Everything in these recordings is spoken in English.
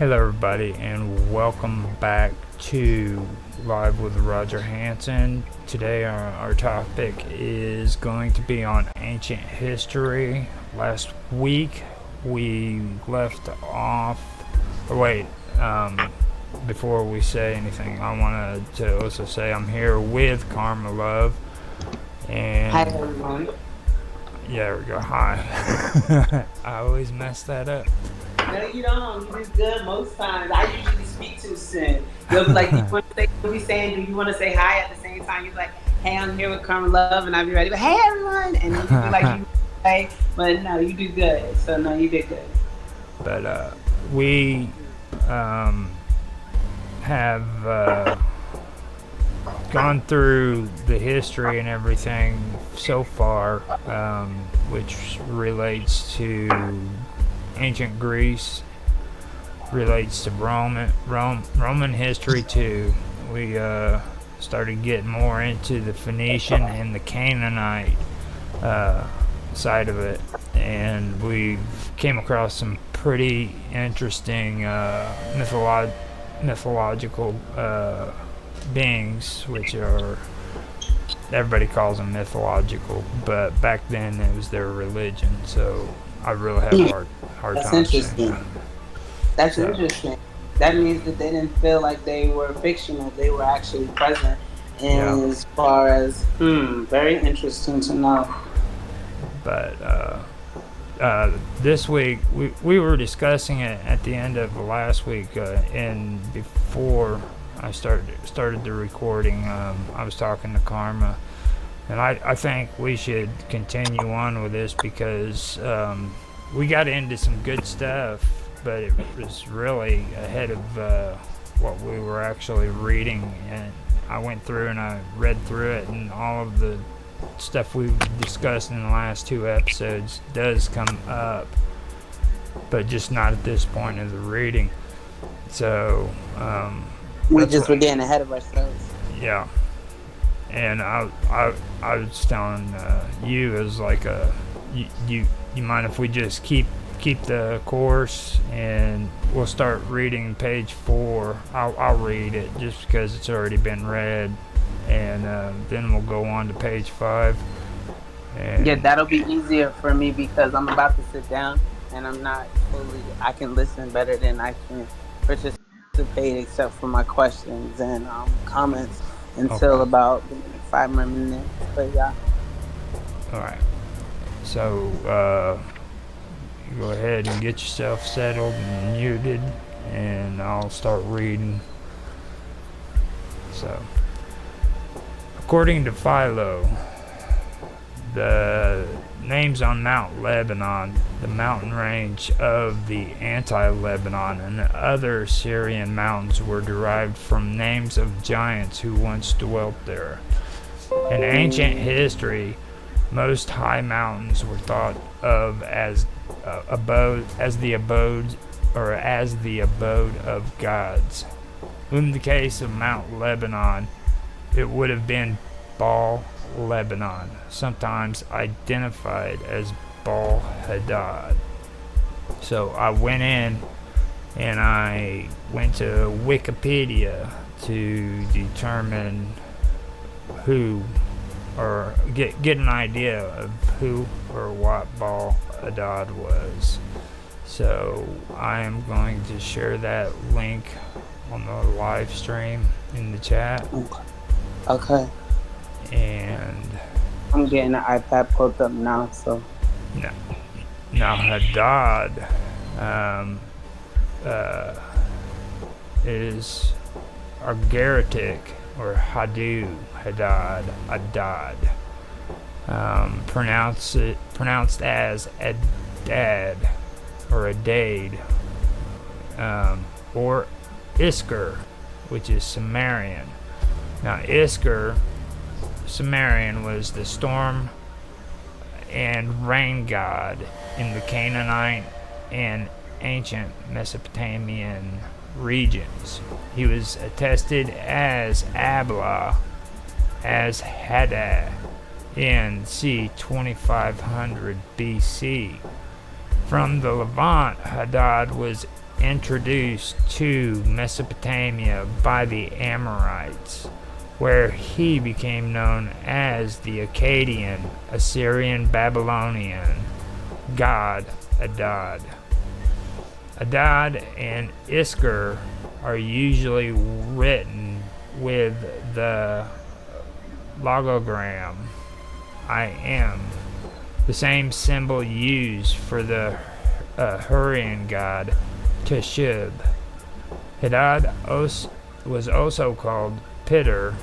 Hello, everybody, and welcome back to Live with Roger Hanson. Today, our topic is going to be on ancient history. Last week, we left off. Or wait, before we say anything, I wanted to also say I'm here with Karma Love. Hi And everyone. yeah, there we go. Hi. I always mess that up. No, you don't. You do good most times. I usually speak too soon. You'll be like, "Do you want to say?" You'll be saying, "Do you want to say hi?" At the same time, you'll be like, "Hey, I'm here with Carmen Love," and I'll be ready. But hey, everyone, and then you be like, "You say," but no, you do good. So no, you did good. But we have gone through the history and everything so far, which relates to ancient Greece, relates to Roman history too. We started getting more into the Phoenician and the Canaanite side of it, and we came across some pretty interesting mythological beings, which are, everybody calls them mythological, but back then it was their religion. So I really have hard That's time saying interesting. that. That's So interesting. That means that they didn't feel like they were fictional. They were actually present. yeah, And as far as, very interesting to know. but this week we were discussing it at the end of last week, and before I started the recording, I was talking to Karma, and I think we should continue on with this because we got into some good stuff, but it was really ahead of what we were actually reading, and I went through and I read through it, and all of the stuff we've discussed in the last two episodes does come up, but just not at this point of the reading. So We that's just what, were getting ahead of ourselves. yeah. And I was telling you as like you mind if we just keep the course, and we'll start reading page 4. I'll read it just because it's already been read, and then we'll go on to page 5. Yeah, And that'll be easier for me because I'm about to sit down and I'm not fully. I can listen better than I can participate, except for my questions and comments okay, until about the 5 more minutes. But yeah, all right. So you go ahead and get yourself settled and muted, and I'll start reading. So, according to Philo, the names on Mount Lebanon, the mountain range of the anti-Lebanon, and other Syrian mountains were derived from names of giants who once dwelt there. In ancient history, most high mountains were thought of as the abode of gods. In the case of Mount Lebanon, it would have been Baal Lebanon, sometimes identified as Baal Hadad. So I went in and I went to Wikipedia to determine who, or get an idea of who or what Baal Hadad was. So I am going to share that link on the live stream in the chat. okay. And I'm getting an iPad pulled up now, so now, now Hadad uh, is Agaritic, or Hadad, pronounced as Adad or Adade, or Isker, which is Sumerian. Now Isker, Sumerian, was the storm and rain god in the Canaanite and ancient Mesopotamian regions. He was attested as Abla, as Hadad in c. 2500 BC. From the Levant, Hadad was introduced to Mesopotamia by the Amorites, where he became known as the Akkadian, Assyrian, Babylonian god Adad. Adad and Isker are usually written with the logogram I am, the same symbol used for the Hurrian god Teshub. Hadad was also called Pitter,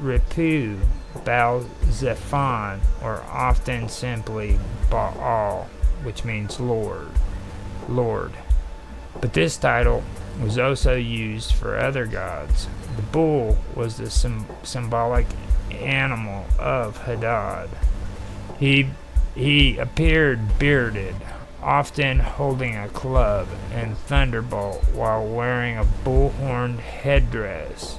Ripu, Baal-Zephon, or often simply Baal, which means Lord. But this title was also used for other gods. The bull was the symbolic animal of Hadad. He appeared bearded, often holding a club and thunderbolt while wearing a bull-horned headdress.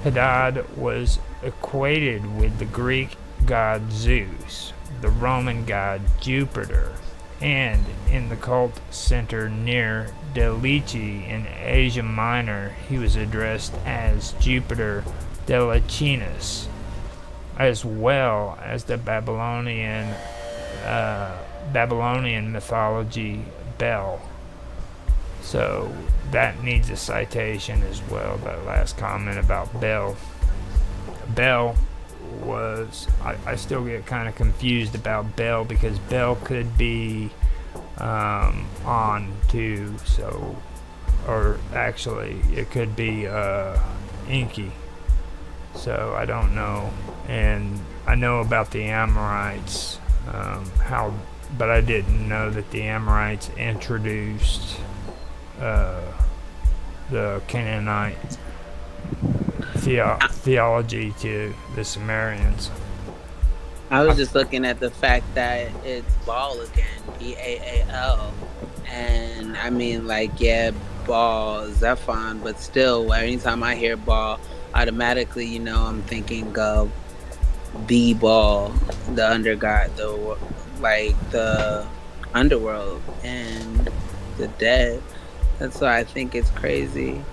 Hadad was equated with the Greek god Zeus, the Roman god Jupiter, and in the cult center near Delici in Asia Minor, he was addressed as Jupiter Delicinus, as well as the Babylonian mythology Bel. So that needs a citation as well, that last comment about Bel. Bel was, I still get kind of confused about Bel, because Bel could be on too, so, or actually it could be Inky, so I don't know. And I know about the Amorites, but I didn't know that the Amorites introduced the Canaanite theology to the Sumerians. I was just looking at the fact that it's Baal again, Baal, and I mean, like, yeah, Baal, Zephon, but still, anytime I hear Baal, automatically, you know, I'm thinking of the Baal, the undergod, the underworld and the dead. That's why I think it's crazy.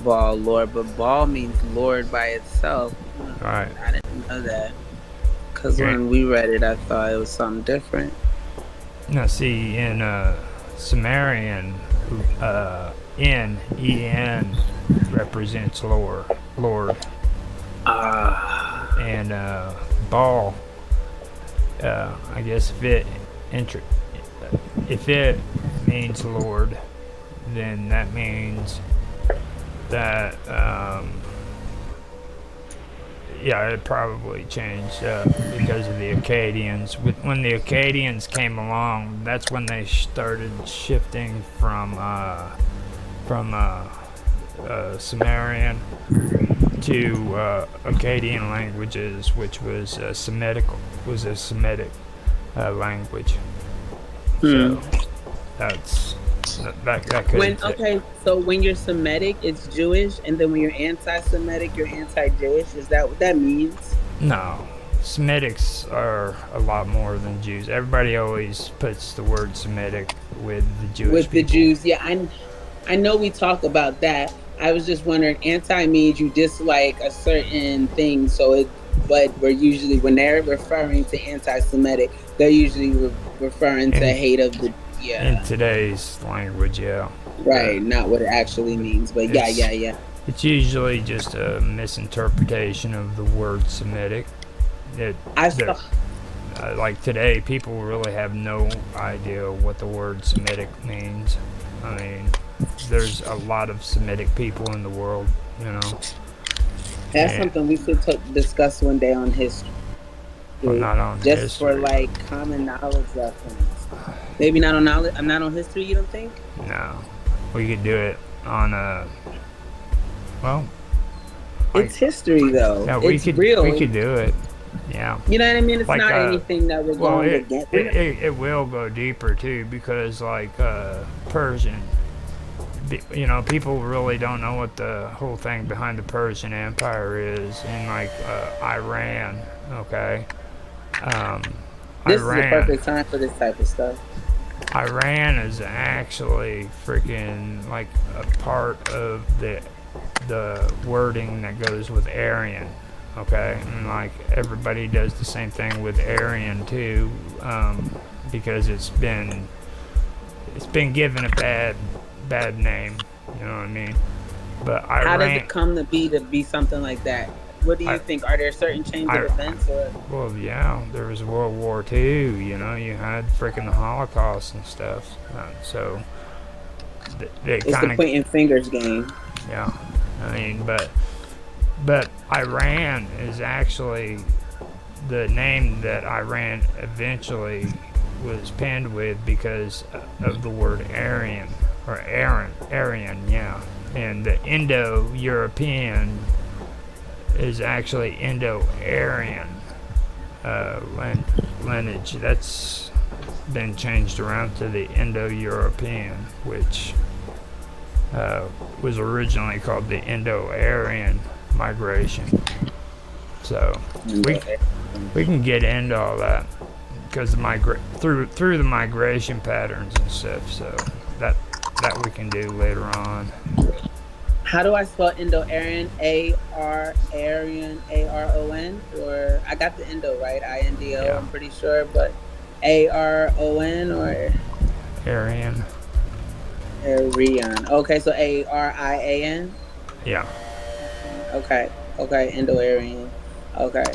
Baal, Lord, but Baal means Lord by itself. Right. I didn't know that. Because when we read it, I thought it was something different. Now, see, in Sumerian, En represents Lord. And Baal, I guess if it means Lord, then that means that it probably changed because of the Akkadians. When the Akkadians came along, that's when they started shifting from Sumerian to Akkadian languages, which was Semitic language. So that's that could. So when you're Semitic, it's Jewish, and then when you're anti-Semitic, you're anti-Jewish. Is that what that means? No, Semitics are a lot more than Jews. Everybody always puts the word Semitic with the Jewish people. The Jews, yeah, I know we talk about that. I was just wondering, anti means you dislike a certain thing, but we're usually, when they're referring to anti-Semitic, they're usually referring to hate of the, in today's language, right, not what it actually means, but yeah. It's usually just a misinterpretation of the word Semitic. Like today, people really have no idea what the word Semitic means. I mean, there's a lot of Semitic people in the world, you know. That's something we could discuss one day on history. Well, not on just history. For like common knowledge reference. Maybe not on knowledge. I'm not on history. You don't think? No, we could do it on it's history though. Yeah, it's real. We could do it. Yeah. You know what I mean? It's like, not anything that we're going to get. It will go deeper too, because like Persian. You know, people really don't know what the whole thing behind the Persian Empire is in like Iran. Okay. This is the perfect time for this type of stuff. Iran is actually freaking like a part of the wording that goes with Aryan. Okay, and like everybody does the same thing with Aryan too, because it's been given a bad name. You know what I mean? But How does Iran, it come to be something like that? What do you I, think? Are there certain chains of I, events, or well, yeah, there was World War II. You know, you had freaking the Holocaust and stuff. So they it's the kind of, pointing fingers game? yeah. I mean, but Iran is actually the name that Iran eventually was penned with because of the word Aryan or Aryan, yeah. And the Indo-European is actually Indo-Aryan lineage. That's been changed around to the Indo-European, which was originally called the Indo-Aryan migration. So we can get into all that because through the migration patterns and stuff. So that we can do later on. How do I spell Indo-Aryan? Aryan, Aron, or I got the Indo right, Indo. Yeah. I'm pretty sure, but Aron or Aryan. Aryan. Okay, so Arian. Yeah. Okay, Indo-Aryan. Okay.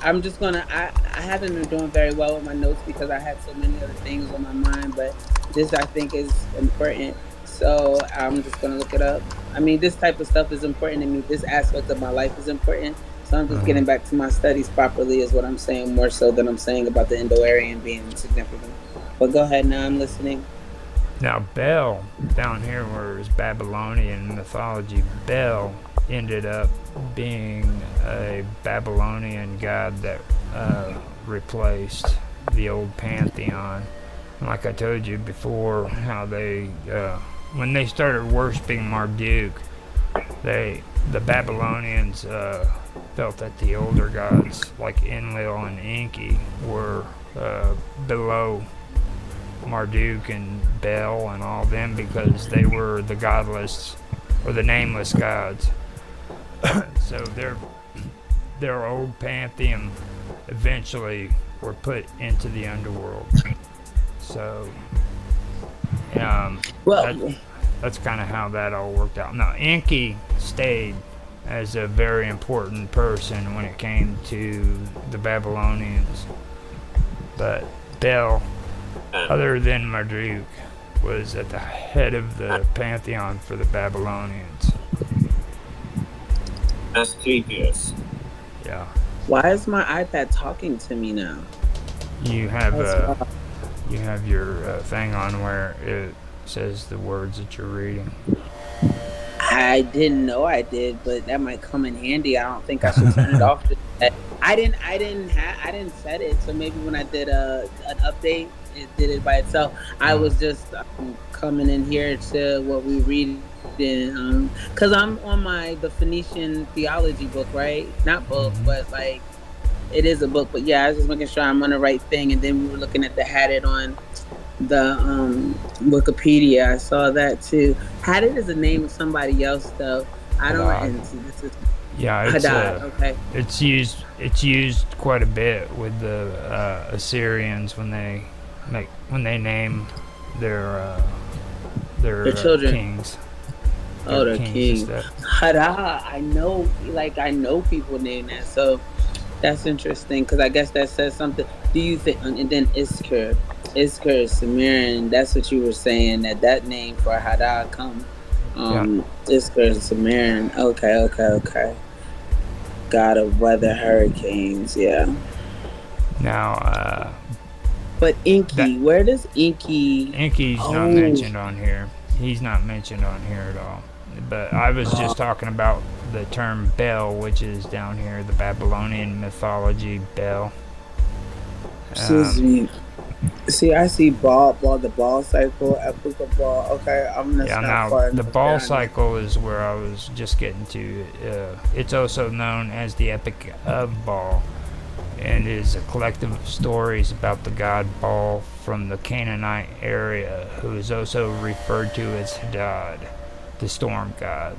I'm just gonna. I haven't been doing very well with my notes because I had so many other things on my mind, but this I think is important. So I'm just gonna look it up. I mean, this type of stuff is important to me. This aspect of my life is important. So I'm just getting back to my studies properly, is what I'm saying, more so than I'm saying about the Indo-Aryan being significant. But go ahead, now I'm listening. Now Bel, down here where it was Babylonian mythology, Bel ended up being a Babylonian god that replaced the old pantheon. And like I told you before, how they when they started worshiping Marduk, the Babylonians felt that the older gods like Enlil and Enki were below Marduk and Bel and all them because they were the godless or the nameless gods. So their old pantheon eventually were put into the underworld. So Well, that's kind of how that all worked out. Now Enki stayed as a very important person when it came to the Babylonians, but Bel, other than Marduk, was at the head of the pantheon for the Babylonians. That's creepiest. Yeah. why is my iPad talking to me now? You have That's wild. you have your thing on where it says the words that you're reading. I didn't know I did, but that might come in handy. I don't think I should turn it off. I didn't set it, so maybe when I did an update, it did it by itself. I was just coming in here to what we read, because I'm on the Phoenician theology book, right? Not book, but like it is a book. But yeah, I was just making sure I'm on the right thing. And then we were looking at the had it on the Wikipedia. I saw that too. Had it is the name of somebody else though. I don't. And this is Yeah, it's Hadad. Okay. It's used quite a bit with the Assyrians when they name their children. kings. Oh, the king. and stuff. Hada. I know people name that. So that's interesting because I guess that says something. Do you think? And then Iskar is Sumerian. That's what you were saying. That name for Hada come. Iskar is Sumerian. Okay. God of weather, hurricanes. Yeah. Now, but Enki, where does Enki? Enki's not mentioned on here. He's not mentioned on here at all. But I was just talking about the term Bel, which is down here, the Babylonian mythology Bel. Excuse me. See, I see ball, the ball cycle, epic of ball. Okay, I'm not far. The ball cycle is where I was just getting to. It's also known as the Epic of Ball. and is a collective of stories about the god Baal from the Canaanite area, who is also referred to as Hadad, the storm god.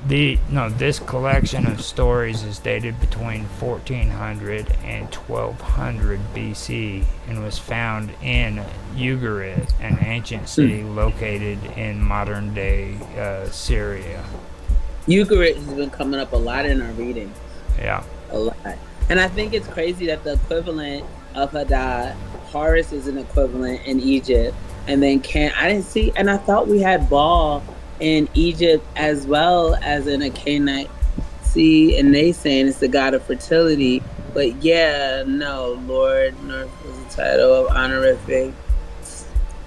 This collection of stories is dated between 1400 and 1200 BC and was found in Ugarit, an ancient city located in modern-day Syria. Ugarit has been coming up a lot in our reading. Yeah. A lot. And I think it's crazy that the equivalent of Hadad, Horus is an equivalent in Egypt, and then I didn't see, and I thought we had Baal in Egypt as well as in a Canaanite. See, and they saying it's the god of fertility, but yeah, no, Lord North was a title of honorific.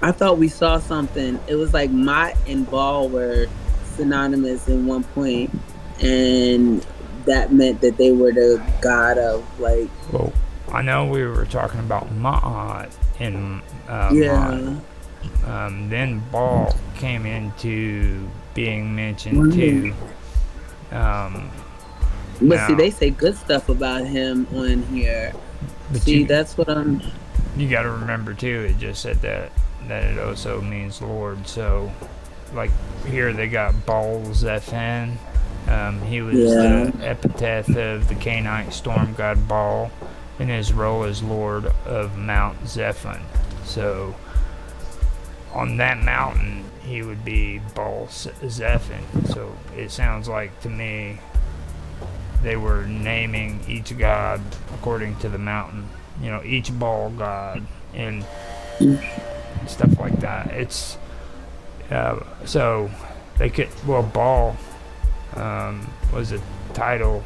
I thought we saw something. It was like Mot and Baal were synonymous in one point, and that meant that they were the god of like. Well, I know we were talking about Ma'at in yeah. Then Baal came into being mentioned too. But see, they say good stuff about him on here. See, that's what I'm. You got to remember too. It just said that it also means Lord. So, like here they got Baal Zephan. He was the epithet of the Canaanite storm god Baal, in his role as Lord of Mount Zephon. So, on that mountain, he would be Baal Zephon. So it sounds like to me they were naming each god according to the mountain. You know, each Baal god and stuff like that. It's so they could. Well, Baal was a title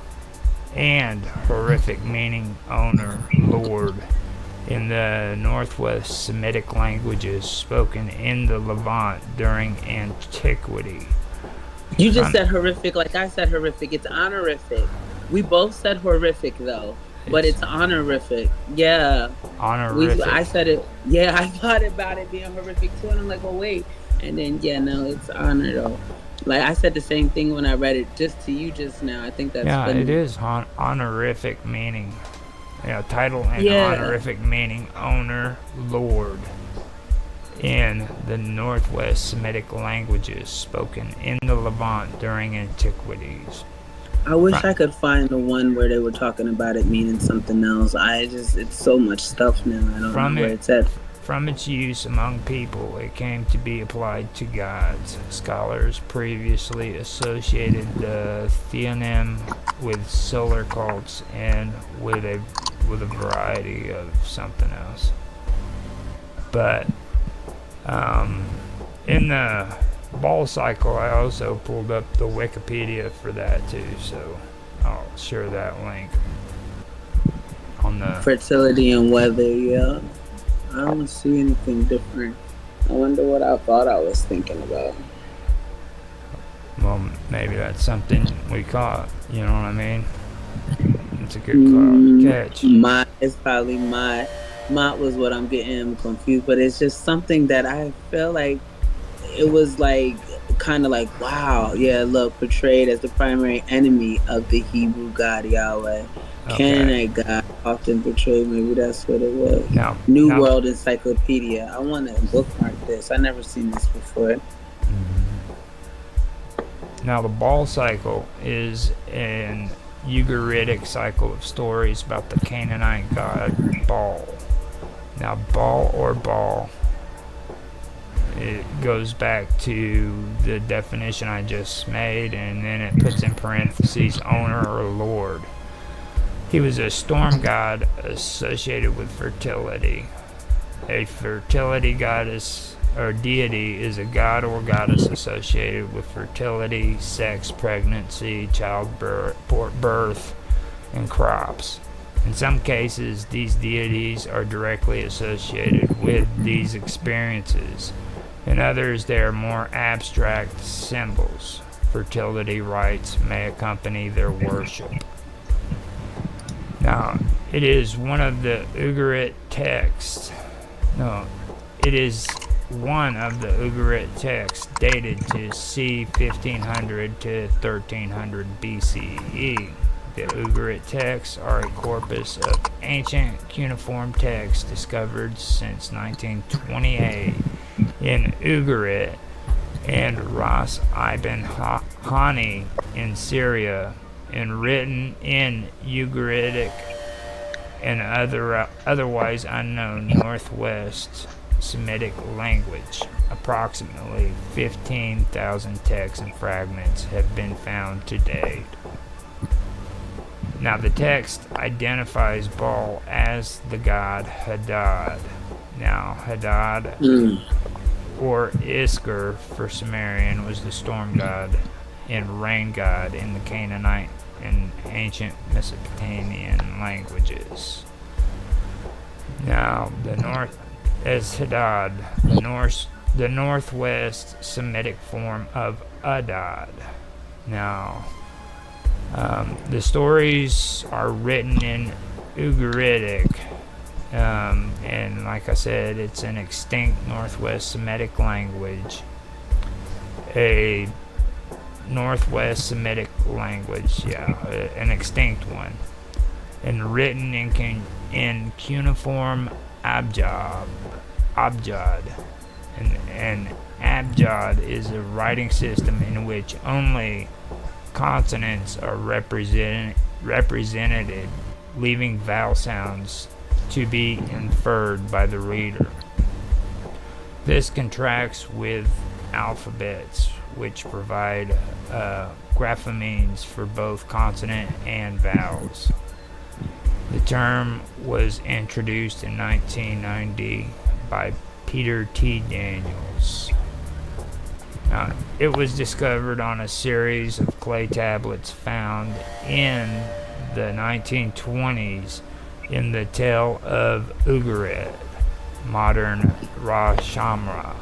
and horrific meaning owner, Lord, in the Northwest Semitic languages spoken in the Levant during antiquity. You just said horrific like I said horrific. It's honorific. We both said horrific though, but it's honorific. Yeah. Honorific. I said it. Yeah, I thought about it being horrific too, and I'm like, well, wait. And then, yeah, no, it's honor though. Like I said the same thing when I read it just to you just now. I think that's funny. It is honorific meaning. Yeah, title and honorific meaning owner, Lord, in the Northwest Semitic languages spoken in the Levant during antiquities. I wish I could find the one where they were talking about it meaning something else. It's so much stuff now. I don't know where it's at. From its use among people, it came to be applied to gods. Scholars previously associated the theonym with solar cults and with a variety of something else. But in the Baal cycle, I also pulled up the Wikipedia for that too, so I'll share that link on the fertility and weather. Yeah, I don't see anything different. I wonder what I thought I was thinking about. Well, maybe that's something we caught. You know what I mean? It's a good catch. It's probably Mott was what I'm getting confused, but it's just something that I feel like it was like kind of like, wow, yeah, look, portrayed as the primary enemy of the Hebrew God Yahweh. Canaanite God often portrayed, maybe that's what it was. New World Encyclopedia. I want to bookmark this. I never seen this before. Now the Baal cycle is an Ugaritic cycle of stories about the Canaanite god Baal. Now Baal, it goes back to the definition I just made, and then it puts in parentheses owner or lord. He was a storm god associated with fertility. A fertility goddess or deity is a god or goddess associated with fertility, sex, pregnancy, childbirth, and crops. In some cases, these deities are directly associated with these experiences. In others, they are more abstract symbols. Fertility rites may accompany their worship. Now, it is one of the Ugarit texts. It is one of the Ugarit texts dated to c. 1500 to 1300 BCE. The Ugarit texts are a corpus of ancient cuneiform texts discovered since 1928 in Ugarit and Ras Ibn Hani in Syria, and written in Ugaritic and otherwise unknown Northwest Semitic language. Approximately 15,000 texts and fragments have been found to date. Now, the text identifies Baal as the god Hadad. Now, Hadad, or Isker for Sumerian, was the storm god and rain god in the Canaanite and ancient Mesopotamian languages. Now, the north as Hadad, the Northwest Semitic form of Adad. Now, the stories are written in Ugaritic, and like I said, it's an extinct Northwest Semitic language, a Northwest Semitic language, an extinct one, and written in cuneiform abjad. And abjad is a writing system in which only consonants are represented, leaving vowel sounds to be inferred by the reader. This contrasts with alphabets, which provide graphemes for both consonant and vowels. The term was introduced in 1990 by Peter T. Daniels. It was discovered on a series of clay tablets found in the 1920s in the Tell of Ugarit, modern Ras Shamra,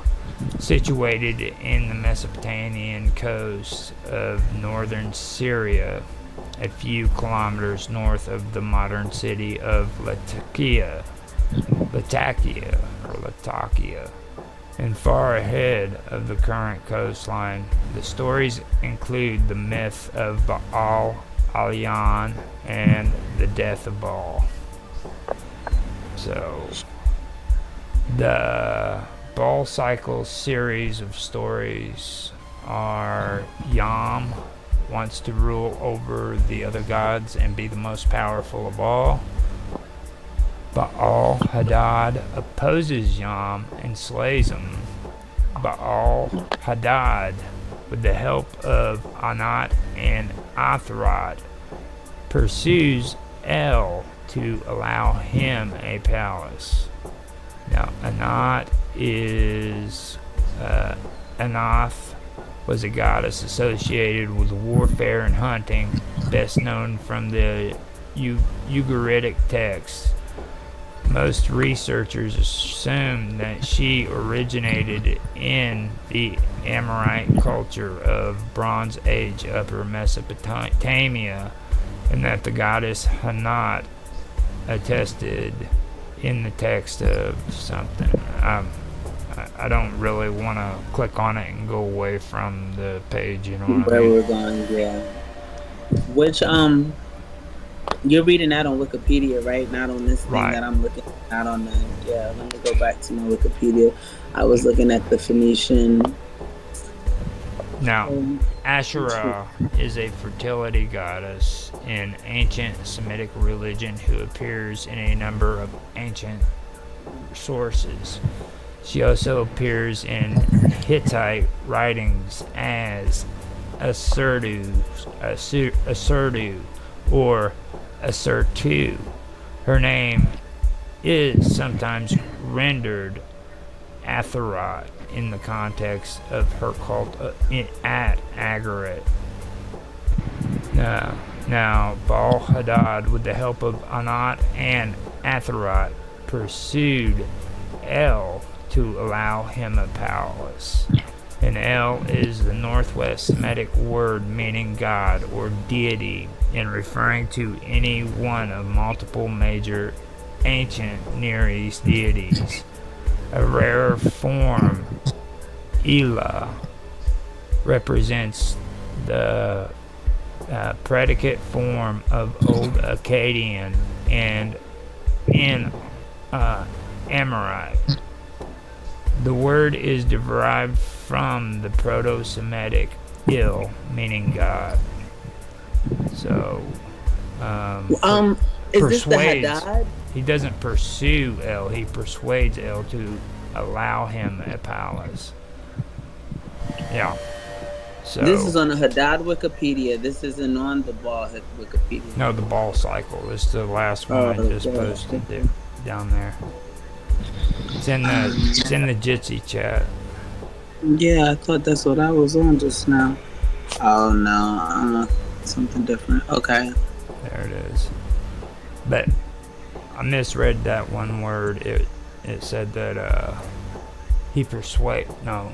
situated in the Mesopotamian coast of northern Syria, a few kilometers north of the modern city of Latakia, and far ahead of the current coastline. The stories include the myth of Baal Alian and the death of Baal. So, the Baal Cycle series of stories are Yam wants to rule over the other gods and be the most powerful of all. Baal Hadad opposes Yam and slays him. Baal Hadad, with the help of Anat and Atharat, pursues El to allow him a palace. Now, Anat is Anath was a goddess associated with warfare and hunting, best known from the Ugaritic texts. Most researchers assume that she originated in the Amorite culture of Bronze Age Upper Mesopotamia, and that the goddess Hanat attested in the text of something. I don't really want to click on it and go away from the page, you know what where I mean? we're going, yeah. Which you're reading that on Wikipedia, right? Not on this thing that I'm looking at. Not on that. Yeah, let me go back to my Wikipedia. I was looking at the Phoenician. Now, Asherah is a fertility goddess in ancient Semitic religion who appears in a number of ancient sources. She also appears in Hittite writings as Asurdu or Asurtu. Her name is sometimes rendered Atharat in the context of her cult at Agarit. Now, Baal Hadad, with the help of Anat and Atharat, pursued El to allow him a palace. And El is the Northwest Semitic word meaning God or deity, and referring to any one of multiple major ancient Near East deities. A rarer form, Elah, represents the predicate form of Old Akkadian and in Amorite. The word is derived from the Proto-Semitic il, meaning God. So, is this the persuades. Hadad? He doesn't pursue El, he persuades El to allow him a palace. Yeah. So, This is on the Hadad Wikipedia. This isn't on the Ball Wikipedia. no, the ball cycle. This is the last one I just posted down there. It's in the Jitsi chat. Yeah, I thought that's what I was on just now. Oh no, something different. Okay. There it is. But I misread that one word. It said that he persuade. No,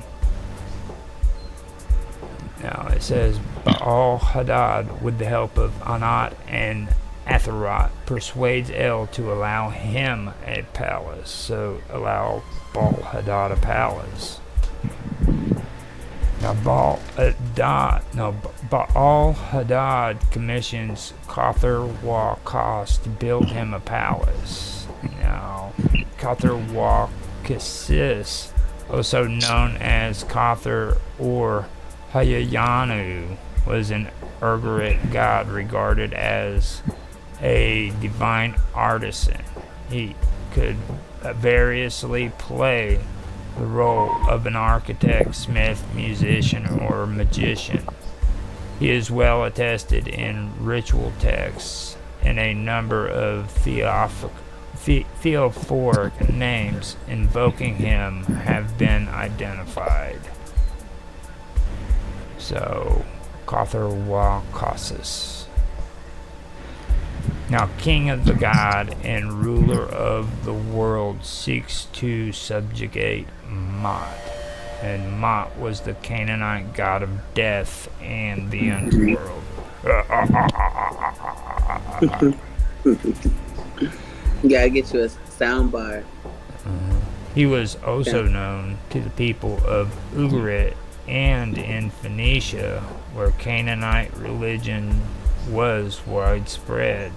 it says Baal Hadad, with the help of Anat and Atharat, persuades El to allow him a palace. So allow Baal Hadad a palace. Now Baal Hadad commissions Kother Wa Kas to build him a palace. Now Kother Wa Kasis, also known as Kother or Hayayanu, was an Ugarit god regarded as a divine artisan. He could variously play the role of an architect, smith, musician, or magician. He is well attested in ritual texts, and a number of theophoric names invoking him have been identified. So, Kother Wa Kasis. Now, king of the god and ruler of the world seeks to subjugate Mot. And Mot was the Canaanite god of death and the underworld. You gotta get you a soundbar. He was also known to the people of Ugarit and in Phoenicia, where Canaanite religion was widespread.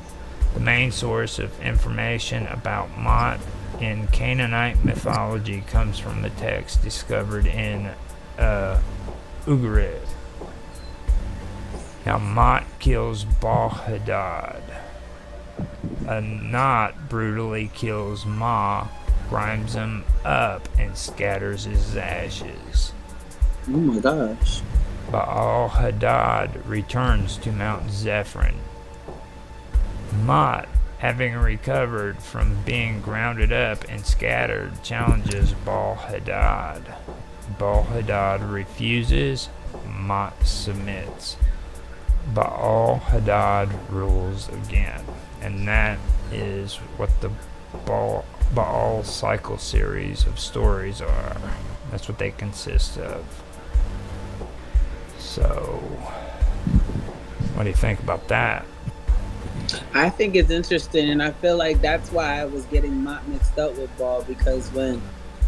The main source of information about Mot in Canaanite mythology comes from the text discovered in Ugarit. Now, Mot kills Baal Hadad. Anat brutally kills Ma, grinds him up, and scatters his ashes. Oh my gosh. Baal Hadad returns to Mount Zephyr. Mot, having recovered from being grounded up and scattered, challenges Baal Hadad. Baal Hadad refuses. Mot submits. Baal Hadad rules again. And that is what the Baal cycle series of stories are. That's what they consist of. So, what do you think about that? I think it's interesting, and I feel like that's why I was getting Mott mixed up with Ball, because when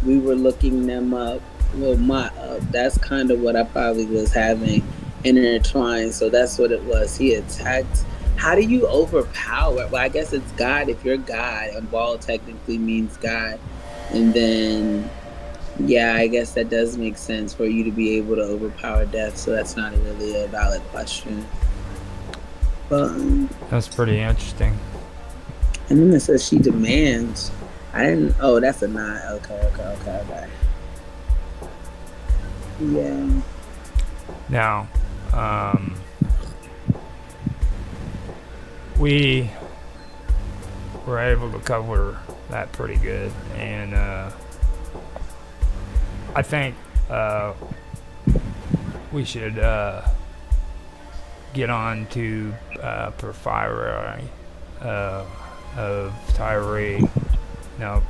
we were looking them up, Mott up, that's kind of what I probably was having intertwined. So that's what it was. He attacked. How do you overpower? Well, I guess it's God if you're God, and Ball technically means God. And then, yeah, I guess that does make sense for you to be able to overpower death. So that's not really a valid question. That's pretty interesting. And then it says she demands. I didn't. Oh, that's a nine. Okay. Yeah. Now, we were able to cover that pretty good, and I think we should get on to Porphyry of Tyre. Now,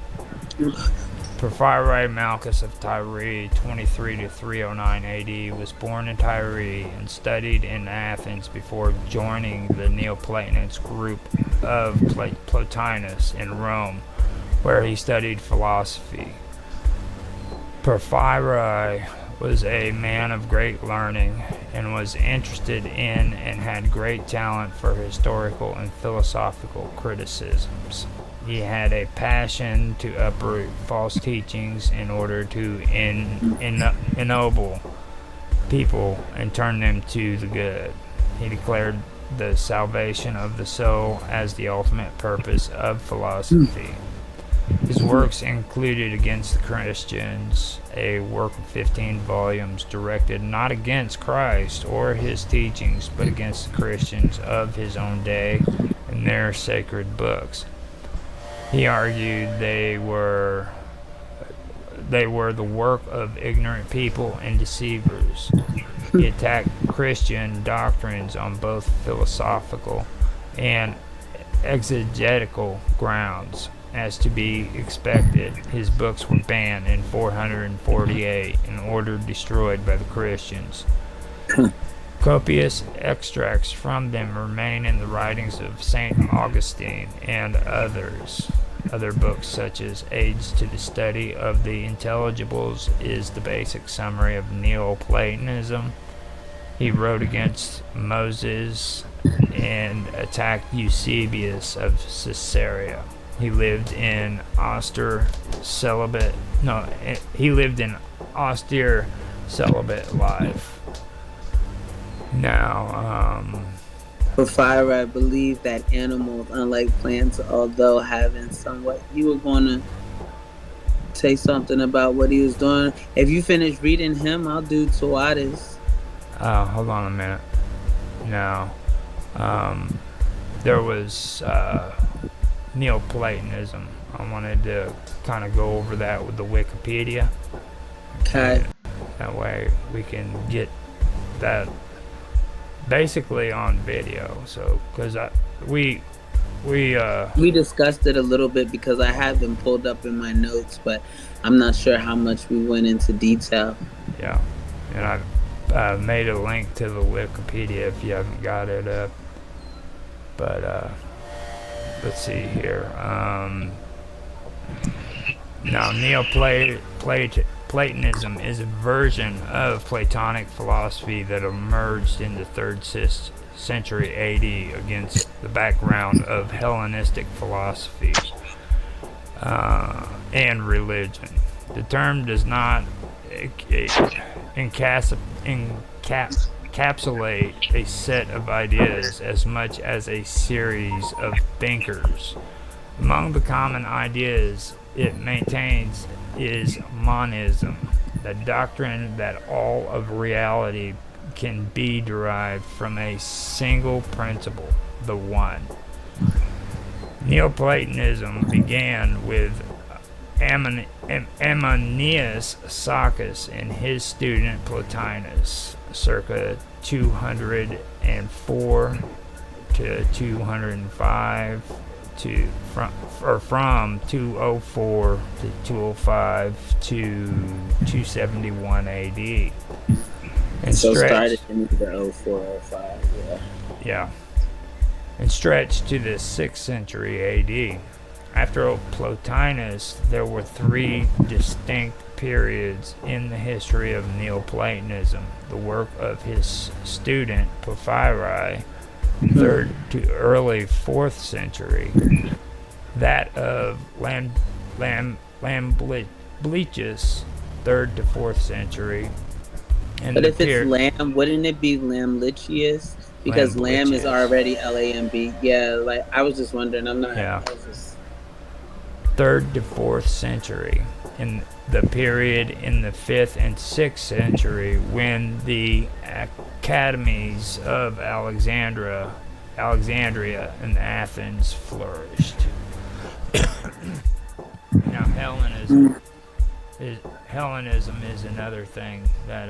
Porphyry Malchus of Tyre, 23 to 309 AD, was born in Tyre and studied in Athens before joining the Neoplatonist group of Plotinus in Rome, where he studied philosophy. Porphyry was a man of great learning and was interested in and had great talent for historical and philosophical criticisms. He had a passion to uproot false teachings in order to ennoble people and turn them to the good. He declared the salvation of the soul as the ultimate purpose of philosophy. His works included Against the Christians, a work of 15 volumes directed not against Christ or his teachings, but against the Christians of his own day and their sacred books. He argued they were the work of ignorant people and deceivers. He attacked Christian doctrines on both philosophical and exegetical grounds. As to be expected, his books were banned in 448 and ordered destroyed by the Christians. Copious extracts from them remain in the writings of St. Augustine and other books such as Aids to the Study of the Intelligibles is the basic summary of Neoplatonism. He wrote against Moses and attacked Eusebius of Caesarea. He lived in austere celibate life. Now, Porphyra believed that animals, unlike plants, although having somewhat, you were going to say something about what he was doing. If you finish reading him, I'll do Tawatis. Hold on a minute. No. There was Neoplatonism. I wanted to kind of go over that with the Wikipedia. Okay. That way we can get that basically on video. So, because we discussed it a little bit because I have them pulled up in my notes, but I'm not sure how much we went into detail. Yeah, and I've made a link to the Wikipedia if you haven't got it up. But let's see here. Now, Neoplatonism is a version of Platonic philosophy that emerged in the 3rd century AD against the background of Hellenistic philosophy and religion. The term does not encapsulate a set of ideas as much as a series of thinkers. Among the common ideas it maintains is monism, the doctrine that all of reality can be derived from a single principle, the One. Neoplatonism began with Ammonius Saccas and his student Plotinus, circa 204 to 205 from 204 to 205 to 271 AD. And so started in the 0405, yeah. And stretched to the 6th century AD. After Plotinus, there were 3 distinct periods in the history of Neoplatonism. The work of his student Porphyry, 3rd to early 4th century, that of Lamblichus, 3rd to 4th century. And but if it's Lamb, wouldn't it be Lamblichus? Because Lamb is already Lamb. Yeah, like I was just wondering. I'm not. Yeah. 3rd to 4th century, in the period in the 5th and 6th century when the academies of Alexandria and Athens flourished. Now, Hellenism is another thing that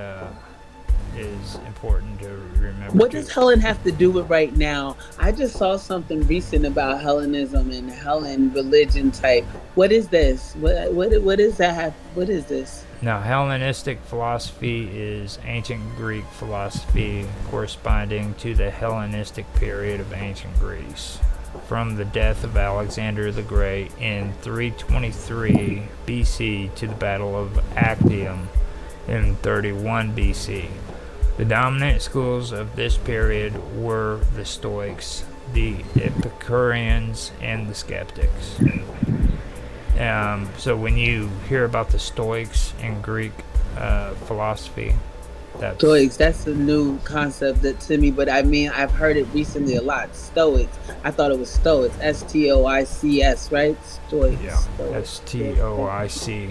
is important to remember. What does Helen have to do with right now? I just saw something recent about Hellenism and Hellen religion type. What is this? What is that? What is this? Now, Hellenistic philosophy is ancient Greek philosophy corresponding to the Hellenistic period of ancient Greece. From the death of Alexander the Great in 323 BC to the Battle of Actium in 31 BC. The dominant schools of this period were the Stoics, the Epicureans, and the Skeptics. So when you hear about the Stoics in Greek philosophy, Stoics, that's a new concept that to me, but I mean, I've heard it recently a lot. Stoics. I thought it was Stoics. Stoics, right? Stoics. yeah, Stoics. Stoic.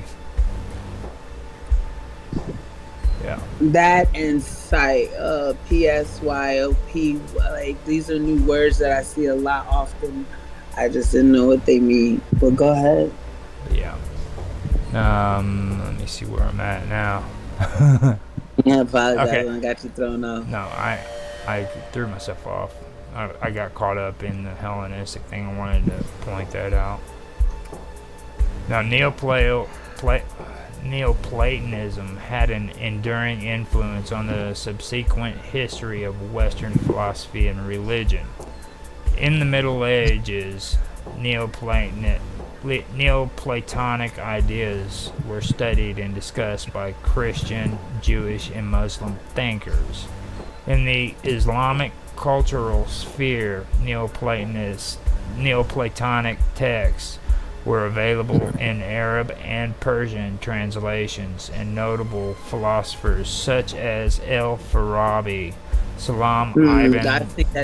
Yeah. That and psy, PSYOP, like these are new words that I see a lot often. I just didn't know what they mean. But go ahead. Yeah. Let me see where I'm at now. Yeah, I apologize. Okay. I got you thrown off. No, I threw myself off. I got caught up in the Hellenistic thing. I wanted to point that out. Now, Neoplatonism had an enduring influence on the subsequent history of Western philosophy and religion. In the Middle Ages, Neoplatonic ideas were studied and discussed by Christian, Jewish, and Muslim thinkers. In the Islamic cultural sphere, Neoplatonic texts were available in Arab and Persian translations, and notable philosophers such as El-Farabi, Salam ibn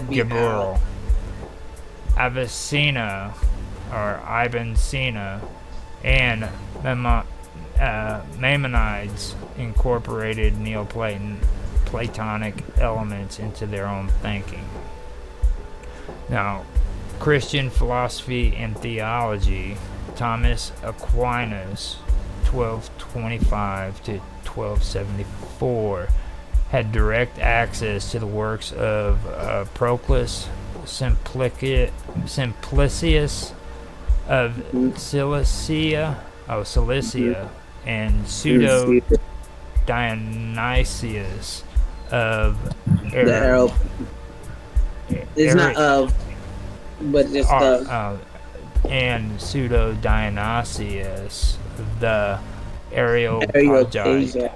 Gibral, Avicenna, or Ibn Sina, and Maimonides incorporated Neoplatonic elements into their own thinking. Now, Christian philosophy and theology, Thomas Aquinas, 1225 to 1274, had direct access to the works of Proclus, Simplicius of Cilicia, and Pseudo Dionysius of It's not of, but just and Pseudo Dionysius the Areopagite.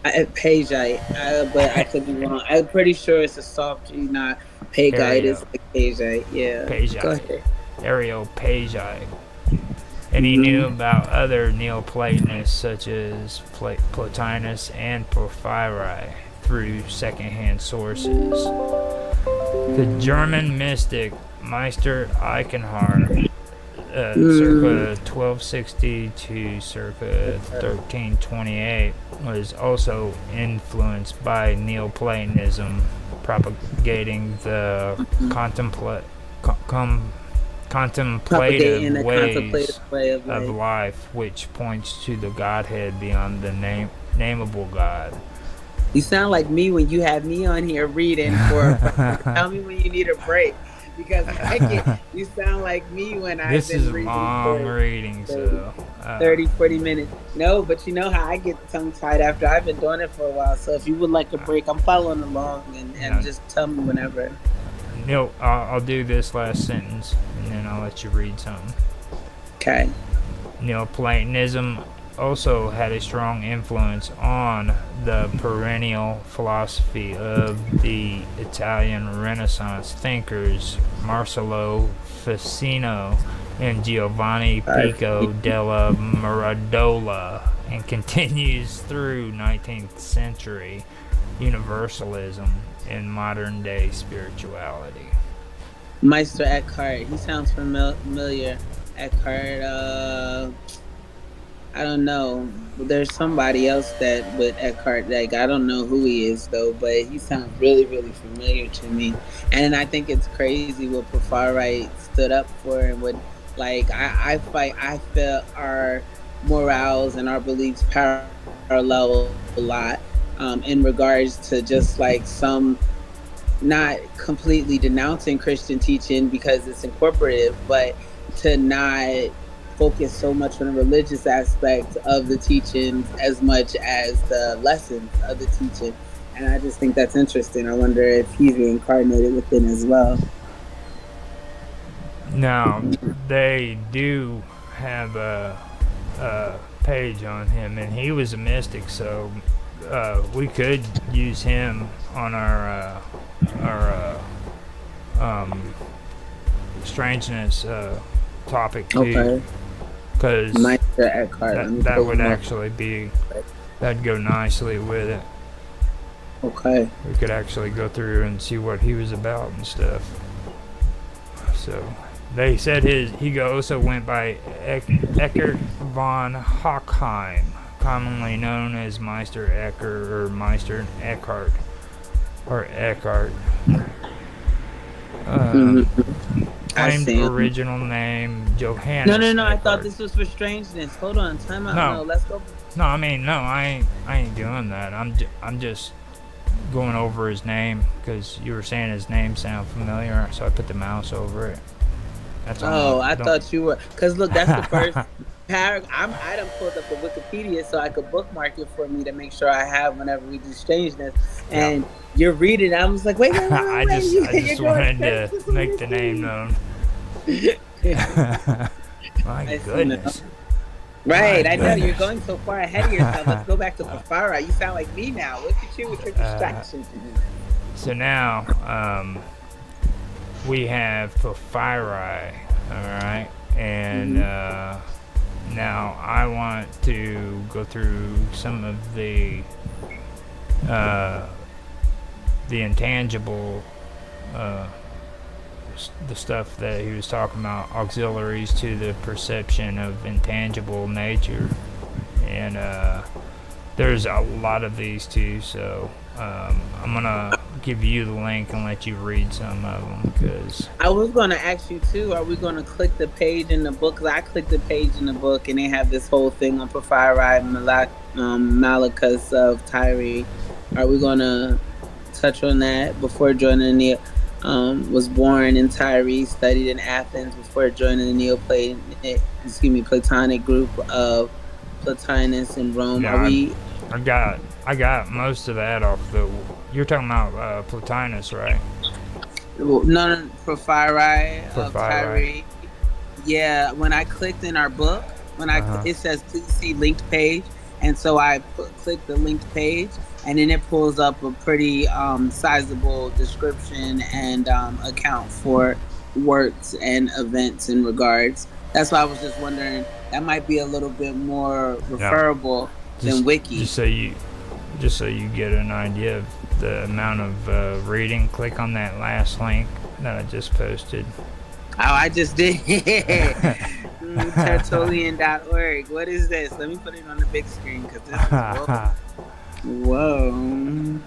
But I could be wrong. I'm pretty sure it's a soft G, not Pagite. It's like Pagite, yeah. Pagite. Areopagite. And he knew about other Neoplatonists such as Plotinus and Porphyry through secondhand sources. The German mystic Meister Eichenhardt, circa 1260 to circa 1328, was also influenced by Neoplatonism, propagating the contemplative way of life, which points to the Godhead beyond the nameable God. You sound like me when you have me on here reading for tell me when you need a break, because you sound like me when I've been reading. Long reading, 30, 40 minutes. No, but you know how I get tongue tied after I've been doing it for a while. So if you would like a break, I'm following along, and just tell me whenever. No, I'll do this last sentence, and then I'll let you read something. Okay. Neoplatonism also had a strong influence on the perennial philosophy of the Italian Renaissance thinkers Marcello Ficino and Giovanni Pico della Mirandola, and continues through 19th century universalism in modern day spirituality. Meister Eckhart, he sounds familiar. Eckhart, I don't know. There's somebody else that with Eckhart, like I don't know who he is though, but he sounds really, really familiar to me. And I think it's crazy what Porphyry stood up for, and what, like I feel our morals and our beliefs parallel a lot. In regards to just like some, not completely denouncing Christian teaching because it's incorporative, but to not focus so much on the religious aspect of the teachings as much as the lessons of the teaching. And I just think that's interesting. I wonder if he's reincarnated within as well. Now, they do have a page on him, and he was a mystic, so we could use him on our strangeness topic too, Okay. because Meister Eckhart. Let me that pull would him up. actually be that'd go nicely with it. Okay. We could actually go through and see what he was about and stuff. So they said he also went by Eckhart von Hochheim, commonly known as Meister Eckhart or Meister Eckhart or Eckhart. I Claimed see him. original name Johannes. No, no, no. I Eckhart. thought this was for strangeness. Hold on. Time out. No. No, let's go. No, I mean, no, I ain't doing that. I'm just going over his name because you were saying his name sounded familiar, so I put the mouse over it. That's all. Oh, I thought you were. Cause look, that's the first paragraph. I done pulled up the Wikipedia so I could bookmark it for me to make sure I have whenever we do strangeness. And you're reading. I was like, wait. I just wanted to make the name known. My goodness. Right, My I know you're goodness. going so far ahead of yourself. Let's go back to Fafara. You sound like me now. Look at you with your distractions. So now, we have Porphyri, alright? And now I want to go through some of the intangible, the stuff that he was talking about, auxiliaries to the perception of intangible nature. And there's a lot of these too, so I'm gonna give you the link and let you read some of them, because I was going to ask you too, are we going to click the page in the book? 'Cause I clicked the page in the book and they have this whole thing on Porphyri, Malachus of Tyre. Are we going to touch on that? Before joining the was born in Tyre, studied in Athens before joining the Platonic group of Plotinus in Rome. Yeah, Are we? I got most of that off the. You're talking about Plotinus, right? No, Porphyri of Porphyri. Tyre. Yeah, when I clicked in our book, it says please see linked page, and so I clicked the linked page, and then it pulls up a pretty sizable description and account for works and events in regards. That's why I was just wondering. That might be a little bit more referable than Wiki. Just so you get an idea of the amount of reading, click on that last link that I just posted. Oh, I just did. Tertullian.org. What is this? Let me put it on the big screen because this is whoa.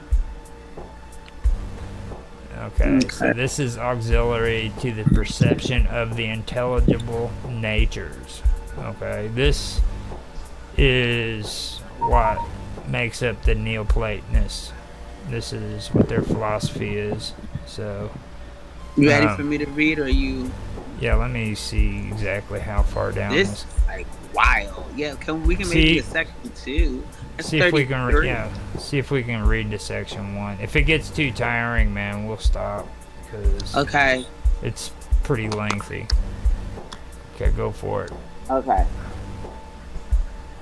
Okay, so this is auxiliary to the perception of the intelligible natures. Okay, this is what makes up the Neoplatonists. This is what their philosophy is. So, you ready for me to read, or you? Yeah, let me see exactly how far down this is like wild. Yeah, we can maybe a section 2. That's see if we can see if we can read to section 1. If it gets too tiring, man, we'll stop, because it's pretty lengthy. Okay, go for it. Okay.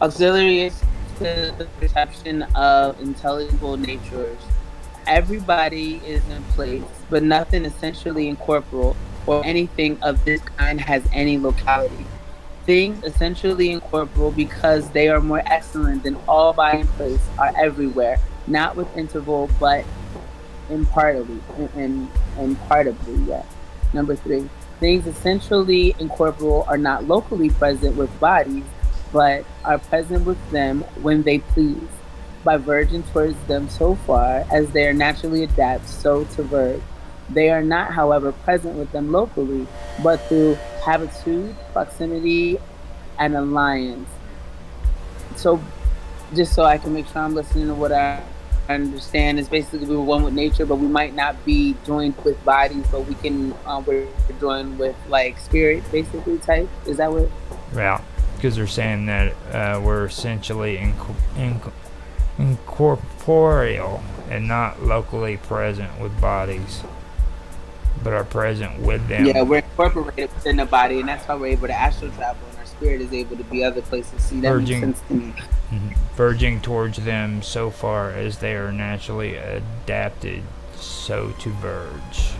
Auxiliary to the perception of intelligible natures. Everybody is in place, but nothing essentially incorporeal or anything of this kind has any locality. Things essentially incorporeal, because they are more excellent than all by in place, are everywhere, not with interval, but impartably. Yeah. Number 3. Things essentially incorporeal are not locally present with bodies, but are present with them when they please, by verging towards them so far as they are naturally adapt so to verge. They are not, however, present with them locally, but through habitude, proximity, and alliance. So, just so I can make sure I'm listening to what I understand, is basically we're one with nature, but we might not be joined with bodies, but we can we're joined with like spirit, basically type. Is that what? Yeah, because they're saying that we're essentially incorporeal and not locally present with bodies. but are present with them, Yeah, we're incorporated within the body, and that's how we're able to astral travel, and our spirit is able to be other places. See, that makes verging sense to me. verging towards them so far as they are naturally adapted so to verge.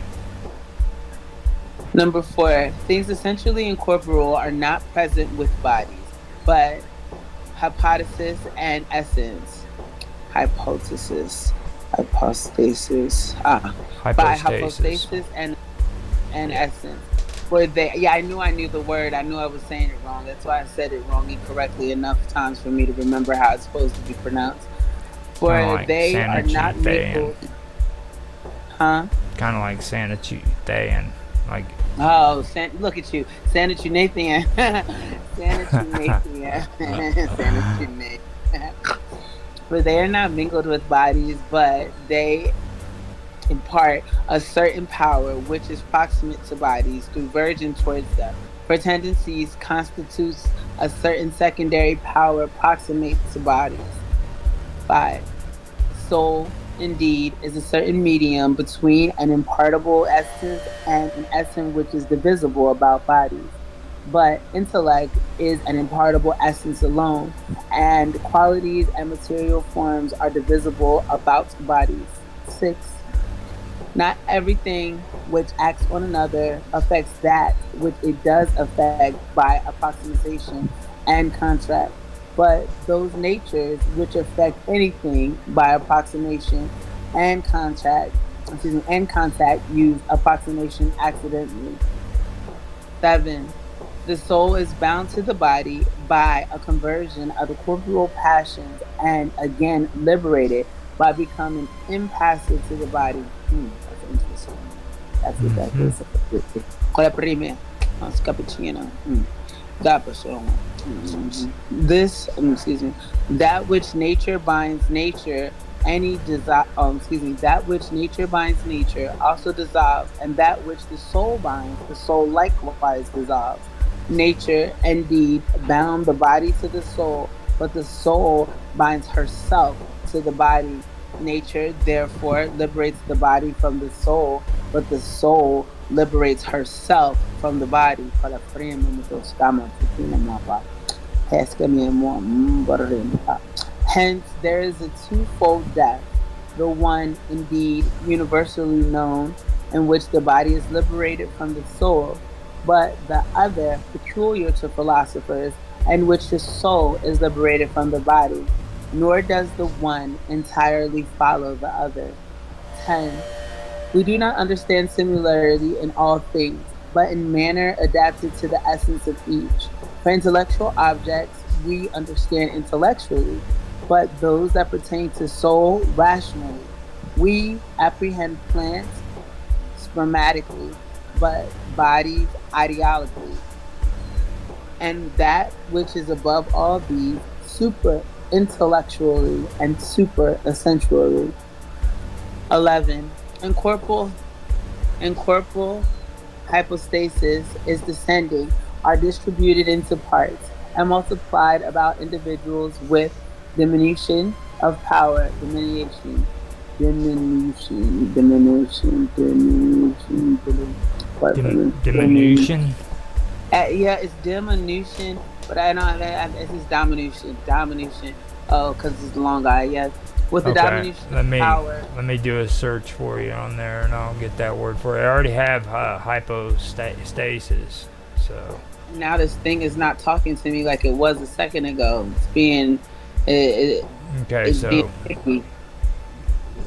Number 4, things essentially incorporeal are not present with bodies, but hypothesis and essence. Hypothesis, hypostasis. By Hypostasis. hypostasis and essence. For they, yeah, I knew the word. I knew I was saying it wrong. That's why I said it wrong incorrectly enough times for me to remember how it's supposed to be pronounced. Kind of For like they are not Sanity mingled. Huh? Kind of like Sanity like Oh, look at you, Sanity Nathan, Sanity Nathan, Sanity Nathan. For they are not mingled with bodies, but they impart a certain power which is proximate to bodies through verging towards them. For tendencies constitutes a certain secondary power proximate to bodies. 5. Soul, indeed, is a certain medium between an impartible essence and an essence which is divisible about bodies. But intellect is an impartible essence alone, and qualities and material forms are divisible about bodies. 6. Not everything which acts on another affects that which it does affect by approximation and contract, but those natures which affect anything by approximation and contact use approximation accidentally. 7. The soul is bound to the body by a conversion of the corporeal passions and again liberated by becoming impassive to the body. That's interesting. That's what that is. Qual é a primeira? Nossa, cappuccino. Dá pra This, excuse me, that which nature binds nature, that which nature binds nature also dissolves, and that which the soul binds, the soul likewise dissolves. Nature, indeed, bound the body to the soul, but the soul binds herself to the body. Nature, therefore, liberates the body from the soul, but the soul liberates herself from the body. Hence, there is a twofold death. The one, indeed, universally known, in which the body is liberated from the soul, but the other, peculiar to philosophers, in which the soul is liberated from the body. Nor does the one entirely follow the other. 10. We do not understand similarity in all things, but in manner adapted to the essence of each. For intellectual objects, we understand intellectually, but those that pertain to soul, rationally. We apprehend plants spermatically, but bodies ideologically. And that which is above all these, super intellectually and super essentially. 11. Incorporeal hypostasis is descending, are distributed into parts, and multiplied about individuals with diminution of power, diminution. Diminution. Yeah, it's diminution, but I know it's just domination. Oh, because it's long eye. Yeah, with the domination of power. Let me do a search for you on there, and I'll get that word for you. I already have hypostasis, so. Now this thing is not talking to me like it was a second ago. It's being. Okay, so.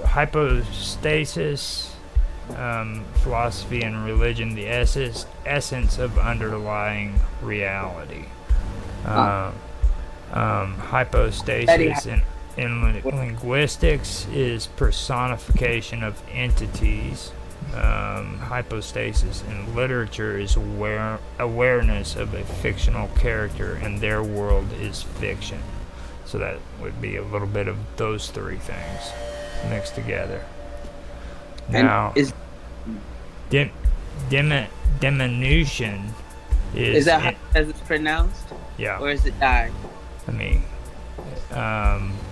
Hypostasis. Philosophy and religion, the essence of underlying reality. Hypostasis in linguistics is personification of entities. Hypostasis in literature is awareness of a fictional character, and their world is fiction. So that would be a little bit of those three things mixed together. Now, diminution is that how it's pronounced? Yeah. Or is it die? I mean,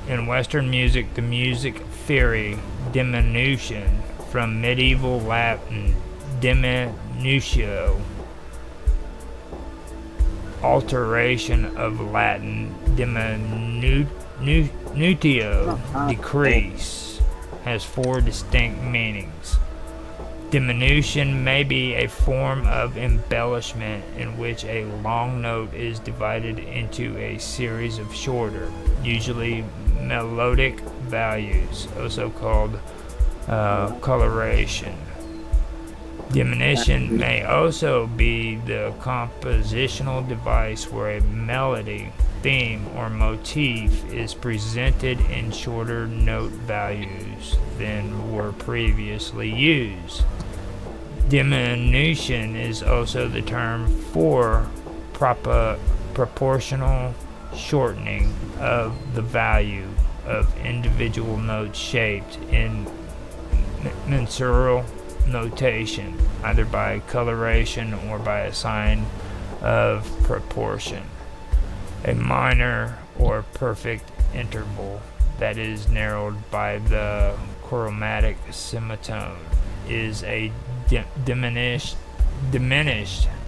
in Western music, the music theory diminution from medieval Latin diminutio, alteration of Latin diminutio, decrease, has four distinct meanings. Diminution may be a form of embellishment in which a long note is divided into a series of shorter, usually melodic values, also called coloration. Diminution may also be the compositional device where a melody, theme, or motif is presented in shorter note values than were previously used. Diminution is also the term for proportional shortening of the value of individual notes shaped in mensural notation, either by coloration or by a sign of proportion. A minor or perfect interval that is narrowed by the chromatic semitone is a diminished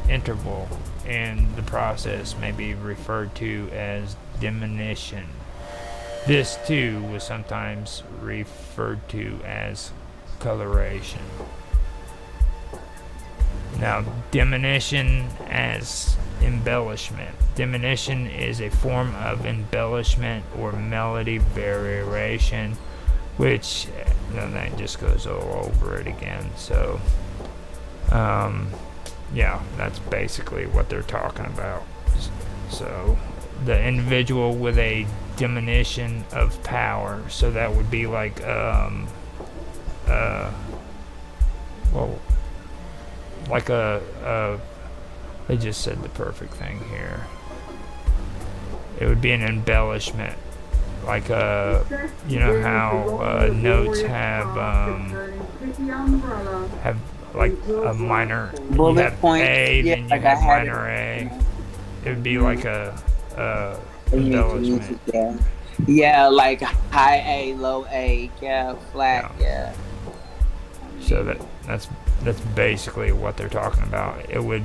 interval, and the process may be referred to as diminution. This too was sometimes referred to as coloration. Now, diminution as embellishment. Diminution is a form of embellishment or melody variation, which that just goes all over it again. So, yeah, that's basically what they're talking about. So, the individual with a diminution of power. So that would be like, like they just said the perfect thing here. It would be an embellishment, like you know how notes have like a minor, bullet you have point, A, yeah, then you like have minor A. It would be like a embellishment. Yeah, like high A, low A, yeah, flat, yeah. So that's basically what they're talking about. It would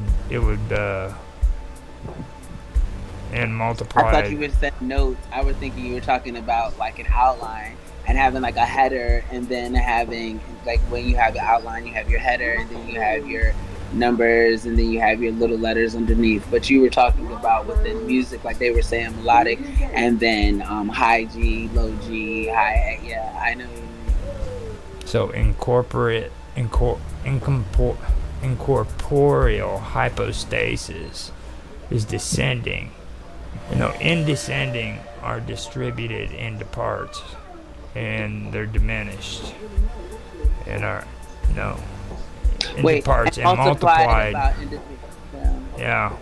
and multiplied. I thought you were saying notes. I was thinking you were talking about like an outline and having like a header, and then having like when you have the outline, you have your header, and then you have your numbers, and then you have your little letters underneath. But you were talking about within music, like they were saying melodic, and then high G, low G, high A. Yeah, I know. So incorporeal hypostasis is descending. In descending are distributed into parts, and they're diminished, and are into parts and multiplied. Yeah,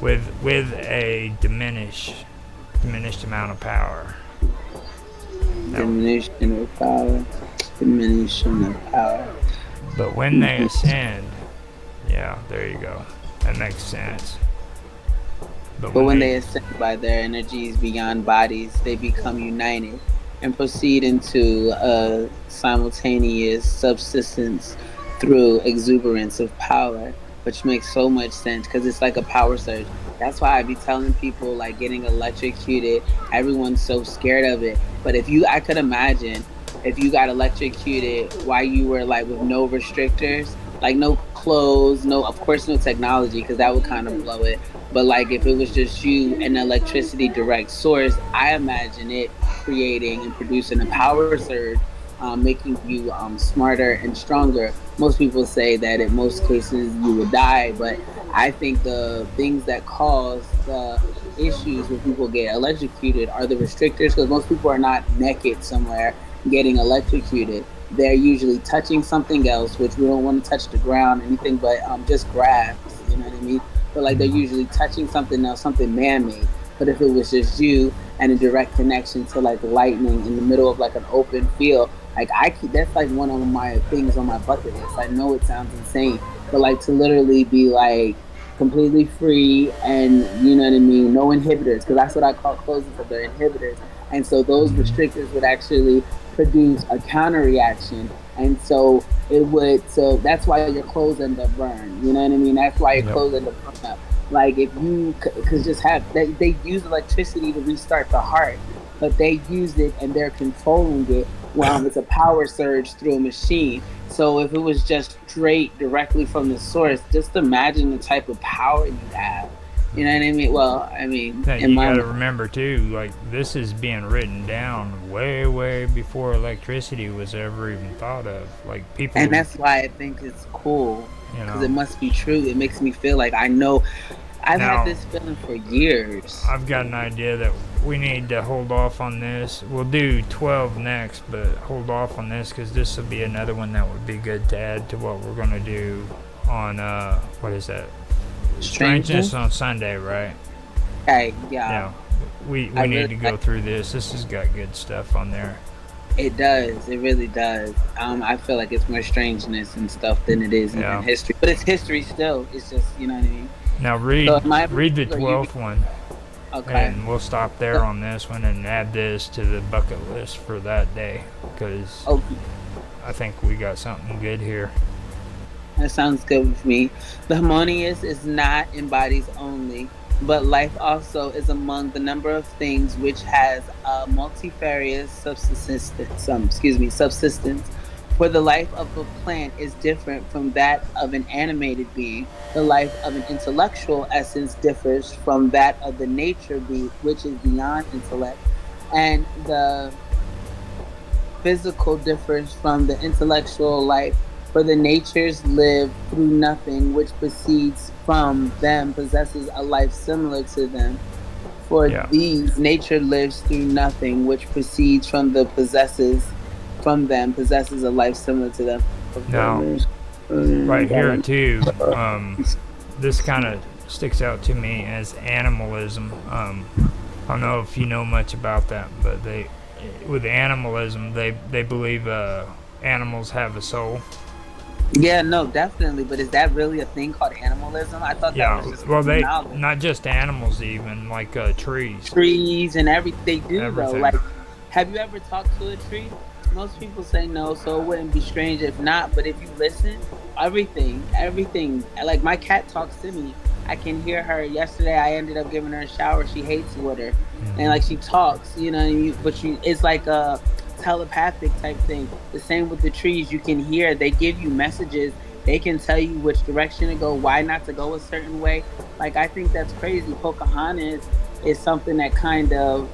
with a diminished amount of power. Diminution of power. Diminution of power. But when they ascend, yeah, there you go. That makes sense. But when they ascend by their energies beyond bodies, they become united and proceed into a simultaneous subsistence through exuberance of power, which makes so much sense because it's like a power surge. That's why I be telling people like getting electrocuted. Everyone's so scared of it. But I could imagine if you got electrocuted while you were like with no restrictors, like no clothes, of course no technology, because that would kind of blow it. But like if it was just you and electricity direct source, I imagine it creating and producing a power surge, making you smarter and stronger. Most people say that in most cases you would die, but I think the things that cause the issues when people get electrocuted are the restrictors, because most people are not naked somewhere getting electrocuted. They're usually touching something else, which we don't want to touch the ground, anything but just grass, you know what I mean? But like they're usually touching something else, something man-made. But if it was just you and a direct connection to like lightning in the middle of like an open field, like that's like one of my things on my bucket list. I know it sounds insane, but like to literally be like completely free and you know what I mean, no inhibitors, because that's what I call closing, they're inhibitors. And so those restrictors would actually produce a counter reaction and so it would. So that's why your clothes end up burned. You know what I mean? That's why your Yep. clothes end up burned up. Like if you could just have they use electricity to restart the heart, but they use it and they're controlling it. It's a power surge through a machine. So if it was just straight directly from the source, just imagine the type of power you have. You know what I mean? Well, I mean, Now, in you my got to remember too, like this is being written down way, way before electricity was ever even thought of. Like people, and that's why I think it's cool you because it know. must be true. It makes me feel like I know. I've had Now, this feeling for years. I've got an idea that we need to hold off on this. We'll do 12 next, but hold off on this because this will be another one that would be good to add to what we're gonna do on what is that? Strangeness on Sunday, right? Hey, yeah. Yeah. We I need really to go through this. This has got good stuff on there. It does. It really does. I feel like it's more strangeness and stuff than it is Yeah. even history. But it's history still. It's just, you know what I mean? Now read So read the 12th one, Okay. and we'll stop there on this one and add this to the bucket list for that day because Okay. I think we got something good here. That sounds good with me. The harmonious is not in bodies only, but life also is among the number of things which has a multifarious subsistence. For the life of a plant is different from that of an animated being. The life of an intellectual essence differs from that of the nature being, which is beyond intellect, and the physical differs from the intellectual life, for the natures live through nothing which proceeds from them possesses a life similar to them. For these, nature lives through nothing which proceeds from the possesses from them possesses a life similar to them. Now, right here too, this kind of sticks out to me as animalism. I don't know if you know much about that, but with animalism, they believe animals have a soul. Yeah, no, definitely. But is that really a thing called animalism? I thought that was just knowledge. Not just animals, even like trees. Trees and everything they do Everything. though. Like, have you ever talked to a tree? Most people say no, so it wouldn't be strange if not. But if you listen, everything. Like my cat talks to me. I can hear her. Yesterday, I ended up giving her a shower. She hates water, and like she talks, you know. It's like a telepathic type thing. The same with the trees. You can hear. They give you messages. They can tell you which direction to go, why not to go a certain way. Like I think that's crazy. Pocahontas is something that kind of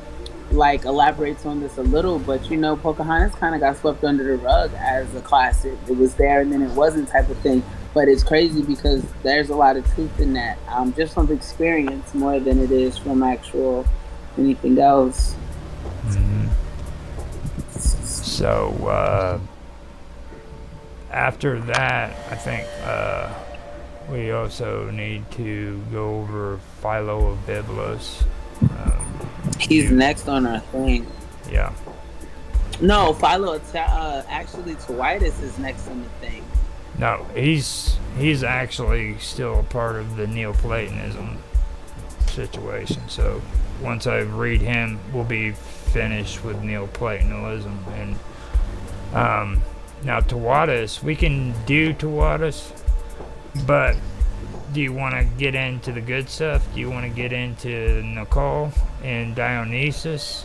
like elaborates on this a little, but you know, Pocahontas kind of got swept under the rug as a classic. It was there and then it wasn't type of thing. But it's crazy because there's a lot of truth in that, just from experience more than it is from actual anything else. Mm-hmm. So after that, I think we also need to go over Philo of Byblos. He's next on our thing. Yeah. No, actually, Tawitis is next on the thing. No, he's actually still a part of the Neoplatonism situation. So once I read him, we'll be finished with Neoplatonism. And now Tawitis, we can do Tawitis, but do you want to get into the good stuff? Do you want to get into Nicole and Dionysus?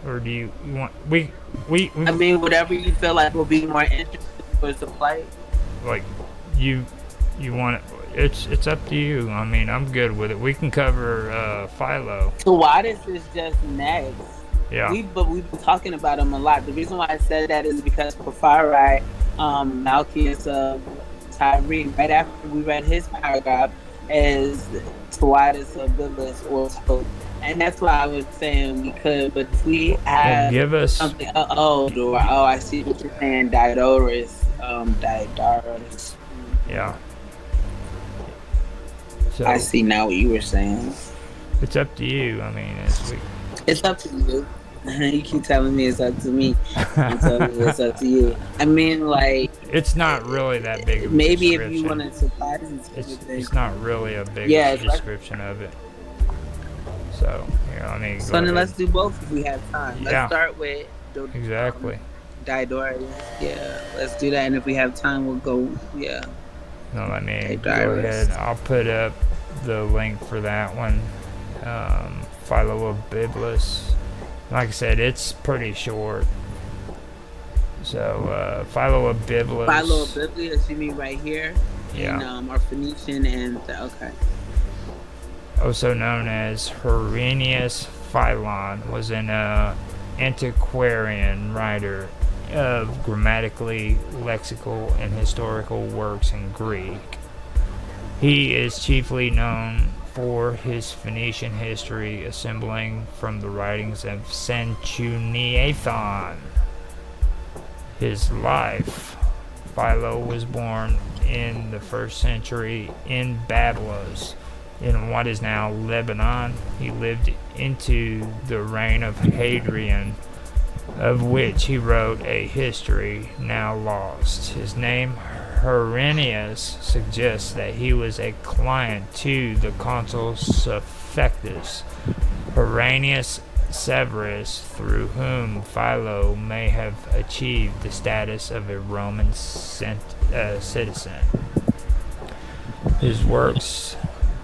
Or do you want we I mean, whatever you feel like will be more interesting towards the play. Like you want it, it's up to you. I mean, I'm good with it. We can cover Philo. Tawitis is just next. Yeah. We've been talking about him a lot. The reason why I said that is because Porphyri, Malchus Tyree, right after we read his paragraph, is Tawitis of Byblos or Toad. And that's why I was saying we could, but if we have give us something, I see what you're saying, Diodorus. Yeah. So I see now what you were saying. It's up to you. I mean, it's up to you. You keep telling me it's up to me. I'm telling you it's up to you. I mean, like, it's not really that big of a maybe description. If you want to surprise it's not really a big description of it. So, I mean, so then let's do both if we have time. Let's start with exactly. Didorius. Yeah, let's do that. And if we have time, we'll go. Yeah, No, let me go ahead. Didorius. I'll put up the link for that one. Philo of Biblis. Like I said, it's pretty short. So, Philo of Philo of Biblis. Biblia, you mean right here in Yeah. our Phoenician and okay. Also known as Herennius Philon, was an antiquarian writer of grammatically, lexical, and historical works in Greek. He is chiefly known for his Phoenician history, assembling from the writings of Sanchuniathon. His life. Philo was born in the 1st century in Babylon, in what is now Lebanon. He lived into the reign of Hadrian, of which he wrote a history now lost. His name, Herennius, suggests that he was a client to the consul Suffectus Herennius Severus, through whom Philo may have achieved the status of a Roman citizen. His works.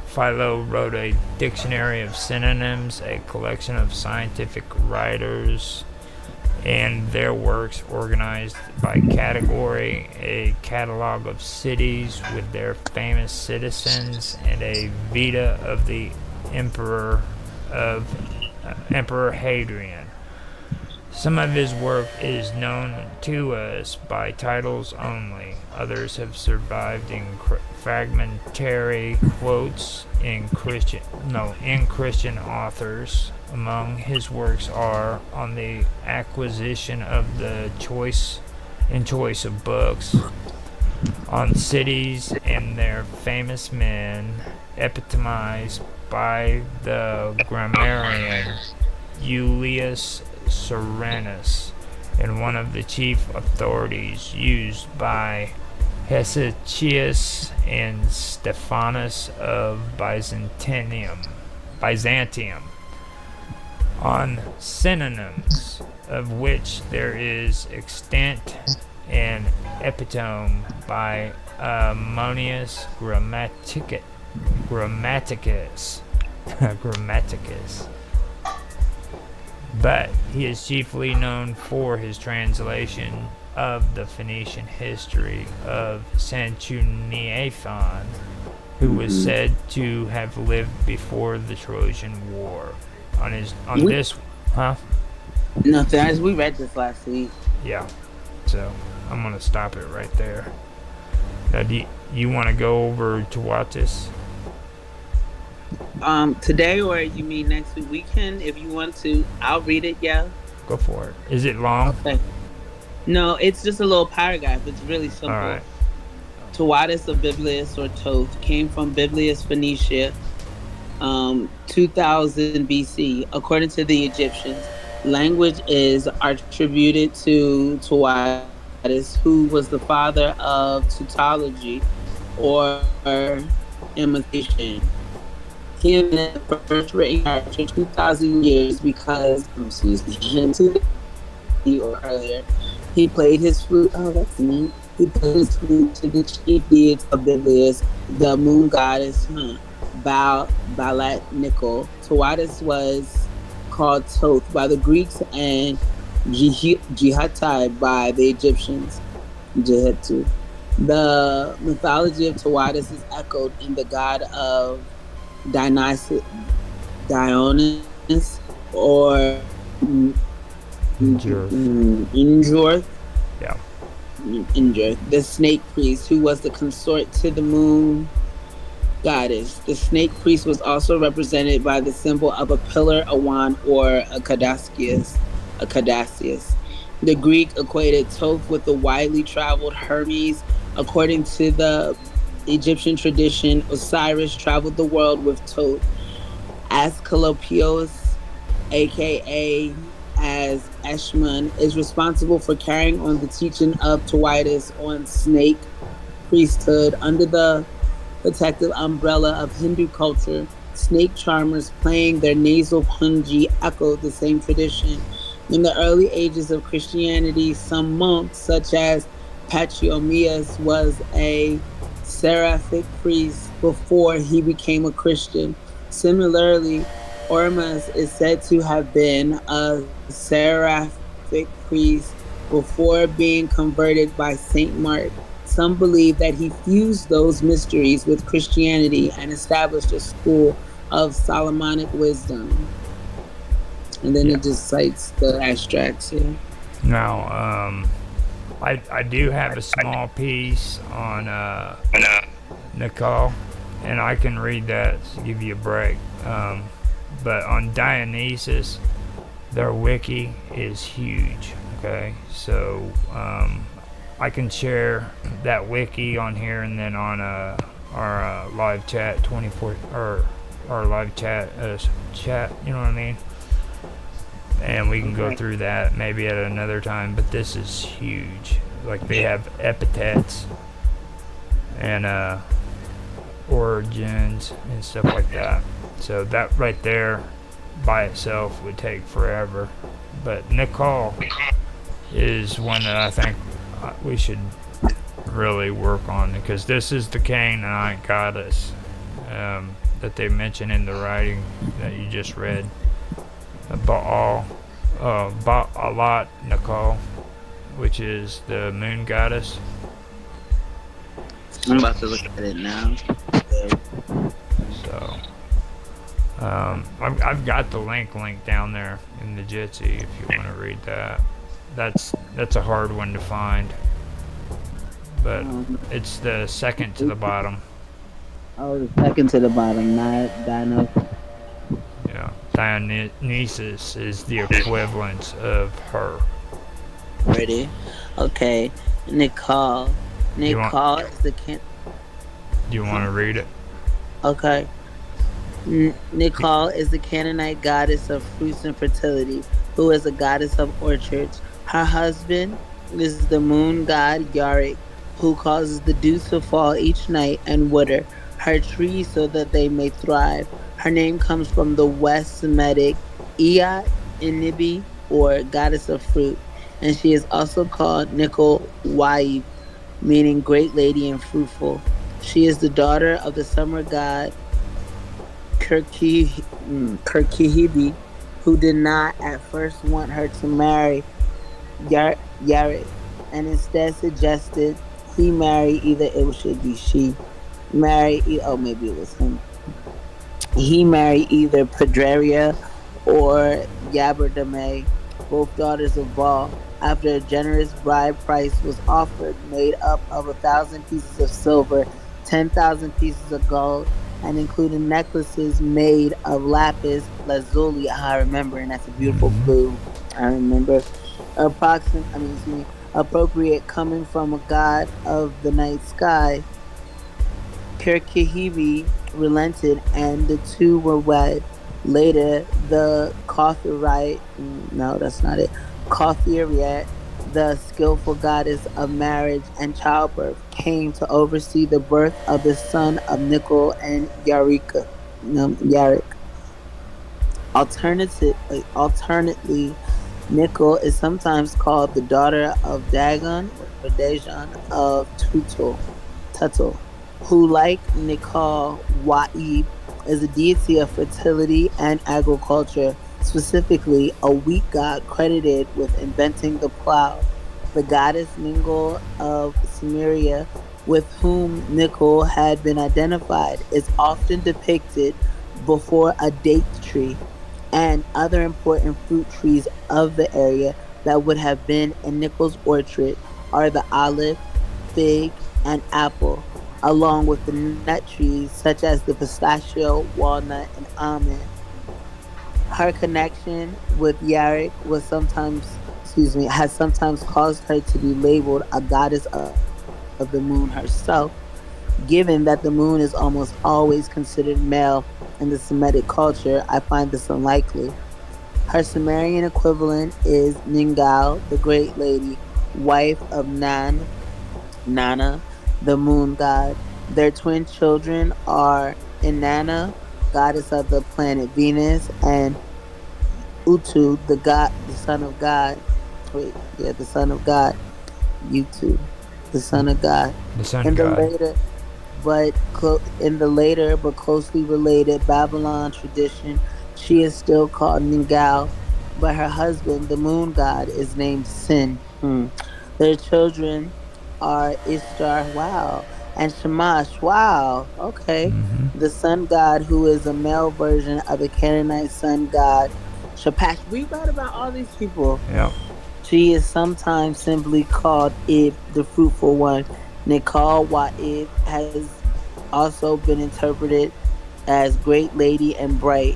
Philo wrote a dictionary of synonyms, a collection of scientific writers and their works organized by category, a catalog of cities with their famous citizens, and a vita of the emperor of Emperor Hadrian. Some of his work is known to us by titles only. Others have survived in fragmentary quotes in Christian authors. Among his works are on the acquisition of the choice of books, on cities and their famous men, epitomized by the grammarian Julius Soranus, and one of the chief authorities used by Hesychius and Stephanus of Byzantium, on synonyms, of which there is extant an epitome by Ammonius Grammaticus. But he is chiefly known for his translation of the Phoenician history of Sanchuniathon, who was said to have lived before the Trojan War. Huh? No, guys, we read this last week. Yeah. So I'm gonna stop it right there. Now, do you want to go over to watch this? Today or you mean next week? We can, if you want to. I'll read it. Yeah. Go for it. Is it long? Okay. No, it's just a little paragraph. It's really simple. All right. Tawadis of Biblius or Toth came from Biblius, Phoenicia, 2000 BC. According to the Egyptians, language is attributed to Tawadis, who was the father of tautology or imitation. He invented the first written character 2,000 years because, or earlier, he played his flute. Oh, that's neat. He played his flute to the chief deities of Biblius, the moon goddess Balat Nickel. Tawadis was called Toth by the Greeks and Jihatai by the Egyptians. Jihetu. The mythology of Tawadis is echoed in the god of Dionysus or Injorth. Yeah. Injorth, the snake priest, who was the consort to the moon goddess. The snake priest was also represented by the symbol of a pillar, a wand, or a caduceus. The Greek equated Thoth with the widely traveled Hermes. According to the Egyptian tradition, Osiris traveled the world with Thoth. Asclepios, aka as Eshmun, is responsible for carrying on the teaching of Tawadis on snake priesthood under the protective umbrella of Hindu culture. Snake charmers playing their nasal punji echoed the same tradition. In the early ages of Christianity, some monks, such as Pachomius, was a seraphic priest before he became a Christian. Similarly, Ormus is said to have been a seraphic priest before being converted by Saint Mark. Some believe that he fused those mysteries with Christianity and established a school of Solomonic wisdom. And then Yeah. it just cites the abstracts here. Now, I do have a small piece on Nicole, and I can read that to give you a break. But on Dionysus, their wiki is huge. Okay, so I can share that wiki on here, and then on our live chat 24 or our live chat. You know what I mean? And we can go Okay. through that maybe at another time. But this is huge. Like they have epithets and origins and stuff like that. So that right there by itself would take forever. But Nicole is one that I think we should really work on because this is the Canaanite goddess that they mention in the writing that you just read. Baal, Baalat Nicole, which is the moon goddess. I'm about to look at it now. So I've got the link down there in the Jitsi if you want to read that. That's a hard one to find, but Um, it's the second to the bottom. oh, the second to the bottom, not Dino. Yeah, Dionysus is the equivalent of her. Ready? Okay. Nicole. You want? Nicole is the can. Do you want to read it? Okay. Nicole is the Canaanite goddess of fruits and fertility, who is a goddess of orchards. Her husband is the moon god Yarick, who causes the dew to fall each night and water her trees so that they may thrive. Her name comes from the West Semitic Ea Inibi, or goddess of fruit, and she is also called Nicol Waib, meaning great lady and fruitful. She is the daughter of the summer god Kirkihibi, who did not at first want her to marry Yared, and instead suggested he marry either it should be she oh maybe it was him. He married either Padraria or Yaberdame, both daughters of Baal. After a generous bride price was offered, made up of 1,000 pieces of silver, 10,000 pieces of gold, and including necklaces made of lapis lazuli. I remember, and that's a beautiful Mm-hmm. blue. I remember. Appropriate coming from a god of the night sky. Kirkihibi relented and the two were wed. Later, the Kothariite, no, that's not it, Kothariat, the skillful goddess of marriage and childbirth, came to oversee the birth of the son of Nicol and Yarika. No, Yarik. Alternately, Nicol is sometimes called the daughter of Dagon or Dagon of Tutul, who, like Nicol Wa'ib, is a deity of fertility and agriculture, specifically a wheat god credited with inventing the plow. The goddess Ningal of Sumeria, with whom Nicol had been identified, is often depicted before a date tree and other important fruit trees of the area that would have been in Nicol's orchard are the olive, fig, and apple, along with the nut trees such as the pistachio, walnut, and almond. Her connection with Yarrick has sometimes caused her to be labeled a goddess of the moon herself. Given that the moon is almost always considered male in the Semitic culture, I find this unlikely. Her Sumerian equivalent is Ningal, the Great Lady, wife of Nana, the moon god. Their twin children are Inanna, goddess of the planet Venus, and Utu, the God, the son of God. Wait, yeah, the son of God. Utu, the son of God. The sun In the god. later, in the later but closely related Babylon tradition, she is still called Ningal, but her husband, the moon god, is named Sin. Their children are Ishtar, wow, and Shamash, wow, okay, Mm-hmm. the sun god, who is a male version of the Canaanite sun god Shapash. We read about all these people. Yep. She is sometimes simply called Ib, the fruitful one. Nikal Wa'ib has also been interpreted as great lady and bright,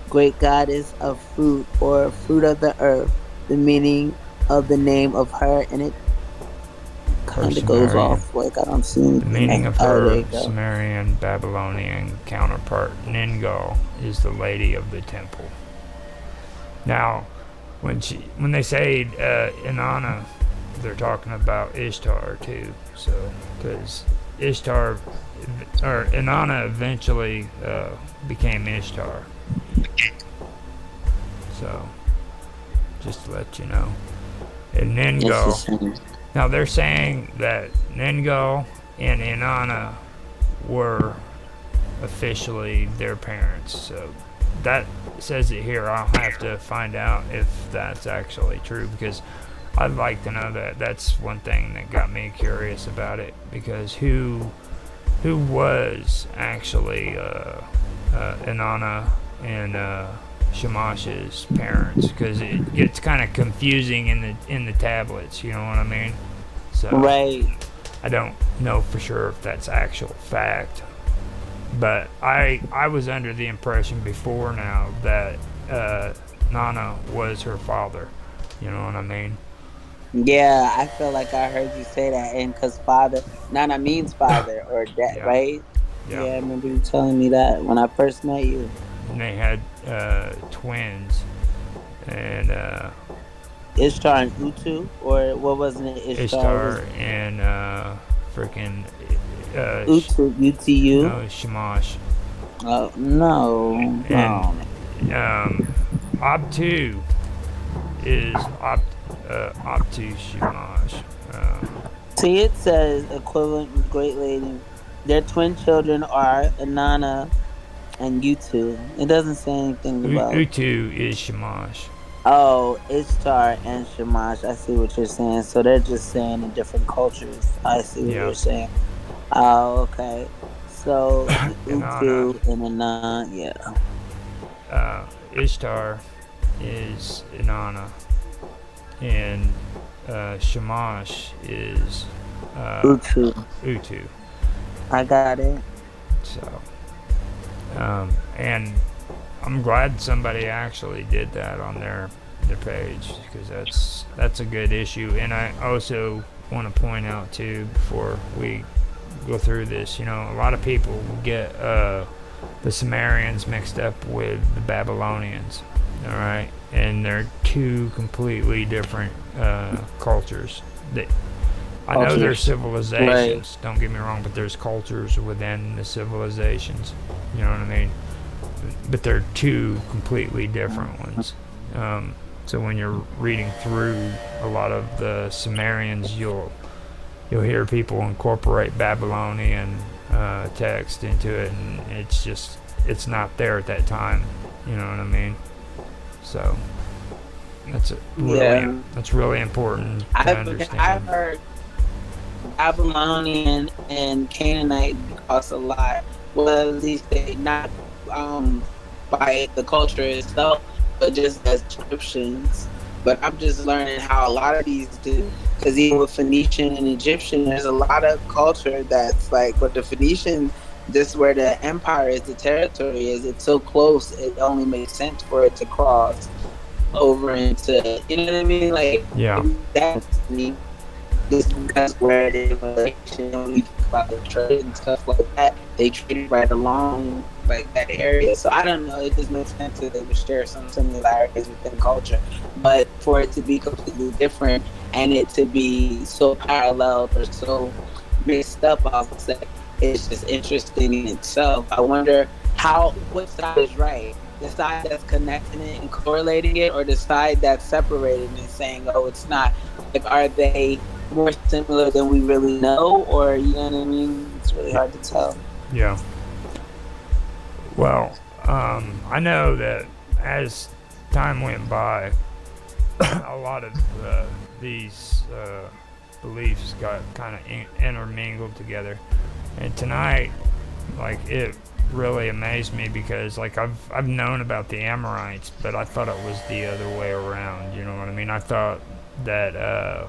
great goddess of fruit or fruit of the earth. The meaning of the name of her, and it Her kind of goes Sumerian. off like I don't see The anything meaning else. of Oh, there her you go. Sumerian Babylonian counterpart, Ningal, is the lady of the temple. Now, when they say Inanna, they're talking about Ishtar too. So, because Ishtar or Inanna eventually became Ishtar. So, just to let you know. And It's the Ningal. same. Now they're saying that Ningal and Inanna were officially their parents. So that says it here. I'll have to find out if that's actually true because I'd like to know that. That's one thing that got me curious about it because who was actually Inanna and Shamash's parents because it gets kind of confusing in the tablets. You know what I mean? So Right. I don't know for sure if that's actual fact, but I was under the impression before now that Nana was her father. You know what I mean? Yeah, I feel like I heard you say that, and because father, Nana means father or dad, Yeah, right? yeah. Yeah, I remember you telling me that when I first met you. And they had twins, and Ishtar and Utu, or what wasn't it? Ishtar was Ishtar and freaking Utu, UTU. no Shamash Oh no, and no. Abtu is Abtu Shamash. See, it says equivalent with Great Lady. Their twin children are Inanna and Utu. It doesn't say anything about. Utu is Shamash. Oh, Ishtar and Shamash. I see what you're saying. So they're just saying in different cultures. I see what Yeah, you're saying. Oh, okay. So the Inanna. Utu and Anan, yeah. Ishtar is Inanna, and Shamash is Utu. Utu. I got it. So, and I'm glad somebody actually did that on their page because that's a good issue. And I also want to point out too before we go through this, a lot of people get the Sumerians mixed up with the Babylonians. All right, and they're two completely different cultures. I know there's Cultures. Right. civilizations, don't get me wrong, but there's cultures within the civilizations. You know what I mean? But they're two completely different ones. So when you're reading through a lot of the Sumerians, you'll hear people incorporate Babylonian text into it, and it's not there at that time. You know what I mean? So Yeah. that's really important to I've understand. heard Babylonian and Canaanite cross a lot. Well, at least they not by the culture itself, but just as descriptions. But I'm just learning how a lot of these do. Because even with Phoenician and Egyptian, there's a lot of culture that's like, with the Phoenician, this where the empire is, the territory is, it's so close, it only makes sense for it to cross over into, you know what I mean? Like, Yeah, that's me. Just because where it is relation, when we think about the trade and stuff like that, they trade right along like that area. So I don't know. It just makes sense that they would share some similarities within culture, but for it to be completely different and it to be so paralleled or so mixed up, I'll say it's just interesting in itself. I wonder what side is right. The side that's connecting it and correlating it, or the side that's separating and saying, "Oh, it's not." Like, are they more similar than we really know, or you know what I mean? It's really hard to tell. Yeah. Well, I know that as time went by, a lot of these beliefs got kind of intermingled together. And tonight, like, it really amazed me because, like, I've known about the Amorites, but I thought it was the other way around. You know what I mean? I thought that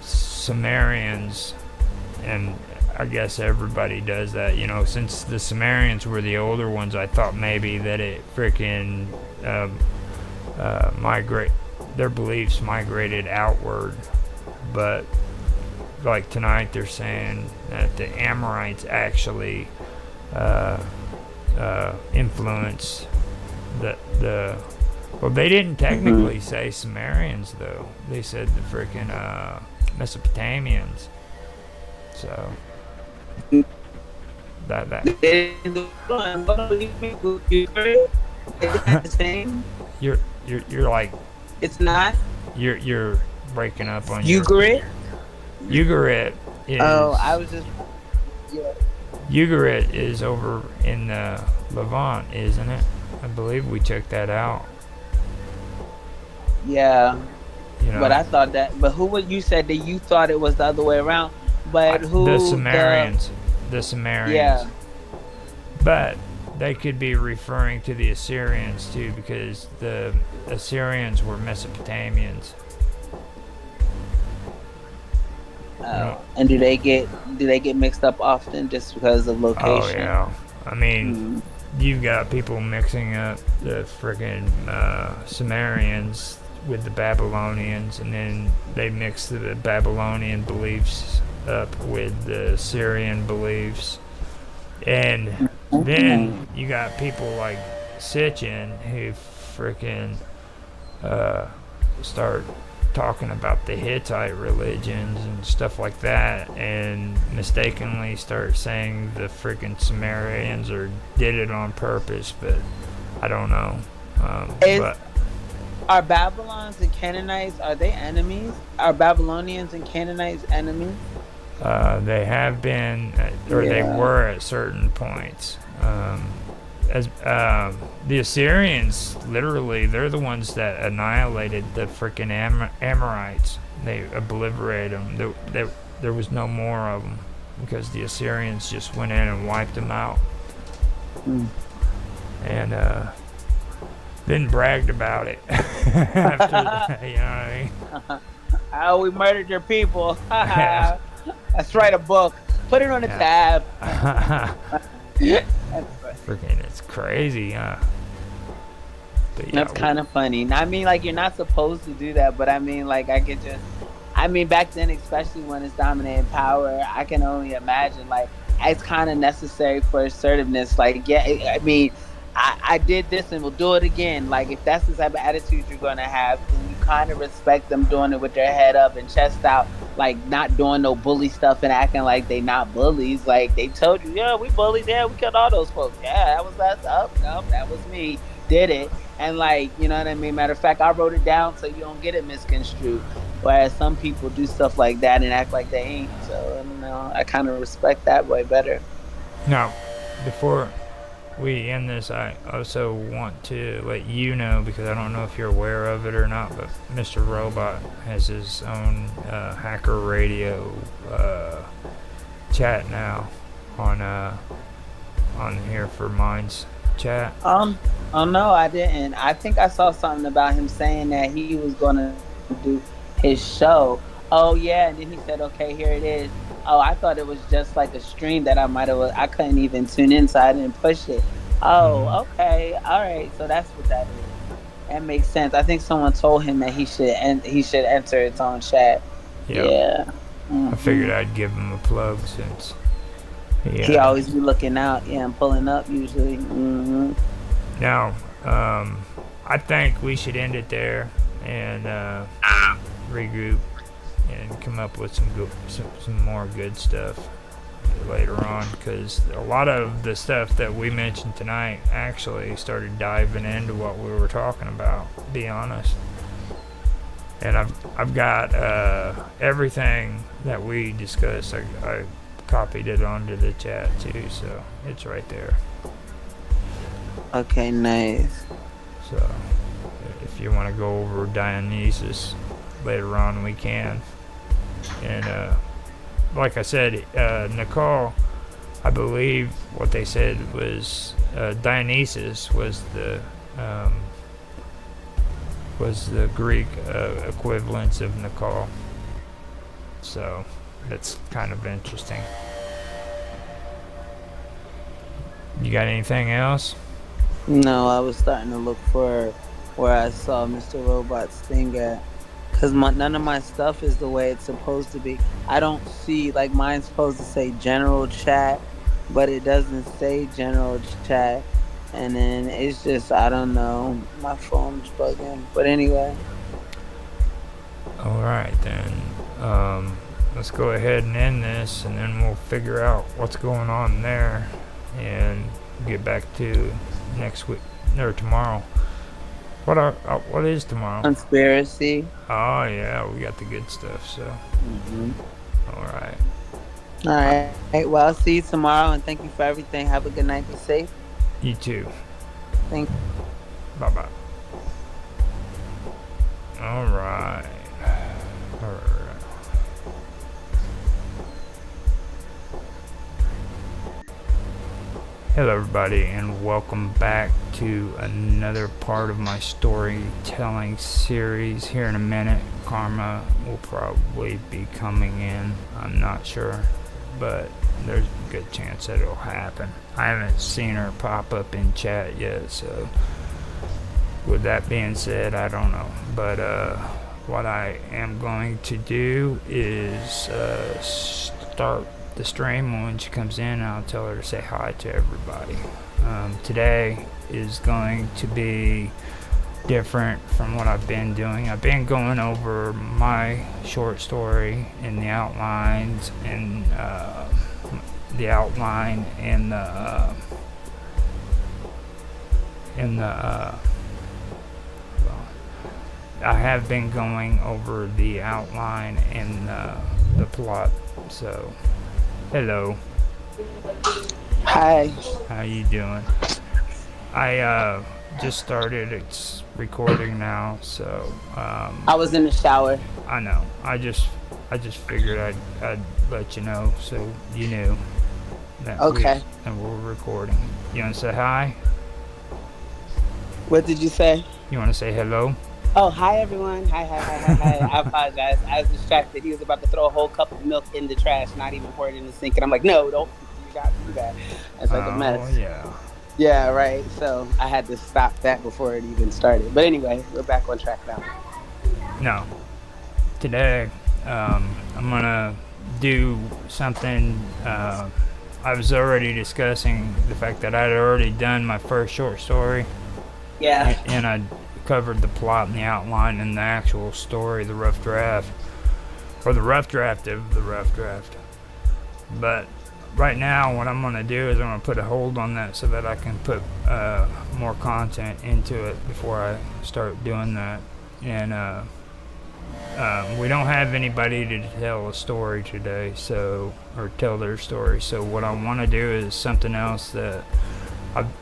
Sumerians, and I guess everybody does that, you know, since the Sumerians were the older ones, I thought maybe that it freaking migrate, their beliefs migrated outward. But like tonight, they're saying that the Amorites actually influenced the. Well, they didn't technically say Sumerians though. They said the freaking Mesopotamians. So that you're like It's not. you're breaking up on Ugarit. Ugarit is. Oh, I was just. Yeah. Ugarit is over in the Levant, isn't it? I believe we checked that out. Yeah. You know, But I thought that. But who would you said that you thought it was the other way around? But who? the Sumerians. The Sumerians. Yeah. But they could be referring to the Assyrians too, because the Assyrians were Mesopotamians. And do they get mixed up often just because of location? Oh yeah. I mean, you've got people mixing up the friggin' Sumerians with the Babylonians, and then they mix the Babylonian beliefs up with the Syrian beliefs. And then you got people like Sitchin who freaking start talking about the Hittite religions and stuff like that, and mistakenly start saying the freaking Sumerians did it on purpose, but I don't know. But are Babylons and Canaanites, are they enemies? Are Babylonians and Canaanites enemies? they have been, or they were at certain points. As the Assyrians, literally, they're the ones that annihilated the freaking Amorites. They obliterated them. There was no more of them because the Assyrians just went in and wiped them out. And then bragged about it after that, you know what I mean? Oh, we murdered your people. Let's write a book. Put it on the tab. Freaking, it's crazy, huh? But That's kind of funny. I mean, like, you're not supposed to do that, but I mean, like, I mean, back then, especially when it's dominating power, I can only imagine, like, it's kind of necessary for assertiveness. Like, yeah, I mean, I did this and we'll do it again. Like, if that's the type of attitude you're going to have, then you kind of respect them doing it with their head up and chest out, like, not doing no bully stuff and acting like they not bullies. Like, they told you, yeah, we bullied, yeah, we killed all those folks. Yeah, that was us. Oh, no, that was me. Did it. And, like, you know what I mean? Matter of fact, I wrote it down so you don't get it misconstrued. Whereas some people do stuff like that and act like they ain't. So, I don't know. I kind of respect that way better. Now, before we end this, I also want to let you know, because I don't know if you're aware of it or not, but Mr. Robot has his own hacker radio chat now on here for Minds Chat. Oh no, I didn't. I think I saw something about him saying that he was gonna do his show. Oh yeah, and then he said, "Okay, here it is." Oh, I thought it was just like a stream that I couldn't even tune in, so I didn't push it. Oh, okay, all right. So that's what that is. That makes sense. I think someone told him that he should enter its own chat. Yep. Yeah. I figured I'd give him a plug since he always be looking out. Yeah, and pulling up usually. Now, I think we should end it there and regroup and come up with some more good stuff. later on, because a lot of the stuff that we mentioned tonight actually started diving into what we were talking about, to be honest. And I've got everything that we discussed. I copied it onto the chat too, so it's right there. Okay, nice. So if you want to go over Dionysus later on, we can. And like I said, Nicole, I believe what they said was Dionysus was the Greek equivalence of Nicole. So that's kind of interesting. You got anything else? No, I was starting to look for where I saw Mr. Robot's thing at. Because none of my stuff is the way it's supposed to be. I don't see, like, mine's supposed to say general chat, but it doesn't say general chat. And then it's just, I don't know, my phone's bugging. But anyway. Alright then. Let's go ahead and end this, and then we'll figure out what's going on there and get back to next week or tomorrow. What is tomorrow? Conspiracy. Oh yeah, we got the good stuff. So, all right. All right. Well, I'll see you tomorrow, and thank you for everything. Have a good night. Be safe. You too. Thank you. Bye bye. All right. All right. Hello everybody, and welcome back to another part of my storytelling series. Here in a minute, Karma will probably be coming in. I'm not sure, but there's a good chance that it'll happen. I haven't seen her pop up in chat yet, so with that being said, I don't know. But what I am going to do is start the stream. When she comes in, I'll tell her to say hi to everybody. Today is going to be different from what I've been doing. I've been going over my short story in the outlines and the outline and I have been going over the outline and the plot. So hello. Hi. How you doing? I just started. It's recording now, so I was in the shower. I know. I just figured I'd let you know so you knew that Okay. we're recording. You want to say hi? What did you say? You want to say hello? Oh, hi everyone. Hi. I apologize. I was distracted. He was about to throw a whole cup of milk in the trash, not even pour it in the sink. And I'm like, no, don't. You got to do that. It's like a mess. Oh, yeah. Yeah, right. So I had to stop that before it even started. But anyway, we're back on track now. No. Today, I'm going to do something. I was already discussing the fact that I'd already done my first short story. Yeah. And I covered the plot and the outline and the actual story, the rough draft, or the rough draft of the rough draft. But right now, what I'm going to do is I'm going to put a hold on that so that I can put more content into it before I start doing that. And we don't have anybody to tell a story today, or tell their story. So what I want to do is something else that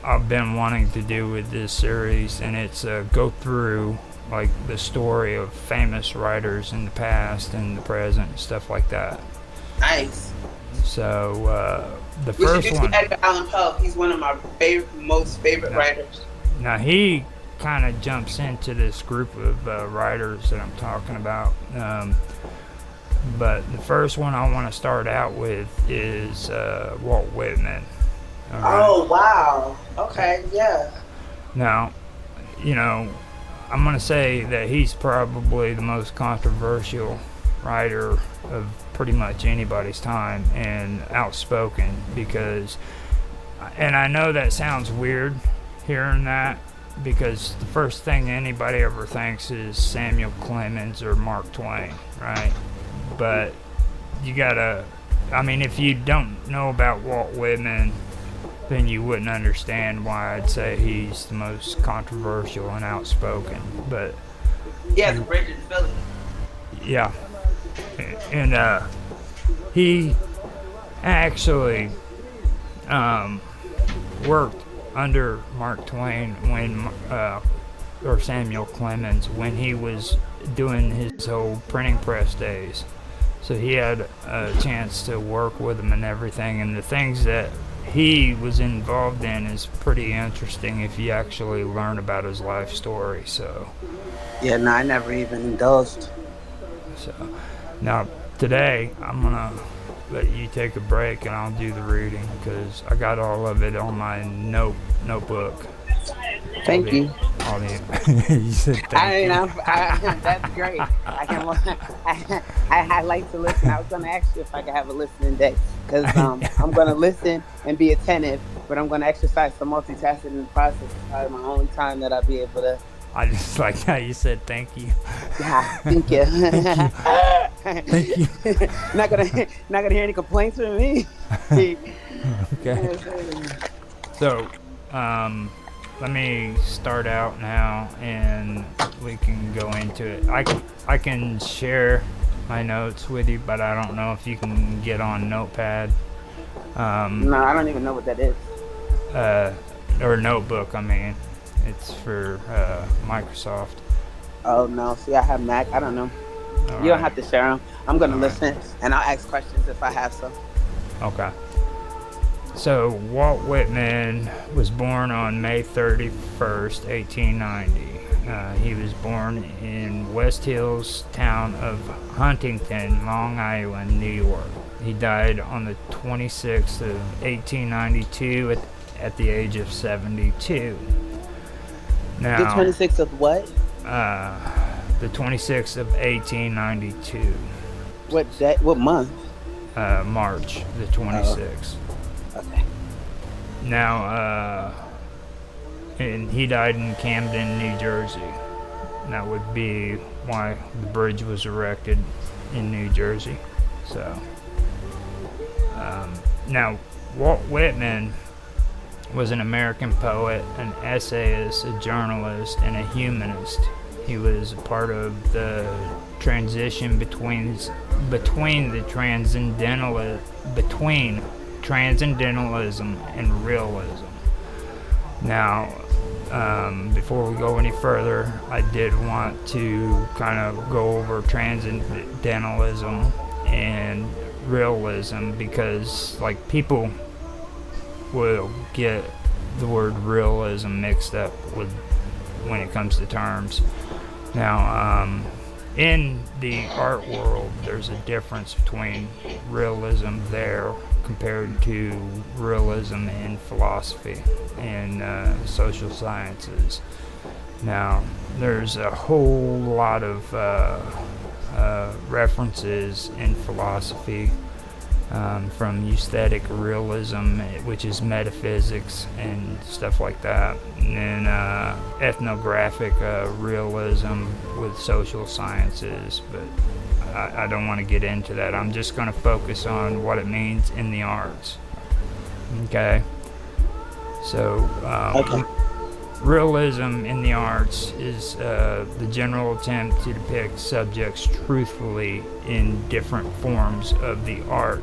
I've been wanting to do with this series, and it's go through like the story of famous writers in the past and the present and stuff like that. Nice. So the first one, Edgar Allan Poe. He's one of my most favorite writers. Now he kind of jumps into this group of writers that I'm talking about. But the first one I want to start out with is Walt Whitman. Right. Oh, wow. Okay, yeah. Now, I'm going to say that he's probably the most controversial writer of pretty much anybody's time, and outspoken, because, and I know that sounds weird hearing that, because the first thing anybody ever thinks is Samuel Clemens or Mark Twain, right? But you gotta I mean, if you don't know about Walt Whitman, then you wouldn't understand why I'd say he's the most controversial and outspoken. But He has a bridge in Philly. yeah, and he actually worked under Mark Twain when or Samuel Clemens when he was doing his whole printing press days. So he had a chance to work with him and everything, and the things that he was involved in is pretty interesting if you actually learn about his life story. So Yeah, no, I never even indulged. So now today I'm gonna let you take a break and I'll do the reading because I got all of it on my notebook. Thank you. All the you said thank you. That's great. I like to listen. I was going to ask you if I could have a listening day because I'm going to listen and be attentive, but I'm going to exercise some multitasking in the process. It's probably my only time that I'll be able to. I just like how you said thank you. Yeah, thank you. Thank you. not gonna hear any complaints from me. Okay. So, let me start out now, and we can go into it. I can share my notes with you, but I don't know if you can get on Notepad. No, I don't even know what that is. Or notebook. I mean, it's for Microsoft. Oh no! See, I have Mac. I don't know. All You don't right. have to share them. I'm gonna All listen, and I'll ask questions if I have some. Okay. So Walt Whitman was born on May 31st, 1890. He was born in West Hills town of Huntington, Long Island, New York. He died on the 26th of 1892 at the age of 72. Now, The 26th of what? the 26th of 1892, What day? What month? March the 26th. Okay. Now, and he died in Camden, New Jersey. That would be why the bridge was erected in New Jersey. So, now, Walt Whitman was an American poet, an essayist, a journalist, and a humanist. He was a part of the transition between transcendentalism and realism. Now, before we go any further, I did want to kind of go over transcendentalism and realism because, like, people will get the word realism mixed up with when it comes to terms. Now, in the art world, there's a difference between realism there compared to realism in philosophy and social sciences. Now, there's a whole lot of references in philosophy from aesthetic realism, which is metaphysics and stuff like that, and then ethnographic realism with social sciences, but I don't want to get into that. I'm just going to focus on what it means in the arts. Okay? So, Okay. realism in the arts is the general attempt to depict subjects truthfully in different forms of the art.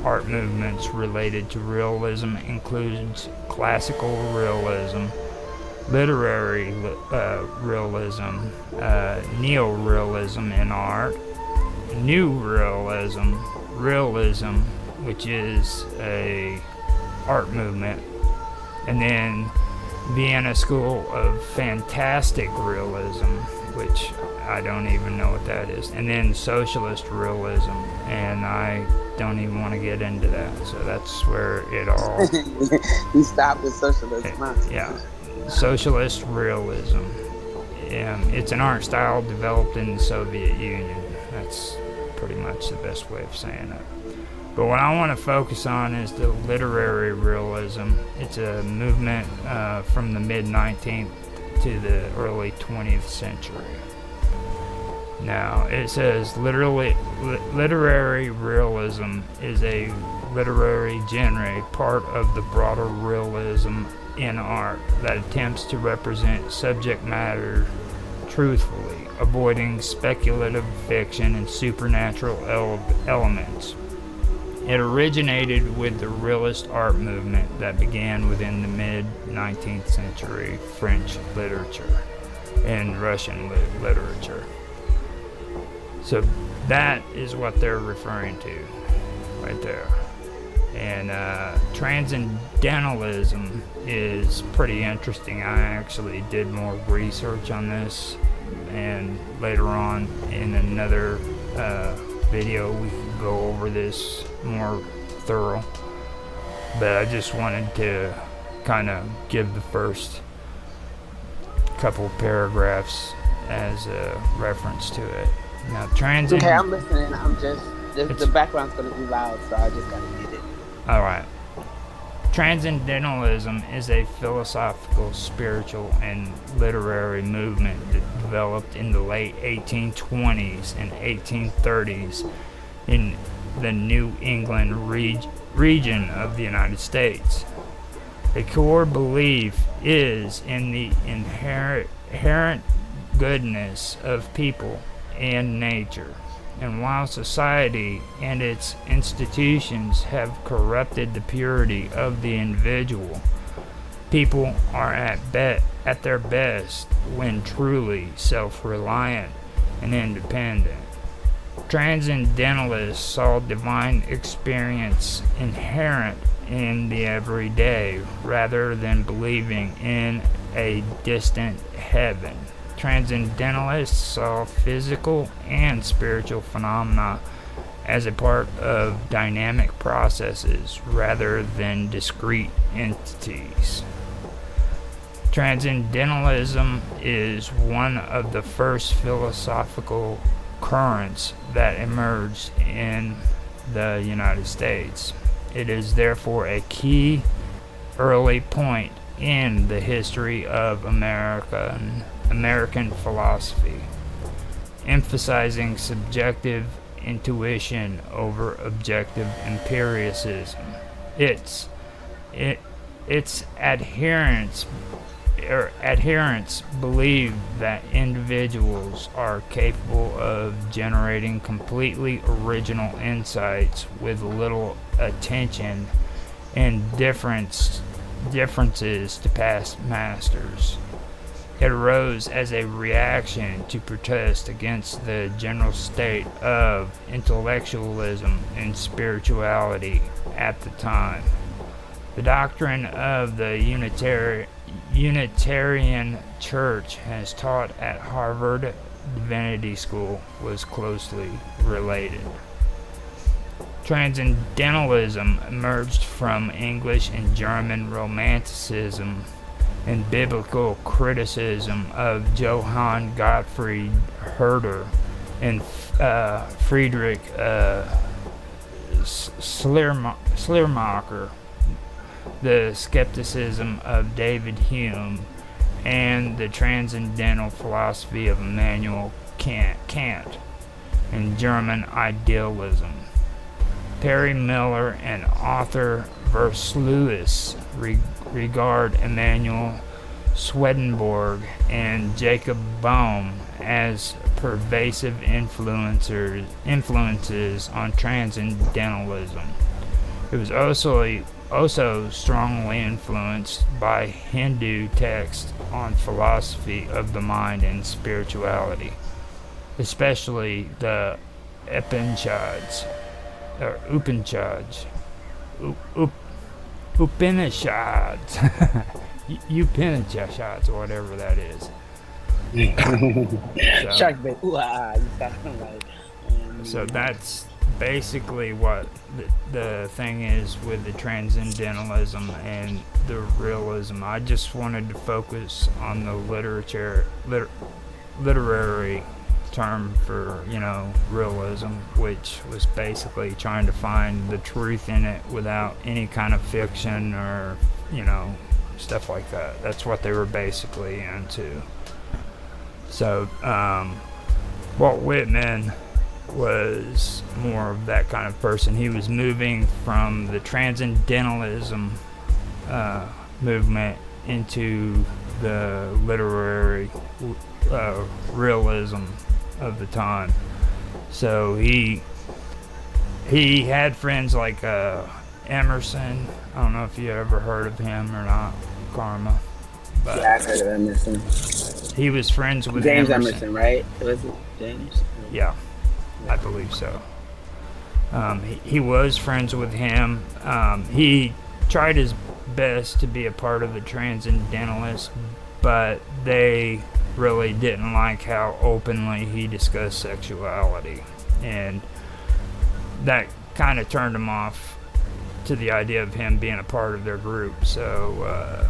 Art movements related to realism includes classical realism, literary realism, neo-realism in art, new realism, realism, which is a art movement, and then Vienna School of Fantastic Realism, which I don't even know what that is, and then Socialist Realism, and I don't even want to get into that. So that's where it all. You stop with socialism. Huh? Yeah, Socialist Realism. It's an art style developed in the Soviet Union. That's pretty much the best way of saying it. But what I want to focus on is the literary realism. It's a movement from the mid-19th to the early 20th century. Now, it says literary realism is a literary genre, part of the broader realism in art that attempts to represent subject matter truthfully, avoiding speculative fiction and supernatural elements. It originated with the realist art movement that began within the mid-19th century French literature and Russian literature. So that is what they're referring to right there. And transcendentalism is pretty interesting. I actually did more research on this, and later on in another video we can go over this more thorough. But I just wanted to kind of give the first couple paragraphs as a reference to it. Now, Okay, I'm listening. I'm just the background's gonna be loud, so I just gotta mute it. All right. Transcendentalism is a philosophical, spiritual, and literary movement that developed in the late 1820s and 1830s in the New England region of the United States. A core belief is in the inherent goodness of people and nature. And while society and its institutions have corrupted the purity of the individual, people are at their best when truly self-reliant and independent. Transcendentalists saw divine experience inherent in the everyday rather than believing in a distant heaven. Transcendentalists saw physical and spiritual phenomena as a part of dynamic processes rather than discrete entities. Transcendentalism is one of the first philosophical currents that emerged in the United States. It is therefore a key early point in the history of American philosophy, emphasizing subjective intuition over objective empiricism. Its adherents believe that individuals are capable of generating completely original insights with little attention and differences to past masters. It arose as a reaction to protest against the general state of intellectualism and spirituality at the time. The doctrine of the Unitarian Church, as taught at Harvard Divinity School, was closely related. Transcendentalism emerged from English and German Romanticism and biblical criticism of Johann Gottfried Herder and Friedrich Schleiermacher, the skepticism of David Hume, and the transcendental philosophy of Immanuel Kant, and German idealism. Perry Miller and Arthur Versluis regard Emanuel Swedenborg and Jacob Boehme as pervasive influences on transcendentalism. It was also strongly influenced by Hindu texts on philosophy of the mind and spirituality, especially the Upanishads. Upanishads, or whatever that is. So that's basically what the thing is with the transcendentalism and the realism. I just wanted to focus on the literary term for, realism, which was basically trying to find the truth in it without any kind of fiction or, stuff like that. That's what they were basically into. So, Walt Whitman was more of that kind of person. He was moving from the transcendentalism movement into the literary realism of the time. So he had friends like Emerson. I don't know if you ever heard of him or not, Karma. But Yeah, I've heard of Emerson. he was friends with James Emerson, right? Was it James? Yeah, I believe so. He was friends with him. He tried his best to be a part of the Transcendentalists, but they really didn't like how openly he discussed sexuality, and that kind of turned him off to the idea of him being a part of their group. So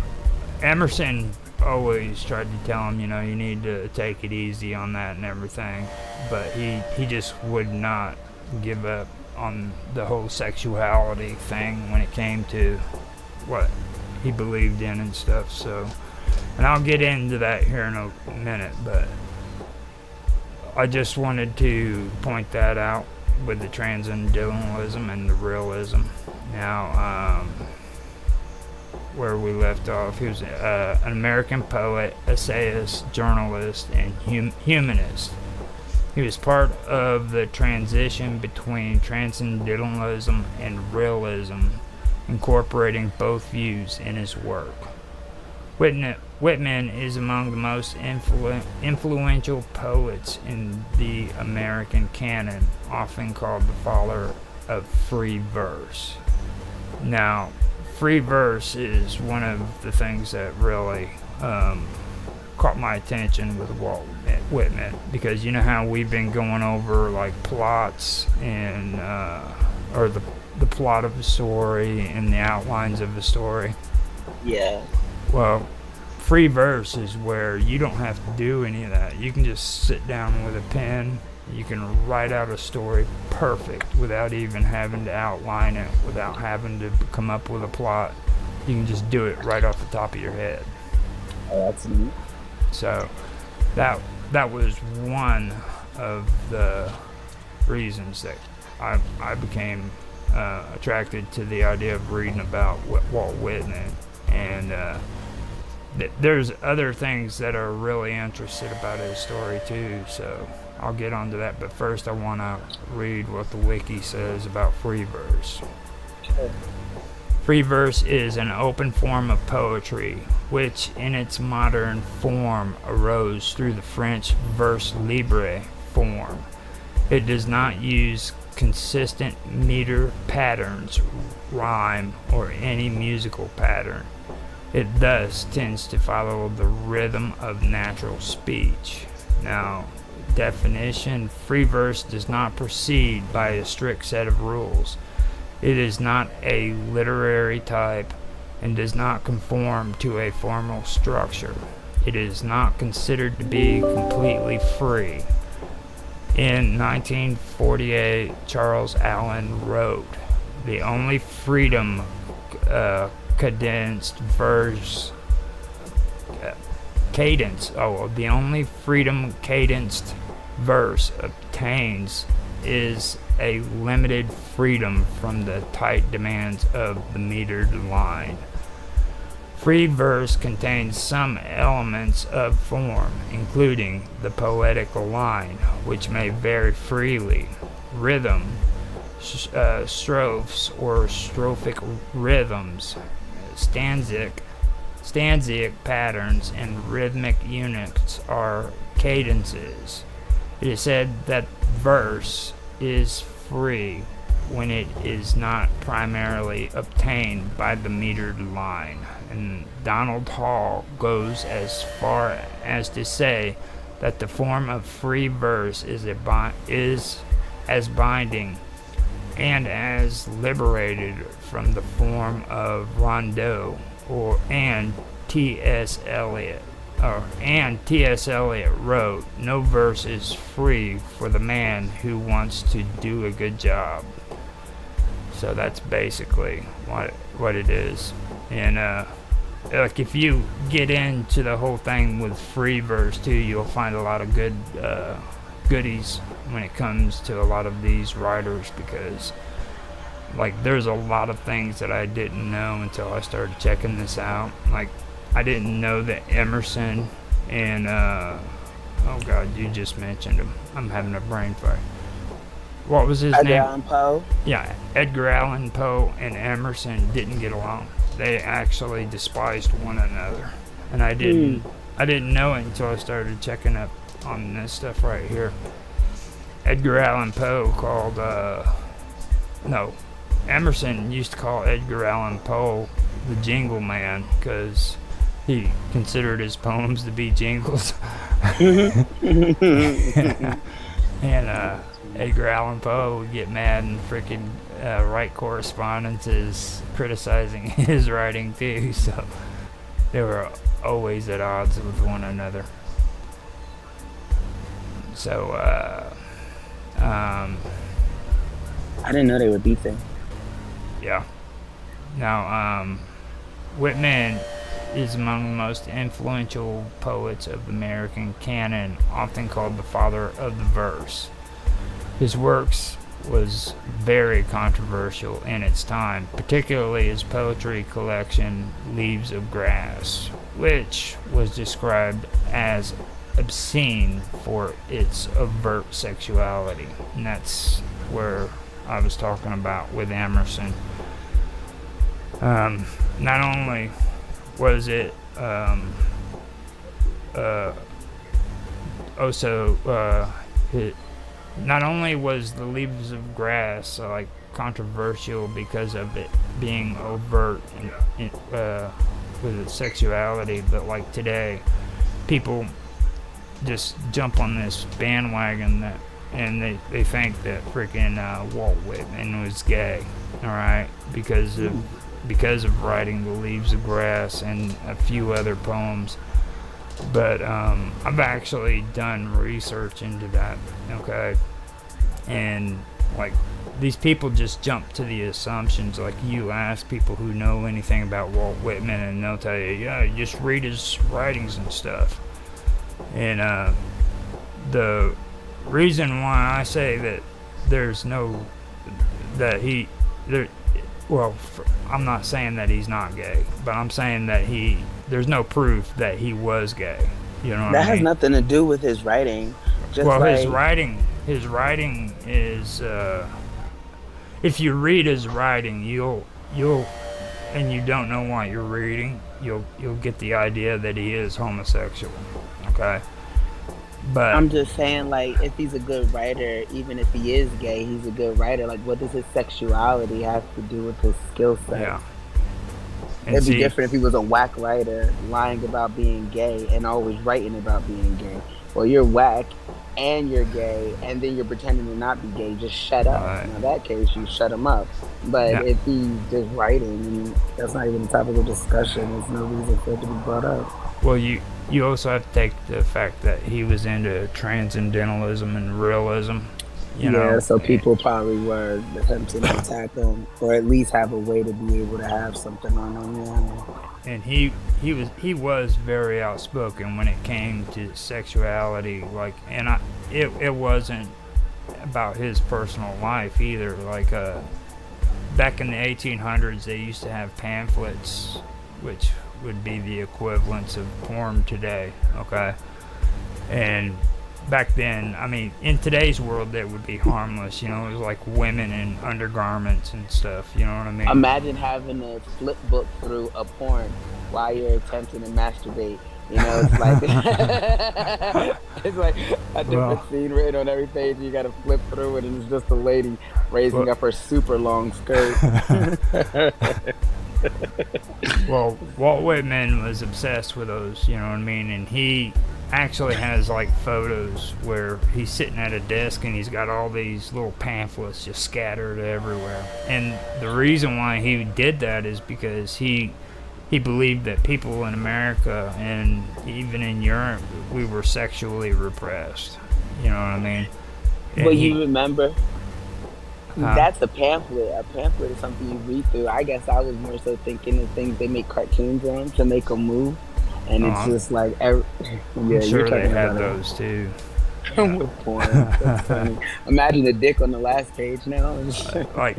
Emerson always tried to tell him, you need to take it easy on that and everything, but he just would not give up on the whole sexuality thing when it came to what he believed in and stuff. So, and I'll get into that here in a minute, but I just wanted to point that out with the transcendentalism and the realism. Now, where we left off, he was an American poet, essayist, journalist, and humanist. He was part of the transition between transcendentalism and realism, incorporating both views in his work. Whitman is among the most influential poets in the American canon, often called the father of free verse. Now, free verse is one of the things that really caught my attention with Walt Whitman, because you know how we've been going over like plots and or the plot of a story and the outlines of a story. Yeah. Well, free verse is where you don't have to do any of that. You can just sit down with a pen. You can write out a story perfect without even having to outline it, without having to come up with a plot. You can just do it right off the top of your head. Oh, that's neat. So that was one of the reasons that I became attracted to the idea of reading about Walt Whitman. And there's other things that are really interesting about his story too, so I'll get onto that. But first I want to read what the wiki says about free verse. Okay. Free verse is an open form of poetry, which in its modern form arose through the French vers libre form. It does not use consistent meter patterns, rhyme, or any musical pattern. It thus tends to follow the rhythm of natural speech. Now, definition: free verse does not proceed by a strict set of rules. It is not a literary type and does not conform to a formal structure. It is not considered to be completely free. In 1948, Charles Allen wrote, "The only freedom cadenced verse the only freedom cadenced verse obtains is a limited freedom from the tight demands of the metered line. Free verse contains some elements of form, including the poetical line, which may vary freely, rhythm, strophes or strophic rhythms, stanzic patterns, and rhythmic units are cadences. It is said that verse is free when it is not primarily obtained by the metered line." And Donald Hall goes as far as to say that the form of free verse is as binding and as liberated from the form of rondeau and T.S. Eliot wrote, "No verse is free for the man who wants to do a good job." So that's basically what it is. And like if you get into the whole thing with free verse too, you'll find a lot of good goodies when it comes to a lot of these writers, because like there's a lot of things that I didn't know until I started checking this out. Like I didn't know that Emerson and oh god, you just mentioned him. I'm having a brain fart. What was his Edgar name? Allan Poe. Yeah, Edgar Allan Poe and Emerson didn't get along. They actually despised one another, and I didn't know it until I started checking up on this stuff right here. Edgar Allan Poe called no, Emerson used to call Edgar Allan Poe the Jingle Man because he considered his poems to be jingles. And Edgar Allan Poe would get mad and freaking write correspondences criticizing his writing too, so they were always at odds with one another. So, I didn't know they were beefing. yeah. Now, Whitman is among the most influential poets of the American canon, often called the father of the verse. His works was very controversial in its time, particularly his poetry collection Leaves of Grass, which was described as obscene for its overt sexuality. And that's where I was talking about with Emerson. Not only was it not only was the Leaves of Grass like controversial because of it being overt with its sexuality, but like today, people just jump on this bandwagon and they think that freaking Walt Whitman was gay, all right, because of writing the Leaves of Grass and a few other poems. But I've actually done research into that, okay? And like these people just jump to the assumptions. Like you ask people who know anything about Walt Whitman, and they'll tell you, yeah, you just read his writings and stuff. And the reason why I say that there's no that he there. Well, I'm not saying that he's not gay, but I'm saying that there's no proof that he was gay. You know what I mean? That has nothing to do with his writing. Just well, like, his writing is, if you read his writing, you'll, and you don't know what you're reading, you'll get the idea that he is homosexual. Okay. But I'm just saying, like, if he's a good writer, even if he is gay, he's a good writer. Like, what does his sexuality have to do with his skill set? yeah. It'd be different if he was a whack writer lying about being gay and always writing about being gay. Well, you're whack and you're gay, and then you're pretending to not be gay. Just shut up. Right. In that case, you shut him up. But Yeah. if he's just writing, and that's not even a topic of discussion, there's no reason for it to be brought up. Well, you also have to take the fact that he was into transcendentalism and realism. You know, so people probably were attempting to attack him, or at least have a way to be able to have something on him. Yeah. And he was very outspoken when it came to sexuality. Like, and it wasn't about his personal life either. Like, back in the 1800s, they used to have pamphlets, which would be the equivalents of porn today. Okay, and back then, I mean, in today's world, that would be harmless. You know, it was like women in undergarments and stuff. You know what I mean? Imagine having a flip book through a porn while you're attempting to masturbate. You know, it's like it's like a different scene written on every page. You got to flip through it, and it's just a lady raising up her super long skirt. Well, Walt Whitman was obsessed with those, you know what I mean? And he actually has like photos where he's sitting at a desk and he's got all these little pamphlets just scattered everywhere. And the reason why he did that is because he believed that people in America and even in Europe, we were sexually repressed. You know what I mean? And But you remember, that's a pamphlet. A pamphlet is something you read through. I guess I was more so thinking of things they make cartoons on to make them move. And it's just like, I'm sure they had those too. With porn. That's funny. Imagine the dick on the last page now. Like,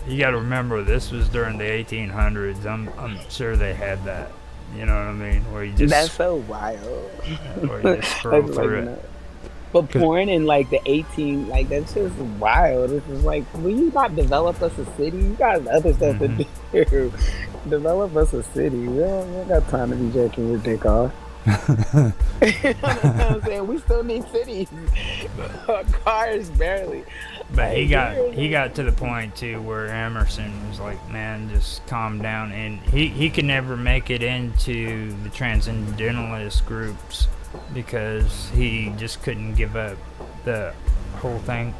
you got to remember, this was during the 1800s. I'm sure they had that. You know what I mean? Where you just That's so wild. where you just scroll through it. But porn in like the 18, like that's just wild. It's just like, will you not develop us a city? You got other stuff to do. Develop us a city. We don't got time to be jerking your dick off. You know what I'm saying? We still need cities. Cars barely. But he got to the point too where Emerson was like, man, just calm down, and he could never make it into the transcendentalist groups because he just couldn't give up the whole thing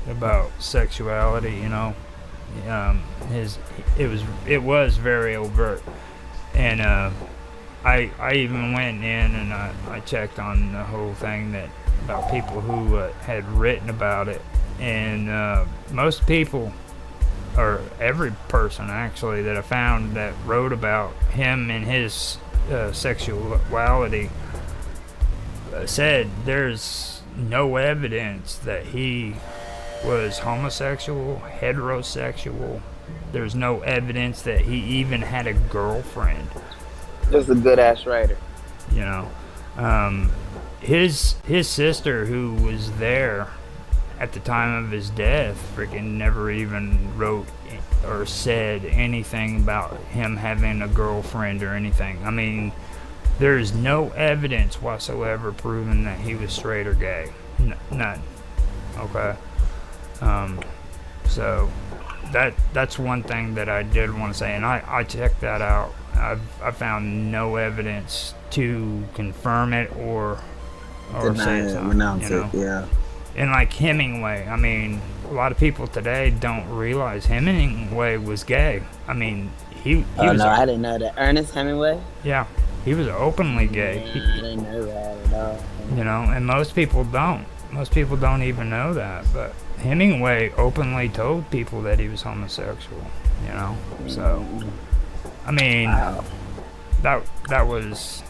about sexuality, you know. It was very overt, and I even went in and I checked on the whole thing about people who had written about it, and most people, or every person actually that I found that wrote about him and his sexuality said there's no evidence that he was homosexual, heterosexual. There's no evidence that he even had a girlfriend. Just a good ass writer. You know, his sister, who was there at the time of his death, freaking never even wrote or said anything about him having a girlfriend or anything. I mean, there is no evidence whatsoever proving that he was straight or gay. None. Okay. So that's one thing that I did want to say, and I checked that out. I found no evidence to confirm it or say it, something, renounce you know? it, yeah. And like Hemingway, I mean, a lot of people today don't realize Hemingway was gay. I mean, he was. No, I didn't know that. Ernest Hemingway? Yeah, he was openly gay. I didn't know that at all. You know, and most people don't. Most people don't even know that. But Hemingway openly told people that he was homosexual. You know, so I mean, wow. that was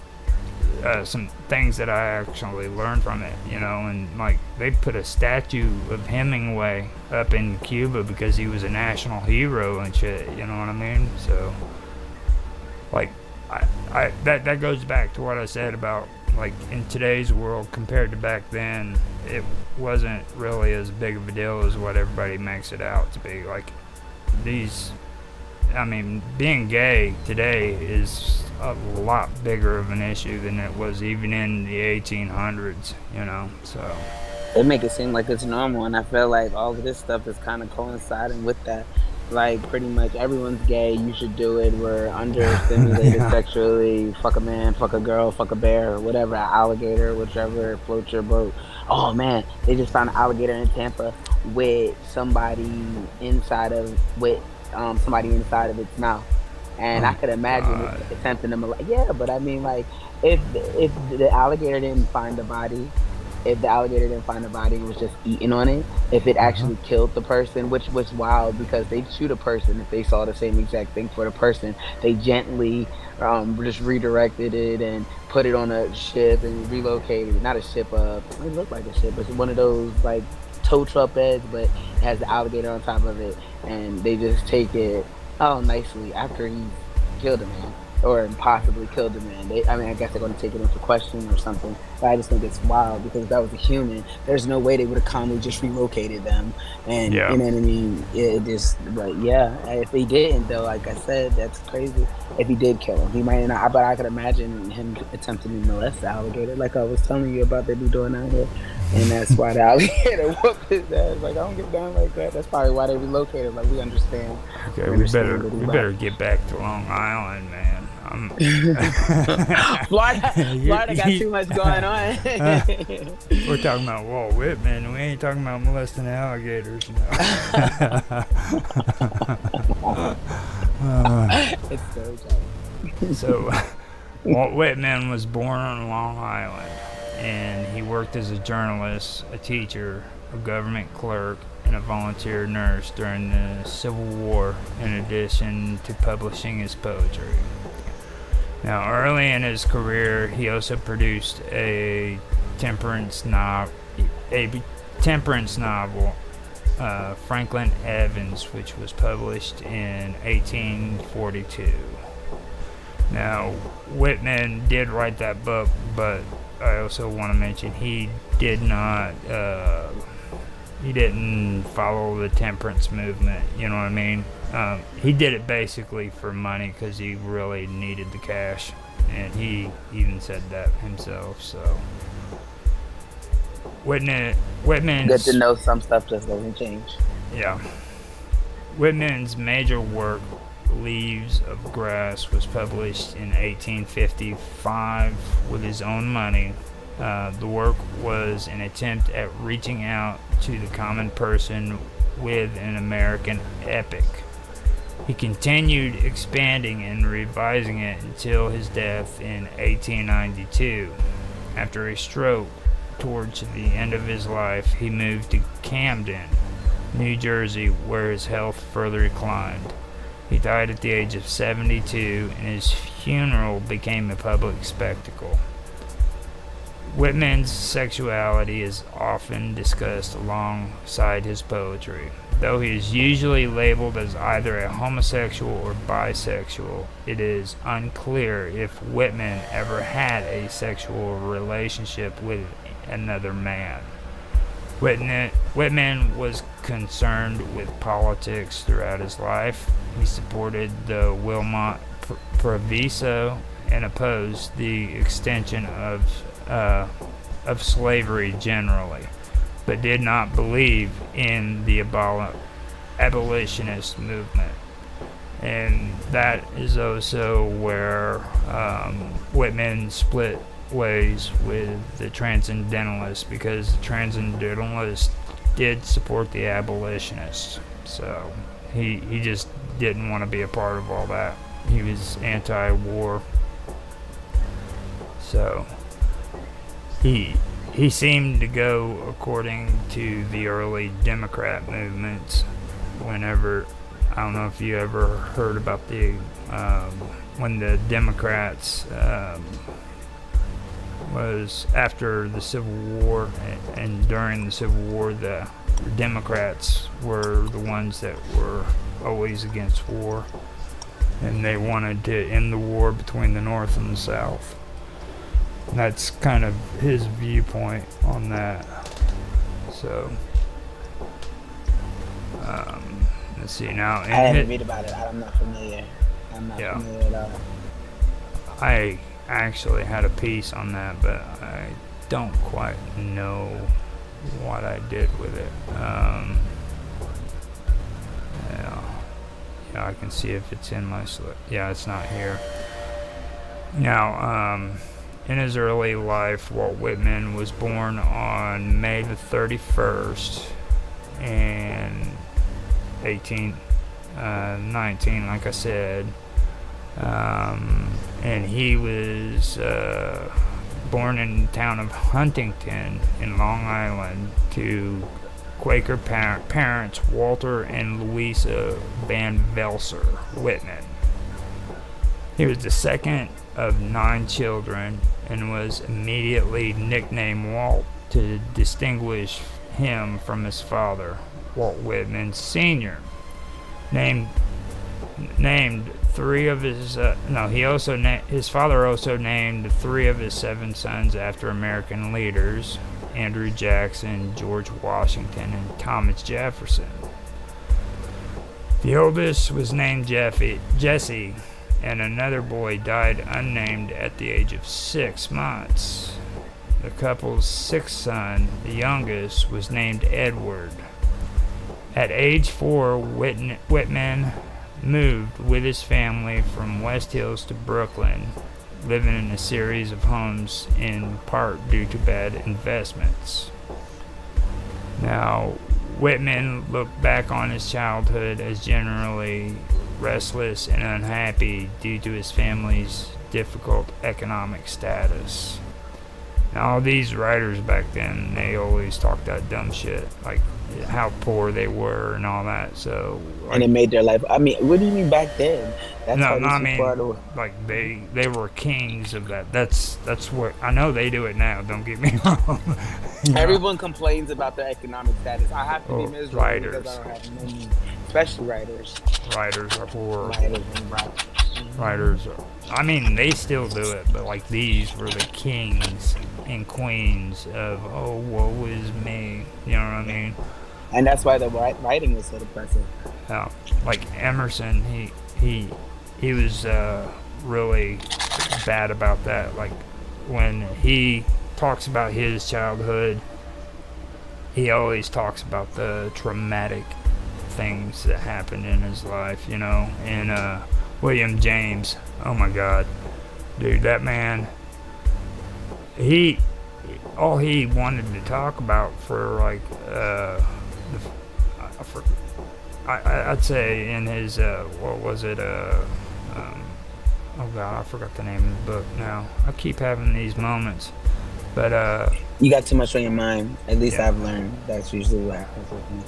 some things that I actually learned from it, you know, and like they put a statue of Hemingway up in Cuba because he was a national hero and shit, you know what I mean? So like that goes back to what I said about like in today's world compared to back then, it wasn't really as big of a deal as what everybody makes it out to be. Like I mean, being gay today is a lot bigger of an issue than it was even in the 1800s, you know, so. They make it seem like it's normal, and I feel like all of this stuff is kind of coinciding with that. Like, pretty much everyone's gay, you should do it, we're understimulated sexually, fuck a man, fuck a girl, fuck a bear, or whatever, an alligator, whichever floats your boat. Oh man, they just found an alligator in Tampa with somebody inside of its mouth, and I could imagine it attempting to yeah, but I mean, like, if the alligator didn't find the body, and was just eating on it, if it actually killed the person, which was wild because they'd shoot a person if they saw the same exact thing for the person. They gently just redirected it and put it on a ship and relocated it. Not a ship, it looked like a ship, but it's one of those like tow truck beds, but it has the alligator on top of it, and they just take it nicely after he killed a man, or possibly killed a man. I guess they're going to take it in for question or something, but I just think it's wild because if that was a human, there's no way they would have calmly just relocated them, and you know what I mean? It just, but yeah, if he didn't though, like I said, that's crazy. If he did kill him, he might not, but I could imagine him attempting to molest the alligator, like I was telling you about they be doing out here. And that's why the alligator whooped his ass. Like, I don't get down like that. That's probably why they relocated. Like, we understand. Okay, we better get back to Long Island, man. Florida got too much going on. We're talking about Walt Whitman. We ain't talking about molesting alligators. No. It's so funny. So, Walt Whitman was born on Long Island. And he worked as a journalist, a teacher, a government clerk, and a volunteer nurse during the Civil War, in addition to publishing his poetry. Now, early in his career, he also produced a temperance novel, Franklin Evans, which was published in 1842. Now, Whitman did write that book, but I also want to mention he didn't follow the temperance movement, you know what I mean? He did it basically for money because he really needed the cash, and he even said that himself, so. Whitman's... Good to know some stuff just doesn't change. Yeah. Whitman's major work, Leaves of Grass, was published in 1855 with his own money. The work was an attempt at reaching out to the common person with an American epic. He continued expanding and revising it until his death in 1892. After a stroke towards the end of his life, he moved to Camden, New Jersey, where his health further declined. He died at the age of 72, and his funeral became a public spectacle. Whitman's sexuality is often discussed alongside his poetry. Though he is usually labeled as either a homosexual or bisexual, it is unclear if Whitman ever had a sexual relationship with another man. Whitman was concerned with politics throughout his life. He supported the Wilmot Proviso and opposed the extension of slavery generally, but did not believe in the abolitionist movement. And that is also where Whitman split ways with the Transcendentalists, because the Transcendentalists did support the abolitionists. So he just didn't want to be a part of all that. He was anti-war. So he seemed to go according to the early Democrat movements. Whenever, I don't know if you ever heard about the when the Democrats was after the Civil War and during the Civil War, the Democrats were the ones that were always against war, and they wanted to end the war between the North and the South. And that's kind of his viewpoint on that. So, let's see now. I didn't read about it. I'm not familiar. Familiar at all. I actually had a piece on that, but I don't quite know what I did with it. Yeah, I can see if it's in my slip. Yeah, it's not here. Now, in his early life, Walt Whitman was born on May the 31st in 1819, like I said. And he was born in the town of Huntington in Long Island to Quaker parents Walter and Louisa Van Velser Whitman. He was the second of 9 children and was immediately nicknamed Walt to distinguish him from his father, Walt Whitman Sr. Named 3 of his his father also named 3 of his 7 sons after American leaders: Andrew Jackson, George Washington, and Thomas Jefferson. The oldest was named Jesse, and another boy died unnamed at the age of 6 months. The couple's 6th son, the youngest, was named Edward. At age 4, Whitman moved with his family from West Hills to Brooklyn, living in a series of homes in part due to bad investments. Now, Whitman looked back on his childhood as generally restless and unhappy due to his family's difficult economic status. And all these writers back then, they always talked that dumb shit, like how poor they were and all that. So, like, And it made their life. I mean, what do you mean back then? That's no, how no, these I people are. mean, like they were kings of that. That's what I know they do it now. Don't get me wrong. You know? Everyone complains about their economic status. I have to be miserable because I don't have money. Especially writers. Writers are poor. Writers and writers. Writers are, I mean, they still do it, but like these were the kings and queens of, oh, woe is me. You know what I mean? And that's why the writing was so depressing. Like Emerson, he was really bad about that. Like when he talks about his childhood, he always talks about the traumatic things that happened in his life, you know. And William James, oh my God, dude, that man, all he wanted to talk about for like I'd say in his what was it oh God, I forgot the name of the book now. I keep having these moments, but you got too much on your mind. At least yeah. I've learned that's usually what happens with me.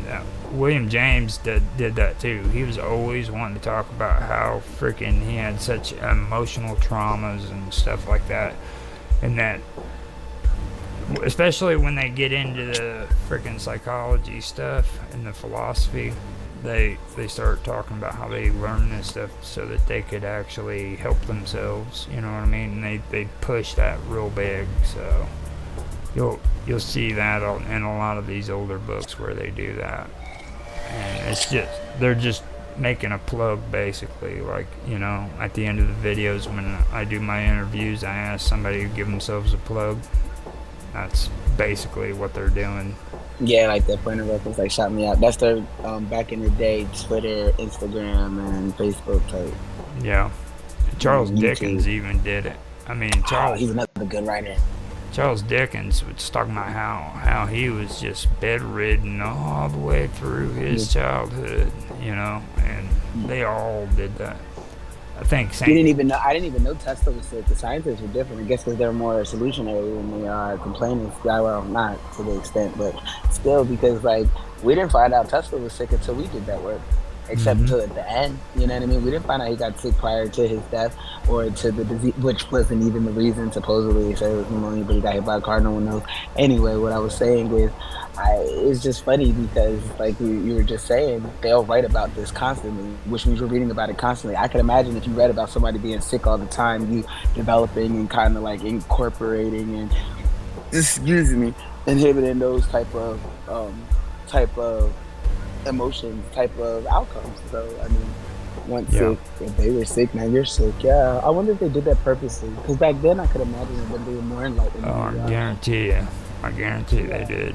Yeah, William James did that too. He was always wanting to talk about how freaking he had such emotional traumas and stuff like that, and that especially when they get into the freaking psychology stuff and the philosophy, they start talking about how they learn this stuff so that they could actually help themselves. You know what I mean? And they push that real big. So you'll see that in a lot of these older books where they do that. And it's just they're just making a plug basically. Like, you know, at the end of the videos when I do my interviews, I ask somebody to give themselves a plug. That's basically what they're doing. Yeah, like that point of reference, like shout me out. That's their back in the day Twitter, Instagram, and Facebook type. Yeah, Charles Dickens even did it. I mean, he's another good writer. Charles Dickens was talking about how he was just bedridden all the way through his childhood, you know, and they all did that. I think I didn't even know Tesla was sick. The scientists were different. I guess because they're more solutionary than they are complainants. Well, not to the extent, but still, because like we didn't find out Tesla was sick until we did that work. Except until at the end, you know what I mean? We didn't find out he got sick prior to his death or to the disease, which wasn't even the reason. Supposedly, they said it was pneumonia, but he got hit by a car. No one knows. Anyway, what I was saying is, it's just funny because, like you were just saying, they'll write about this constantly, which means we're reading about it constantly. I can imagine if you read about somebody being sick all the time, you developing and kind of like incorporating and inhibiting those type of emotions, type of outcomes. So I mean, once sick, if they were sick, now you're sick. Yeah, I wonder if they did that purposely. Because back then, I could imagine that they were more enlightened. Oh, I guarantee they did.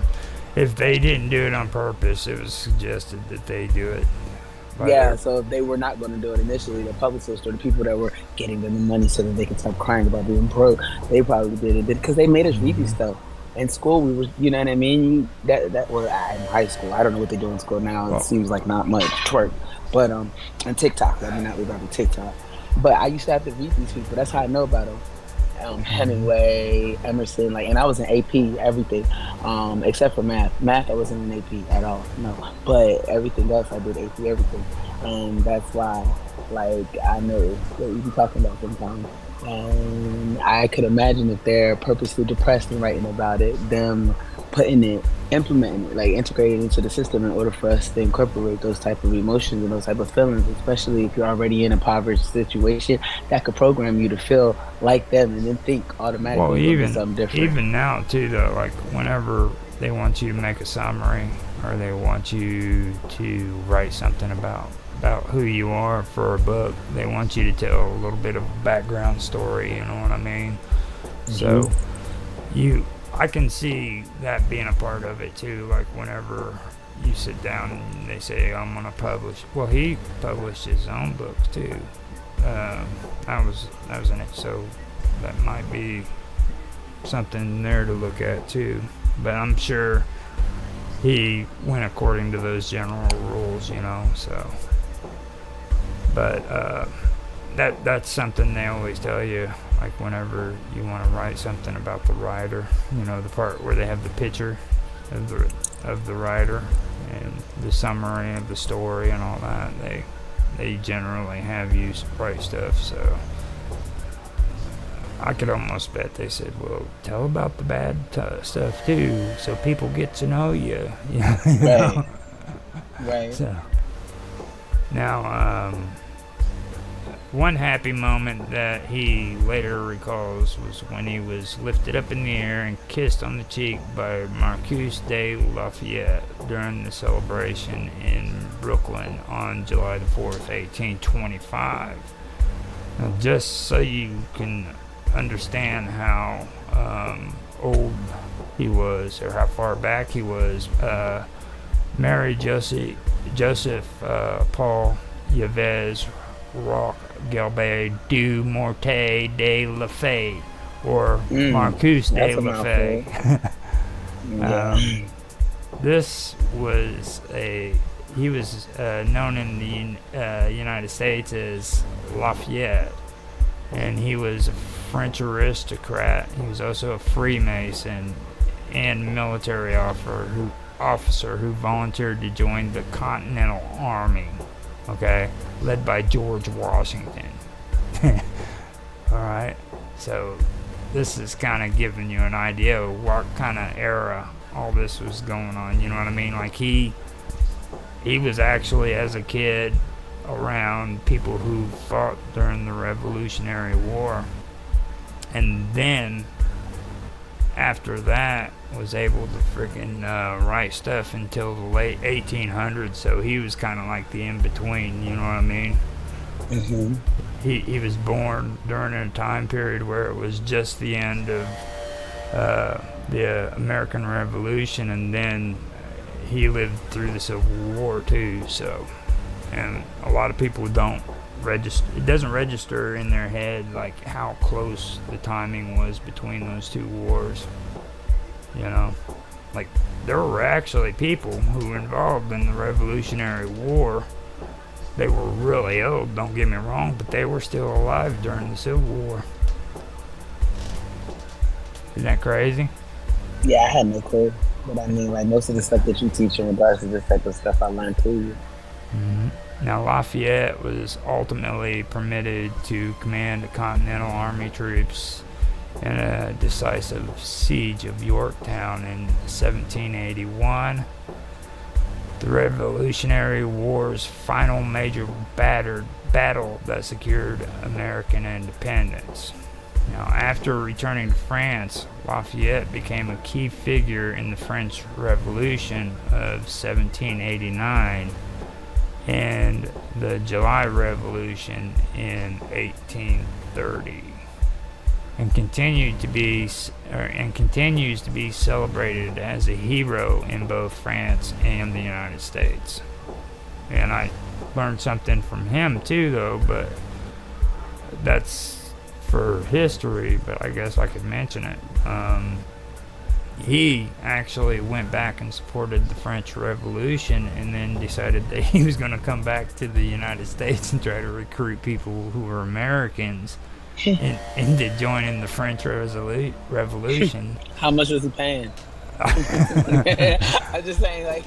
If they didn't do it on purpose, it was suggested that they do it. So if they were not going to do it initially, the publicists or the people that were getting them the money so that they could stop crying about being broke, they probably did it because they made us read these stuff. In school, we were, you know what I mean? That was in high school. I don't know what they do in school now. It seems like not much twerk, but and TikTok. I mean, not about TikTok, but I used to have to read these people. That's how I know about them. Hemingway, Emerson, like, and I was in AP everything, except for math. Math, I wasn't in AP at all. No, but everything else I did AP everything, and that's why, like, I know what you be talking about sometimes. And I could imagine if they're purposely depressed and writing about it, them implementing it, like integrating it into the system in order for us to incorporate those type of emotions and those type of feelings, especially if you're already in a impoverished situation, that could program you to feel like them and then think automatically something different. Even now too, though, like whenever they want you to make a summary or they want you to write something about who you are for a book, they want you to tell a little bit of a background story, you know what I mean? So I can see that being a part of it too, like whenever you sit down and they say, I'm going to publish. Well, he published his own books too. I was in it, so that might be something there to look at too. But I'm sure he went according to those general rules, you know, so. But that's something they always tell you, like whenever you want to write something about the writer, the part where they have the picture of the writer and the summary of the story and all that. They generally have you write stuff, so I could almost bet they said, well, tell about the bad stuff too, so people get to know you. Right. Right. So now, one happy moment that he later recalls was when he was lifted up in the air and kissed on the cheek by Marquis de Lafayette during the celebration in Brooklyn on July the 4th, 1825. Now, just so you can understand how old he was, or how far back he was, Mary Joseph Paul Yves Roch Galbert du Morte de la Fay, or Marquis de la Fay. This was he was known in the United States as Lafayette, and he was a French aristocrat. He was also a Freemason and military officer who volunteered to join the Continental Army, led by George Washington. Alright, so this is kind of giving you an idea of what kind of era all this was going on, you know what I mean? Like he was actually, as a kid, around people who fought during the Revolutionary War, and then after that was able to freaking write stuff until the late 1800s. So he was kind of like the in-between, you know what I mean? Mm-hmm. He was born during a time period where it was just the end of the American Revolution, and then he lived through the Civil War too. So, and a lot of people don't register. It doesn't register in their head like how close the timing was between those two wars. Like there were actually people who were involved in the Revolutionary War. They were really old, don't get me wrong, but they were still alive during the Civil War. Isn't that crazy? Yeah, I had no clue. But I mean, like most of the stuff that you teach in regards to this type of stuff, I learned too. Mm-hmm. Now, Lafayette was ultimately permitted to command the Continental Army troops in a decisive siege of Yorktown in 1781. The Revolutionary War's final major battle that secured American independence. Now, after returning to France, Lafayette became a key figure in the French Revolution of 1789 and the July Revolution in 1830, and continues to be celebrated as a hero in both France and the United States. And I learned something from him too, though, but that's for history, but I guess I could mention it. He actually went back and supported the French Revolution, and then decided that he was going to come back to the United States and try to recruit people who were Americans into joining the French Revolution. How much was he paying? I'm just saying, like,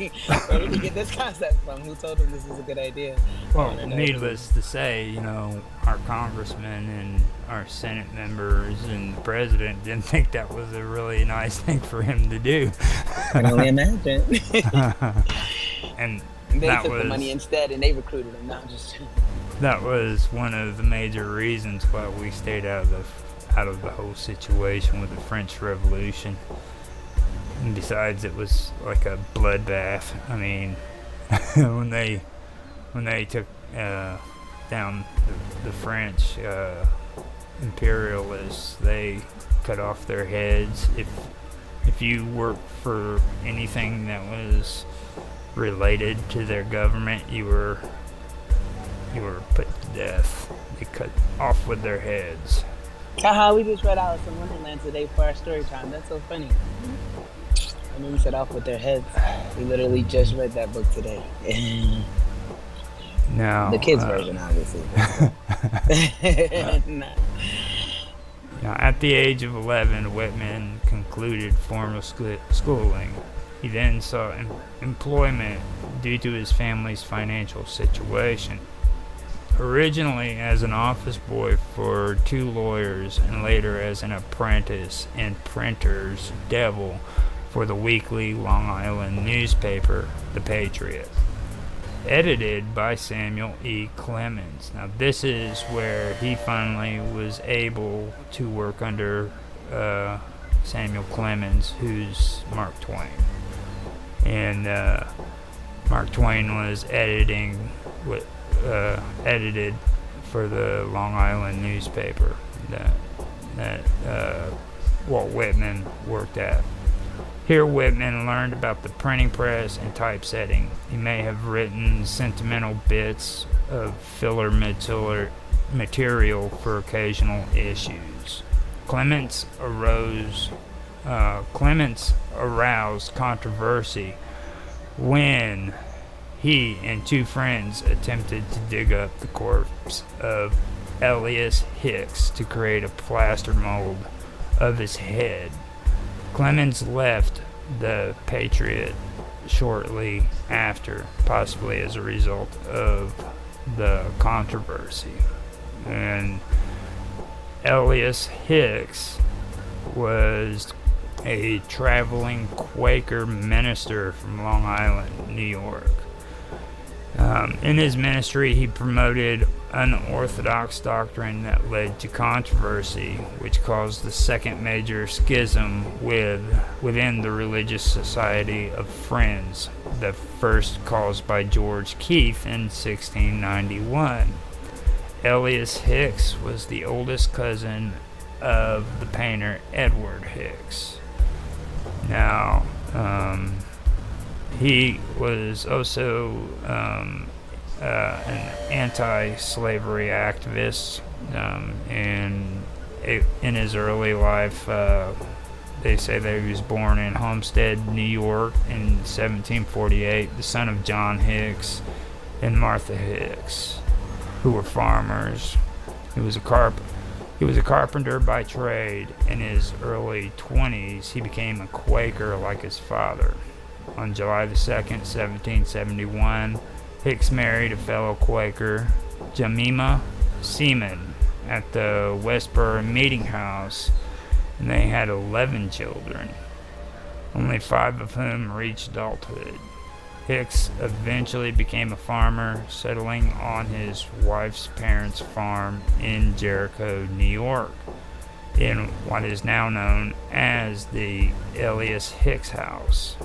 where did he get this concept from? Who told him this is a good idea? Well, needless to say, our congressmen and our Senate members and the president didn't think that was a really nice thing for him to do. I can only imagine. And they took the money instead, and they recruited him. Not just. That was one of the major reasons why we stayed out of the whole situation with the French Revolution. And besides, it was like a bloodbath. I mean, when they took down the French imperialists, they cut off their heads. If you worked for anything that was related to their government, you were put to death. They cut off with their heads. Haha, we just read Alice in Wonderland today for our story time. That's so funny. I mean, we set off with their heads. We literally just read that book today. Now, the kids' version, obviously. Nah. Now, at the age of 11, Whitman concluded formal schooling. He then sought employment due to his family's financial situation. Originally as an office boy for 2 lawyers and later as an apprentice and printer's devil for the weekly Long Island newspaper, The Patriot, edited by Samuel E. Clemens. Now, this is where he finally was able to work under Samuel Clemens, who's Mark Twain. And Mark Twain was edited for the Long Island newspaper that Walt Whitman worked at. Here, Whitman learned about the printing press and typesetting. He may have written sentimental bits of filler material for occasional issues. Clemens aroused controversy when he and 2 friends attempted to dig up the corpse of Elias Hicks to create a plaster mold of his head. Clemens left the Patriot shortly after, possibly as a result of the controversy. And Elias Hicks was a traveling Quaker minister from Long Island, New York. In his ministry, he promoted unorthodox doctrine that led to controversy, which caused the second major schism within the Religious Society of Friends, the first caused by George Keith in 1691. Elias Hicks was the oldest cousin of the painter Edward Hicks. Now, he was also an anti-slavery activist, and in his early life, they say that he was born in Homestead, New York in 1748, the son of John Hicks and Martha Hicks, who were farmers. He was a carpenter by trade. In his early 20s, he became a Quaker like his father. On July the 2nd, 1771, Hicks married a fellow Quaker, Jemima Seaman, at the Westboro Meeting House, and they had 11 children, only 5 of whom reached adulthood. Hicks eventually became a farmer, settling on his wife's parents' farm in Jericho, New York, in what is now known as the Elias Hicks House.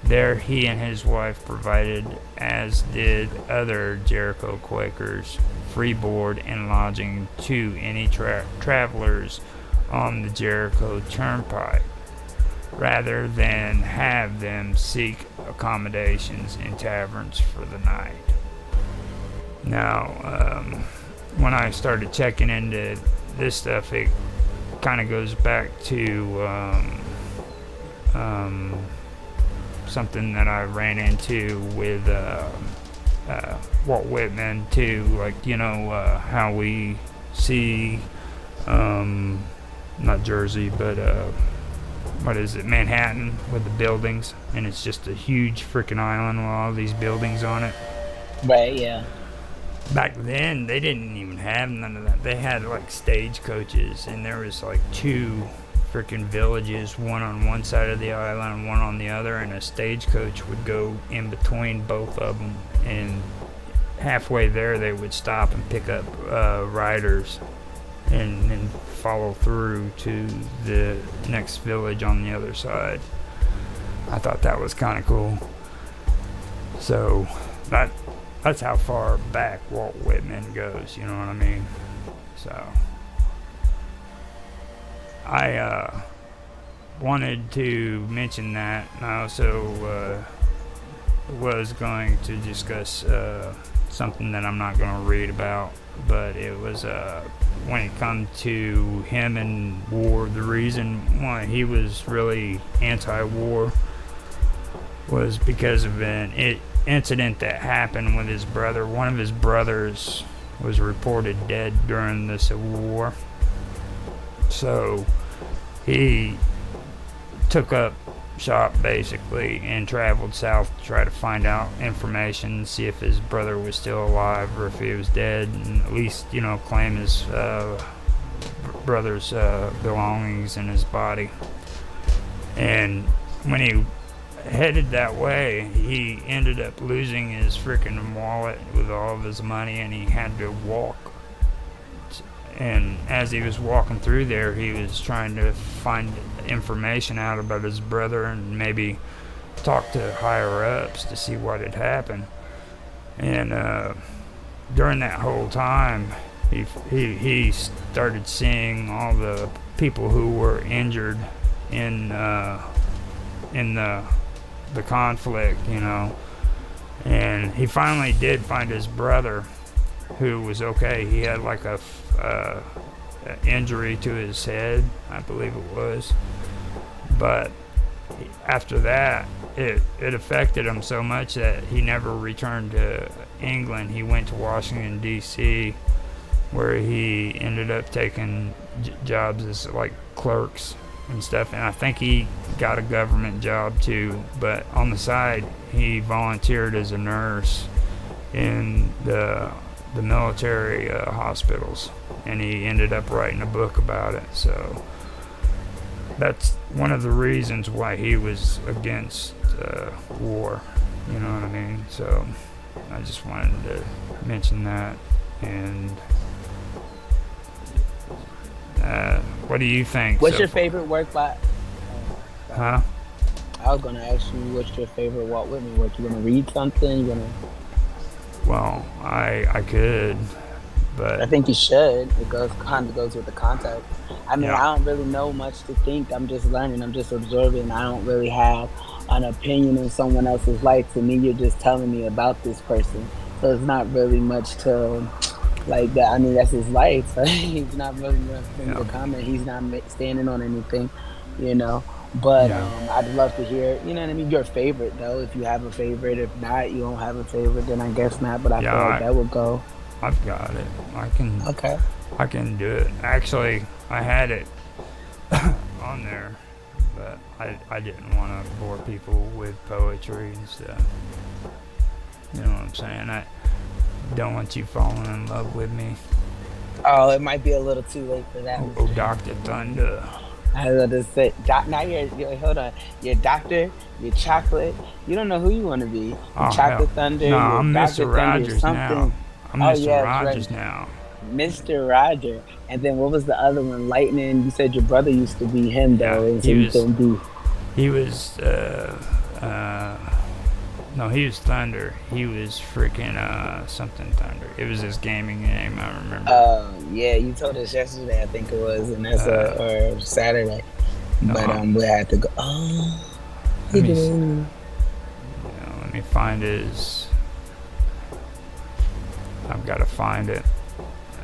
There he and his wife provided, as did other Jericho Quakers, free board and lodging to any travelers on the Jericho Turnpike, rather than have them seek accommodations in taverns for the night. Now, when I started checking into this stuff, it kind of goes back to something that I ran into with Walt Whitman too, like, how we see not Jersey, but what is it, Manhattan, with the buildings, and it's just a huge freaking island with all these buildings on it. Right, yeah. Back then, they didn't even have none of that. They had like stagecoaches, and there was like 2 freaking villages, one on one side of the island and one on the other, and a stagecoach would go in between both of them, and halfway there they would stop and pick up riders and then follow through to the next village on the other side. I thought that was kind of cool. So that's how far back Walt Whitman goes, you know what I mean? So I wanted to mention that, and I also was going to discuss something that I'm not going to read about, but it was when it comes to him and war, the reason why he was really anti-war was because of an incident that happened with his brother. One of his brothers was reported dead during the Civil War. So he took up shop basically and traveled south to try to find out information, see if his brother was still alive or if he was dead, and at least, you know, claim his brother's belongings in his body. And when he headed that way, he ended up losing his freaking wallet with all of his money, and he had to walk. And as he was walking through there, he was trying to find information out about his brother and maybe talk to higher ups to see what had happened. And during that whole time, he started seeing all the people who were injured in the conflict, you know. And he finally did find his brother, who was okay. He had like a injury to his head, I believe it was. But after that, it affected him so much that he never returned to England. He went to Washington, D.C., where he ended up taking jobs as like clerks and stuff. And I think he got a government job too. But on the side, he volunteered as a nurse in the military hospitals, and he ended up writing a book about it. So that's one of the reasons why he was against war, you know what I mean? So I just wanted to mention that. And what do you think? What's your favorite work by? Huh? I was gonna ask you, what's your favorite Walt Whitman work? You gonna read something? You gonna? Well, I could, but I think you should. It kind of goes with the context. I mean, Yeah. I don't really know much to think. I'm just learning. I'm just observing. I don't really have an opinion on someone else's life. To me, you're just telling me about this person. So it's not really much to like that. I mean, that's his life. He's not really nothing to comment. He's not standing on anything, you know. But I'd love to hear, you know what I mean, your favorite, though, if you have a favorite. If not, you don't have a favorite, then I guess not. But I feel like that would go. I've got it. I can do it. Actually, I had it on there, but I didn't want to bore people with poetry and stuff. You know what I'm saying? I don't want you falling in love with me. Oh, it might be a little too late for that. Oh, Dr. Thunder. I was going to say, now you're, hold on. You're Doctor, you're Chocolate. You don't know who you want to be. Oh, Chocolate Thunder. No, I'm Dr. Mr. Rogers now. I'm Mr. Rogers now. Mr. Roger. And then what was the other one? Lightning. You said your brother used to be him, though. Yeah, and so you couldn't be. He was, no, he was Thunder. He was freaking, something Thunder. It was his gaming name, I remember. Yeah, you told us yesterday, I think it was, and that's or Saturday. No, but we had to go. Oh, he did. Let me find his. I've got to find it.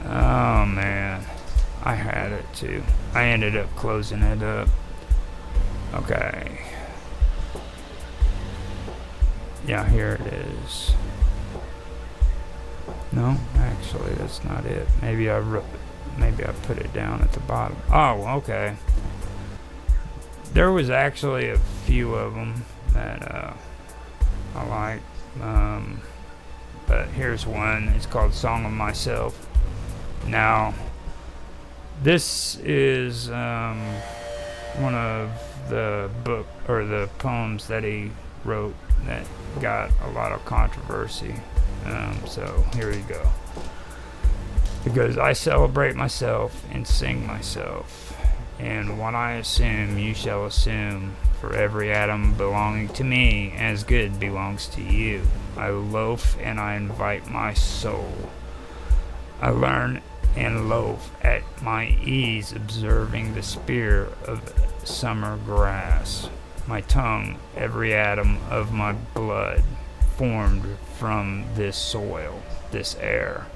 Oh man, I had it too. I ended up closing it up. Okay. Yeah, here it is. No, actually, that's not it. Maybe I put it down at the bottom. Oh, okay. There was actually a few of them that I like. But here's one. It's called Song of Myself. Now, this is one of the book or the poems that he wrote that got a lot of controversy. So here you go. It goes, I celebrate myself and sing myself, and what I assume you shall assume, for every atom belonging to me as good belongs to you. I loaf and I invite my soul. I learn and loaf at my ease, observing the spear of summer grass. My tongue, every atom of my blood, formed from this soil, this air.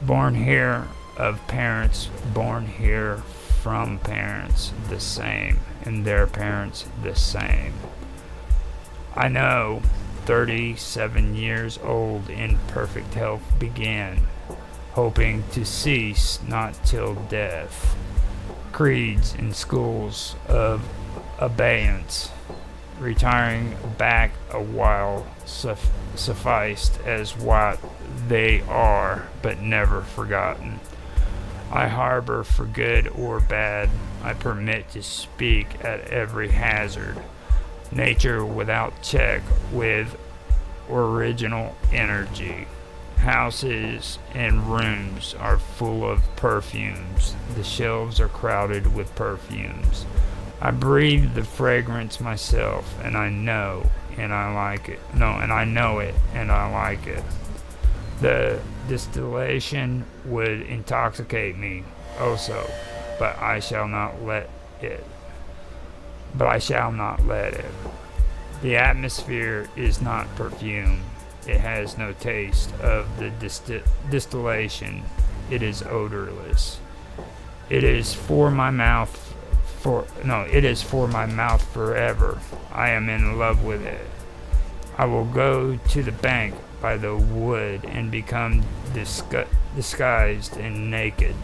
Born here of parents, born here from parents the same, and their parents the same. I know 37 years old in perfect health began. hoping to cease not till death. Creeds in schools of abeyance, retiring back a while sufficed as what they are, but never forgotten. I harbor for good or bad, I permit to speak at every hazard. Nature without check with original energy. Houses and rooms are full of perfumes. The shelves are crowded with perfumes. I breathe the fragrance myself, and I know, and I like it. No, and I know it, and I like it. The distillation would intoxicate me also, but I shall not let it. The atmosphere is not perfume. It has no taste of the distillation. It is odorless. It is for my mouth forever. I am in love with it. I will go to the bank by the wood and become disguised and naked.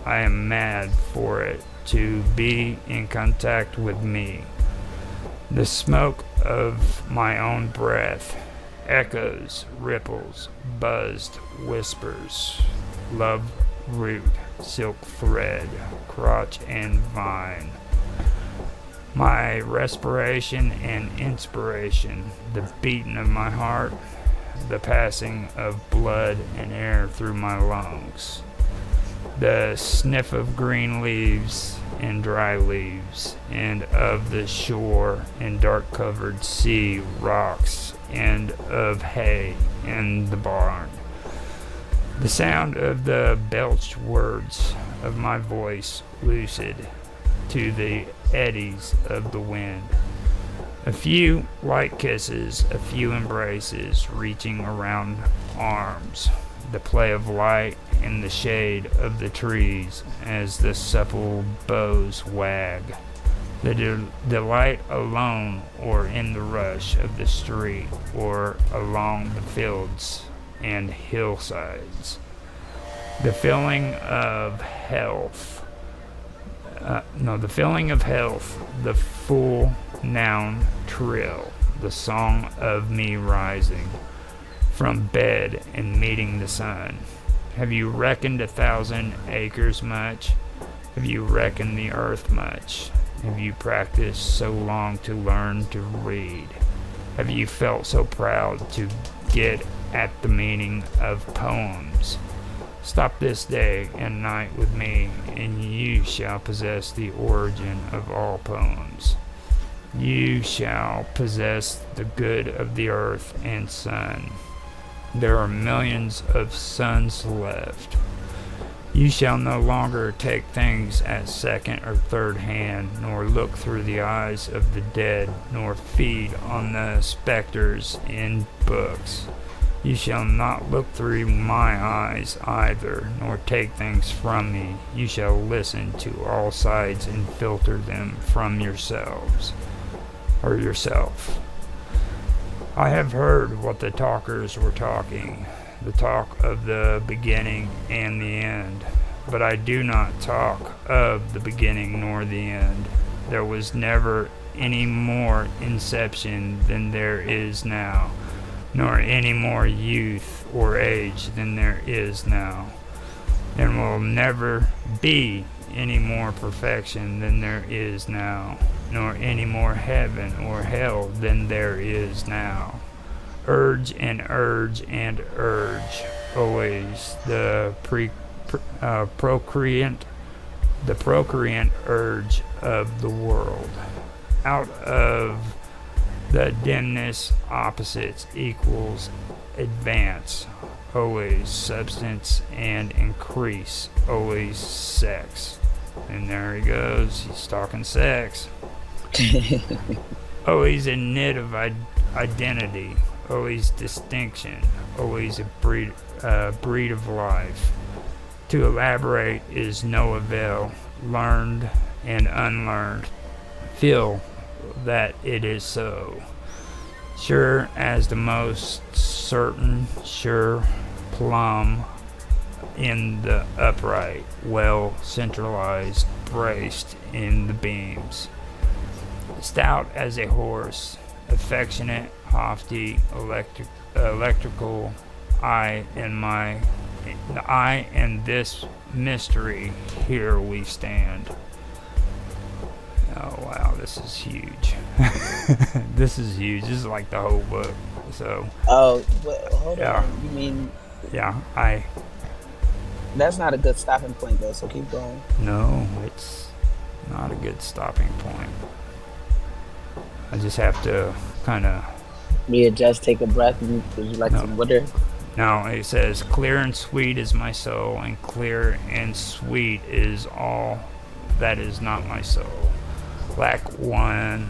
I am mad for it to be in contact with me. The smoke of my own breath, echoes, ripples, buzzed whispers, love root, silk thread, crotch and vine. My respiration and inspiration, the beating of my heart, the passing of blood and air through my lungs, the sniff of green leaves and dry leaves, and of the shore and dark-covered sea rocks, and of hay in the barn. The sound of the belched words of my voice lucid to the eddies of the wind. A few light kisses, a few embraces reaching around arms, the play of light in the shade of the trees as the supple boughs wag. The delight alone or in the rush of the street or along the fields and hillsides. The feeling of health. The full noun trill, the song of me rising from bed and meeting the sun. Have you reckoned 1,000 acres much? Have you reckoned the earth much? Have you practiced so long to learn to read? Have you felt so proud to get at the meaning of poems? Stop this day and night with me, and you shall possess the origin of all poems. You shall possess the good of the earth and sun. There are millions of suns left. You shall no longer take things at second or third hand, nor look through the eyes of the dead, nor feed on the specters in books. You shall not look through my eyes either, nor take things from me. You shall listen to all sides and filter them from yourselves, or yourself. I have heard what the talkers were talking, the talk of the beginning and the end. But I do not talk of the beginning nor the end. There was never any more inception than there is now, nor any more youth or age than there is now. There will never be any more perfection than there is now, nor any more heaven or hell than there is now. Urge and urge and urge, always the procreant urge of the world. Out of the dimness, opposites equals advance, always substance and increase, always sex. And there he goes, he's talking sex. Always a knit of identity, always distinction, always a breed of life. To elaborate is no avail, learned and unlearned feel that it is so. Sure as the most certain, sure plumb in the upright, well centralized, braced in the beams. Stout as a horse, affectionate, haughty, electrical, I and this mystery, here we stand. Oh wow, this is huge. This is huge. This is like the whole book. So. Oh, hold on. You mean? Yeah, That's not a good stopping point though. So keep going. No, it's not a good stopping point. I just have to kind of readjust, take a breath. Would you like some water? No, it says, clear and sweet is my soul, and clear and sweet is all that is not my soul. Lack one,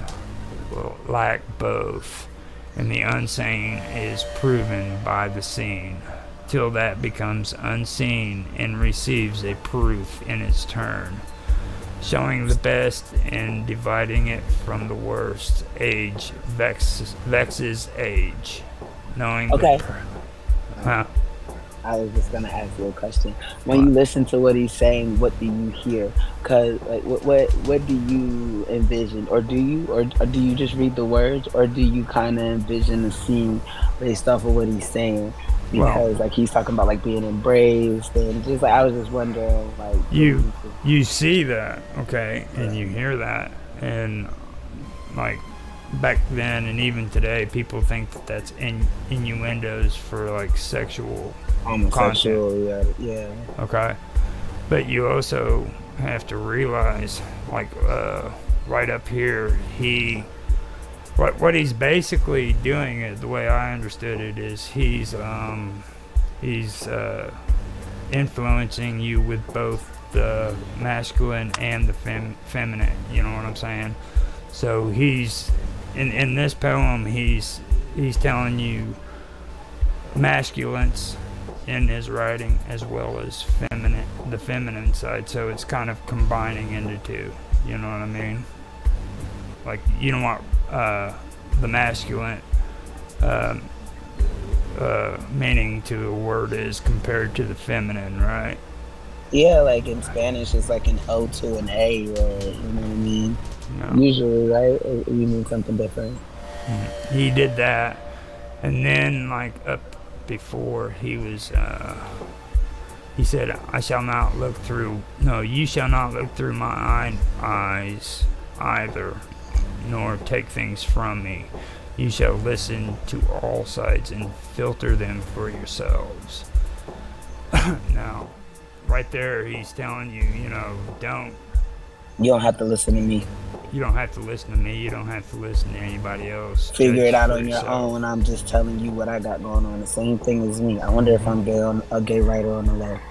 lack both, and the unseen is proven by the seen, till that becomes unseen and receives a proof in its turn, showing the best and dividing it from the worst. Age vexes age, knowing okay. Huh? I was just gonna ask you a question. When you listen to what he's saying, what do you hear? Cause like, what do you envision, or do you just read the words, or do you kind of envision the scene based off of what he's saying? Because like he's talking about like being embraced, and just like I was just wondering, like you see that, okay, and you hear that, and like. Back then and even today, people think that that's innuendos for like sexual content. Yeah. Okay, but you also have to realize, like, right up here, what he's basically doing, is the way I understood it, is he's influencing you with both the masculine and the feminine. You know what I'm saying? So he's in this poem, he's telling you masculines in his writing as well as the feminine side. So it's kind of combining into two. You know what I mean? Like, you know what the masculine meaning to a word is compared to the feminine, right? Yeah, like in Spanish, it's like an O to an A, or you know what I mean? No. Usually, right? Or you mean something different? He did that, and then like up before he was, he said, you shall not look through my eyes either, nor take things from me. You shall listen to all sides and filter them for yourselves. Now, right there, he's telling you, you don't have to listen to me. You don't have to listen to me. You don't have to listen to anybody else. Figure it out on your own. I'm just telling you what I got going on. The same thing as me. I wonder if I'm a gay writer on the left.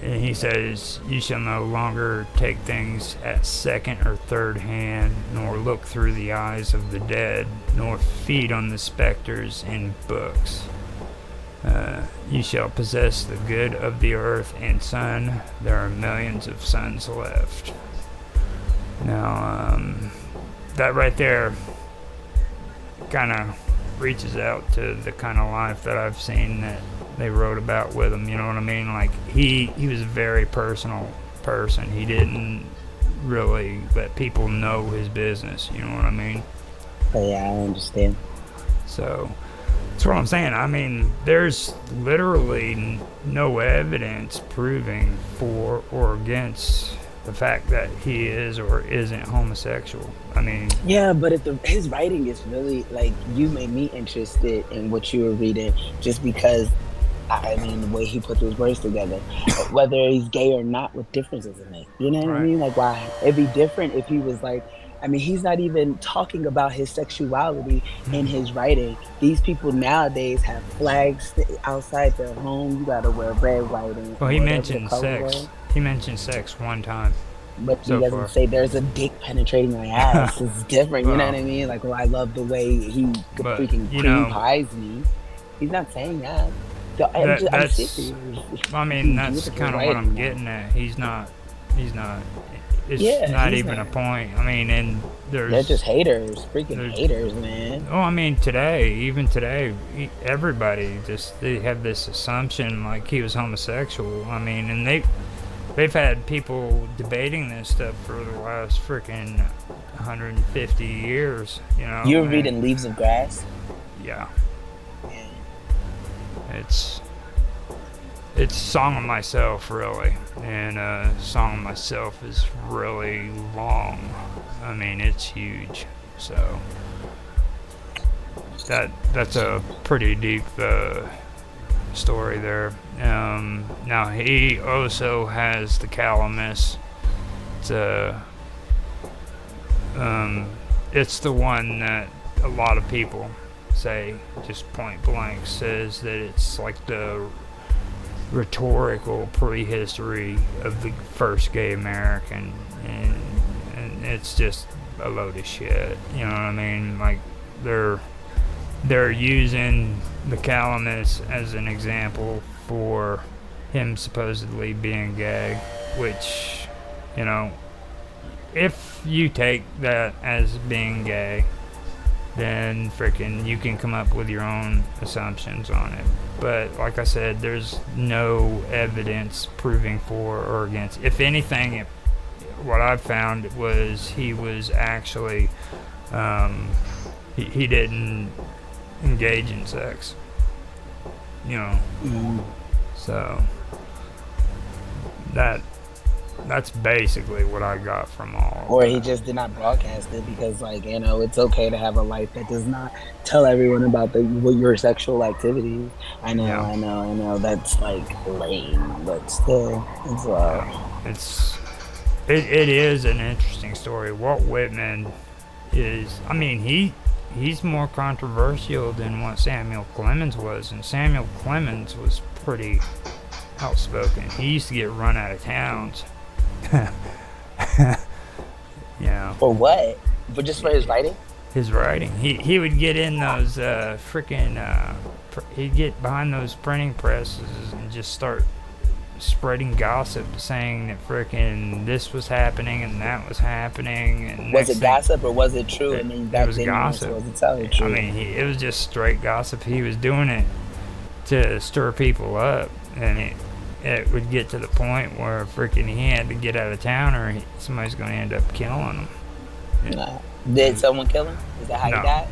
And he says, you shall no longer take things at second or third hand, nor look through the eyes of the dead, nor feed on the specters in books. You shall possess the good of the earth and sun. There are millions of suns left. Now, that right there kind of reaches out to the kind of life that I've seen that they wrote about with him. You know what I mean? Like, he was a very personal person. He didn't really let people know his business. You know what I mean? Oh, yeah, I understand. So... that's what I'm saying. I mean, there's literally no evidence proving for or against the fact that he is or isn't homosexual. I mean... yeah, but his writing is really, like, you made me interested in what you were reading just because, I mean, the way he put those words together. Whether he's gay or not, what difference does it make? You know what I mean? Like, why? It'd be different if he was, like... I mean, he's not even talking about his sexuality in his writing. These people nowadays have flags outside their home. You gotta wear red, white, and well, he mentioned sex. He mentioned sex one time. But he doesn't say there's a dick penetrating my ass. It's different, you know what I mean? Like, I love the way he freaking cream pies me. He's not saying that. I mean, that's kind of what I'm getting at. He's not He's not. It's Yeah, not he's even not. a point. I mean, and They're there's. just haters, freaking There's- haters, man. Oh, I mean, even today, everybody they have this assumption like he was homosexual. I mean, and they've had people debating this stuff for the last freaking 150 years. You know. You were and- reading Leaves of Grass? Yeah. Yeah. It's Song of Myself, really, and Song of Myself is really long. I mean, it's huge. So that's a pretty deep story there. Now he also has the calamus. It's the one that a lot of people say, just point blank, says that it's like the rhetorical prehistory of the first gay American, and it's just a load of shit. You know what I mean? Like they're using the calamus as an example for him supposedly being gay, which, you know, if you take that as being gay, then frickin' you can come up with your own assumptions on it. But like I said, there's no evidence proving for or against. If anything, what I've found was he was actually he didn't engage in sex. You know. Mm. So that's basically what I got from all of Or that. he just did not broadcast it because, like, you know, it's okay to have a life that does not tell everyone about your sexual activities. I know, Yeah. I know. That's like lame, but still, it's It is an interesting story. Walt Whitman is, I mean, he's more controversial than what Samuel Clemens was, and Samuel Clemens was pretty outspoken. He used to get run out of towns. Yeah. For what? But just for his writing? His writing. He would get in those he'd get behind those printing presses and just start spreading gossip, saying that frickin' this was happening and that was happening. And Was next it thing- gossip or was it true? I mean, It back was then, gossip. Was it telling the truth? I mean, it was just straight gossip. He was doing it to stir people up, and it would get to the point where frickin' he had to get out of town, or somebody's going to end up killing him. No. Did someone kill him? Is that how No. he died?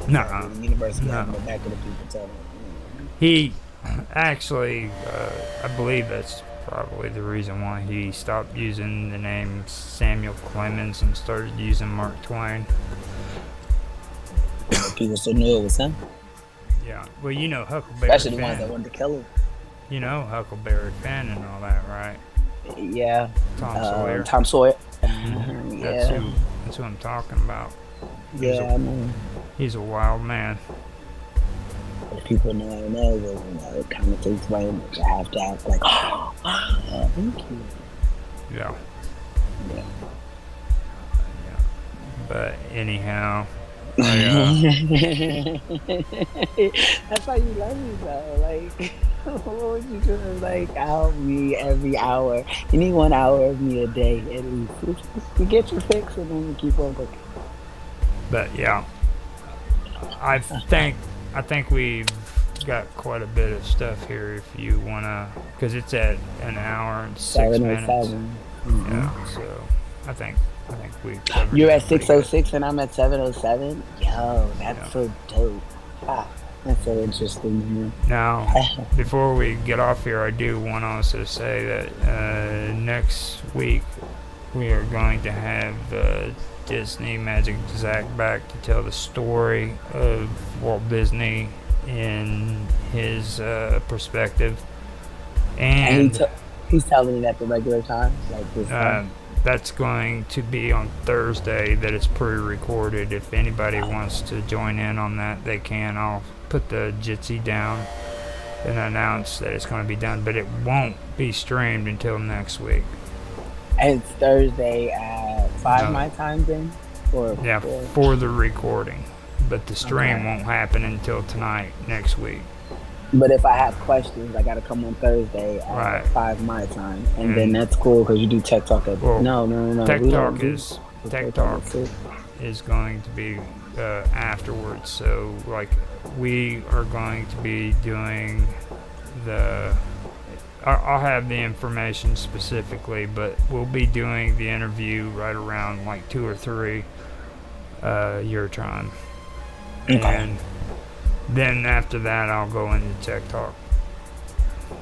No. The university No. but back to the people telling him. He actually, I believe that's probably the reason why he stopped using the name Samuel Clemens and started using Mark Twain. People still knew it was him. Yeah. Well, you know Huckleberry Especially the ones that Finn. wanted to kill him. You know Huckleberry Finn and all that, right? Yeah. Tom Sawyer. Tom Sawyer. Mhm. That's who I'm talking about. Yeah, I know. He's a wild man. If people know I know, then, you know, it kind of takes very much. I have to act like, oh, thank you. Yeah. Yeah. But anyhow, That's why you love me, though. Like, what would you do? Like, help me every hour. You need 1 hour of me a day at least. You get your fix and then you keep on looking. but yeah, I think we've got quite a bit of stuff here. If you wanna, because it's at an hour and 6 minutes. 7:07. Yeah, so I think we. covered You're it at pretty 6:06 and I'm at 7:07. Yo, that's Yeah. so dope. Ah, that's so interesting. Man. Now, before we get off here, I do want to also say that next week we are going to have Disney Magic Zach back to tell the story of Walt Disney in his perspective. And he's telling it at the regular time, like this time. that's going to be on Thursday. That it's pre-recorded. If anybody wants to join in on that, they can. I'll put the Jitsi down and announce that it's going to be done, but it won't be streamed until next week. And it's Thursday at 5 No. my time then? Or Yeah, or- for the recording, but the stream Okay. won't happen until tonight next week. But if I have questions, I gotta come on Thursday at Right. 5 my time, and then that's cool because you do Tech Talk at Well, no. Tech we Talk don't do is Tech Tech Talk at 6. is going to be afterwards. So like we are going to be doing the. I'll have the information specifically, but we'll be doing the interview right around like 2 or 3 your time, and then after that I'll go into Tech Talk.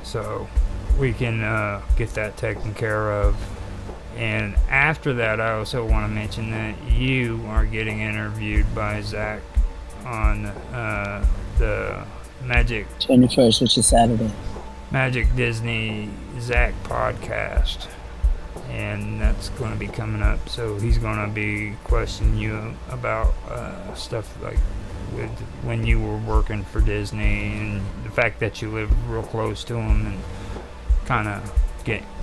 So we can get that taken care of. And after that, I also want to mention that you are getting interviewed by Zach on the Magic 21st, which is Saturday. Magic Disney Zach podcast, and that's going to be coming up. So he's going to be questioning you about stuff like with when you were working for Disney and the fact that you live real close to him, and kind of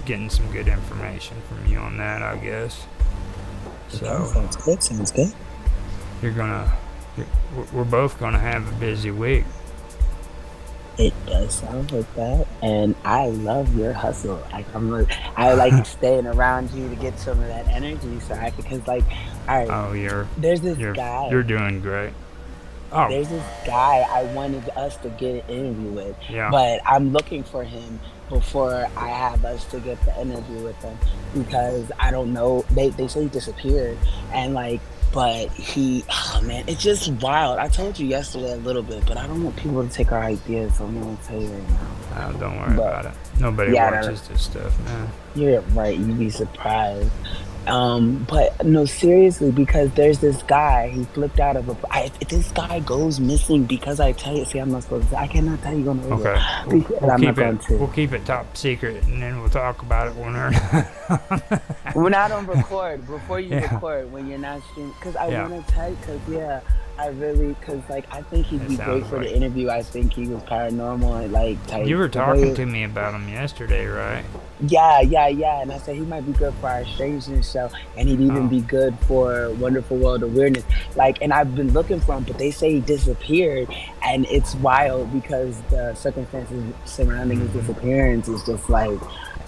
getting some good information from you on that, I guess. So Sounds good. We're both gonna have a busy week. It does sound like that, and I love your hustle. I like staying around you to get some of that energy, so I because like, all right. There's this guy. You're doing great. There's this guy I wanted us to get an interview with, yeah. But I'm looking for him before I have us to get the interview with him because I don't know. They say he disappeared, and like, but oh man, it's just wild. I told you yesterday a little bit, but I don't want people to take our ideas, so I'm gonna tell you right now. Don't worry about it. Nobody watches this stuff, man. You're right. You'd be surprised. But no, seriously, because there's this guy, he flipped out of this guy goes missing because I tell you, see, I'm not supposed to, I cannot tell you on the radio. Okay. We'll keep it top secret, and then we'll talk about it when we're not on record, before you record, when you're not streaming, because I want to tell you, because I think he'd be great for the interview. I think he was paranormal and like type. You were talking to me about him yesterday, right? Yeah, and I said he might be good for our Strangeness show, and he'd even be good for Wonderful World of Weirdness. Like, and I've been looking for him, but they say he disappeared, and it's wild because the circumstances surrounding his disappearance is just like,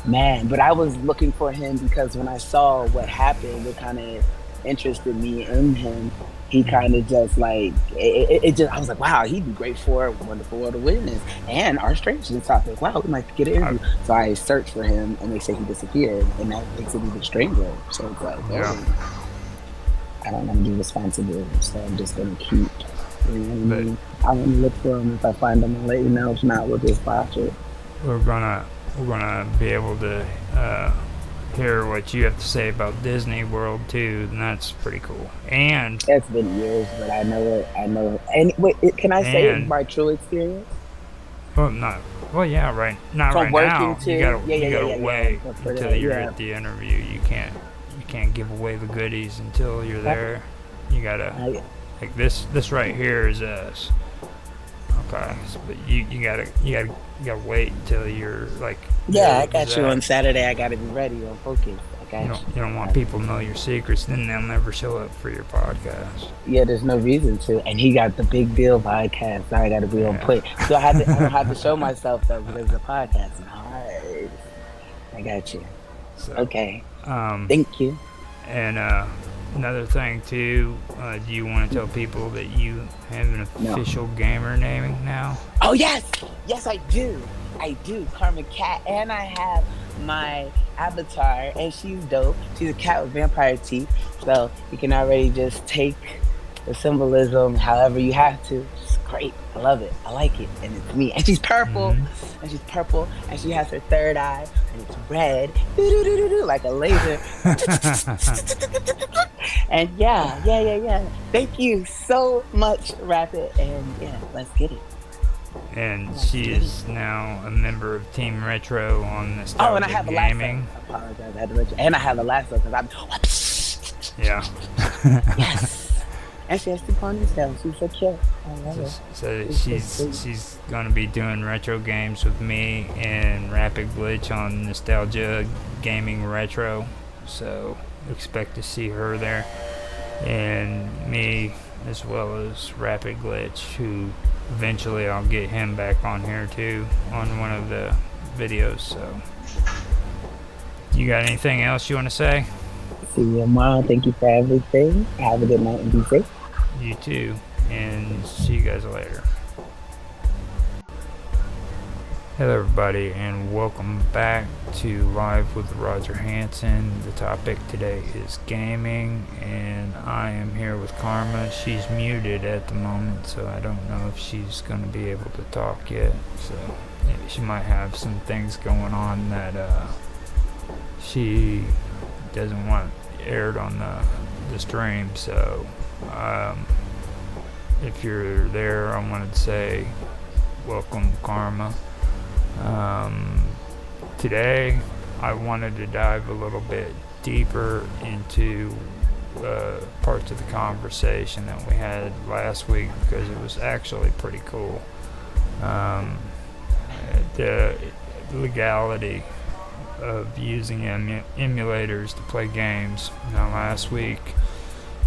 man. But I was looking for him because when I saw what happened, it kind of interested me in him. He kind of just like it just, I was like, wow, he'd be great for Wonderful World of Weirdness and our Strangeness topic. Wow, we might get an interview. So I searched for him, and they say he disappeared, and that makes it even stranger. So it's like, I don't want to be responsible, so I'm just gonna keep. You know what I mean? I'm gonna look for him. If I find him, I'll let you know. If not, we'll just watch it. We're gonna be able to hear what you have to say about Disney World too, and that's pretty cool. And it's been years, but I know it. And wait, can I say it's my true experience? Well, not. Well, yeah, right. Not right now. You gotta wait until you're at the interview. You can't give away the goodies until you're there. You gotta like this right here is us. Okay, but you gotta wait until you're like. Yeah, I got you on Saturday. I gotta be ready on focus. You don't want people to know your secrets, then they'll never show up for your podcast. Yeah, there's no reason to. And he got the big deal podcast. Now I gotta be on point. So I don't have to show myself though because the podcast is hard. I got you. So, okay. Thank you. And another thing too, do you want to tell people that you have an official gamer naming now? Oh yes, I do. Karma Cat, and I have my avatar, and she's dope. She's a cat with vampire teeth, so you can already just take the symbolism however you have to. It's great. I love it. I like it, and it's me. And she's purple, and she has her third eye, and it's red, like a laser. And yeah. Thank you so much, Rapid, and yeah, let's get it. And she is now a member of Team Retro on Nostalgia and I have Gaming. I apologize, I had to and I have a lasso because I'm. Yeah. Yes. And she has two ponytails. She's so cute. So she's gonna be doing retro games with me and Rapid Glitch on Nostalgia Gaming Retro. So expect to see her there, and me as well as Rapid Glitch, who eventually I'll get him back on here too on one of the videos. So, you got anything else you want to say? See you tomorrow. Thank you for everything. Have a good night and be safe. You too, and see you guys later. Hello everybody, and welcome back to Live with Roger Hanson. The topic today is gaming, and I am here with Karma. She's muted at the moment, so I don't know if she's going to be able to talk yet. So maybe she might have some things going on that she doesn't want aired on the stream. So if you're there, I wanted to say welcome, Karma. Today I wanted to dive a little bit deeper into parts of the conversation that we had last week, because it was actually pretty cool. The legality of using emulators to play games. Now, last week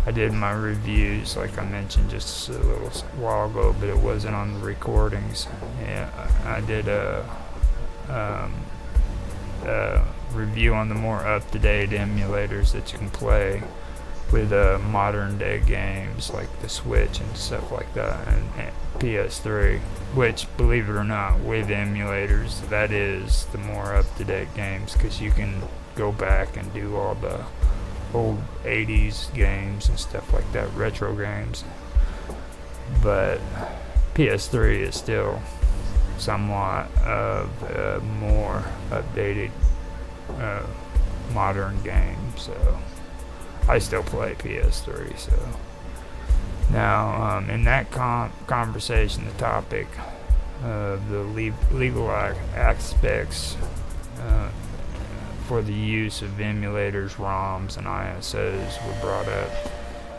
I did my reviews, like I mentioned just a little while ago, but it wasn't on the recordings. Yeah, I did a review on the more up-to-date emulators that you can play with modern day games like the Switch and stuff like that, and PS3, which, believe it or not, with emulators, that is the more up-to-date games, because you can go back and do all the old 80s games and stuff like that, retro games. But PS3 is still somewhat of a more updated modern game, so I still play PS3. So now in that conversation, the topic of the legal aspects for the use of emulators, ROMs, and ISOs were brought up.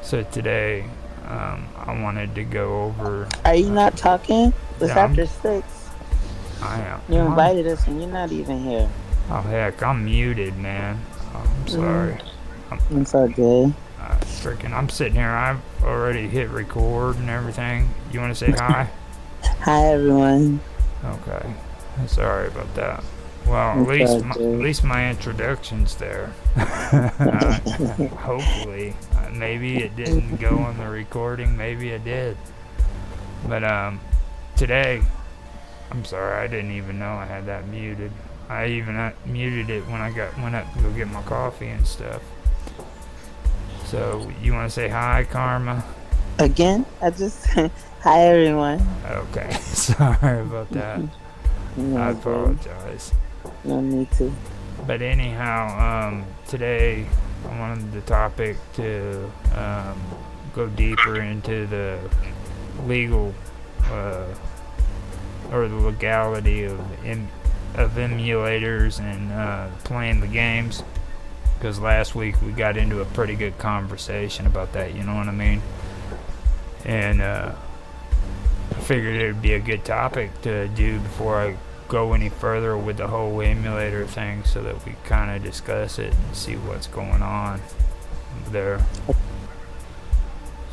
So today I wanted to go over... Are you not talking? It's after 6. I am. You invited us and you're not even here. Oh heck, I'm muted, man. Oh, I'm sorry. It's all good. I'm sitting here. I've already hit record and everything. You want to say hi? Hi, everyone. Okay. Sorry about that. Well, at least my introduction's there. Hopefully. Maybe it didn't go on the recording. Maybe it did. But today, I'm sorry, I didn't even know I had that muted. I even muted it when I went up to go get my coffee and stuff. So, you want to say hi, Karma? Again? Hi, everyone. Okay. Sorry about that. I apologize. No need to. But anyhow, today I wanted the topic to go deeper into the legal or the legality of emulators and playing the games, because last week we got into a pretty good conversation about that, you know what I mean? And I figured it would be a good topic to do before I go any further with the whole emulator thing, so that we kind of discuss it and see what's going on there.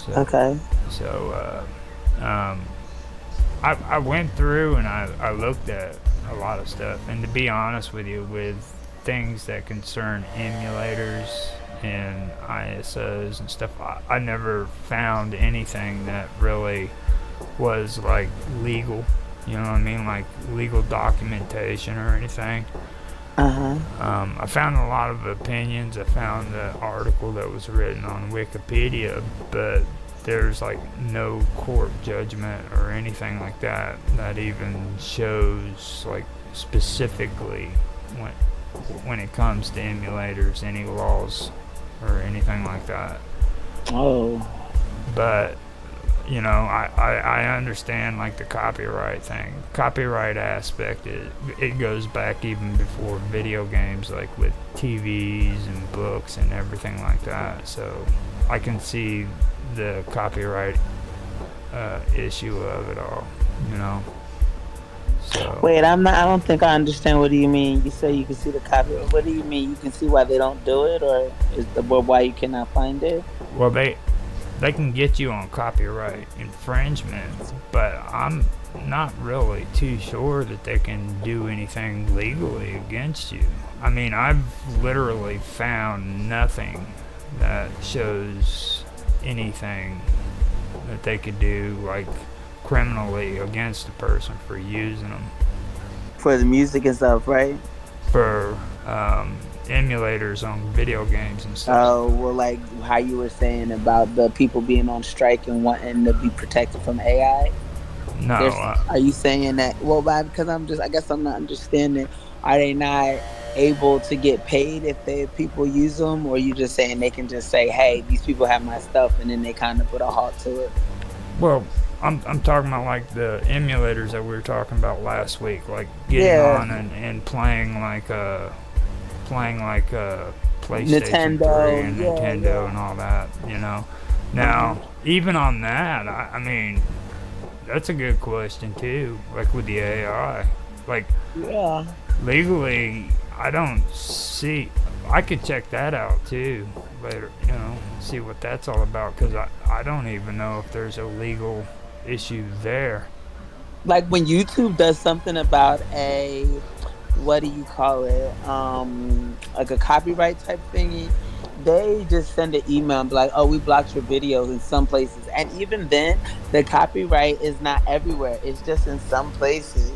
So, okay. So I went through and I looked at a lot of stuff, and to be honest with you, with things that concern emulators and ISOs and stuff, I never found anything that really was like legal. You know what I mean? Like legal documentation or anything. I found a lot of opinions. I found the article that was written on Wikipedia, but there's like no court judgment or anything like that that even shows like specifically when it comes to emulators, any laws or anything like that. Oh. But you know, I understand like the copyright thing. Copyright aspect, it goes back even before video games, like with TVs and books and everything like that. So I can see the copyright issue of it all, you know. So Wait, I don't think I understand. What do you mean? You say you can see the copyright. What do you mean? You can see why they don't do it, or why you cannot find it? Well, they can get you on copyright infringement, but I'm not really too sure that they can do anything legally against you. I mean, I've literally found nothing that shows anything that they could do, like, criminally against a person for using them. For the music and stuff, right? For emulators on video games and stuff. Oh, well, like how you were saying about the people being on strike and wanting to be protected from AI. No, Are you saying that? Well, because I guess I'm not understanding. Are they not able to get paid if people use them, or are you just saying they can just say, "Hey, these people have my stuff," and then they kind of put a halt to it? well, I'm talking about like the emulators that we were talking about last week, like getting on and playing like PlayStation 3 and Nintendo and all that, you know. Now, even on that, I mean, that's a good question too. Like with the AI, like legally, I don't see. I could check that out too later, you know, see what that's all about, because I don't even know if there's a legal issue there. Like when YouTube does something about a, what do you call it? Like a copyright type thingy, they just send an email and be like, "Oh, we blocked your videos in some places," and even then, the copyright is not everywhere. It's just in some places.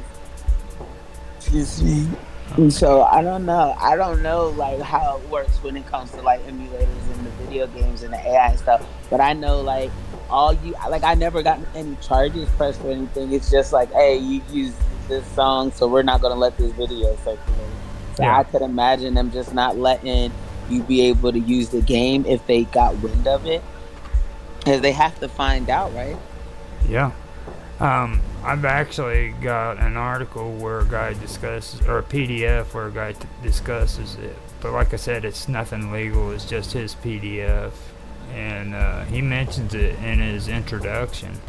Excuse me. And so I don't know. I don't know like how it works when it comes to like emulators and the video games and the AI and stuff. But I know like I never got any charges pressed or anything. It's just like, hey, you used this song, so we're not gonna let this video circulate. So I could imagine them just not letting you be able to use the game if they got wind of it, because they have to find out, right? Yeah. I've actually got an article where a guy discusses, or a PDF where a guy discusses it. But like I said, it's nothing legal. It's just his PDF. And he mentions it in his introduction.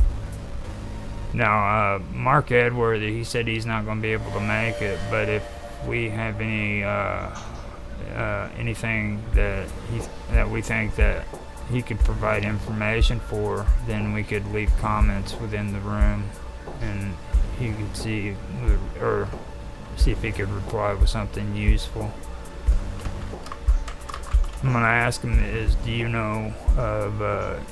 Now, Mark Edworthy, he said he's not going to be able to make it, but if we have anything that we think that he could provide information for, then we could leave comments within the room, and he could see if he could reply with something useful. I'm gonna ask him do you know of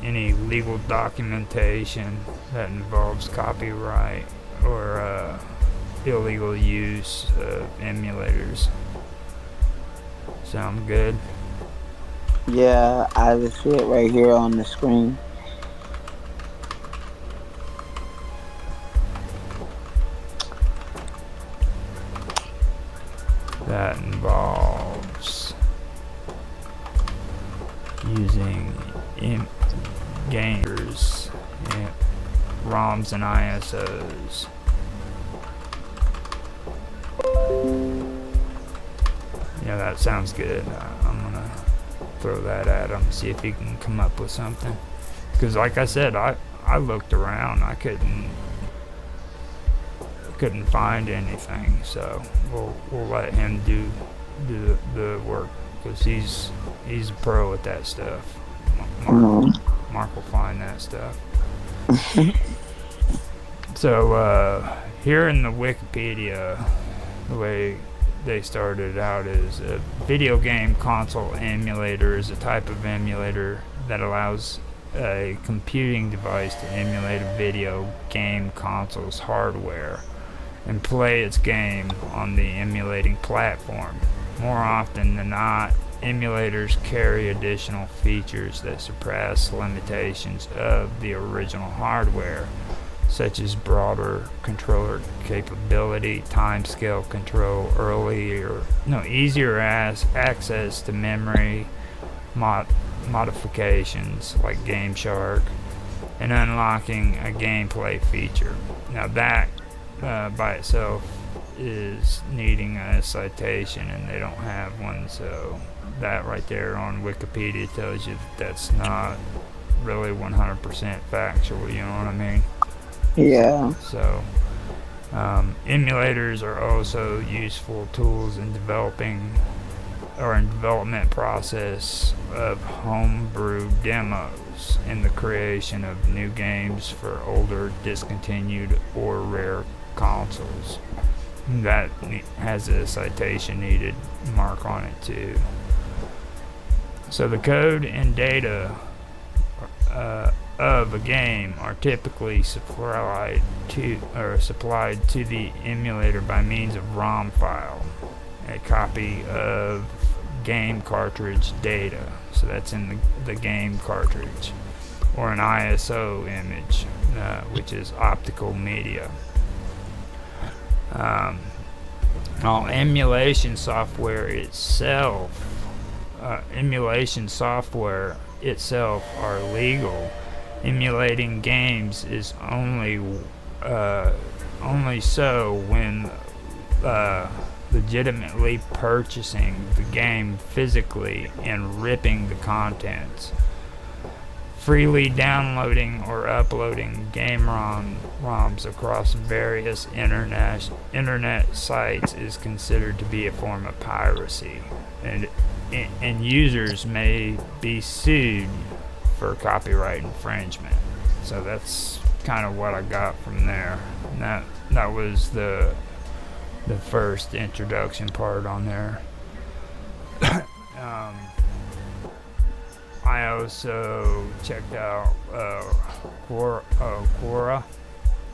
any legal documentation that involves copyright or illegal use of emulators? Sound good? Yeah, I just see it right here on the screen. That involves using gamers, ROMs and ISOs. Yeah, that sounds good. I'm gonna throw that at him, see if he can come up with something. Because like I said, I looked around, I couldn't find anything. So we'll let him do the work, because he's a pro at that stuff. Mark will find that stuff. So here in the Wikipedia, the way they started out is a video game console emulator is a type of emulator that allows a computing device to emulate a video game console's hardware and play its game on the emulating platform. More often than not, emulators carry additional features that surpass limitations of the original hardware, such as broader controller capability, timescale control, easier access to memory modifications like Game Shark, and unlocking a gameplay feature. Now that by itself is needing a citation, and they don't have one, so that right there on Wikipedia tells you that's not really 100% factual, you know what I mean? Yeah. So emulators are also useful tools in developing or in development process of homebrew demos in the creation of new games for older, discontinued, or rare consoles. That has a citation needed mark on it too. So the code and data of a game are typically supplied to the emulator by means of ROM file, a copy of game cartridge data. So that's in the game cartridge, or an ISO image, which is optical media. All emulation software itself are legal. Emulating games is only so when legitimately purchasing the game physically and ripping the contents. Freely downloading or uploading game ROMs across various internet sites is considered to be a form of piracy, and users may be sued for copyright infringement. So that's kind of what I got from there. And that was the first introduction part on there. I also checked out Quora,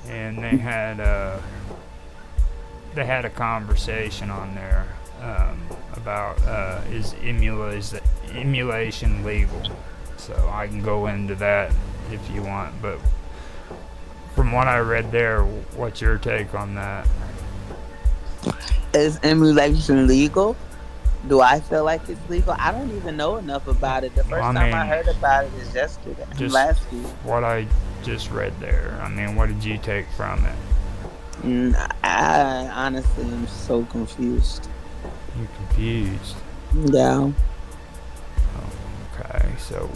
and they had a conversation on there about is emulation legal. So I can go into that if you want, but from what I read there, what's your take on that? Is emulation legal? Do I feel like it's legal? I don't even know enough about it. The first time I heard about it is yesterday, last week. What I just read there. I mean, what did you take from it? I honestly am so confused. You're confused? Yeah. Okay, so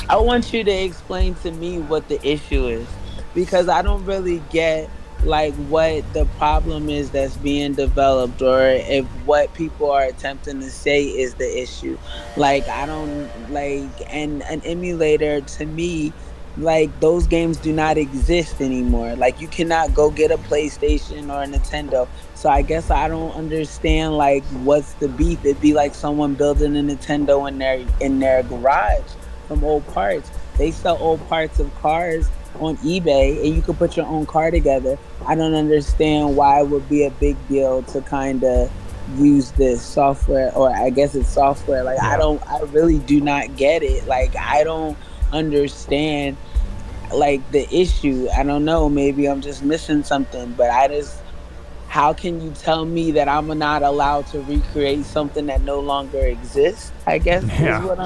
I want you to explain to me what the issue is, because I don't really get like what the problem is that's being developed, or if what people are attempting to say is the issue. Like, I don't like, and an emulator to me, like, those games do not exist anymore. Like, you cannot go get a PlayStation or a Nintendo. So I guess I don't understand like what's the beef. It'd be like someone building a Nintendo in their garage from old parts. They sell old parts of cars on eBay, and you can put your own car together. I don't understand why it would be a big deal to kind of use this software, or I guess it's software. Like, yeah. I really do not get it. Like, I don't understand like the issue. I don't know, maybe I'm just missing something, but how can you tell me that I'm not allowed to recreate something that no longer exists? I guess is what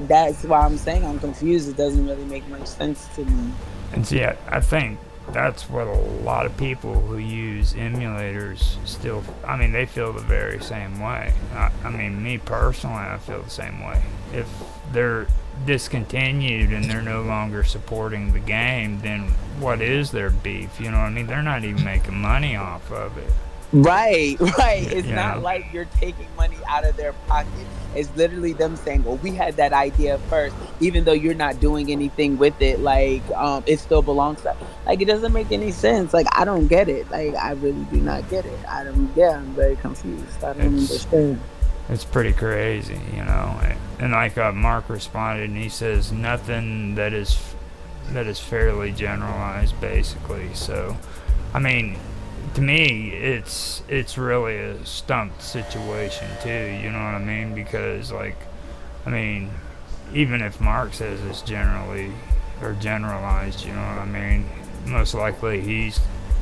that's why I'm saying I'm confused. It doesn't really make much sense to me. And see, I think that's what a lot of people who use emulators still, I mean, they feel the very same way. I mean, me personally, I feel the same way. If they're discontinued and they're no longer supporting the game, then what is their beef? You know what I mean? They're not even making money off of it. Right. It's not like you're taking money out of their pocket. It's literally them saying, well, we had that idea first, even though you're not doing anything with it. Like, it still belongs to, like, it doesn't make any sense. Like, I don't get it. Like, I really do not get it. I'm very confused. I don't understand. It's pretty crazy, you know. And like Mark responded, and he says nothing that is fairly generalized, basically. So, I mean, to me, it's really a stumped situation too. You know what I mean? Because, like, I mean, even if Mark says it's generally or generalized, you know what I mean? Most likely he's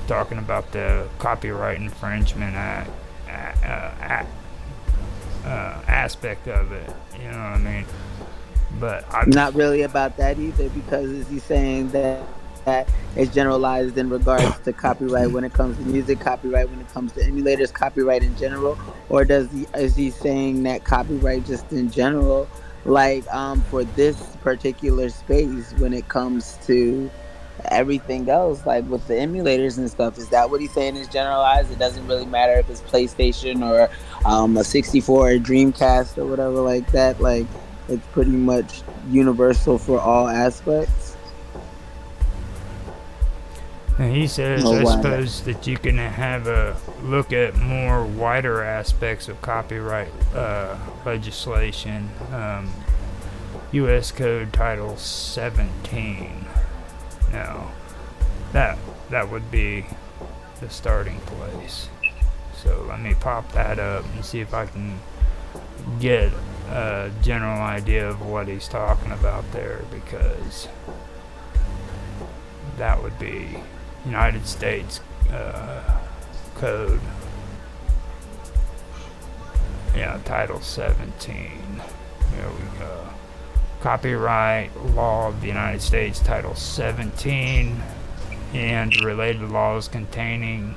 talking about the copyright infringement aspect of it, you know what I mean? But I'm not really about that either, because is he saying that it's generalized in regards to copyright when it comes to music, copyright when it comes to emulators, copyright in general, or is he saying that copyright just in general, like for this particular space when it comes to everything else, like with the emulators and stuff. Is that what he's saying is generalized? It doesn't really matter if it's PlayStation or a 64 or Dreamcast or whatever like that. Like it's pretty much universal for all aspects. And he says, Oh, I wow. suppose that you can have a look at more wider aspects of copyright legislation. U.S. Code Title 17. Now, that would be the starting place. So let me pop that up and see if I can get a general idea of what he's talking about there, because that would be United States Code. Yeah, Title 17. Here we go. Copyright Law of the United States, Title 17, and related laws contained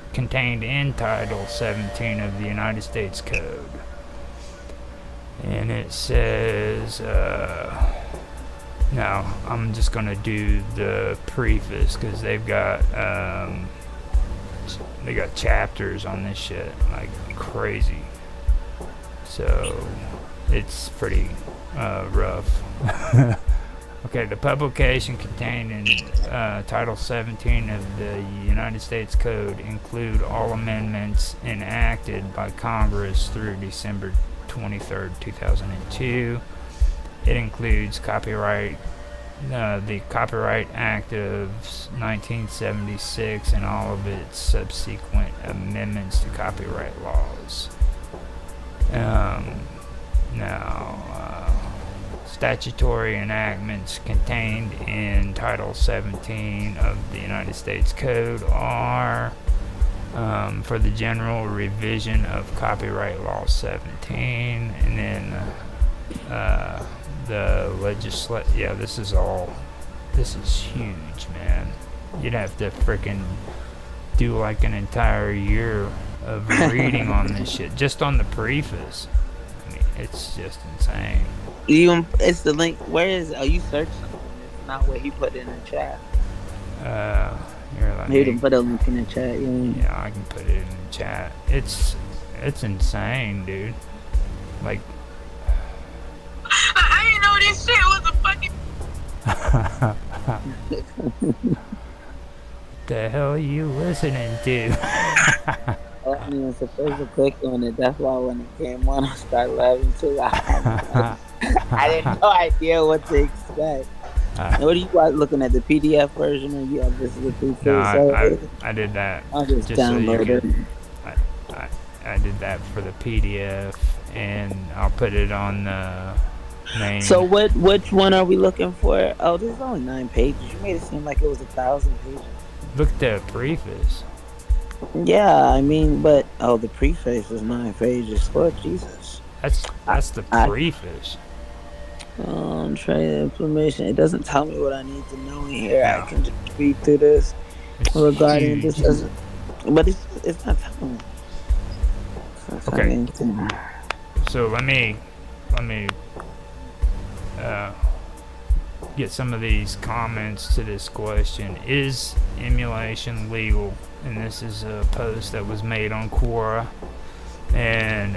in Title 17 of the United States Code. And it says, now I'm just gonna do the preface because they got chapters on this shit like crazy. So it's pretty rough. Okay, the publication contained in Title 17 of the United States Code include all amendments enacted by Congress through December 23rd, 2002. It includes the Copyright Act of 1976 and all of its subsequent amendments to copyright laws. Statutory enactments contained in Title 17 of the United States Code are for the general revision of Copyright Law 17, and then the this is huge, man. You'd have to frickin' do like an entire year of reading on this shit, just on the preface. I mean, it's just insane. It's the link. Where is? Are you searching? It's not what he put in the chat. Here, He didn't put a link in the chat. Yeah, I can put it in the chat. It's insane, dude. Like, I didn't know this shit was a fucking. the hell are you listening to? I wasn't even supposed to click on it. That's why when it came on, I started laughing too. I didn't no idea what to expect. What are you guys looking at, the PDF version, or you have this is the No, I did that. I just downloaded it. I did that for the PDF, and I'll put it on the main. So which one are we looking for? Oh, there's only 9 pages. You made it seem like it was 1,000 pages. Look at the preface. Yeah, I mean, but the preface is 9 pages. Lord Jesus. That's the preface. Trade information. It doesn't tell me what I need to know in here. No. I can just read through this regarding huge. this. But it's not telling me. Okay. So let me get some of these comments to this question. Is emulation legal? And this is a post that was made on Quora. And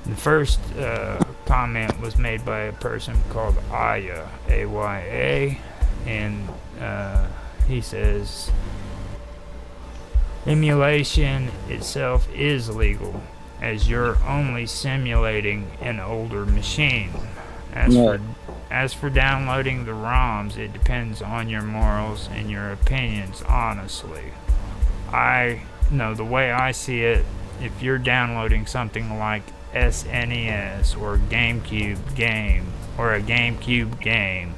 the first comment was made by a person called Aya, A-Y-A. And he says, emulation itself is legal, as you're only simulating an older machine. As for downloading the ROMs, it depends on your morals and your opinions, honestly. The way I see it, if you're downloading something like SNES or GameCube game, or a GameCube game,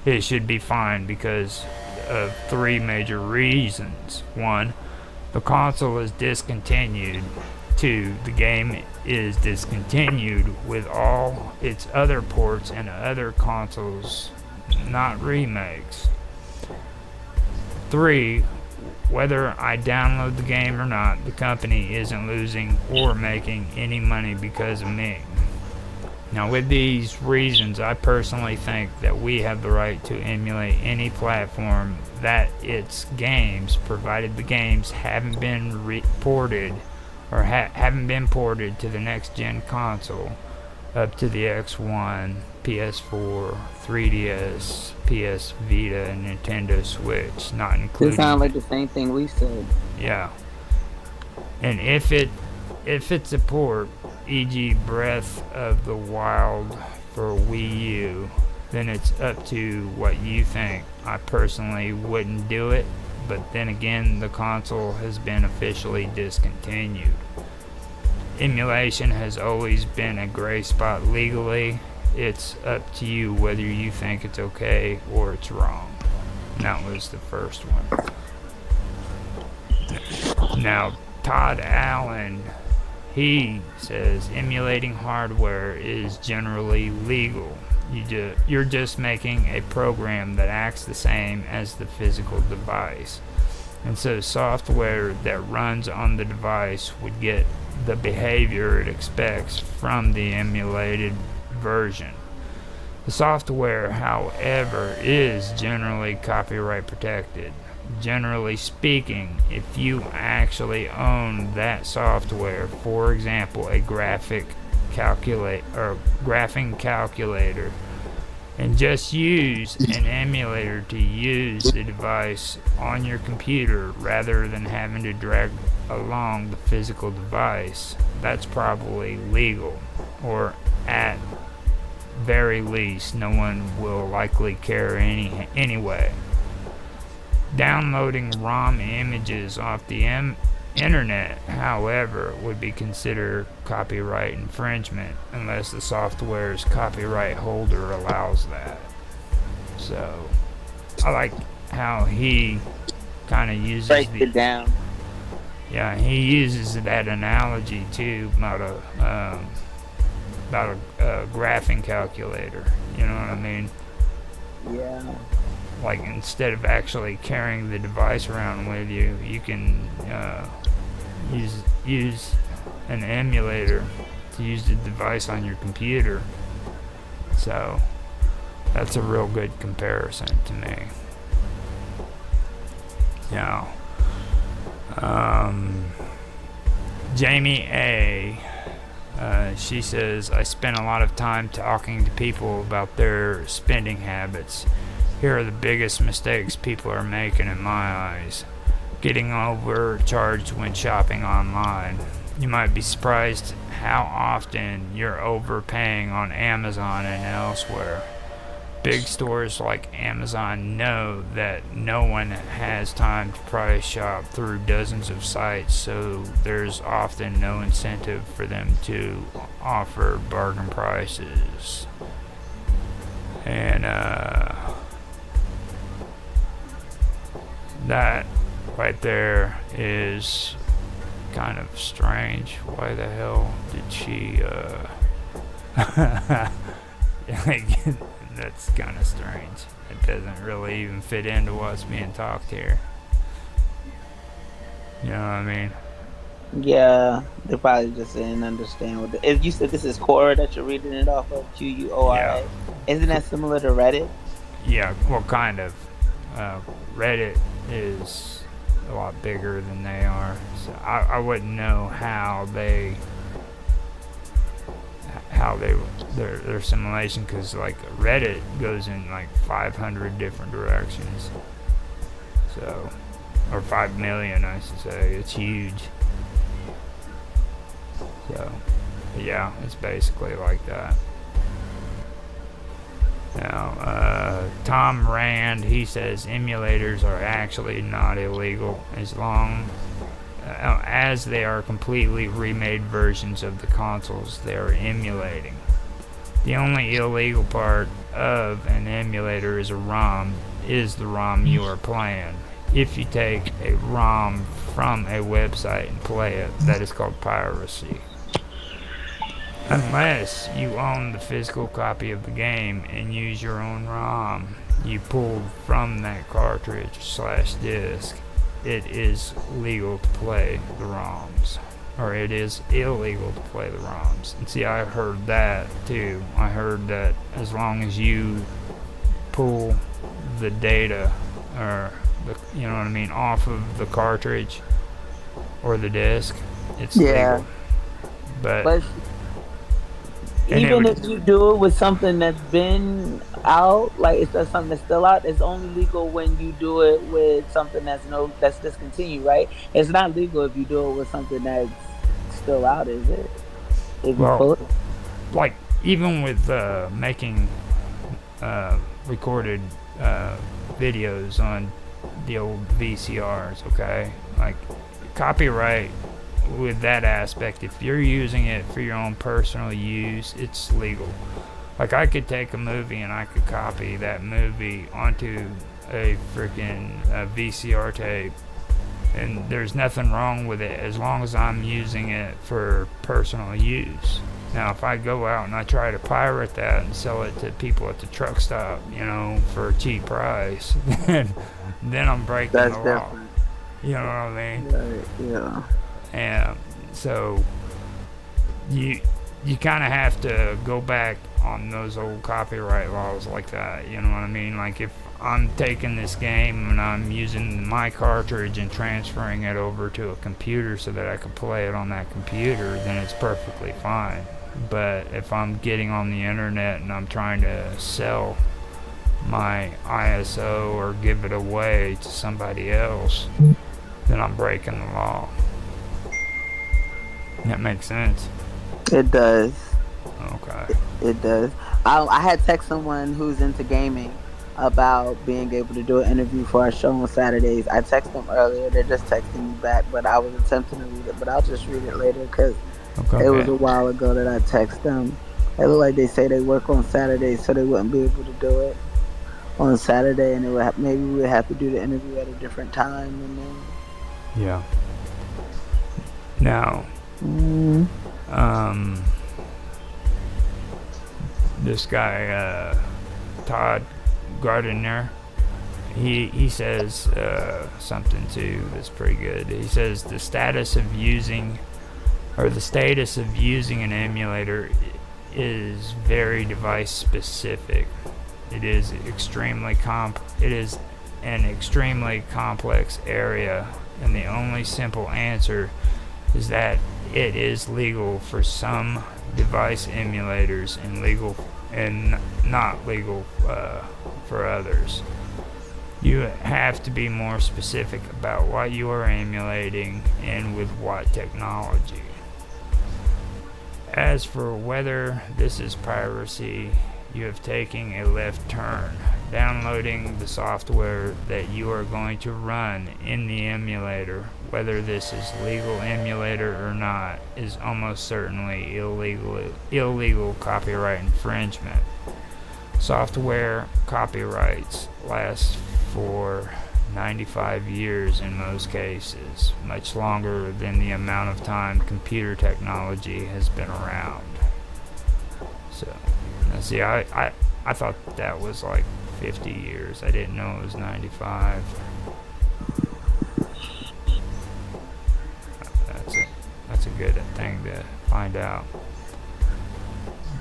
it should be fine because of 3 major reasons. 1, the console is discontinued. 2, the game is discontinued with all its other ports and other consoles, not remakes. 3, whether I download the game or not, the company isn't losing or making any money because of me. Now, with these reasons, I personally think that we have the right to emulate any platform that its games, provided the games haven't been ported or haven't been ported to the next gen console, up to the X1, PS4, 3DS, PS Vita, and Nintendo Switch, not It including. sounds like the same thing we said. Yeah. And if it's a port, e.g. Breath of the Wild for Wii U, then it's up to what you think. I personally wouldn't do it, but then again, the console has been officially discontinued. Emulation has always been a gray spot legally. It's up to you whether you think it's okay or it's wrong. And that was the first one. Now, Todd Allen, he says emulating hardware is generally legal. You're just making a program that acts the same as the physical device. And so software that runs on the device would get the behavior it expects from the emulated version. The software, however, is generally copyright protected. Generally speaking, if you actually own that software, for example, a graphing calculator, and just use an emulator to use the device on your computer rather than having to drag along the physical device, that's probably legal, or at very least no one will likely care anyway. Downloading ROM images off the internet, however, would be considered copyright infringement unless the software's copyright holder allows that. So, I like how he kind of uses It down. Yeah, he uses that analogy too about a graphing calculator. You know what I mean? Yeah. Like, instead of actually carrying the device around with you, you can use an emulator to use the device on your computer. So that's a real good comparison to me. Now, Jamie A. She says, I spend a lot of time talking to people about their spending habits. Here are the biggest mistakes people are making in my eyes. Getting overcharged when shopping online. You might be surprised how often you're overpaying on Amazon and elsewhere. Big stores like Amazon know that no one has time to price shop through dozens of sites, so there's often no incentive for them to offer bargain prices. And that right there is kind of strange. Why the hell did she that's kind of strange. It doesn't really even fit into what's being talked here. You know what I mean? Yeah, they probably just didn't understand what if you said this is Quora that you're reading it off of, Quora. Yeah. Isn't that similar to Reddit? Yeah, well, kind of. Reddit is a lot bigger than they are, so I wouldn't know how their simulation, because like Reddit goes in like 500 different directions, so, or 5 million I should say. It's huge. So yeah, it's basically like that. Now, Tom Rand, he says emulators are actually not illegal as long as they are completely remade versions of the consoles they are emulating. The only illegal part of an emulator is the ROM you are playing. If you take a ROM from a website and play it, that is called piracy. Unless you own the physical copy of the game and use your own ROM you pulled from that cartridge/disc, it is legal to play the ROMs. or it is illegal to play the ROMs. And see, I heard that too. I heard that as long as you pull the data, or you know what I mean, off of the cartridge or the disc, it's legal. But even if you do it with something that's been out, like it's just something that's still out, it's only legal when you do it with something that's discontinued, right? It's not legal if you do it with something that's still out, is it? If you well, pull it. like even with making recorded videos on the old VCRs, okay? Like copyright with that aspect, if you're using it for your own personal use, it's legal. Like I could take a movie and I could copy that movie onto a freaking VCR tape, and there's nothing wrong with it as long as I'm using it for personal use. Now, if I go out and I try to pirate that and sell it to people at the truck stop, you know, for a cheap price, then I'm breaking That's the law. different. You know what I mean? Right, yeah. And so you kind of have to go back on those old copyright laws like that. You know what I mean? Like if I'm taking this game and I'm using my cartridge and transferring it over to a computer so that I can play it on that computer, then it's perfectly fine. But if I'm getting on the internet and I'm trying to sell my ISO or give it away to somebody else, then I'm breaking the law. That makes sense. It does. Okay. It does. I had text someone who's into gaming about being able to do an interview for our show on Saturdays. I texted them earlier. They're just texting me back, but I was attempting to read it. But I'll just read it later because it was a while ago that I texted them. It looked like they say they work on Saturdays, so they wouldn't be able to do it on Saturday, and maybe we would have to do the interview at a different time. And then Yeah. Now, this guy, Todd Gardner, he says something too that's pretty good. He says the status of using an emulator is very device specific. It is an extremely complex area, and the only simple answer is that it is legal for some device emulators and not legal for others. You have to be more specific about what you are emulating and with what technology. As for whether this is piracy, you have taken a left turn. Downloading the software that you are going to run in the emulator, whether this is legal emulator or not, is almost certainly illegal copyright infringement. Software copyrights last for 95 years in most cases, much longer than the amount of time computer technology has been around. So, see, I thought that was like 50 years. I didn't know it was 95. That's a good thing to find out.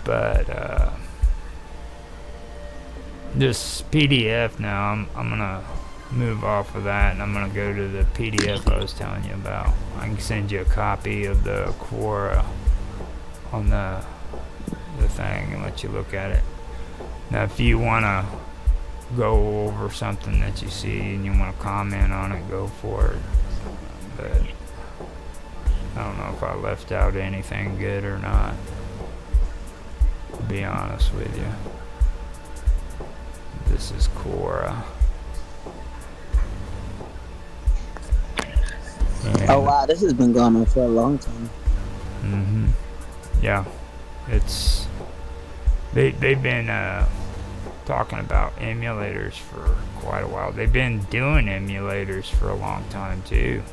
But this PDF now, I'm gonna move off of that, and I'm gonna go to the PDF I was telling you about. I can send you a copy of the Quora on the thing and let you look at it. Now, if you wanna go over something that you see and you wanna comment on it, go for it. But I don't know if I left out anything good or not, to be honest with you. This is Quora. oh wow, this has been going on for a long time. Yeah, it's they've been talking about emulators for quite a while. They've been doing emulators for a long time too.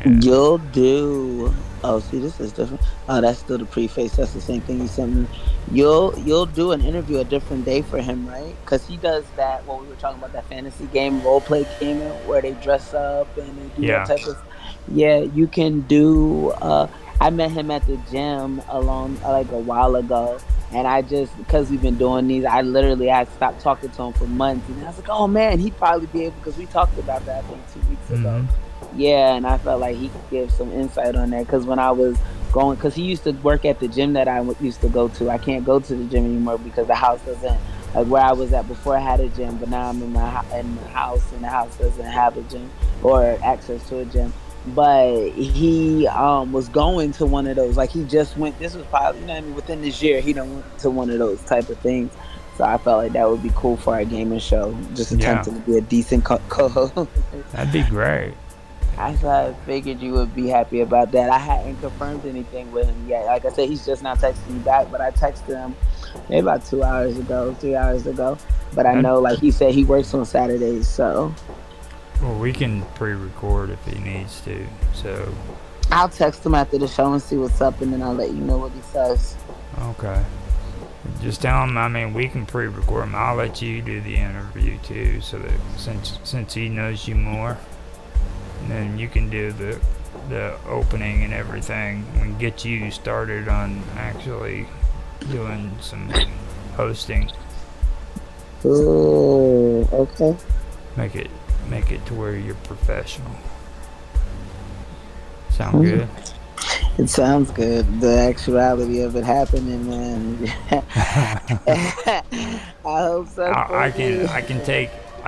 And You'll do. Oh, see, this is different. Oh, that's still the preface. That's the same thing you sent me. You'll do an interview a different day for him, right? Because he does that. What we were talking about, that fantasy game, role play game, where they dress up and they do that type of. Yeah, you can do. I met him at the gym along like a while ago, and I just because we've been doing these, I literally had stopped talking to him for months, and I was like, oh man, he'd probably be able because we talked about that I think 2 weeks ago. Mm-hmm. Yeah, and I felt like he could give some insight on that because when I was going, because he used to work at the gym that used to go to. I can't go to the gym anymore because the house doesn't like where I was at before I had a gym, but now I'm in in my house, and the house doesn't have a gym or access to a gym. But he was going to one of those, like he just went. This was probably, you know what I mean, within this year he done went to one of those type of things. So I felt like that would be cool for our gaming show. Just Yeah, attempting to be a decent co-host. that'd be great. I figured you would be happy about that. I hadn't confirmed anything with him yet. Like I said, he's just not texting me back, but I texted him maybe about 2 hours ago, 3 hours ago. But I That, know, like he said, he works on Saturdays, so well, we can pre-record if he needs to. So, I'll text him after the show and see what's up, and then I'll let you know what he says. okay. Just tell him. I mean, we can pre-record him. I'll let you do the interview too, so that since he knows you more, and then you can do the opening and everything, and get you started on actually doing some hosting. Ooh, okay. Make it to where you're professional. Sound good? It sounds good. The actuality of it happening, man. I hope so. I For you.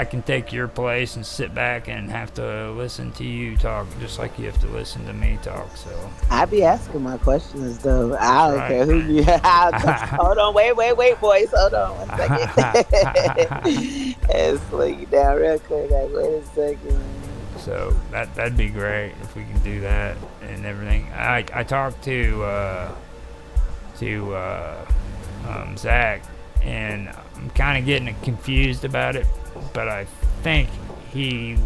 can take your place and sit back and have to listen to you talk just like you have to listen to me talk. So I be asking my questions though. I don't right. care who you. Hold on, wait, boys. Hold on 1 second. And slow you down real quick. Like, wait a second. So that'd be great if we can do that and everything. I talked to Zach, and I'm kind of getting confused about it, but I think he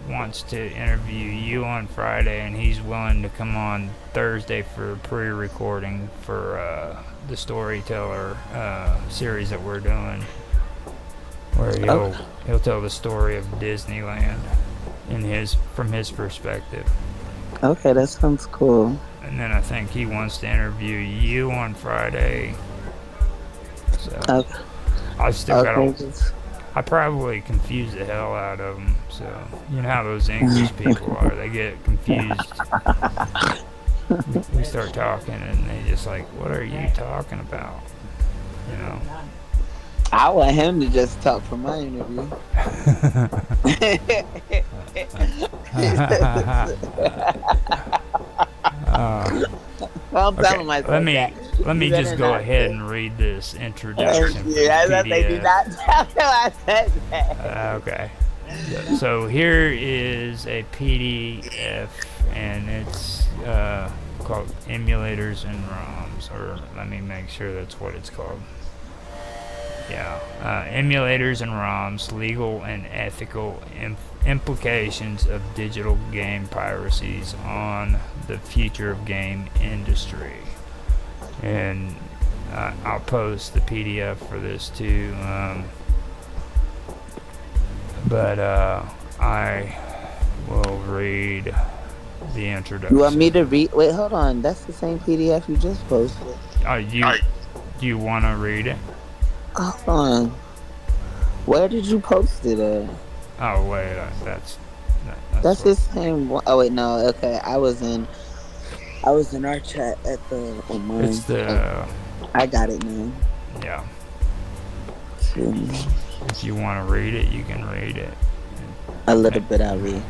wants to interview you on Friday, and he's willing to come on Thursday for pre-recording for the storyteller series that we're doing, where he'll tell the story of Disneyland from his perspective. Okay, that sounds cool. And then I think he wants to interview you on Friday. So Okay. I still got just- I probably confuse the hell out of them. So you know how those English people are. They get confused. We start talking and they just like, what are you talking about? You know. I want him to just talk for my interview. I'm telling myself let me You just better go not ahead say- and read this introduction. Yeah, for the they do PDF. not tell him I said that. Okay. So here is a PDF, and it's called Emulators and ROMs, or let me make sure that's what it's called. Yeah, Emulators and ROMs, legal and ethical implications of digital game piracies on the future of game industry. And I'll post the PDF for this too. But I will read the introduction. You want me to read? Wait, hold on. That's the same PDF you just posted. Do you want to read it? Hold on. Where did you post it at? Oh wait, that's That's what- the same one. Oh wait, no. Okay, I was in our chat at the on mine. It's the I got it now. yeah. Hmm. If you want to read it, you can read it. A little bit I'll read.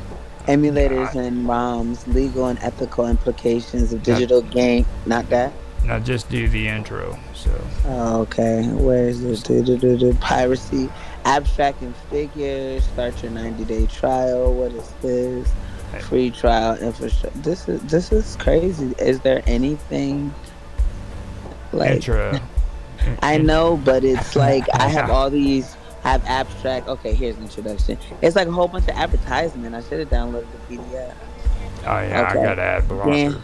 Emulators and ROMs, legal and ethical implications of digital game. Not that? Now just do the intro. So Oh, okay. Where is this? Piracy. Abstracting figures. Start your 90-day trial. What is this? Free trial infrastructure. This is crazy. Is there anything like intro. I know, but it's like I have all these have abstract. Okay, here's introduction. It's like a whole bunch of advertisement. I should have downloaded the PDF. Oh yeah, Okay. I got ad blocker. Yeah.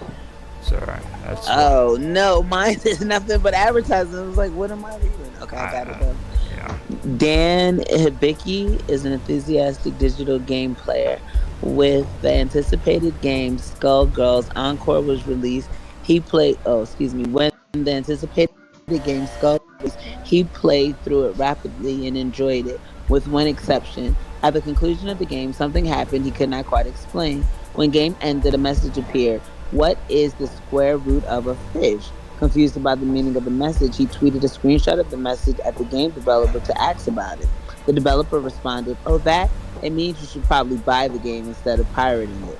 Sorry, that's Oh no, mine is nothing but advertising. I was like, what am I reading? Okay, I got it though. yeah. Dan Hibicki is an enthusiastic digital game player With the anticipated game Skullgirls Encore was released, he played. Oh, excuse me. When the anticipated game Skullgirls was released, he played through it rapidly and enjoyed it, with one exception. At the conclusion of the game, something happened he could not quite explain. When game ended, a message appeared. What is the square root of a fish? Confused about the meaning of the message, he tweeted a screenshot of the message at the game developer to ask about it. The developer responded, "Oh, that? It means you should probably buy the game instead of pirating it."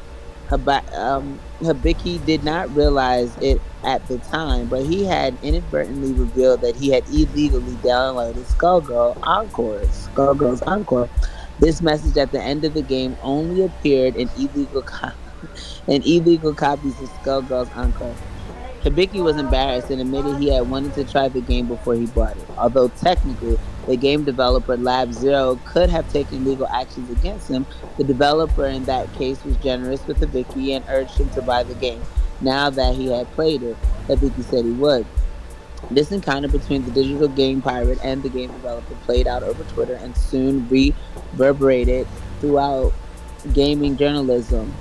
Hibiki did not realize it at the time, but he had inadvertently revealed that he had illegally downloaded Skullgirls Encore. This message at the end of the game only appeared in in illegal copies of Skullgirls Encore. Hibiki was embarrassed and admitted he had wanted to try the game before he bought it. Although technically, the game developer Lab Zero could have taken legal actions against him, the developer in that case was generous with Hibiki and urged him to buy the game. Now that he had played it, Hibiki said he would. This encounter between the digital game pirate and the game developer played out over Twitter and soon reverberated throughout gaming journalism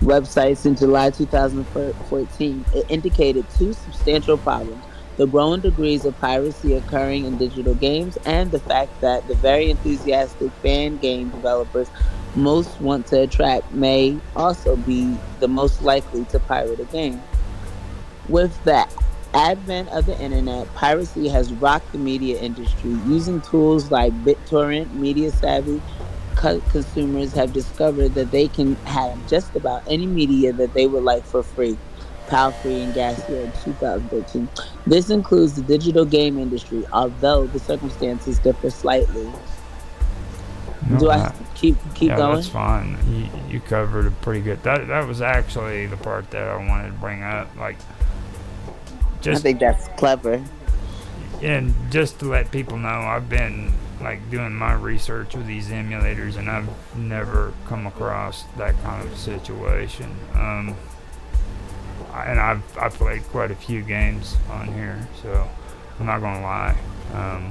websites in July 2014. It indicated two substantial problems: the growing degrees of piracy occurring in digital games, and the fact that the very enthusiastic fan game developers most want to attract may also be the most likely to pirate a game. With the advent of the internet, piracy has rocked the media industry. Using tools like BitTorrent, media savvy consumers have discovered that they can have just about any media that they would like for free. Power free and gas here in 2013. This includes the digital game industry, although the circumstances differ slightly. No, Do I keep yeah, that's going? fine. You covered it pretty good. That was actually the part that I wanted to bring up. Like, I just think that's clever. and just to let people know, I've been like doing my research with these emulators, and I've never come across that kind of situation. And I've played quite a few games on here, so I'm not gonna lie. I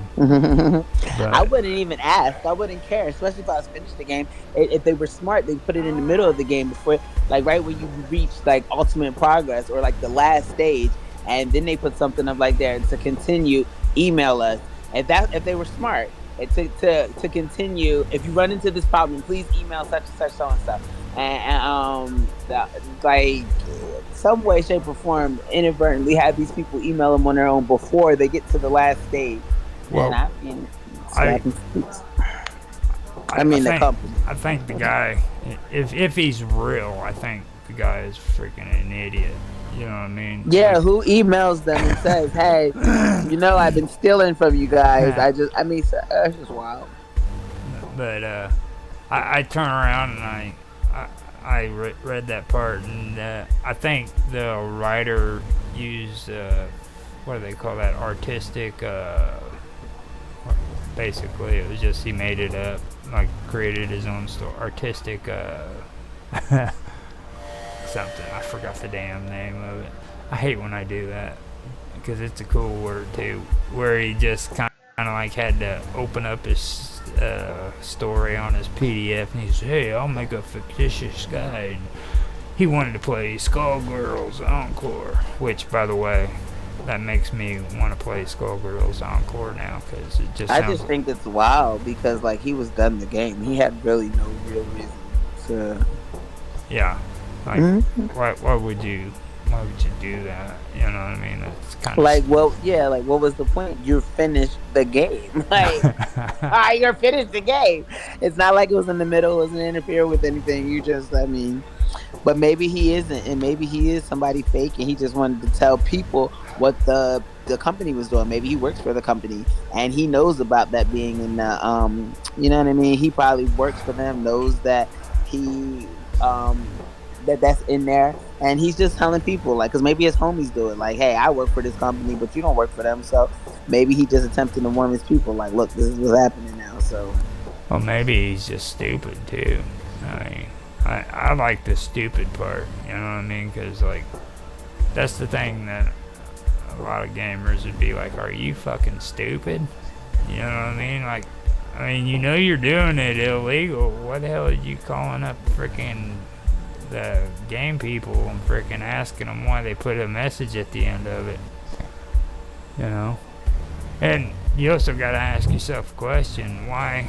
But wouldn't even ask. I wouldn't care, especially if I was finished the game. If they were smart, they'd put it in the middle of the game before, like right when you reach like ultimate progress or like the last stage, and then they put something up like there to continue. Email us if they were smart. And to continue, if you run into this problem, please email such and such so and so, like some way, shape, or form, inadvertently have these people email them on their own before they get to the last stage. And well, I mean, I I I mean the think company. I think the guy, if he's real, I think the guy is freaking an idiot. You know what I mean? Yeah, who emails them and says, "Hey, I've been stealing from you guys." I mean, it's just wild. But I turn around and read that part, and I think the writer used what do they call that, artistic. Basically, it was just he made it up, like created his own story, artistic. Something. I forgot the damn name of it. I hate when I do that because it's a cool word too. Where he just kind of like had to open up his story on his PDF and he said, "Hey, I'll make a fictitious guy." And he wanted to play Skullgirls Encore, which, by the way, that makes me want to play Skullgirls Encore now because it just I sounds. just think it's wild because like he was done the game. He had really no real reason to. Yeah. Like, Mhm. why would you do that? You know what I mean? It's kind of Like, well, yeah, like, what was the point? You finished the game. Like, you're finished the game. It's not like it was in the middle, it wasn't interfere with anything. You just, I mean, but maybe he isn't, and maybe he is somebody fake, and he just wanted to tell people what the company was doing. Maybe he works for the company, and he knows about that being in the, you know what I mean? He probably works for them, knows that he, that's in there, and he's just telling people like, because maybe his homies do it, like, hey, I work for this company but you don't work for them, so maybe he just attempting to warn his people like, look, this is what's happening now. So well, maybe he's just stupid too. I mean, I like the stupid part. You know what I mean? Because like that's the thing that a lot of gamers would be like, "Are you fucking stupid?" You know what I mean? Like I mean, you know you're doing it illegal. What the hell are you calling up freaking the game people and freaking asking them why they put a message at the end of it? You know? And you also got to ask yourself a question. Why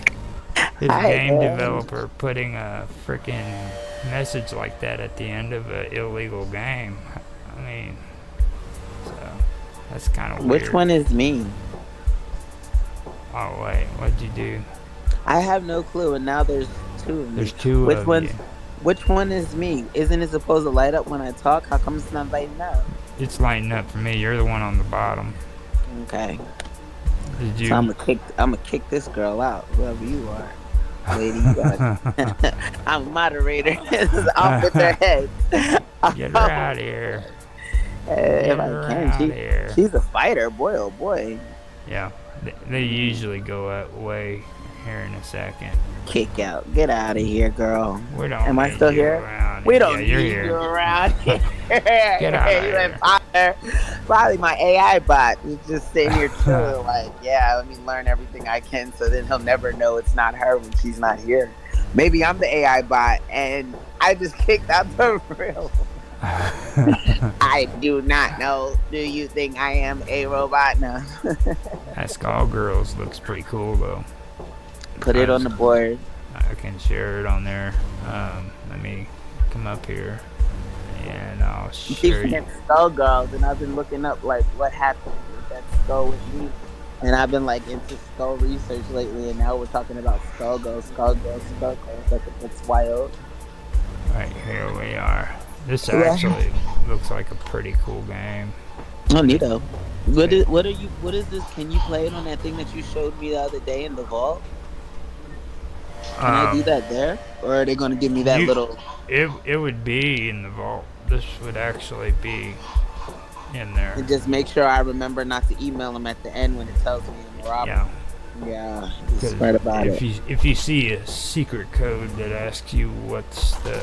is a game developer putting a freaking message like that at the end of an illegal game? I mean, so that's kind of weird. Which one is me? Oh, wait. What'd you do? I have no clue, and now there's two of me. There's two Which of one's, you. Which one is me? Isn't it supposed to light up when I talk? How come it's not lighting up? It's lighting up for me. You're the one on the bottom. Okay. Did you? So I'm gonna kick this girl out, whoever you are. Lady, you got I'm a moderator. Off with their heads. Get her out of here. If I can, she's a fighter, boy, oh boy. Yeah, they usually go away here in a second. Kick out, get out of here, girl. We don't. Am I still here? Around. We don't yeah, you're need here. you around here. Get out of You here. and Potter. Probably my AI bot is just sitting here chilling, like, yeah, let me learn everything I can, so then he'll never know it's not her when she's not here. Maybe I'm the AI bot, and I just kicked out the real. I do not know. Do you think I am a robot? No. Ask All Girls looks pretty cool though. Put it on the board. I can share it on there. Let me come up here and I'll You keep share you. saying Skull Girls, and I've been looking up like what happened with that skull with me. And I've been like into skull research lately, and now we're talking about Skull Girls, Skull Girls, Skull Girls. I think that's wild. Right here we are. This actually looks like a pretty cool game. Oh, neato. What is this? Can you play it on that thing that you showed me the other day in the vault? Can I do that there? Or are they going to give me that little... It would be in the vault. This would actually be in there. And just make sure I remember not to email them at the end when it tells me I'm robbing. Yeah. Yeah, be smart about it. If you see a secret code that asks you what's the...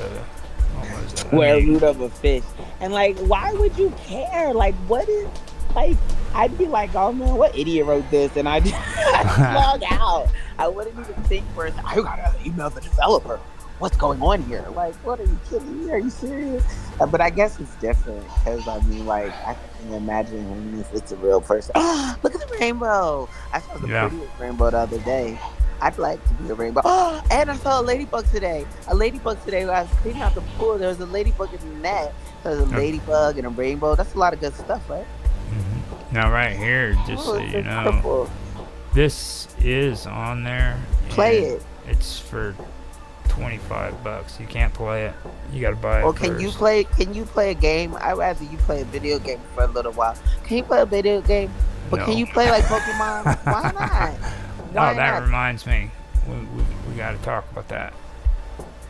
What was it? Square root of a fish. And like, why would you care? Like, what is... Like, I'd be like, oh man, what idiot wrote this? And I'd log out. I wouldn't even think first, I gotta email the developer. What's going on here? Like, what are you kidding me? Are you serious? But I guess it's different because I mean, like, I can imagine if it's a real person. Oh, look at the rainbow! I saw the prettiest rainbow the other day. I'd like to be a rainbow. Oh, and I saw a ladybug today. I was cleaning out the pool. There was a ladybug in the net. There was a ladybug and a rainbow. That's a lot of good stuff, right? Mm-hmm. Now, right here, just so you know, purple. This is on there. Play it. It's for $25. You can't play it. You gotta buy it. Well, can you play a game? I'd rather you play a video game for a little while. Can you play a video game? But no. Can you play like Pokemon? Why not? Why that not? reminds me. We gotta talk about that.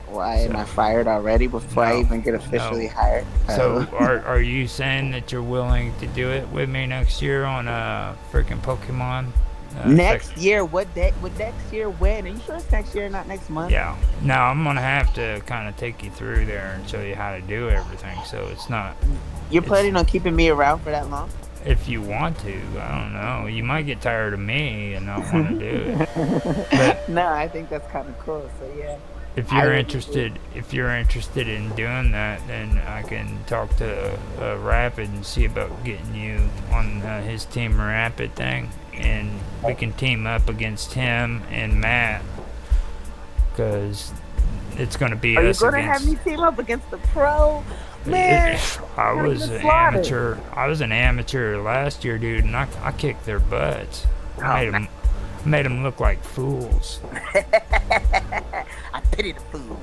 Why am I fired already before I even get officially hired? So are you saying that you're willing to do it with me next year on freaking Pokemon? Next year? What day? What next year? When? Are you sure it's next year, not next month? Yeah. No, I'm gonna have to kind of take you through there and show you how to do everything. So it's not. You're planning on keeping me around for that long? If you want to, I don't know. You might get tired of me and not want to do it. But no, I think that's kind of cool. So yeah. If you're interested in doing that, then I can talk to Rapid and see about getting you on his Team Rapid thing, and we can team up against him and Matt, because it's going to be us against... Are you going to have me team up against the pro? Man, I was an amateur. I was an amateur last year, dude, and I kicked their butts. I made them look like fools. I pity the fool.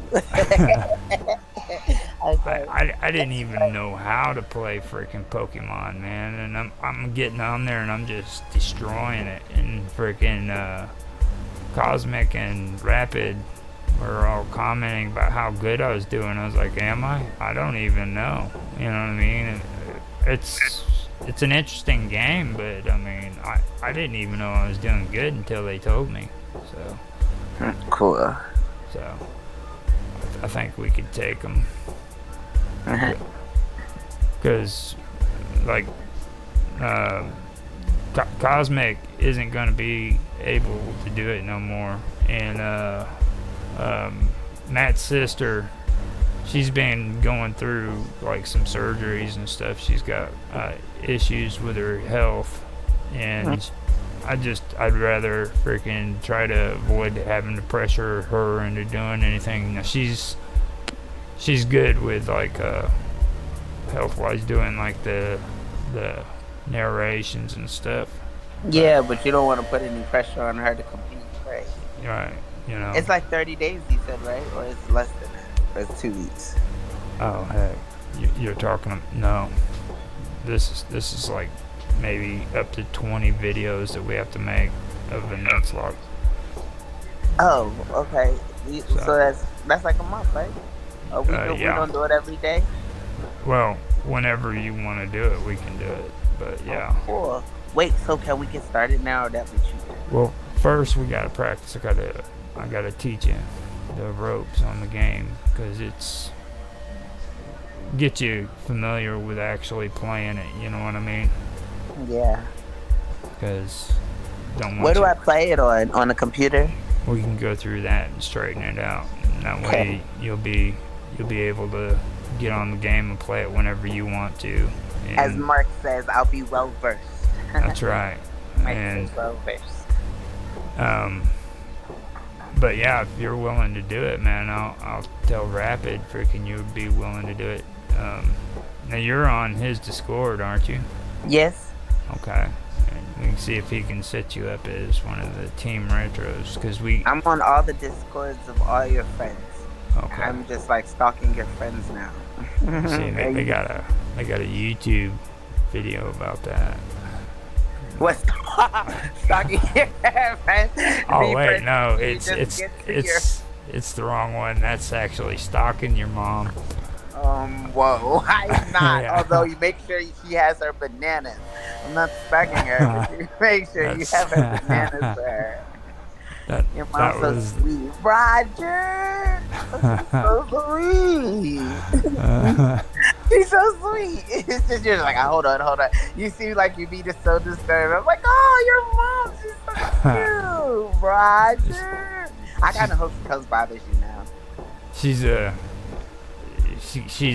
I didn't even know how to play freaking Pokemon, man, and I'm getting on there and I'm just destroying it. And freaking Cosmic and Rapid were all commenting about how good I was doing. I was like, am I? I don't even know. You know what I mean? It's an interesting game, but I mean, I didn't even know I was doing good until they told me. So cool. So I think we could take them. Because, like, talking Cosmic isn't going to be able to do it no more. And Matt's sister, she's been going through like some surgeries and stuff. She's got issues with her health, and I'd rather freaking try to avoid having to pressure her into doing anything. Now she's good with like health-wise doing like the narrations and stuff. Yeah, but you don't want to put any pressure on her to compete, right? Right, you know. It's like 30 days, you said, right? Or it's less than that? Or it's 2 weeks? Oh heck, you're talking? No, this is like maybe up to 20 videos that we have to make of the Nuzlocke. Oh, okay. So that's like a month, right? We don't do it every day? Well, whenever you want to do it, we can do it. But yeah. Oh, cool. Wait, so can we get started now, or that would you? Well, first we gotta practice. I gotta teach you the ropes on the game, because it's get you familiar with actually playing it. You know what I mean? Yeah. Because where do I play it on? On a computer? We can go through that and straighten it out. And that way you'll be able to get on the game and play it whenever you want to. And as Mark says, I'll be well versed. That's right. Mike and says well versed. But yeah, if you're willing to do it, man, I'll tell Rapid freaking you would be willing to do it. Now you're on his Discord, aren't you? Yes. Okay. And we can see if he can set you up as one of the Team Retros, because I'm on all the Discords of all your friends. Okay. I'm just like stalking your friends now. See, they got a YouTube video about that. What's stalking your friends? Oh wait, no, it's the wrong one. That's actually stalking your mom. Whoa, I'm not. Yeah. Although you make sure she has her bananas. I'm not stalking her, but you make sure you have her bananas for her. Your mom's so sweet. Roger! She's so sweet. She's so sweet. It's just, you're like, hold on. You seem like you be just so disturbed. I'm like, oh, your mom, she's so cute. Roger! I kind of hope she comes bothers you now. She's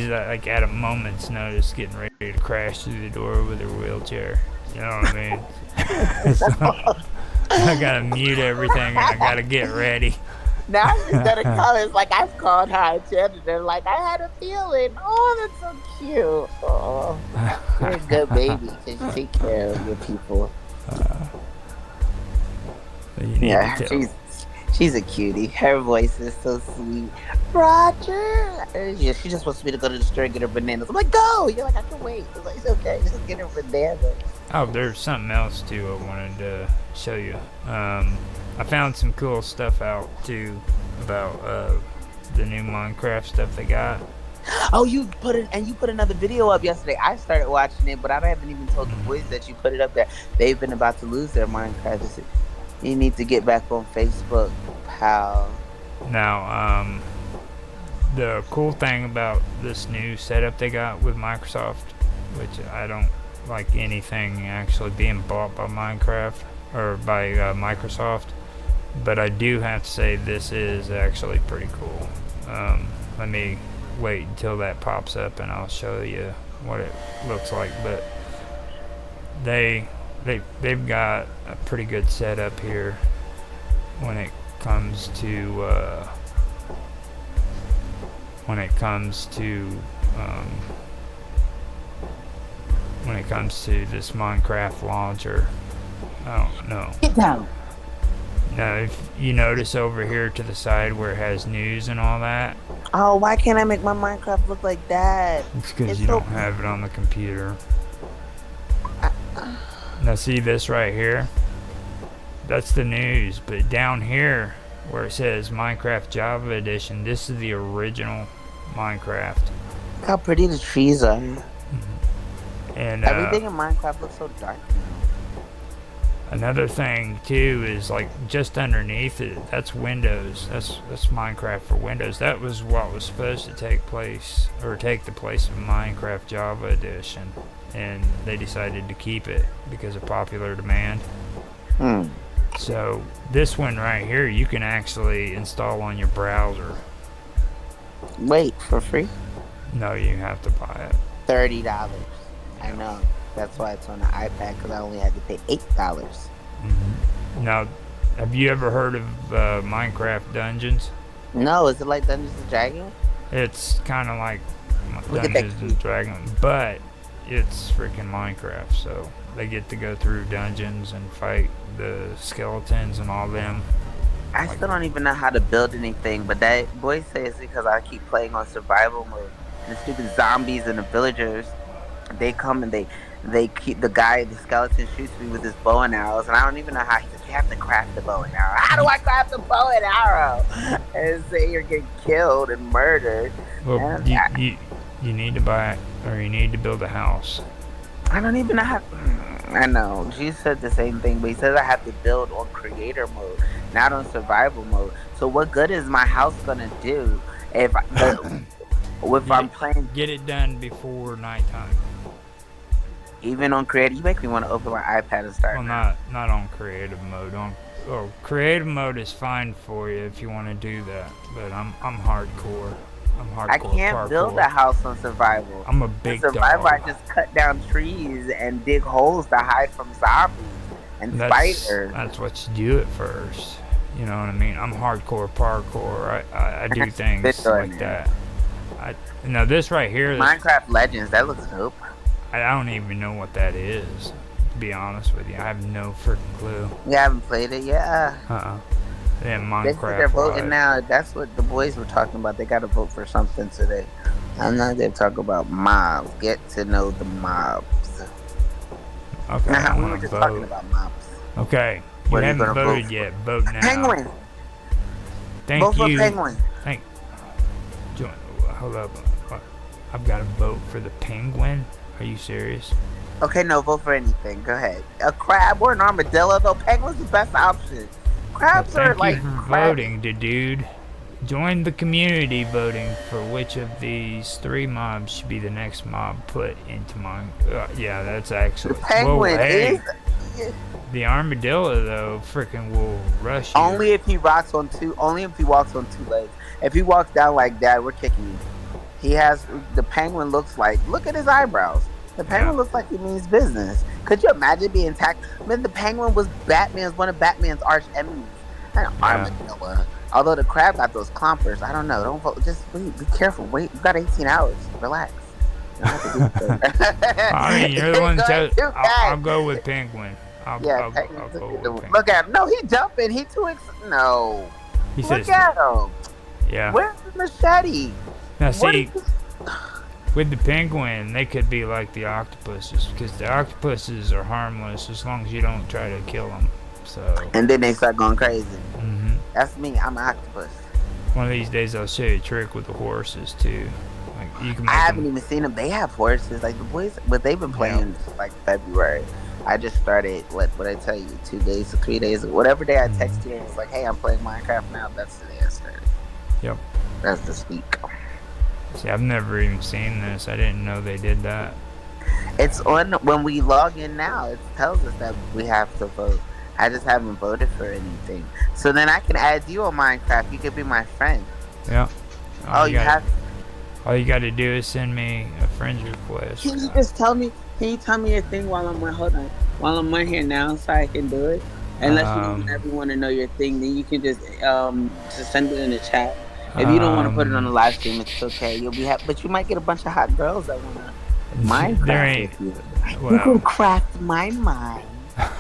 like at a moment's notice getting ready to crash through the door with her wheelchair. You know what I mean? So, I gotta mute everything and I gotta get ready. Now she's gonna call us like I've called her and they're like, I had a feeling. Oh, that's so cute. Oh, you're a good baby because you take care of your people. Yeah, she's a cutie. Her voice is so sweet. Roger! Yeah, she just wants me to go to the store and get her bananas. I'm like, go! You're like, I can wait. I'm like, it's okay, just get her bananas. Oh, there's something else too I wanted to show you. I found some cool stuff out too about the new Minecraft stuff they got. Oh, you put another video up yesterday. I started watching it, but I haven't even told the boys that you put it up there. They've been about to lose their Minecraft. You need to get back on Facebook, pal. Now, the cool thing about this new setup they got with Microsoft, which I don't like anything actually being bought by Minecraft or by Microsoft, but I do have to say this is actually pretty cool. Let me wait until that pops up and I'll show you what it looks like. But they've got a pretty good setup here when it comes to this Minecraft launcher. I don't know. Get down. Now, if you notice over here to the side where it has news and all that. Oh, why can't I make my Minecraft look like that? It's because you don't have it on the computer. Now see this right here? That's the news, but down here where it says Minecraft Java Edition, this is the original Minecraft. Look how pretty the trees are. And everything in Minecraft looks so dark Another thing too is like just underneath it. That's Windows. That's Minecraft for Windows. That was what was supposed to take place or take the place of Minecraft Java Edition, and they decided to keep it because of popular demand. So this one right here, you can actually install on your browser. Wait, for free? No, you have to buy it. $30. I know. That's why it's on the iPad, because I only had to pay $8. Now, have you ever heard of Minecraft Dungeons? No, is it like Dungeons and Dragons? It's kind of like Look at that Dungeons and Dragons, but it's freaking Minecraft. So they get to go through dungeons and fight the skeletons and all them. I still don't even know how to build anything, but that boy says because I keep playing on survival mode. And the stupid zombies and the villagers, they come and they keep the skeleton shoots me with his bow and arrows, and I don't even know how. He says, you have to craft the bow and arrow. How do I craft the bow and arrow? And say you're getting killed and murdered. Well, And you need to buy or you need to build a house. I don't even know how. I know. She said the same thing, but he says I have to build on creator mode, not on survival mode. So what good is my house gonna do if I'm playing? Get it done before nighttime. Even on creative, you make me want to open my iPad and start. Well, not on creative mode. Creative mode is fine for you if you want to do that, but I'm hardcore. I'm hardcore. I can't parkour. build a house on survival. I'm a big on survival, dog. I just cut down trees and dig holes to hide from zombies and spiders. That's what you do at first. You know what I mean? I'm hardcore parkour. I do things like that. Now this right here, Minecraft Legends, that looks dope. I don't even know what that is. To be honest with you, I have no freaking clue. You haven't played it yet? Yeah, Minecraft. They're voting now. That's what the boys were talking about. They got to vote for something today. I'm not going to talk about mobs. Get to know the mobs. Okay, We were just talking about mobs. Okay, you haven't voted yet. Vote now. Penguin. Thank Vote you. for Penguin. Hold up. I've got to vote for the penguin. Are you serious? Okay, no, vote for anything. Go ahead. A crab or an armadillo, though. Penguin's the best option. Crabs are like. Thank you for voting, dude. Join the community voting for which of these three mobs should be the next mob put into mine. Yeah, that's actually. The penguin is. The armadillo, though, freaking will rush you. Only if he walks on two legs. If he walks down like that, we're kicking you. The penguin looks like, look at his eyebrows. The penguin looks like he means business. Could you imagine being attacked? I mean, the penguin was one of Batman's arch enemies. An armadillo. Although the crab got those clompers. I don't know. Don't vote. Just wait. Be careful. Wait. You got 18 hours. Relax. You don't have to do I mean, you're the one that I'll go with penguin. I'll go with penguin. Look at him. No, he jumping. He too no. He look says, at him. Yeah. Where's the machete? Now see, with the penguin, they could be like the octopuses, because the octopuses are harmless as long as you don't try to kill them. So. And then they start going crazy. Mm-hmm. That's me. I'm an octopus. One of these days, I'll show you a trick with the horses too. Like you can. I haven't even seen them. They have horses. Like the boys, but they've been playing like February. I just started. What I tell you? 2 days or 3 days, whatever day I text you, and it's like, hey, I'm playing Minecraft now. That's the day I started. Yep. That's this week. See, I've never even seen this. I didn't know they did that. It's on when we log in now. It tells us that we have to vote. I just haven't voted for anything. So then I can add you on Minecraft. You could be my friend. Yeah. All you got to do is send me a friend's request. Can you just tell me? Can you tell me your thing while I'm on? Hold on. While I'm on here now, so I can do it. Unless you ever want to know your thing, then you can just send it in the chat. If you don't want to put it on the live stream, it's okay. You'll be happy, but you might get a bunch of hot girls that want to Minecraft with you. Well, you can craft my mind,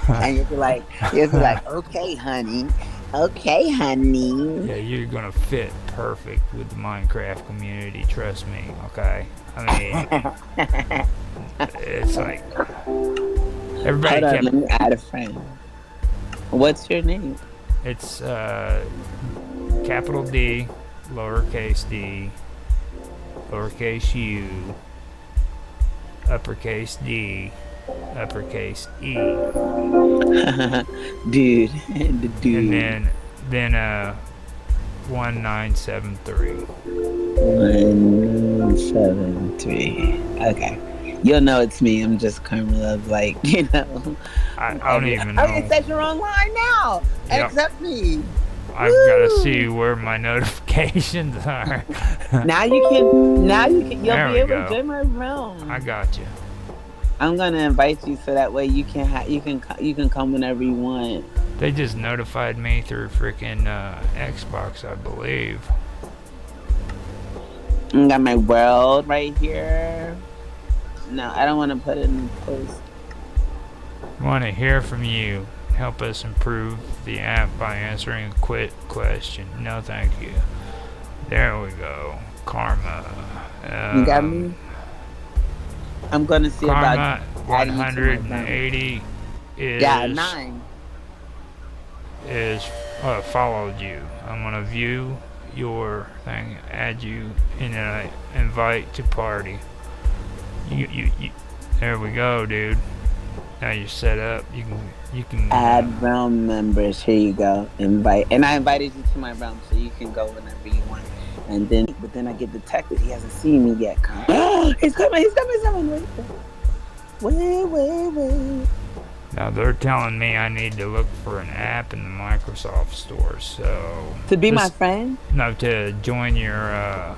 and you'll be like, okay, honey. Yeah, you're gonna fit perfect with the Minecraft community. Trust me. Okay. I mean, it's like everybody. Hold on, let me add a friend. What's your name? It's capital D, lowercase d, lowercase u, uppercase D, uppercase E. Dude, the dude. And then 1973. 173. Okay. You'll know it's me. I'm just Karma Love, like, I don't even know. Oh, it says you're online now. Yep. Accept me. I've got to see where my notifications are. Now you can. You'll There be we able go. to join my realm. I got you. I'm gonna invite you so that way you can you can come whenever you want. They just notified me through freaking Xbox, I believe. I got my world right here. No, I don't want to put it in the post. Want to hear from you. Help us improve the app by answering a quick question. No, thank you. There we go. Karma. You got me? I'm gonna see Karma about adding you to my 180 is yeah, 9. is followed you. I'm gonna view your thing, add you, and then I invite to party. You. There we go, dude. Now you're set up. You can Add realm members. Here you go. Invite, and I invited you to my realm, so you can go whenever you want. And then, but then I get detected. He hasn't seen me yet. He's coming. He's coming. Wait. Now they're telling me I need to look for an app in the Microsoft Store. So To be my friend. no, to join your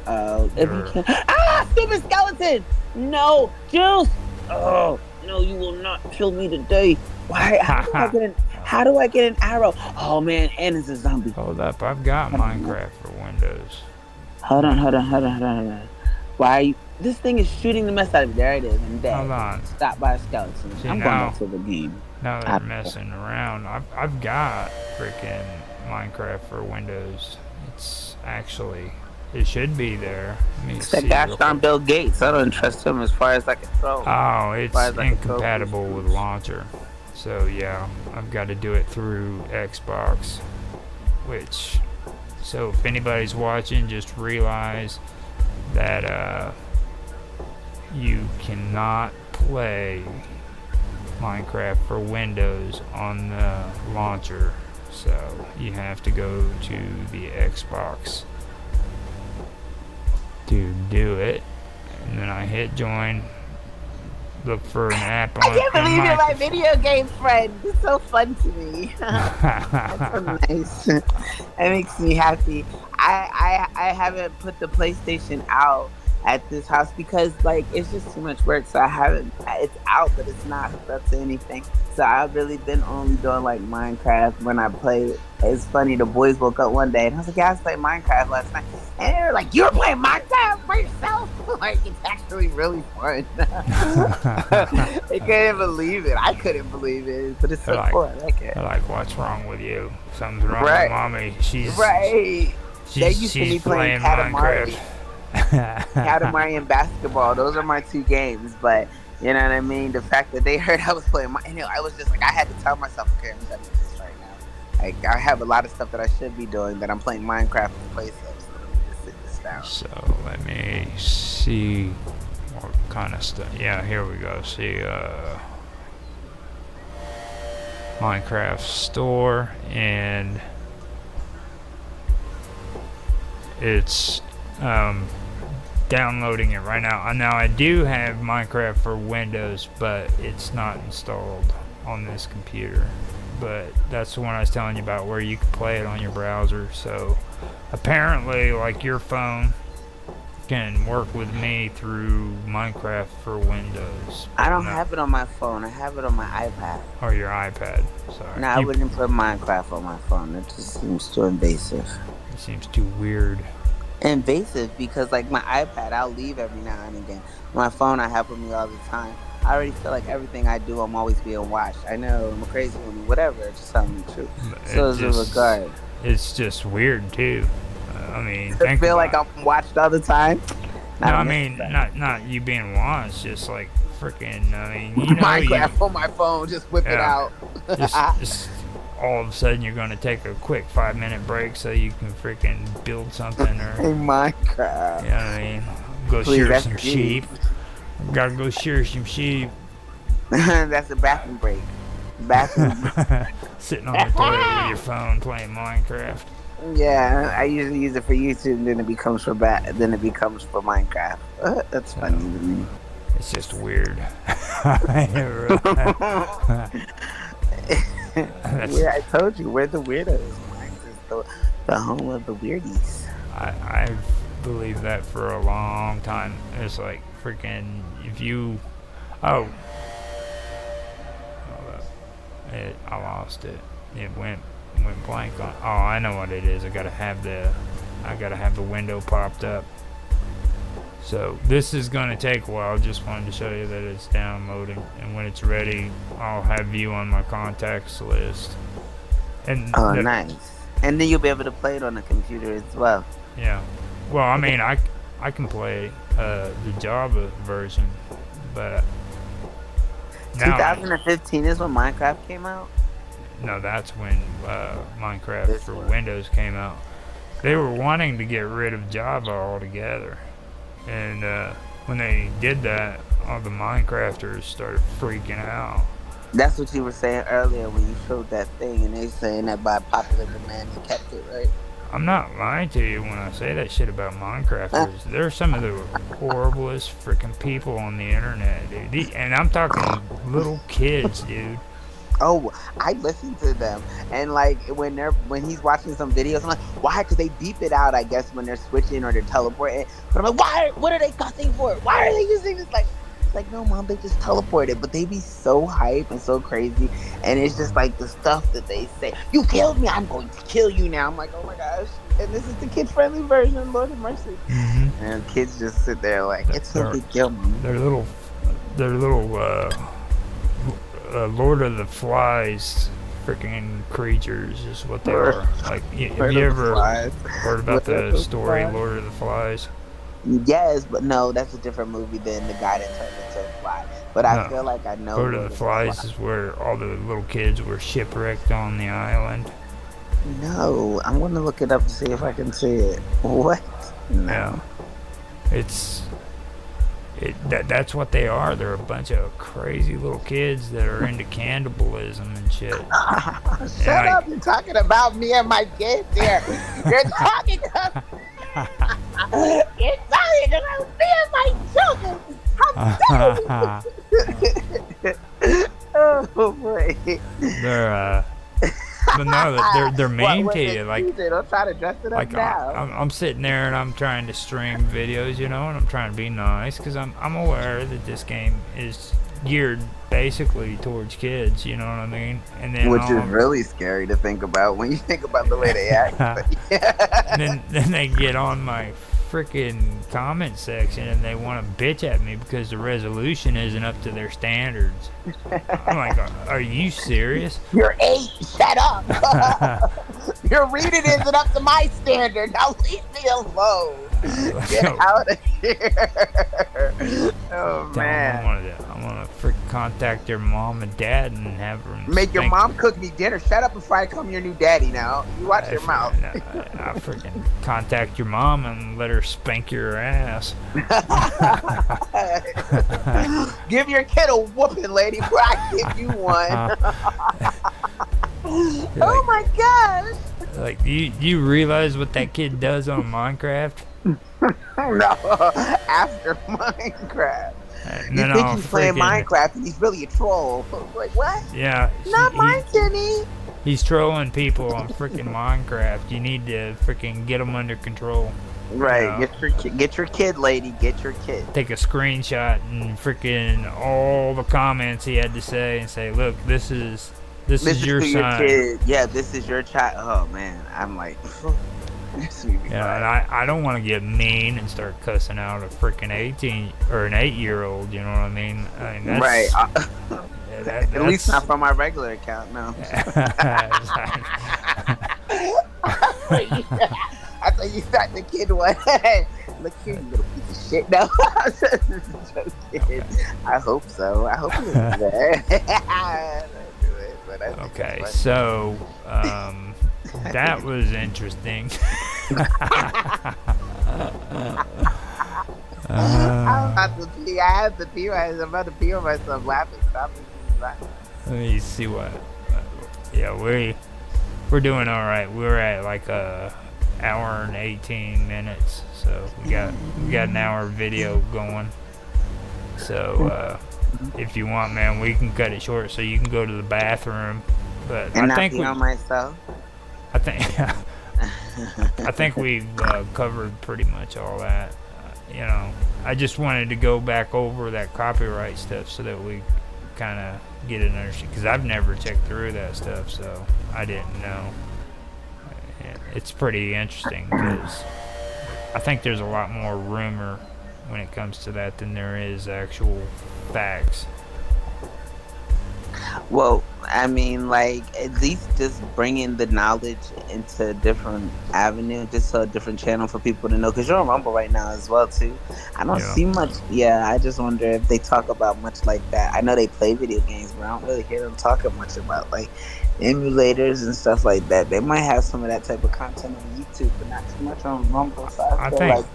If you can. Ah, stupid skeleton! No, Juice! Oh, no, you will not kill me today. Why? How do I get an arrow? Oh man, and it's a zombie. Hold up, I've got Minecraft for Windows. Hold on. Why are you? This thing is shooting the mess out of me. There it is. I'm dead. Hold on. Stopped by a skeleton. See, I'm going back to the game. Now they're messing around. I've got freaking Minecraft for Windows. It's actually, it should be there. Let me It's see that gosh real darn quick. Bill Gates. I don't trust him as far as I can throw. Oh, it's far as I can throw incompatible with launcher. So yeah, I've got to do it through Xbox. So if anybody's watching, just realize that you cannot play Minecraft for Windows on the launcher. So you have to go to the Xbox to do it. And then I hit join. Look for an app on I can't believe you're my Microsoft. video game friend. It's so fun to me. That's so nice. It makes me happy. I haven't put the PlayStation out at this house because like it's just too much work. So I haven't. It's out, but it's not hooked up to anything. So I've really been only doing like Minecraft when I play. It's funny. The boys woke up one day and I was like, "Yeah, I was playing Minecraft last night," and they were like, "You were playing Minecraft by yourself?" Like it's actually really fun. They couldn't believe it. I couldn't believe it, but it's so They're cool. I like it. They're like, what's wrong with you? Something's wrong Right. with mommy. She's Right. They used to be she's playing playing Katamari. Minecraft. Katamari and basketball. Those are my two games. But you know what I mean? The fact that they heard I was playing I was just like, I had to tell myself, okay, I'm gonna do this right now. Like I have a lot of stuff that I should be doing that I'm playing Minecraft in place of. So let me just sit this down. So let me see what kind of stuff. Yeah, here we go. See Minecraft store, and it's downloading it right now. Now I do have Minecraft for Windows, but it's not installed on this computer. But that's the one I was telling you about where you can play it on your browser. So apparently, like your phone can work with me through Minecraft for Windows. I don't have it on my phone. I have it on my iPad. Or your iPad. Sorry. No, I wouldn't put Minecraft on my phone. It just seems too invasive. It seems too weird. Invasive because like my iPad, I'll leave every now and again. My phone, I have with me all the time. I already feel like everything I do, I'm always being watched. I know I'm a crazy woman, whatever. It's just telling the truth. So is a regard. It's just weird too. I mean, I feel like I'm watched all the time. No, I mean, not you being watched, just like freaking. I mean, you know, Minecraft on my phone, just whip it out. just all of a sudden you're gonna take a quick 5-minute break so you can freaking build something or. In Minecraft. You know what I mean? Go Please, shear that's some deep. sheep. Gotta go shear some sheep. That's a bathroom break. Bathroom. Sitting on the toilet with your phone playing Minecraft. Yeah, I usually use it for YouTube, then it becomes for then it becomes for Minecraft. That's funny to me. It's just weird. Yeah, I told you we're the weirdos. Mine's is the home of the weirdies. I believed that for a long time. It's like freaking if you hold up. I lost it. It went blank on. Oh, I know what it is. I gotta have the window popped up. So this is gonna take a while. Just wanted to show you that it's downloading, and when it's ready, I'll have you on my contacts list. And nice. And then you'll be able to play it on the computer as well. Yeah. Well, I mean, I can play the Java version, but 2015 is when Minecraft came out. No, that's when Minecraft for Windows came out. They were wanting to get rid of Java altogether, and when they did that, all the Minecrafters started freaking out. That's what you were saying earlier when you showed that thing, and they saying that by popular demand they kept it, right? I'm not lying to you when I say that shit about Minecrafters. They're some of the horriblest freaking people on the internet, dude. And I'm talking little kids, dude. Oh, I listen to them, and like when he's watching some videos, I'm like, why? Because they beep it out, I guess, when they're switching or they're teleporting. But I'm like, why? What are they cussing for? Why are they using this? Like, no, mom, they just teleported. But they be so hype and so crazy, and it's just like the stuff that they say. You killed me, I'm going to kill you now. I'm like, oh my gosh. And this is the kid-friendly version, Lord have mercy. Mm-hmm. And kids just sit there like, it's no big deal, mom. They're little Lord of the Flies freaking creatures is what they are. Like, have you ever heard about the story Lord of the Flies? Yes, but no, that's a different movie than the guy that turned into a fly. But I feel like I know. Lord of the Flies is where all the little kids were shipwrecked on the island. No, I'm gonna look it up to see if I can see it. What? No. Yeah. That's what they are. They're a bunch of crazy little kids that are into cannibalism and shit. Shut up! You're talking about me and my kids here. You're talking about me and my children. How dare you? Oh boy. They're but no, they're mean to you. Like, don't try to dress it up like now. I'm sitting there and I'm trying to stream videos, you know, and I'm trying to be nice because I'm aware that this game is geared basically towards kids, you know what I mean? And then which is really scary to think about when you think about the way they act. and then they get on my freaking comment section and they want to bitch at me because the resolution isn't up to their standards. I'm like, are you serious? You're 8, shut up. Your reading isn't up to my standard. Now leave me alone. Get out of here. Oh man. I want to freaking contact your mom and dad and have them make your mom cook me dinner. Shut up before I become your new daddy now. You watch your mouth. I freaking contact your mom and let her spank your ass. Give your kid a whooping, lady, before I give you one. Oh my gosh. Like, you realize what that kid does on Minecraft? No, after Minecraft. You think he's playing Minecraft and he's really a troll. Like, what? Yeah. Not mine, Kenny. He's trolling people on freaking Minecraft. You need to freaking get him under control. Right. Get your kid, lady. Get your kid. Take a screenshot and freaking all the comments he had to say and say, look, this is your son. Your kid. Yeah, this is your child. Oh, man. I'm like... Yeah, and I don't want to get mean and start cussing out a freaking 18 or an 8-year-old. You know what I mean? That's, right. Yeah, at least not from my regular account. No. I thought you thought the kid was. Look here, you little piece of shit. No, I hope so. I hope he was there. Okay, so that was interesting. I'm Uh, about to pee. I have to pee. I'm about to pee on myself laughing. Stop it. let me see what. Yeah, we're doing all right. We're at like a hour and 18 minutes, so we got an hour video going. So if you want, man, we can cut it short so you can go to the bathroom. But And I not think pee on myself. I think I think we've covered pretty much all that. I just wanted to go back over that copyright stuff so that we kind of get an understanding, because I've never checked through that stuff, so I didn't know. It's pretty interesting because I think there's a lot more rumor when it comes to that than there is actual facts. Well, I mean, like, at least just bringing the knowledge into a different avenue, just so a different channel for people to know. Because you're on Rumble right now as well, too. I don't Yeah. see much. Yeah, I just wonder if they talk about much like that. I know they play video games, but I don't really hear them talking much about, like, emulators and stuff like that. They might have some of that type of content on YouTube, but not too much on Rumble. So I feel like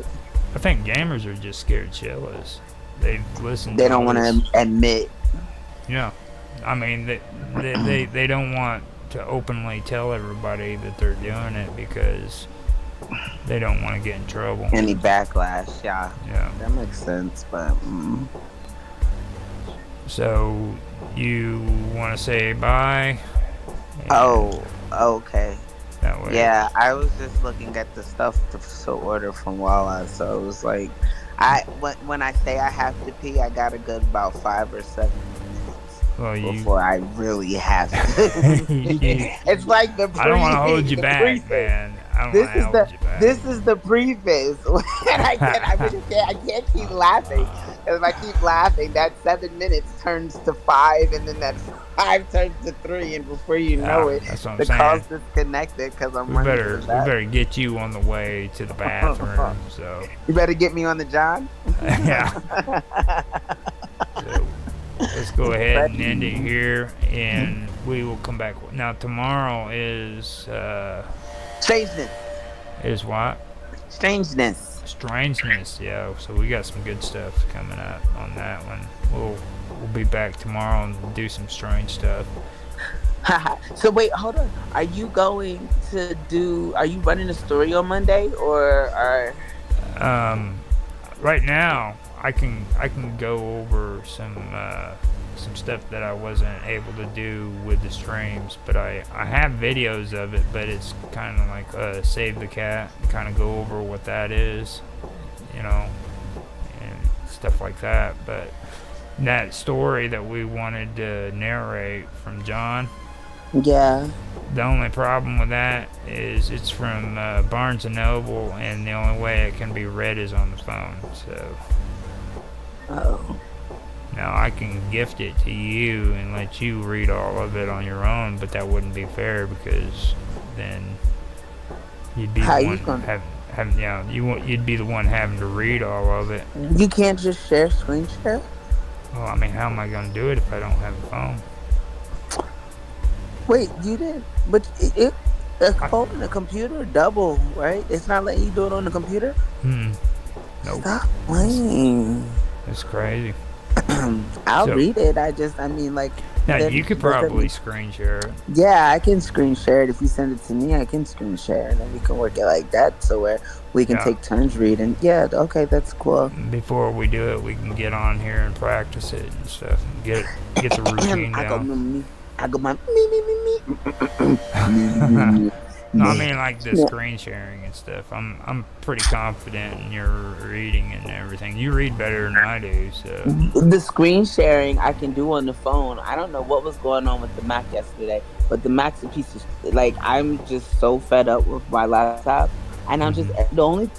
I think gamers are just scared shitless. They've listened. they to don't all want this. to admit. Yeah, I mean they don't want to openly tell everybody that they're doing it because they don't want to get in trouble. Any backlash. Yeah, Yeah. that makes sense, but... So you want to say bye? Oh, okay. That way. Yeah, I was just looking at the stuff to order from Wawa, so it was like, when I say I have to pee, I got a good about 5 or 7 minutes Well, before I really have to. It's like the I don't want to hold you the back, preface. man. I don't This want to is hold you back. this is the preface. And I can't keep laughing. And if I keep laughing, that 7 minutes turns to 5, and then that 5 turns to 3, and before you know it, that's what I'm the saying. call's disconnected because I'm We running better to the back. get you on the way to the bathroom. So You better get me on the John. yeah. So, let's go ahead and end it here, and we will come back. Now tomorrow is Strangeness. what? Strangeness. Strangeness. Yeah. So we got some good stuff coming up on that one. We'll be back tomorrow and do some strange stuff. So wait, hold on. Are you going to are you running a story on Monday, or are... Right now I can go over some stuff that I wasn't able to do with the streams, but I have videos of it, but it's kind of like Save the Cat, kind of go over what that is, and stuff like that. But that story that we wanted to narrate from John, Yeah. the only problem with that is it's from Barnes & Noble, and the only way it can be read is on the phone. So Oh. now I can gift it to you and let you read all of it on your own, but that wouldn't be fair because then you'd be How the you one gonna- you'd be the one having to read all of it. You can't just screen share? Well, I mean, how am I going to do it if I don't have a phone? Wait, you did, but a phone and a computer double, right? It's not letting you do it on the computer. Nope. Stop playing. That's crazy. I'll So- read it. I mean, like. Now then- you could does that probably mean- screen share it. Yeah, I can screen share it. If you send it to me, I can screen share it, and we can work it like that, so where we can Yeah. take turns reading. Yeah, okay, that's cool. Before we do it, we can get on here and practice it and stuff, and get the routine I go down. me. I go my me. No, I mean like the screen sharing and stuff. I'm pretty confident in your reading and everything. You read better than I do, so The screen sharing I can do on the phone. I don't know what was going on with the Mac yesterday, but the Mac's a piece of like. I'm just so fed up with my laptop, and I'm just the only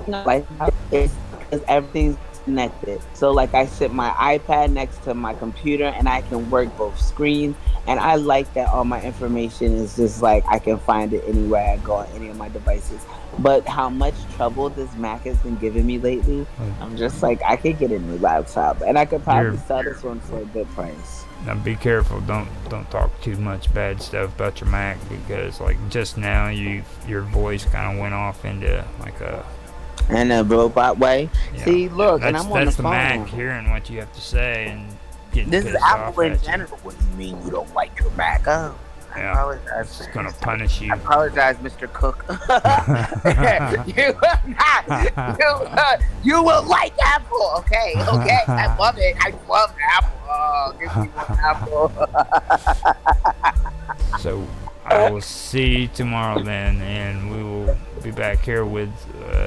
thing I like about it is because everything's connected. So like I sit my iPad next to my computer, and I can work both screens. And I like that all my information is just like I can find it anywhere I go on any of my devices. But how much trouble this Mac has been giving me lately, I'm just like, I could get a new laptop, and I could probably sell this one for a good price. now be careful. Don't talk too much bad stuff about your Mac, because like just now your voice kind of went off into like a in a robot way. Yeah. See, look, and That's I'm on the the phone. Mac hearing what you have to say and getting This is pissed off Apple in at you. general. What do you mean you don't like your Mac? Oh, I Yeah. apologize. It's gonna punish you. I apologize, Mr. Cook. you will not. You will like Apple. Okay. I love it. I love Apple. Oh, give me one Apple. So I will see you tomorrow then, and we will be back here with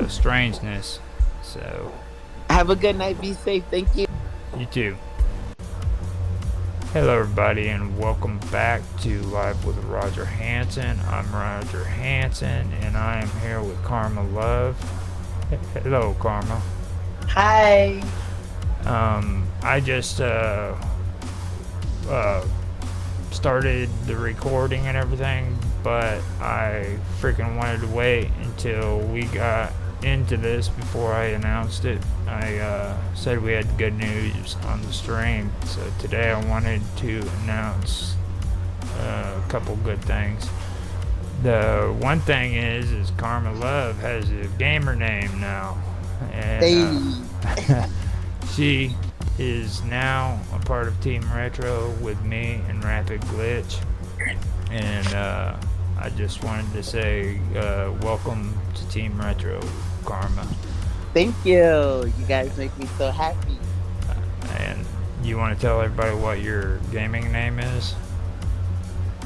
strangeness. So Have a good night. Be safe. Thank you. you too. Hello everybody, and welcome back to Live with Roger Hanson. I'm Roger Hanson, and I am here with Karma Love. Hello, Karma. Hi. I just started the recording and everything, but I freaking wanted to wait until we got into this before I announced it. I said we had good news on the stream, so today I wanted to announce a couple good things. The one thing is Karma Love has a gamer name now, and she is now a part of Team Retro with me and Rapid Glitch, and I just wanted to say welcome to Team Retro, Karma. Thank you. You guys make me so happy. And you want to tell everybody what your gaming name is?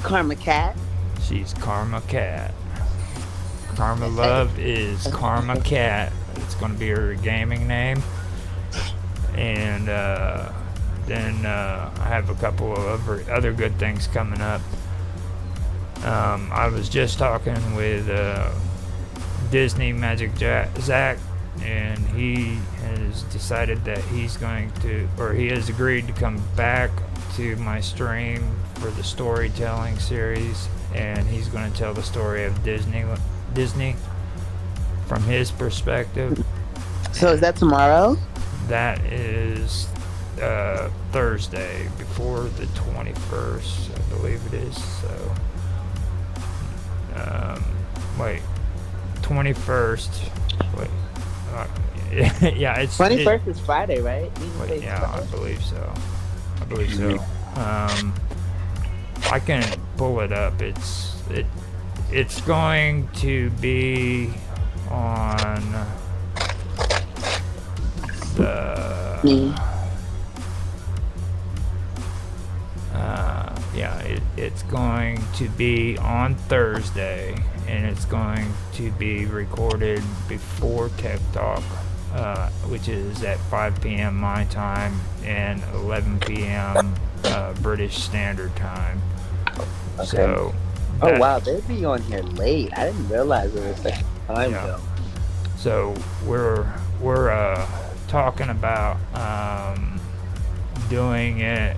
Karma Cat. She's Karma Cat. Karma Love is Karma Cat. It's going to be her gaming name. And then I have a couple of other good things coming up. I was just talking with Disney Magic Zach, and he has decided that he's going to, or he has agreed to come back to my stream for the storytelling series, and he's going to tell the story of Disney from his perspective. So is that tomorrow? That is Thursday, before the 21st, I believe it is. So, wait, 21st. Wait, yeah, it's 21st is Friday, right? Wait, yeah, I believe so. I can pull it up. It's going to be on it's going to be on Thursday, and it's going to be recorded before Tech Talk, which is at 5 p.m. my time and 11 p.m. British Standard Time. Okay. So oh wow, they'd be on here late. I didn't realize it was such a time zone. So we're talking about doing it.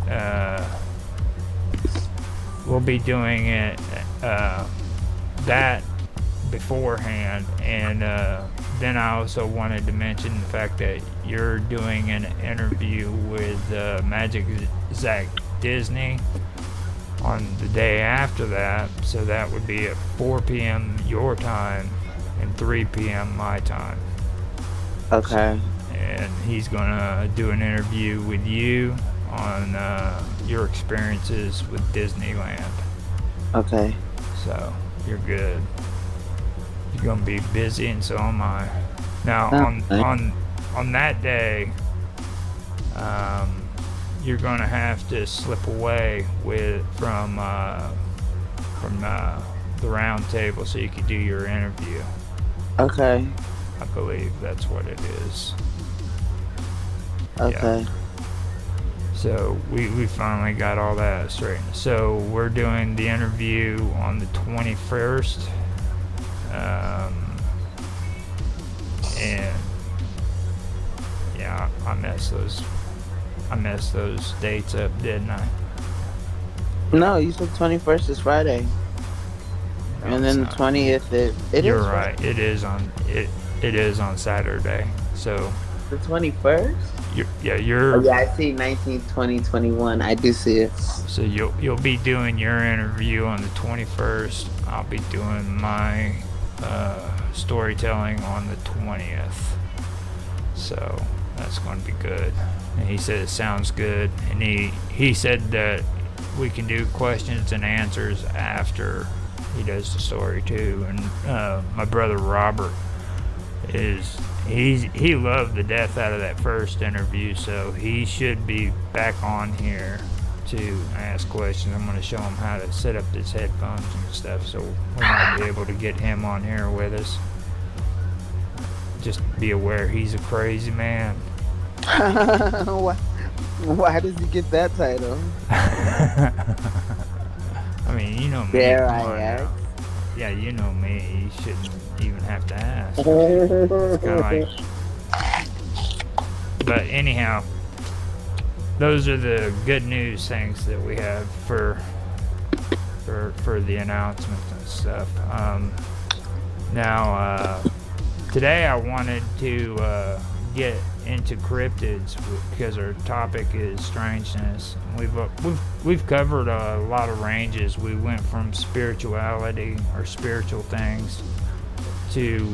We'll be doing it that beforehand, and then I also wanted to mention the fact that you're doing an interview with Magic Zach Disney on the day after that, so that would be at 4 p.m. your time and 3 p.m. my time. Okay. And he's gonna do an interview with you on your experiences with Disneyland. Okay. So you're good. You're gonna be busy, and so am I. Now on that day, you're gonna have to slip away from the round table so you can do your interview. Okay. I believe that's what it is. Okay. Yeah. So we finally got all that straight. So we're doing the interview on the 21st. And yeah, I messed those dates up, didn't I? No, you said 21st is Friday. No, And then the it's not. 20th it You're is right. Friday. It is on Saturday. So The 21st? you're Oh, yeah, I see 19, 20, 21. I do see it. So you'll be doing your interview on the 21st. I'll be doing my storytelling on the 20th. So that's going to be good. And he said it sounds good. And he said that we can do questions and answers after he does the story too. And my brother Robert he loved the death out of that first interview, so he should be back on here to ask questions. I'm going to show him how to set up his headphones and stuff, so we might be able to get him on here with us. Just be aware he's a crazy man. Why does he get that title? I mean, you know me. Dare Come I on ask? now. Yeah, you know me. You shouldn't even have to ask. It's kind of like. But anyhow, those are the good news things that we have for the announcements and stuff. Now, today I wanted to get into cryptids because our topic is strangeness. We've covered a lot of ranges. We went from spirituality or spiritual things to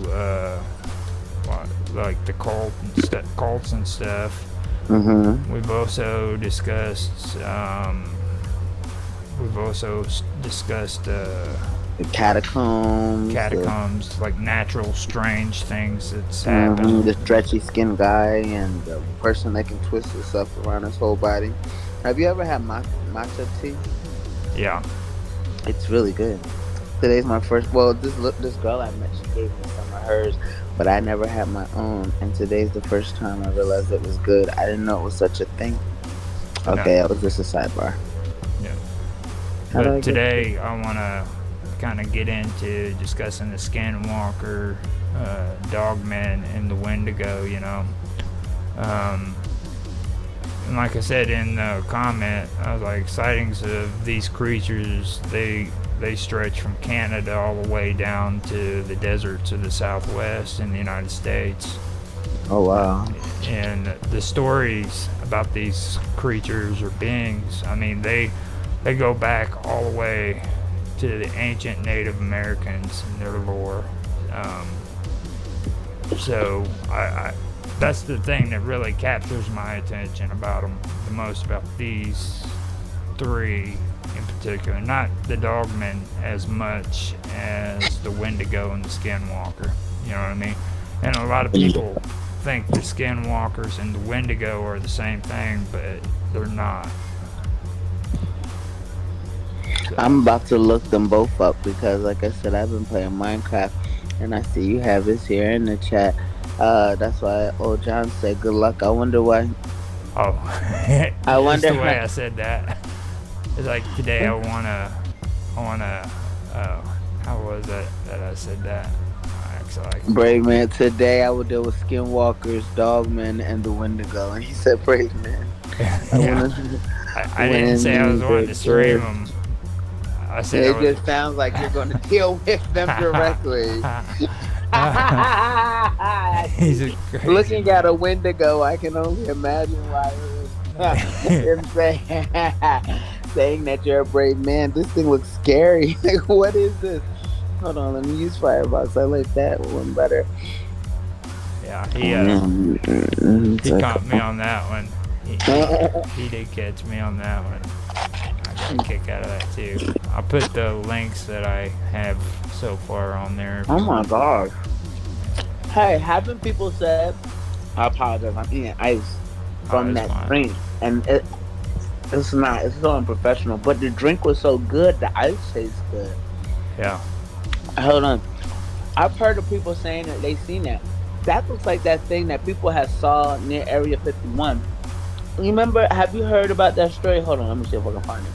like the cults and stuff. Mm-hmm. We've also discussed The catacombs, like natural strange things that's happened. The stretchy skin guy and the person that can twist himself around his whole body. Have you ever had matcha tea? Yeah. It's really good. Today's my first. Well, this girl I met, she gave me some of hers, but I never had my own. And today's the first time I realized it was good. I didn't know it was such a thing. Okay, that was just a sidebar. Yeah. But today I want to kind of get into discussing the skinwalker, dogmen, and the wendigo, you know. And like I said in the comment, I was like, sightings of these creatures, they stretch from Canada all the way down to the deserts of the Southwest in the United States. Oh, wow. And the stories about these creatures or beings, I mean, they go back all the way to the ancient Native Americans and their lore. So I that's the thing that really captures my attention about them the most, about these three in particular. Not the dogmen as much as the wendigo and the skinwalker. You know what I mean? And a lot of people think the skinwalkers and the wendigo are the same thing, but they're not. I'm about to look them both up because, like I said, I've been playing Minecraft, and I see you have this here in the chat. That's why old John said good luck. I wonder why. Oh, I wonder the way I said that. It's like today I wanna. How was it that I said that? Actually, Brave man. Today I will deal with skinwalkers, dogmen, and the wendigo. And he said, "Brave man." I didn't say I was wanting to stream them. I said it just sounds like you're going to deal with them directly. He's a crazy Looking at a wendigo, I can only imagine why him saying that you're a brave man. This thing looks scary. Like, what is this? Hold on, let me use Firebox. I like that one better. Yeah, he caught me on that one. He did catch me on that one. I got a kick out of that too. I'll put the links that I have so far on there. Oh my god. Hey, haven't people said, I apologize, I'm eating ice from that drink, and it's so unprofessional, but the drink was so good, the ice tastes good. Yeah. Hold on. I've heard of people saying that they've seen that. That looks like that thing that people have saw near Area 51. You remember, have you heard about that story? Hold on, let me see if I can find it.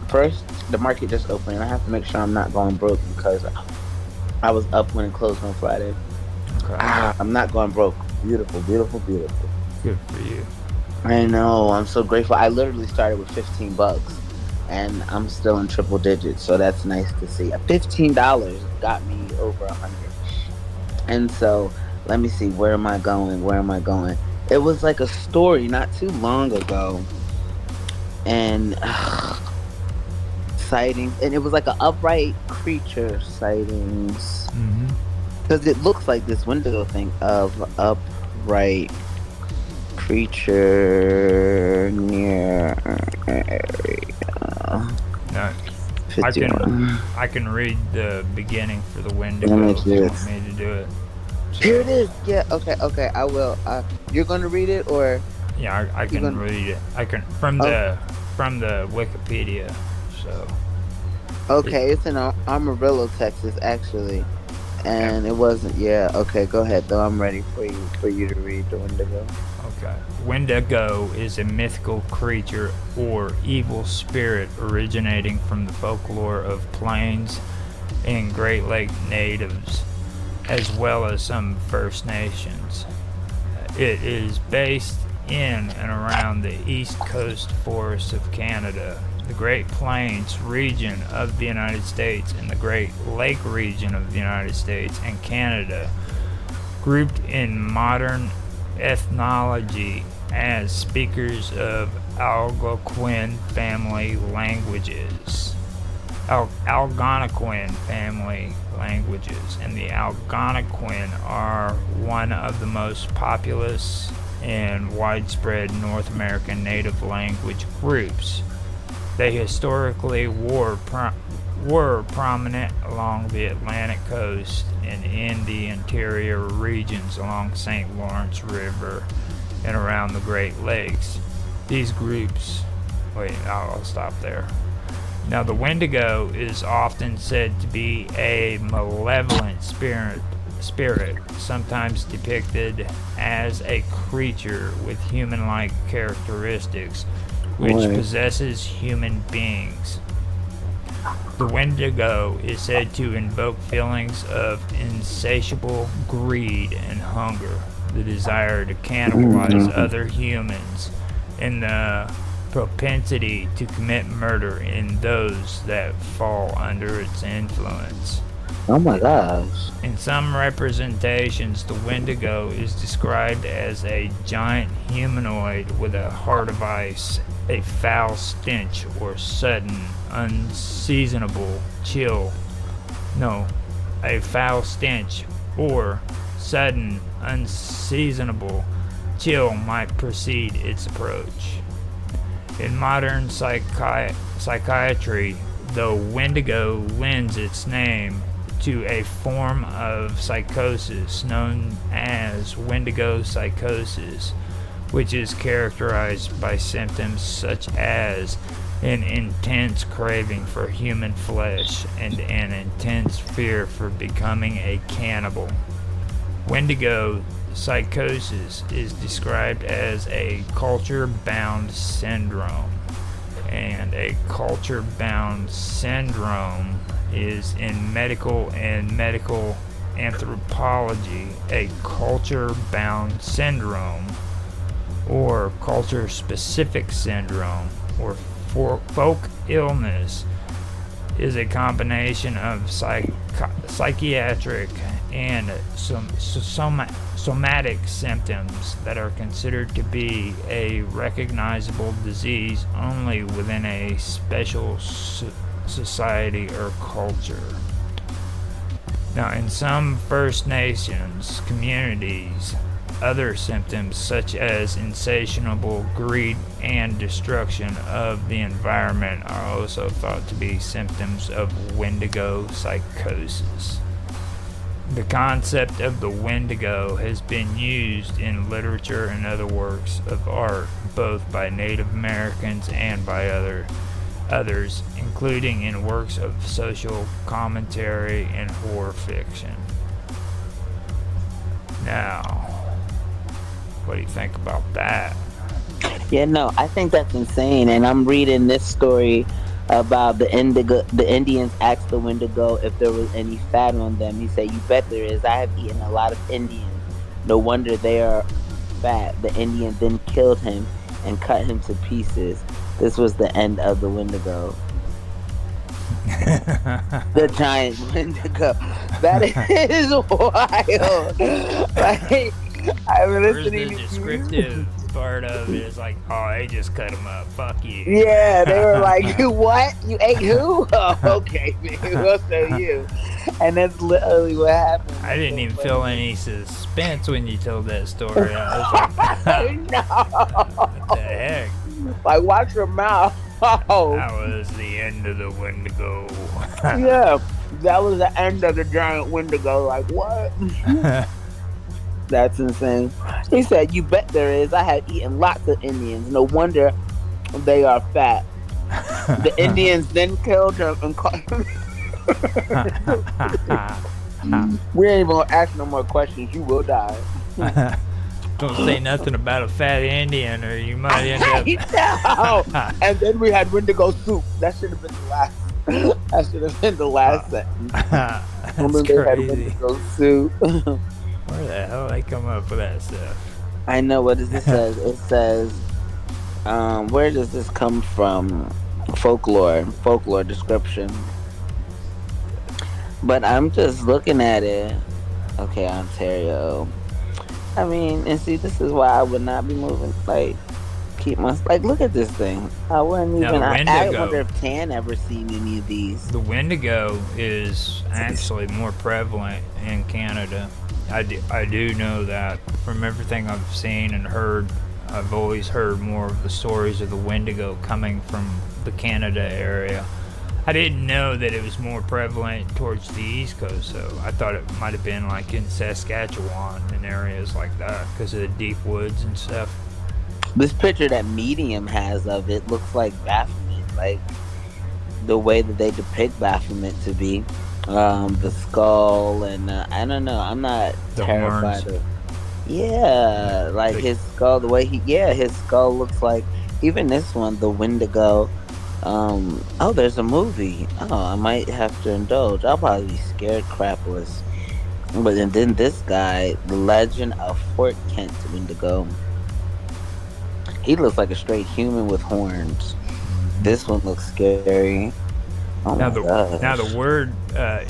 First, the market just opened, and I have to make sure I'm not going broke because I was up when it closed on Friday. Okay. I'm not going broke. Beautiful, beautiful, beautiful. Good for you. I know, I'm so grateful. I literally started with $15, and I'm still in triple digits, so that's nice to see. $15 got me over 100. And so, let me see, where am I going? It was like a story not too long ago, and sightings, and it was like an upright creature sightings. Hmm. Because it looks like this Wendigo thing of upright creature near area. No, 51. I can read the beginning for the Wendigo if you want me to do it. So, Here it is. Yeah. Okay. I will. You're gonna read it, or yeah, I can read it. I can from the Wikipedia. So okay, it's in Amarillo, Texas, actually, and it wasn't. Yeah. Okay. Go ahead, though. I'm ready for you to read the Wendigo. okay. Wendigo is a mythical creature or evil spirit originating from the folklore of Plains and Great Lake natives, as well as some First Nations. It is based in and around the east coast forests of Canada, the Great Plains region of the United States, and the Great Lake region of the United States and Canada, grouped in modern ethnology as speakers of Algonquin family languages. Algonquin family languages, and the Algonquin are one of the most populous and widespread North American native language groups. They historically were prominent along the Atlantic coast and in the interior regions along St. Lawrence River and around the Great Lakes. These groups, I'll stop there. Now, the Wendigo is often said to be a malevolent spirit, sometimes depicted as a creature with human-like characteristics, which possesses human beings. The Wendigo is said to invoke feelings of insatiable greed and hunger, the desire to cannibalize other humans, and the propensity to commit murder in those that fall under its influence. Oh my gosh. In some representations, the Wendigo is described as a giant humanoid with a heart of ice, a foul stench or sudden, unseasonable chill. No, a foul stench or sudden, unseasonable chill might precede its approach. In modern psychiatry, the Wendigo lends its name to a form of psychosis known as Wendigo psychosis, which is characterized by symptoms such as an intense craving for human flesh and an intense fear for becoming a cannibal. Wendigo psychosis is described as a culture-bound syndrome, and a culture-bound syndrome is in medical and medical anthropology a culture-bound syndrome or culture-specific syndrome or folk illness is a combination of psychiatric and somatic symptoms that are considered to be a recognizable disease only within a special society or culture. Now, in some First Nations communities, other symptoms such as insatiable greed and destruction of the environment are also thought to be symptoms of Wendigo psychosis. The concept of the Wendigo has been used in literature and other works of art, both by Native Americans and by others, including in works of social commentary and horror fiction. Now, what do you think about that? Yeah, no, I think that's insane. And I'm reading this story about the Indians asked the Wendigo if there was any fat on them. He said, "You bet there is. I have eaten a lot of Indians. No wonder they are fat." The Indian then killed him and cut him to pieces. This was the end of the Wendigo. The giant Wendigo. That is wild. Like, I'm Where's listening the to you. descriptive part of it? It's like, oh, they just cut him up. Fuck you. Yeah, they were like, "You what? You ate who? Oh, okay, man, we'll show you." And that's literally what happened. I That's didn't so even funny. feel any suspense when you told that story. I was like, what the No, heck? like watch your mouth. Oh, That was the end of the Wendigo. yeah, that was the end of the giant Wendigo. Like what? That's insane. He said, "You bet there is. I have eaten lots of Indians. No wonder they are fat." The Indians then killed him and caught him. We ain't even gonna ask no more questions. You will die. Don't say nothing about a fat Indian, or you might end No. up. And then we had Wendigo soup. That should have been the last. That should have been the last sentence. And That's then they had crazy. Wendigo soup. Where the hell they come up with that stuff? I know. What does this say? It says, where does this come from? Folklore description. But I'm just looking at it. Okay, Ontario. I mean, and see, this is why I would not be moving. Like, keep my look at this thing. I wouldn't Now, even. the I Wendigo. wonder if Tan ever seen any of these. The Wendigo is actually more prevalent in Canada. I do know that from everything I've seen and heard. I've always heard more of the stories of the Wendigo coming from the Canada area. I didn't know that it was more prevalent towards the East Coast, though. I thought it might have been like in Saskatchewan and areas like that because of the deep woods and stuff. This picture that Medium has of it looks like Baphomet, like the way that they depict Baphomet to be. The skull and I don't know. I'm not The terrified horns. of. Yeah, like his skull. The way his skull looks like. Even this one, the Wendigo. Oh, there's a movie. Oh, I might have to indulge. I'll probably be scared crapless. But then this guy, the Legend of Fort Kent Wendigo. He looks like a straight human with horns. This one looks scary. Oh Now my the gosh. word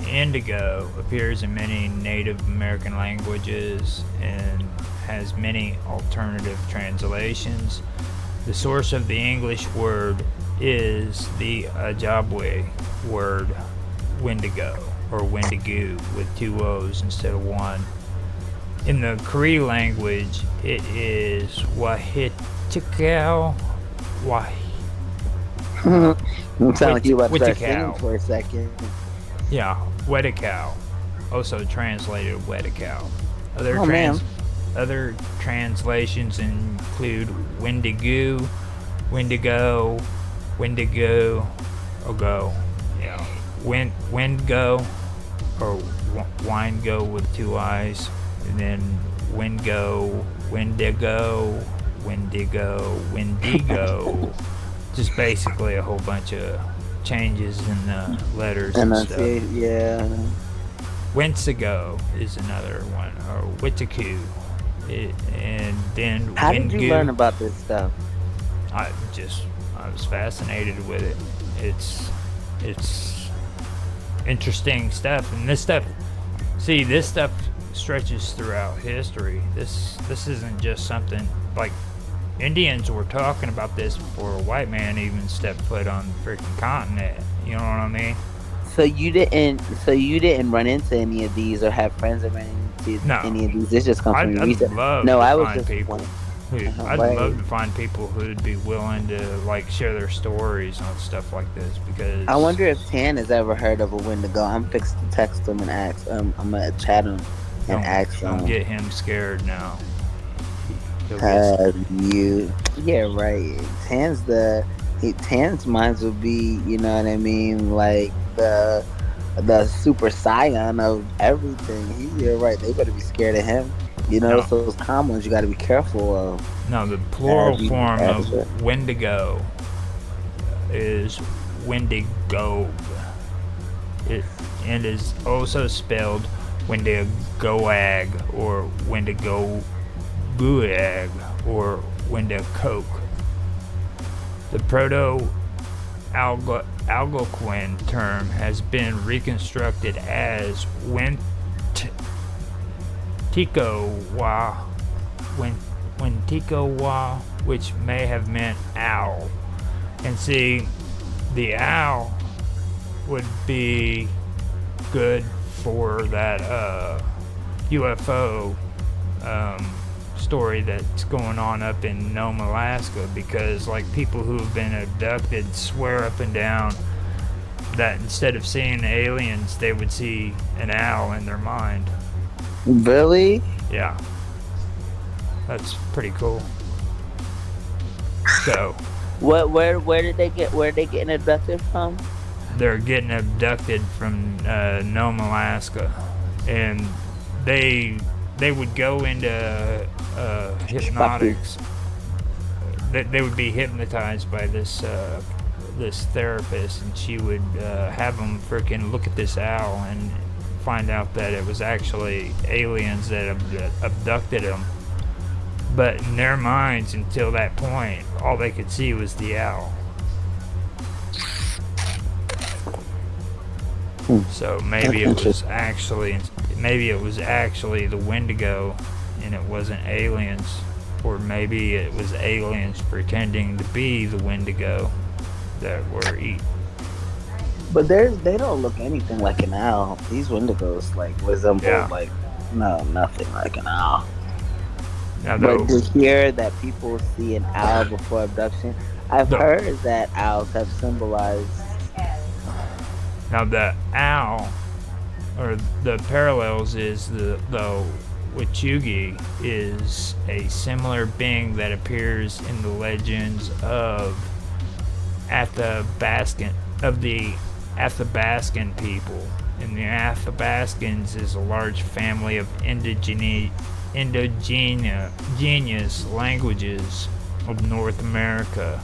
indigo appears in many Native American languages and has many alternative translations. The source of the English word is the Ojibwe word Wendigo or Wendigo with two O's instead of one. In the Cree language, it is Wahitikau. You sound like you about to start Wittikau. singing for a second. Yeah, Wedikau, also translated Wedikau. Oh, man. Other translations include Wendigo, Wendigo, yeah, Windgo, or Wingo with two eyes, and then Windigo, just basically a whole bunch of changes in the letters and stuff. Yeah. Wensigo is another one, or Witiku. And then How did you learn about this stuff? I was fascinated with it. It's interesting stuff, and this stuff stretches throughout history. This isn't just something like Indians were talking about this before a white man even stepped foot on the freaking continent. You know what I mean? So you didn't run into any of these or have friends that ran into any of these. This just comes from your research. Love No, to I was find just people. I'd Right. love to find people who'd be willing to like share their stories on stuff like this because I wonder if Tan has ever heard of a Wendigo. I'm fixed to text him and ask. I'm gonna chat him and ask don't him. get him scared now. He'll get Yeah, right. Tan's minds would be, you know what I mean, like the super scion of everything. You're right. They better be scared of him. You know, No. so those common ones you got to be careful of. No, the plural Abby- form Abby. of Wendigo is Wendigo. It and is also spelled Wendigoag or Wendigoguag or Wendicoke. The Proto-Algonquin term has been reconstructed as Wentikowa Wentikawa, which may have meant owl. And see, the owl would be good for that UFO story that's going on up in Nome, Alaska, because like people who have been abducted swear up and down that instead of seeing aliens, they would see an owl in their mind. Really? Yeah. That's pretty cool. So, Where did they getting abducted from? they're getting abducted from Nome, Alaska, and they would go into hypnotics. They would be hypnotized by this therapist, and she would have them freaking look at this owl and find out that it was actually aliens that abducted them. But in their minds, until that point, all they could see was the owl. So maybe it was actually the Wendigo, and it wasn't aliens, or maybe it was aliens pretending to be the Wendigo that were eaten. But they don't look anything like an owl. These Wendigos like resemble nothing like an owl. Now, But to hear that people see an owl before abduction, I've heard that owls have symbolized. Now the owl, or the parallels, is the Wichugi is a similar being that appears in the legends of the Athabascan people. And the Athabascans is a large family of indigenous languages of North America,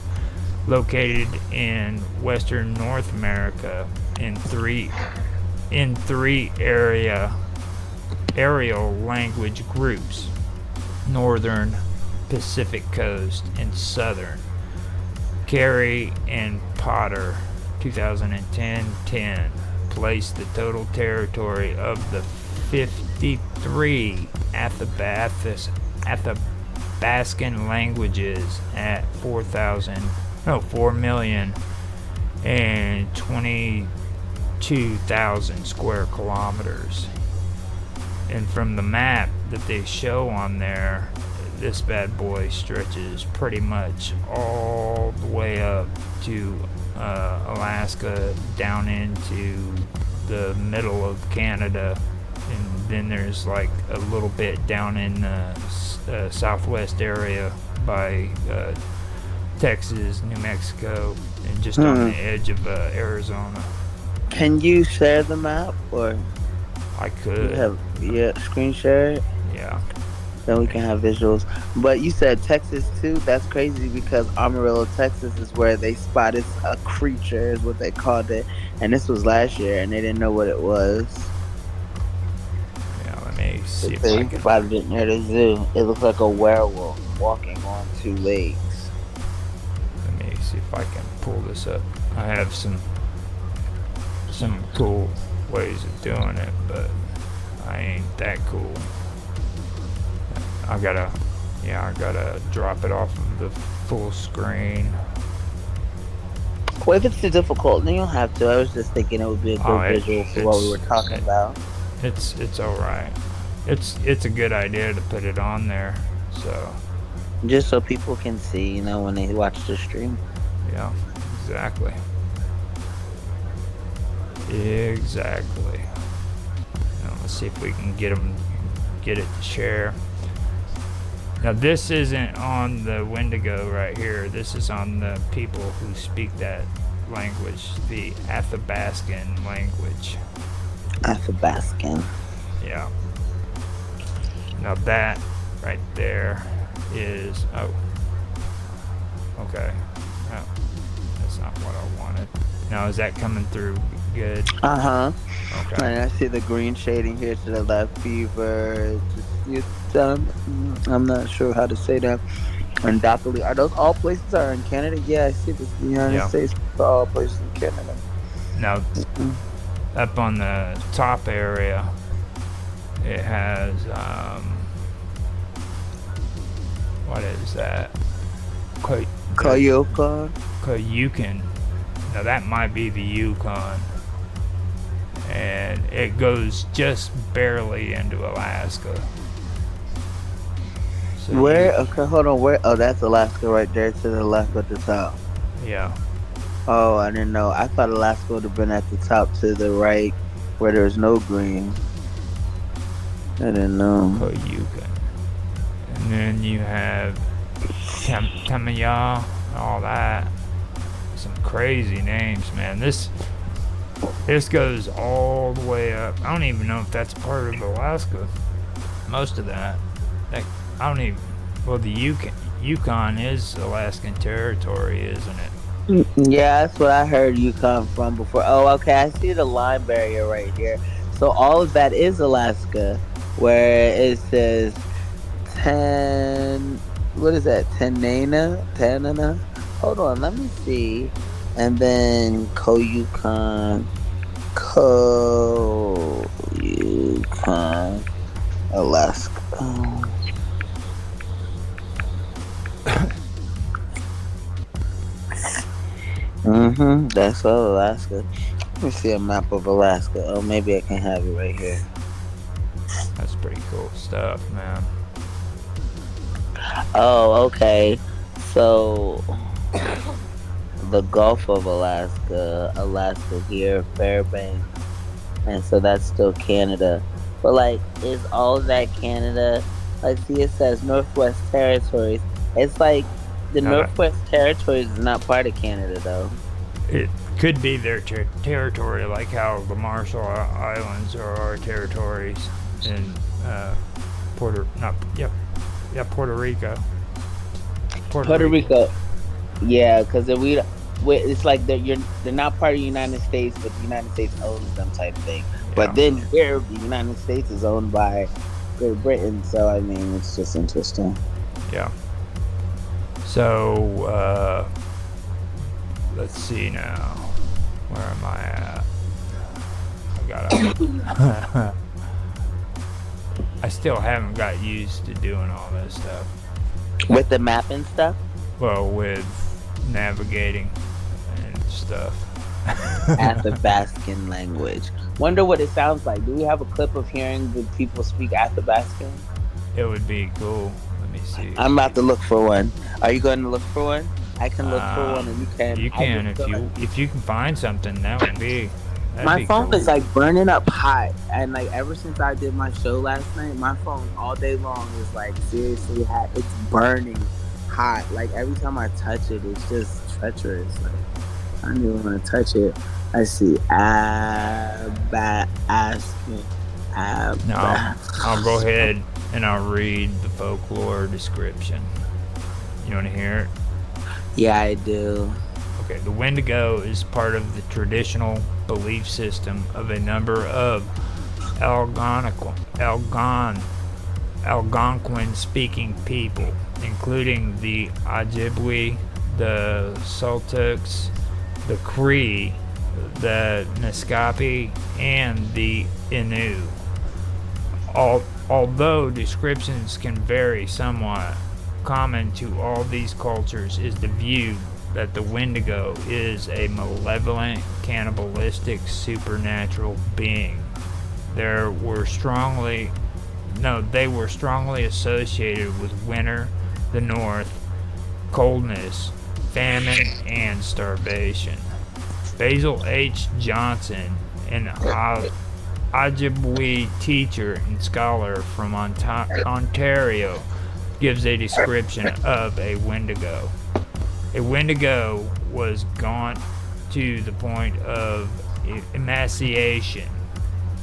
located in Western North America in three aerial language groups: Northern, Pacific Coast, and Southern. Carey and Potter, 2010, placed the total territory of the 53 Athabascan languages at 4,022,000 square kilometers. And from the map that they show on there, this bad boy stretches pretty much all the way up to Alaska, down into the middle of Canada, and then there's like a little bit down in the southwest area by Texas, New Mexico, and just on the edge of Arizona. Can you share the map, or I could. Screen share it? Yeah. Then we can have visuals. But you said Texas too? That's crazy because Amarillo, Texas is where they spotted a creature, is what they called it. And this was last year, and they didn't know what it was. Yeah, let me see if I They can. spotted it near the zoo. It looks like a werewolf walking on two legs. Let me see if I can pull this up. I have some cool ways of doing it, but I ain't that cool. I gotta drop it off of the full screen. Well, if it's too difficult, then you don't have to. I was just thinking it would be a good visual for what we were talking about. It's all right. It's a good idea to put it on there. So Just so people can see, when they watch the stream. yeah, exactly. Exactly. Now, let's see if we can get it to share. Now this isn't on the Wendigo right here. This is on the people who speak that language, the Athabascan language. Athabascan. Yeah. Now that right there is okay. No, that's not what I wanted. Now is that coming through good? Uh-huh. Okay. And I see the green shading here to the left. Fever. I'm not sure how to say that. And Doppeley. Are those all places are in Canada? Yeah, I see this United States for all places in Canada. Now up on the top what is that? Koyukan. Yukon. Now that might be the Yukon. And it goes just barely into Alaska. So Where? Okay, hold on. Where? Oh, that's Alaska right there to the left at the top. Yeah. Oh, I didn't know. I thought Alaska would have been at the top to the right where there's no green. I didn't know. Yukon. And then you have Tamaya, all that. Some crazy names, man. This goes all the way up. I don't even know if that's part of Alaska. Most of that. I don't even. Well, the Yukon is Alaskan territory, isn't it? Yeah, that's what I heard Yukon from before. Oh, okay. I see the line barrier right here. So all of that is Alaska, where it says 10. What is that? Tanana? Hold on, let me see. And then Koyukan, Alaska. That's all Alaska. Let me see a map of Alaska. Oh, maybe I can have it right here. That's pretty cool stuff, man. Oh, okay. So the Gulf of Alaska here, Fairbanks, and so that's still Canada. But like, is all of that Canada? Like, see, it says Northwest Territories. It's like the No. Northwest Territories is not part of Canada, though. It could be their territory, like how the Marshall Islands are our territories in Puerto Rico. Puerto Rico. Yeah, because it's like they're not part of the United States, but the United States owns them type thing. But then here, the United States is owned by Great Britain, so I mean, it's just interesting. Yeah. So, let's see now. Where am I at? I still haven't got used to doing all this stuff. With the map and stuff? Well, with navigating and stuff. Athabascan language. Wonder what it sounds like. Do we have a clip of hearing the people speak Athabascan? It would be cool. Let me see. I'm about to look for one. Are you going to look for one? I can look for one, and you can. You can if you can find something. That would be. My phone cool. is like burning up hot, and like ever since I did my show last night, my phone all day long is like seriously hot. It's burning hot. Like every time I touch it, it's just treacherous. Like I don't even want to touch it. I see Athabascan. No, I'll go ahead and I'll read the folklore description. You want to hear it? Yeah, I do. Okay, the Wendigo is part of the traditional belief system of a number of Algonquin-speaking people, including the Ojibwe, the Sultuks, the Cree, the Naskapi, and the Innu. Although descriptions can vary somewhat, common to all these cultures is the view that the Wendigo is a malevolent, cannibalistic, supernatural being. They were strongly associated with winter, the north, coldness, famine, and starvation. Basil H. Johnson, an Ojibwe teacher and scholar from Ontario, gives a description of a Wendigo. A Wendigo was gaunt to the point of emaciation.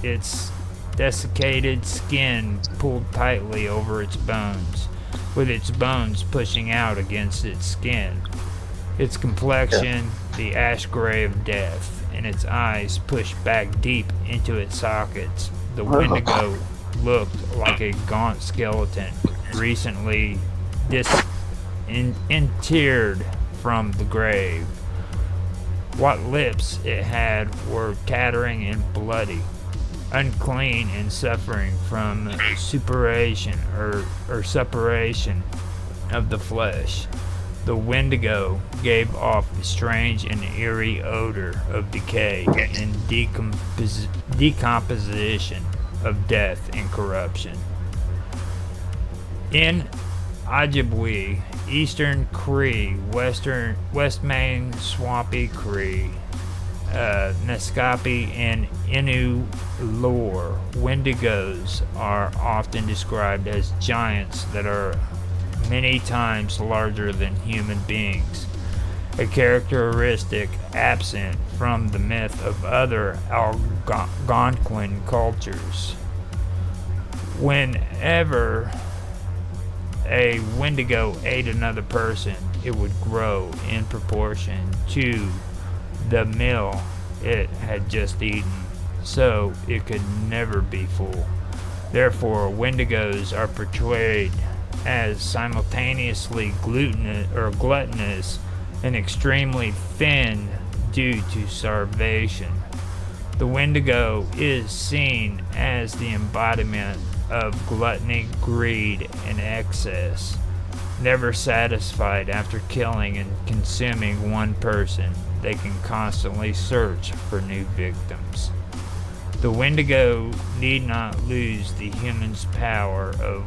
Its desiccated skin pulled tightly over its bones, with its bones pushing out against its skin. Its complexion, the ash gray of death, and its eyes pushed back deep into its sockets. The Wendigo looked like a gaunt skeleton, recently interred from the grave. What lips it had were tattering and bloody, unclean and suffering from suppuration of the flesh. The Wendigo gave off a strange and eerie odor of decay and decomposition, of death and corruption. In Ojibwe, Eastern Cree, West Main Swampy Cree, Naskapi, and Innu lore, Wendigos are often described as giants that are many times larger than human beings, a characteristic absent from the myth of other Algonquin cultures. Whenever a Wendigo ate another person, it would grow in proportion to the meal it had just eaten, so it could never be full. Therefore, Wendigos are portrayed as simultaneously gluttonous and extremely thin due to starvation. The Wendigo is seen as the embodiment of gluttony, greed, and excess. Never satisfied after killing and consuming one person, they can constantly search for new victims. The Wendigo need not lose the human's power of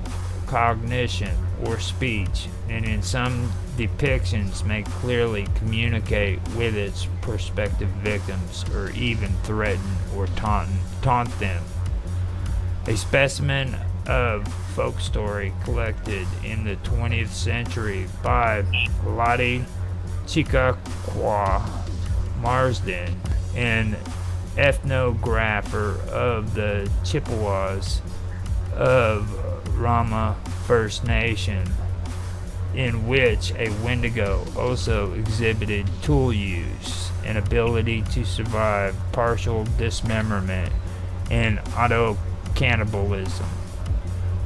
cognition or speech, and in some depictions may clearly communicate with its prospective victims or even threaten or taunt them. A specimen of folk story collected in the 20th century by Lottie Chickaqua Marsden, an ethnographer of the Chippewas of Rama First Nation, in which a Wendigo also exhibited tool use, an ability to survive partial dismemberment, and auto-cannibalism.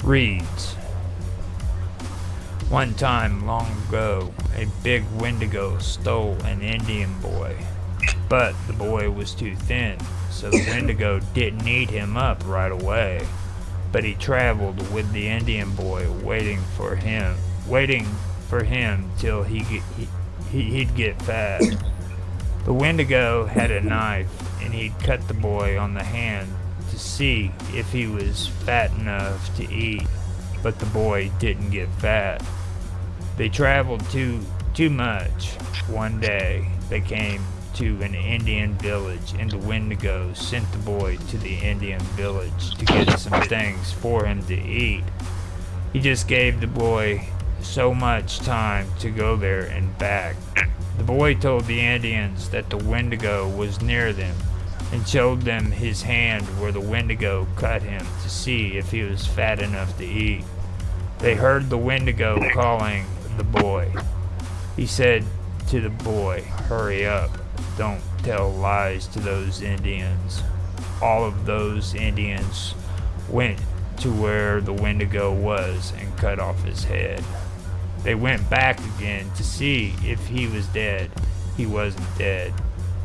Reads, one time long ago, a big Wendigo stole an Indian boy, but the boy was too thin, so the Wendigo didn't eat him up right away. But he traveled with the Indian boy, waiting for him till he'd get fat. The Wendigo had a knife, and he'd cut the boy on the hand to see if he was fat enough to eat, but the boy didn't get fat. They traveled too much. One day, they came to an Indian village, and the Wendigo sent the boy to the Indian village to get some things for him to eat. He just gave the boy so much time to go there and back. The boy told the Indians that the Wendigo was near them and showed them his hand where the Wendigo cut him to see if he was fat enough to eat. They heard the Wendigo calling the boy. He said to the boy, "Hurry up. Don't tell lies to those Indians." All of those Indians went to where the Wendigo was and cut off his head. They went back again to see if he was dead. He wasn't dead.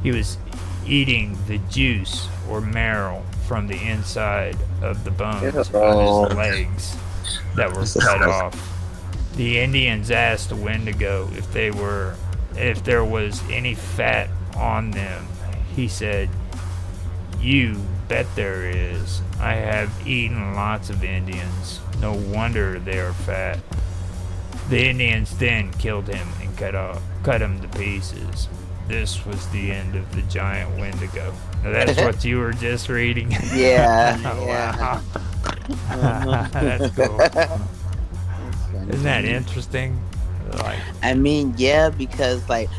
He was eating the juice or marrow from the inside of the bones on his legs that were cut off. The Indians asked the Wendigo if there was any fat on them. He said, "You bet there is. I have eaten lots of Indians. No wonder they are fat." The Indians then killed him and cut him to pieces. This was the end of the giant Wendigo. Now that's what you were just reading? Yeah. Wow. That's cool. Isn't that interesting? I mean, yeah, because like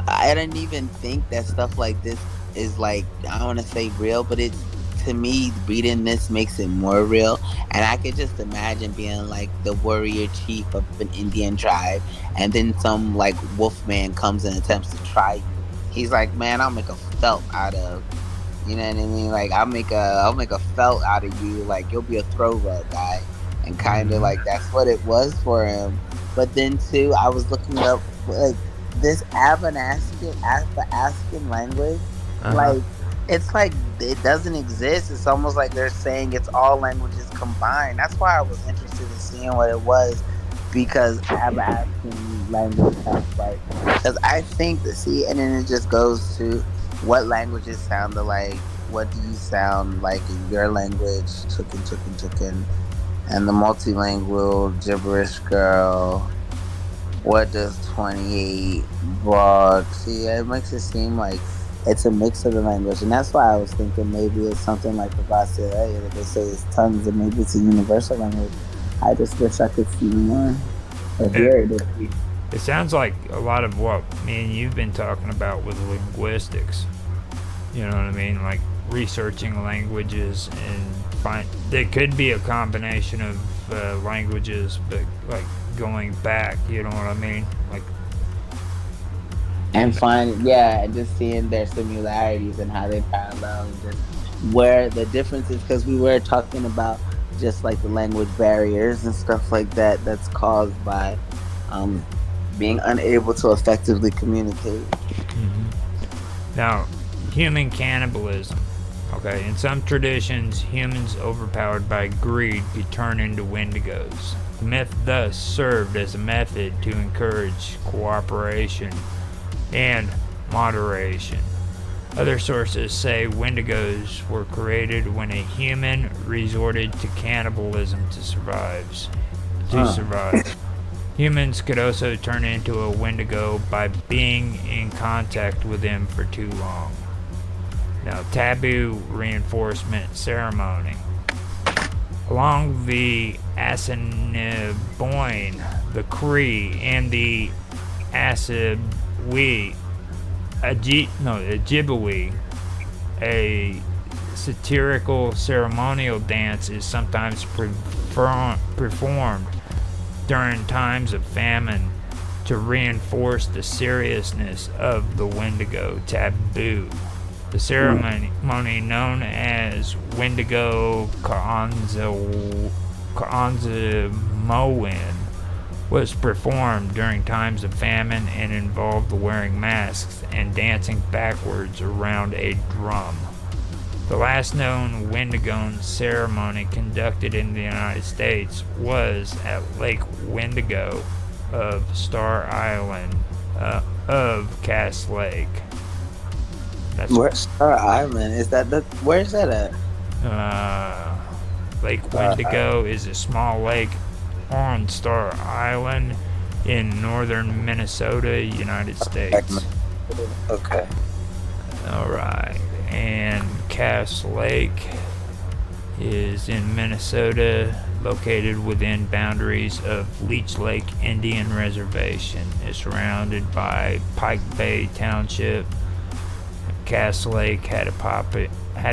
I didn't even think that stuff like this is like, I don't want to say real, but it's, to me, reading this makes it more real. And I could just imagine being like the warrior chief of an Indian tribe, and then some like wolfman comes and attempts to try you. He's like, "Man, I'll make a felt out of," you know what I mean? Like, I'll make a felt out of you. Like, you'll be a throw rug guy. And kind of like that's what it was for him. But then too, I was looking up like this Athabascan language, like it's like it doesn't exist. It's almost like they're saying it's all languages combined. That's why I was interested in seeing what it was, because I'm asking language sounds like. Because I think that, see, and then it just goes to what languages sound alike. What do you sound like in your language? Chicken, chicken, chicken. And the multilingual gibberish girl. What does 28 broad? See, it makes it seem like it's a mix of the language. And that's why I was thinking maybe it's something like the Basileia that they say it's tongues and maybe it's a universal language. I just wish I could see more or hear it. It sounds like a lot of what me and you've been talking about with linguistics. You know what I mean? Like researching languages and find there could be a combination of languages, but like going back. You know what I mean? Like And find, yeah, and just seeing their similarities and how they parallel and just where the difference is. Because we were talking about just like the language barriers and stuff like that that's caused by being unable to effectively communicate. now, human cannibalism. Okay, in some traditions, humans overpowered by greed could turn into wendigos. The myth thus served as a method to encourage cooperation and moderation. Other sources say wendigos were created when a human resorted to cannibalism to survive. Humans could also turn into a wendigo by being in contact with them for too long. Now, taboo reinforcement ceremony. Along the Assiniboine, the Cree, and the Ojibwe, a satirical ceremonial dance is sometimes performed during times of famine to reinforce the seriousness of the Wendigo taboo. The ceremony known as Wendigo Kaanzamoan was performed during times of famine and involved wearing masks and dancing backwards around a drum. The last known Wendigo ceremony conducted in the United States was at Lake Wendigo of Star Island of Cass Lake. Where's Star Island? Is that where's that at? Lake Wendigo is a small lake on Star Island in northern Minnesota, United States. Okay. Alright. And Cass Lake is in Minnesota, located within boundaries of Leech Lake Indian Reservation. It's surrounded by Pike Bay Township. Cass Lake had a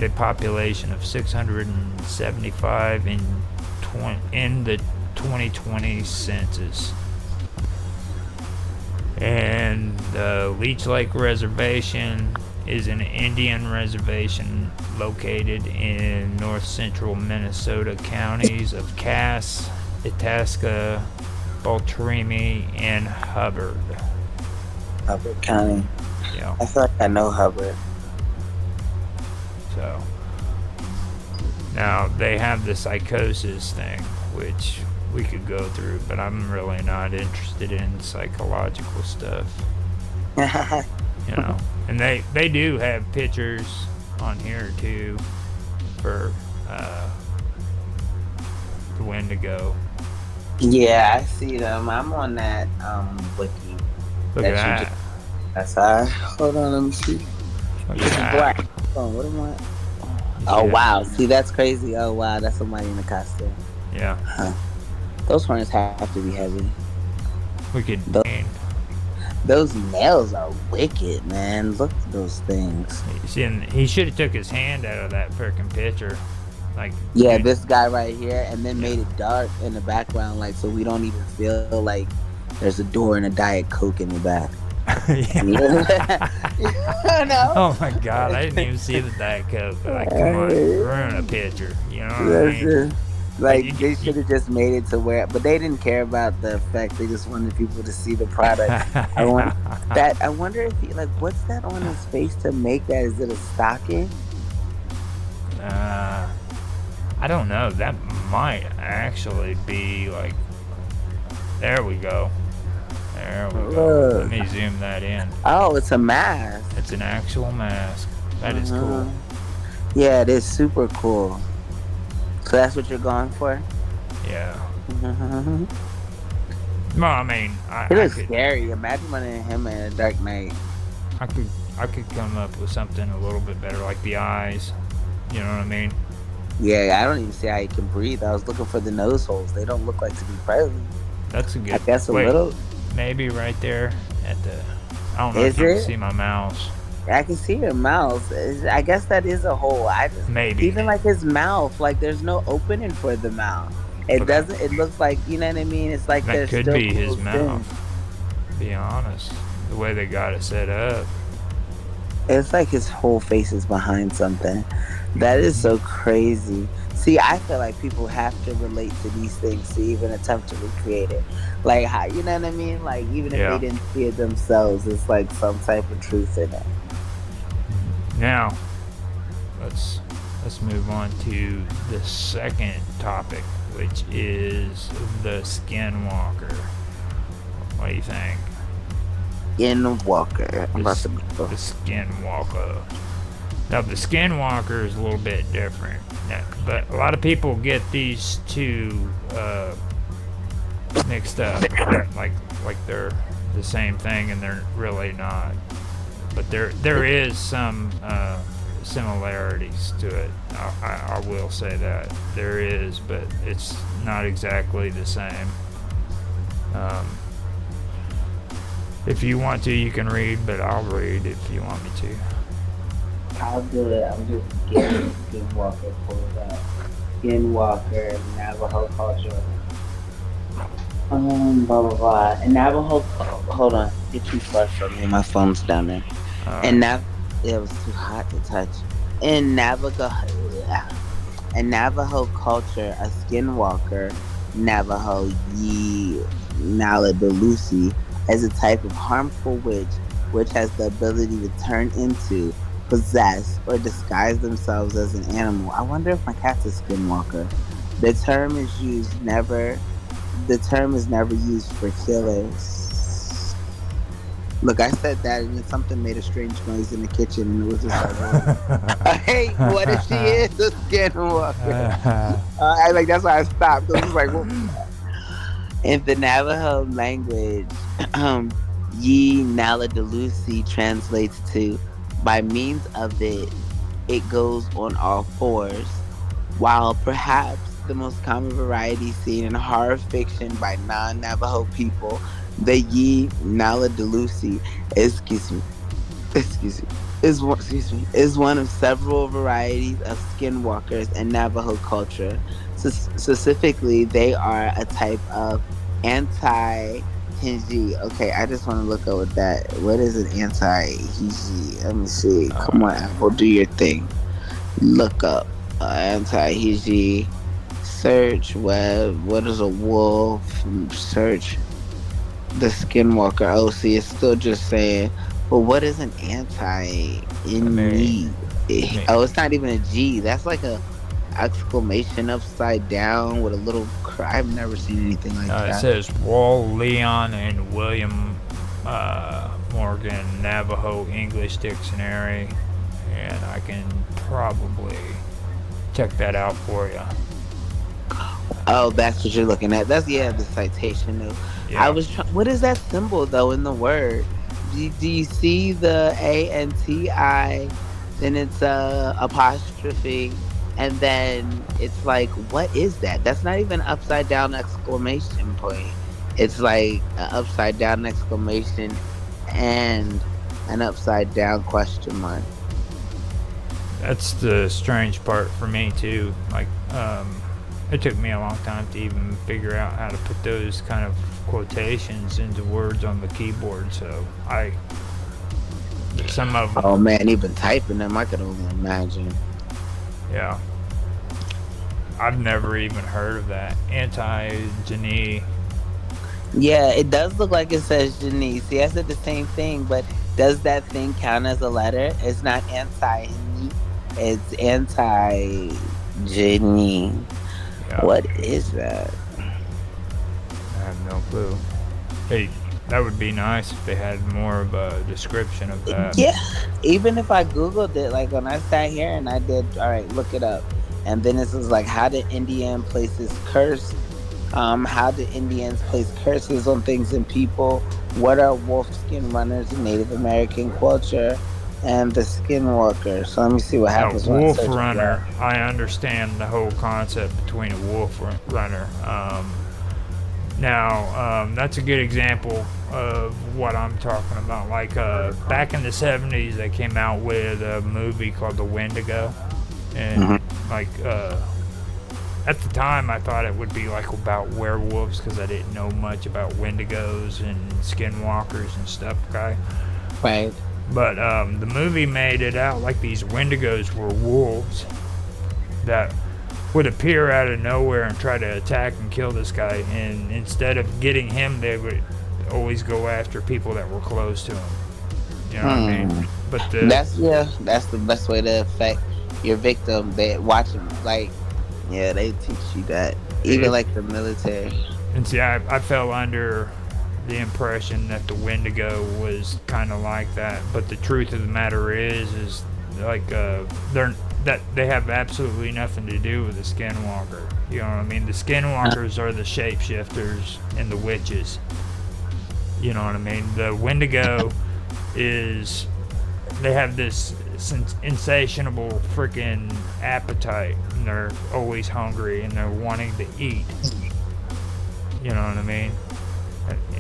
population of 675 in the 2020 census. And the Leech Lake Reservation is an Indian reservation located in north central Minnesota counties of Cass, Itasca, Beltrami, and Hubbard. Hubbard County. Yeah. I feel like I know Hubbard. So now they have the psychosis thing, which we could go through, but I'm really not interested in psychological stuff. You know, and they do have pictures on here too for the Wendigo. Yeah, I see them. I'm on that wiki. Look at that. That's all. Hold on, let me see. Look This is at black. that. Oh, what am I? Oh wow! See, that's crazy. Oh wow, that's somebody in a costume. Yeah. Huh. Those horns have to be heavy. We could. Those nails are wicked, man. Look at those things. He should have took his hand out of that freaking picture. Like. Yeah, this guy right here, and then made it dark in the background, like so we don't even feel like there's a door and a Diet Coke in the back. No. Oh my God! I didn't even see the Diet Coke. Like, come on, ruin a picture. You know what I mean? Like they should have just made it to where, but they didn't care about the effect. They just wanted people to see the product. I wonder if he like, what's that on his face to make that? Is it a stocking? I don't know. That might actually be like There we go. There we go. Let Look. me zoom that in. Oh, it's a mask. It's an actual mask. That is cool. Yeah, it is super cool. So that's what you're going for? Yeah. Mhm. Well, I mean, It is scary. Imagine running him in a Dark Knight. I could come up with something a little bit better, like the eyes. You know what I mean? Yeah, I don't even see how he can breathe. I was looking for the nose holes. They don't look like to be present. That's a good. I guess a Wait, little. maybe right there at the. I don't know Is if you can it? see my mouse. I can see your mouth. I guess that is a hole. I just Maybe. even like his mouth. Like there's no opening for the mouth. It Okay. doesn't. It looks like you know what I mean. It's like That they're could still be his closed in. mouth. Be honest, the way they got it set up. It's like his whole face is behind something. That is so crazy. See, I feel like people have to relate to these things to even attempt to recreate it. Like, how, you know what I mean? Like, even if Yeah. they didn't see it themselves, it's like some type of truth in it. Now, let's move on to the second topic, which is the Skinwalker. What do you think? Skinwalker. I'm about to go. The Skinwalker. Now, the Skinwalker is a little bit different, but a lot of people get these two mixed up, like they're the same thing, and they're really not. But there is some similarities to it. I will say that there is, but it's not exactly the same. If you want to, you can read, but I'll read if you want me to. I'll do it. I'm just getting Skinwalker pulled up. Skinwalker, Navajo culture. Blah blah blah. And Navajo. Hold on. Get too far from me. My phone's down there. And it was too hot to touch. In Navajo culture, a Skinwalker, Navajo Ye Naladelusi, is a type of harmful witch which has the ability to turn into, possess, or disguise themselves as an animal. I wonder if my cat's a Skinwalker. The term is never used for killers. Look, I said that, and then something made a strange noise in the kitchen, and it was just like, hey, what if she is a Skinwalker? That's why I stopped. It was like, well, in the Navajo language, Ye Naladelusi translates to, by means of it, it goes on all fours. While perhaps the most common variety seen in horror fiction by non-Navajo people, the Ye Naladelusi is one of several varieties of skinwalkers in Navajo culture. Specifically, they are a type of anti-Hinji. Okay, I just want to look up what that. What is an anti-Hinji? Let me see. Come on, Apple, do your thing. Look up anti-Hinji. Search web. What is a wolf? Search the Skinwalker. Oh, see, it's still just saying. Well, what is an anti-Hinji? Oh, it's not even a G. That's like a exclamation upside down with a little I've never seen anything like that. It says Wall, Leon, and William Morgan Navajo English Dictionary, and I can probably check that out for you. Oh, that's what you're looking at. That's the citation though. Yeah. I was what is that symbol though in the word? Do you see the ANTI? Then it's a apostrophe. And then it's like, what is that? That's not even an upside down exclamation point. It's like an upside down exclamation and an upside down question mark. That's the strange part for me too. Like, it took me a long time to even figure out how to put those kind of quotations into words on the keyboard. So some of them. Oh man, even typing them, I could only imagine. Yeah. I've never even heard of that. Anti-Genie. Yeah, it does look like it says Genie. See, I said the same thing, but does that thing count as a letter? It's not anti-Genie. It's anti-Genie. Yeah. What is that? have no clue. Hey, that would be nice if they had more of a description of that. Yeah, even if I Googled it, like when I sat here and I did, all right, look it up. And then this was like, how did Indian places curse? How did Indians place curses on things and people? What are wolf skin runners in Native American culture? And the skinwalker. So let me see what Now, happens when I wolf search for that. runner, I understand the whole concept between a wolf runner. Now, that's a good example of what I'm talking about. Like back in the 70s, they came out with a movie called The Wendigo. And like at the time, I thought it would be like about werewolves because I didn't know much about wendigos and skinwalkers and stuff, okay? Right. But the movie made it out like these wendigos were wolves that would appear out of nowhere and try to attack and kill this guy. And instead of getting him, they would always go after people that were close to him. You know what I mean? But That's the best way to affect your victim. They watch them like, yeah, they teach you that. Even like the military. And see, I fell under the impression that the Wendigo was kind of like that, but the truth of the matter is like they have absolutely nothing to do with the Skinwalker. You know what I mean? The Skinwalkers are the shapeshifters and the witches. You know what I mean? The Wendigo is they have this insatiable freaking appetite, and they're always hungry and they're wanting to eat. You know what I mean?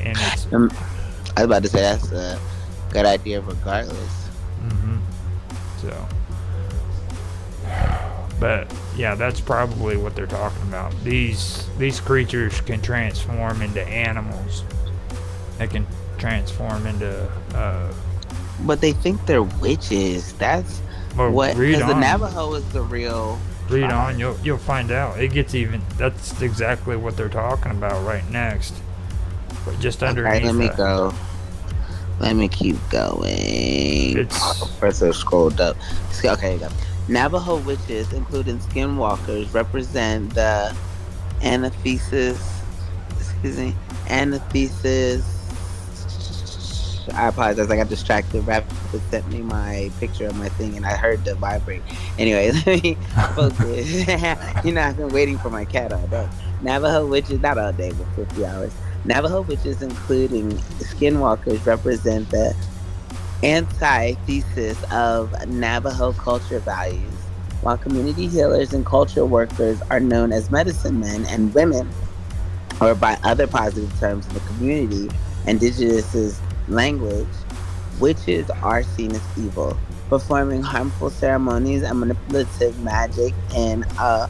And it's I was about to say that's a good idea regardless. so. But yeah, that's probably what they're talking about. These creatures can transform into animals. They can transform into. But they think they're witches. That's Well, what. read Because the on. Navajo is the real. Read on, you'll find out. It gets even. That's exactly what they're talking about right next. But just underneath. Okay, let me that, go. Let me keep going. It's First, I scrolled up. Okay, here you go. Navajo witches, including skinwalkers, represent the anathesis. Excuse me, anathesis. I apologize. I got distracted. Rapid sent me my picture of my thing, and I heard the vibrate. Anyway, let me focus. I've been waiting for my cat all day. Navajo witches, not all day, but 50 hours. Navajo witches, including skinwalkers, represent the antithesis of Navajo culture values. While community healers and culture workers are known as medicine men and women, or by other positive terms in the community, indigenous language, witches are seen as evil, performing harmful ceremonies and manipulative magic in a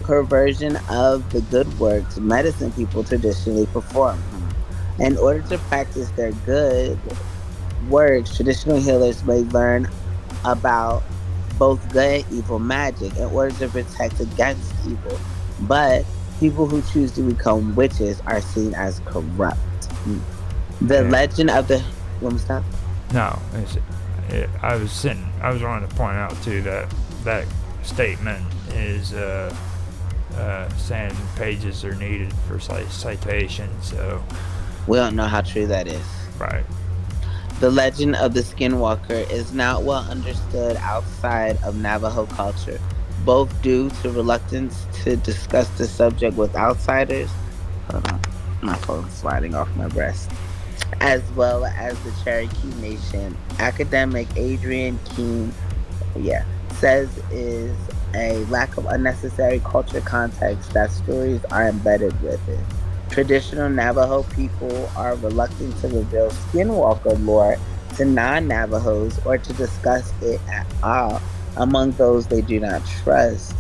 perversion of the good works medicine people traditionally perform. In order to practice their good works, traditional healers may learn about both good and evil magic in order to protect against evil. But people who choose to become witches are seen as corrupt. The legend of the. Want me to stop? no. I was wanting to point out too that statement is saying pages are needed for citation. So We don't know how true that is. right. The legend of the Skinwalker is not well understood outside of Navajo culture, both due to reluctance to discuss the subject with outsiders. Hold on, my phone's sliding off my breast. As well as the Cherokee Nation. Academic Adrian Keene, says is a lack of unnecessary culture context that stories are embedded with it. Traditional Navajo people are reluctant to reveal Skinwalker lore to non-Navajos or to discuss it at all among those they do not trust.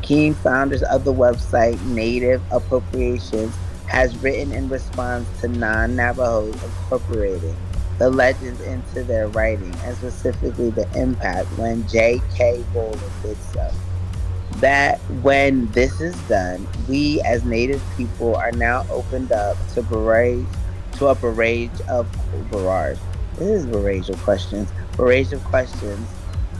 Keene, founders of the website Native Appropriations, has written in response to non-Navajos incorporating the legends into their writing, and specifically the impact when J.K. Rowling did so. That when this is done, we as Native people are now opened up to a barrage of questions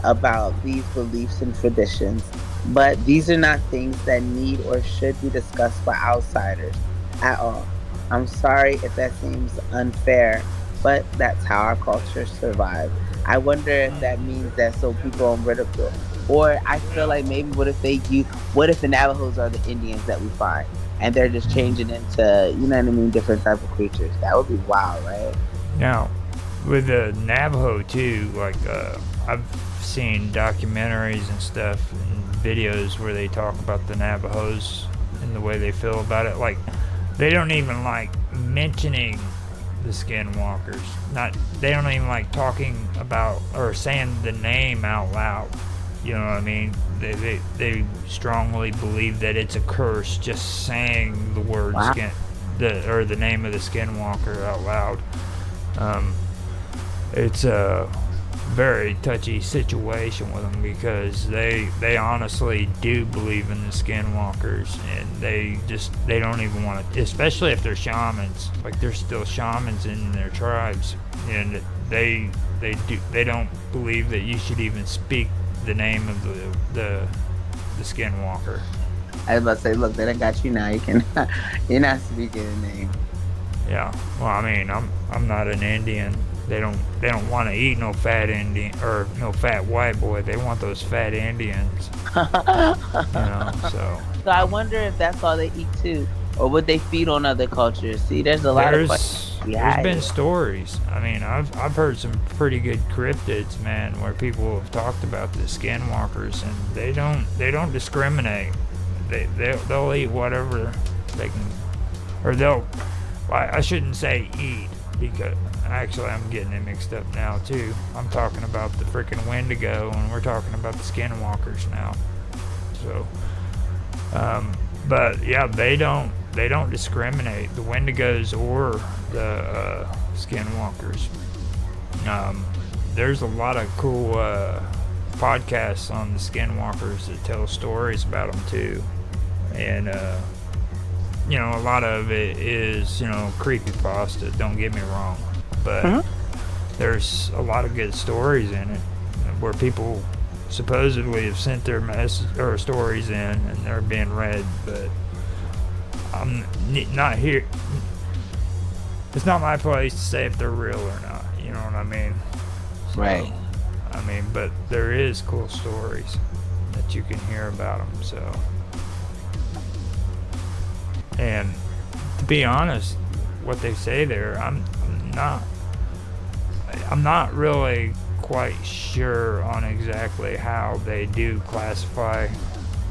about these beliefs and traditions. But these are not things that need or should be discussed by outsiders at all. I'm sorry if that seems unfair, but that's how our culture survived. I wonder if that means that so people don't ridicule. Or I feel like maybe what if the Navajos are the Indians that we find and they're just changing into, you know what I mean, different type of creatures. That would be wild, right? Now, with the Navajo too, like I've seen documentaries and stuff and videos where they talk about the Navajos and the way they feel about it. Like, they don't even like mentioning the skinwalkers. Not They don't even like talking about or saying the name out loud. You know what I mean? They strongly believe that it's a curse just saying the word Wow. the name of the skinwalker out loud. Um, it's a very touchy situation with them because they honestly do believe in the skinwalkers, and they don't even want to, especially if they're shamans. Like, they're still shamans in their tribes, and they don't believe that you should even speak the name of the skinwalker. I was about to say, look, they done got you now. You're not speaking the name. Yeah. Well, I mean, I'm not an Indian. They don't want to eat no fat Indian or no fat white boy. They want those fat Indians. So So I wonder if that's all they eat too, or would they feed on other cultures? See, there's a lot of questions. There's been stories. I mean, I've heard some pretty good cryptids, man, where people have talked about the skinwalkers, and they don't discriminate. They'll eat whatever they can, or they'll. I shouldn't say eat, because actually I'm getting it mixed up now too. I'm talking about the freaking Wendigo, and we're talking about the skinwalkers now. So, but yeah, they don't discriminate, the Wendigos or the skinwalkers. There's a lot of cool podcasts on the skinwalkers that tell stories about them too, and a lot of it is, creepypasta, don't get me wrong. But there's a lot of good stories in it where people supposedly have sent their stories in and they're being read. But I'm not here. It's not my place to say if they're real or not. You know what I mean? So, Right. I mean, but there is cool stories that you can hear about them. So. And to be honest, what they say there, I'm not really quite sure on exactly how they do classify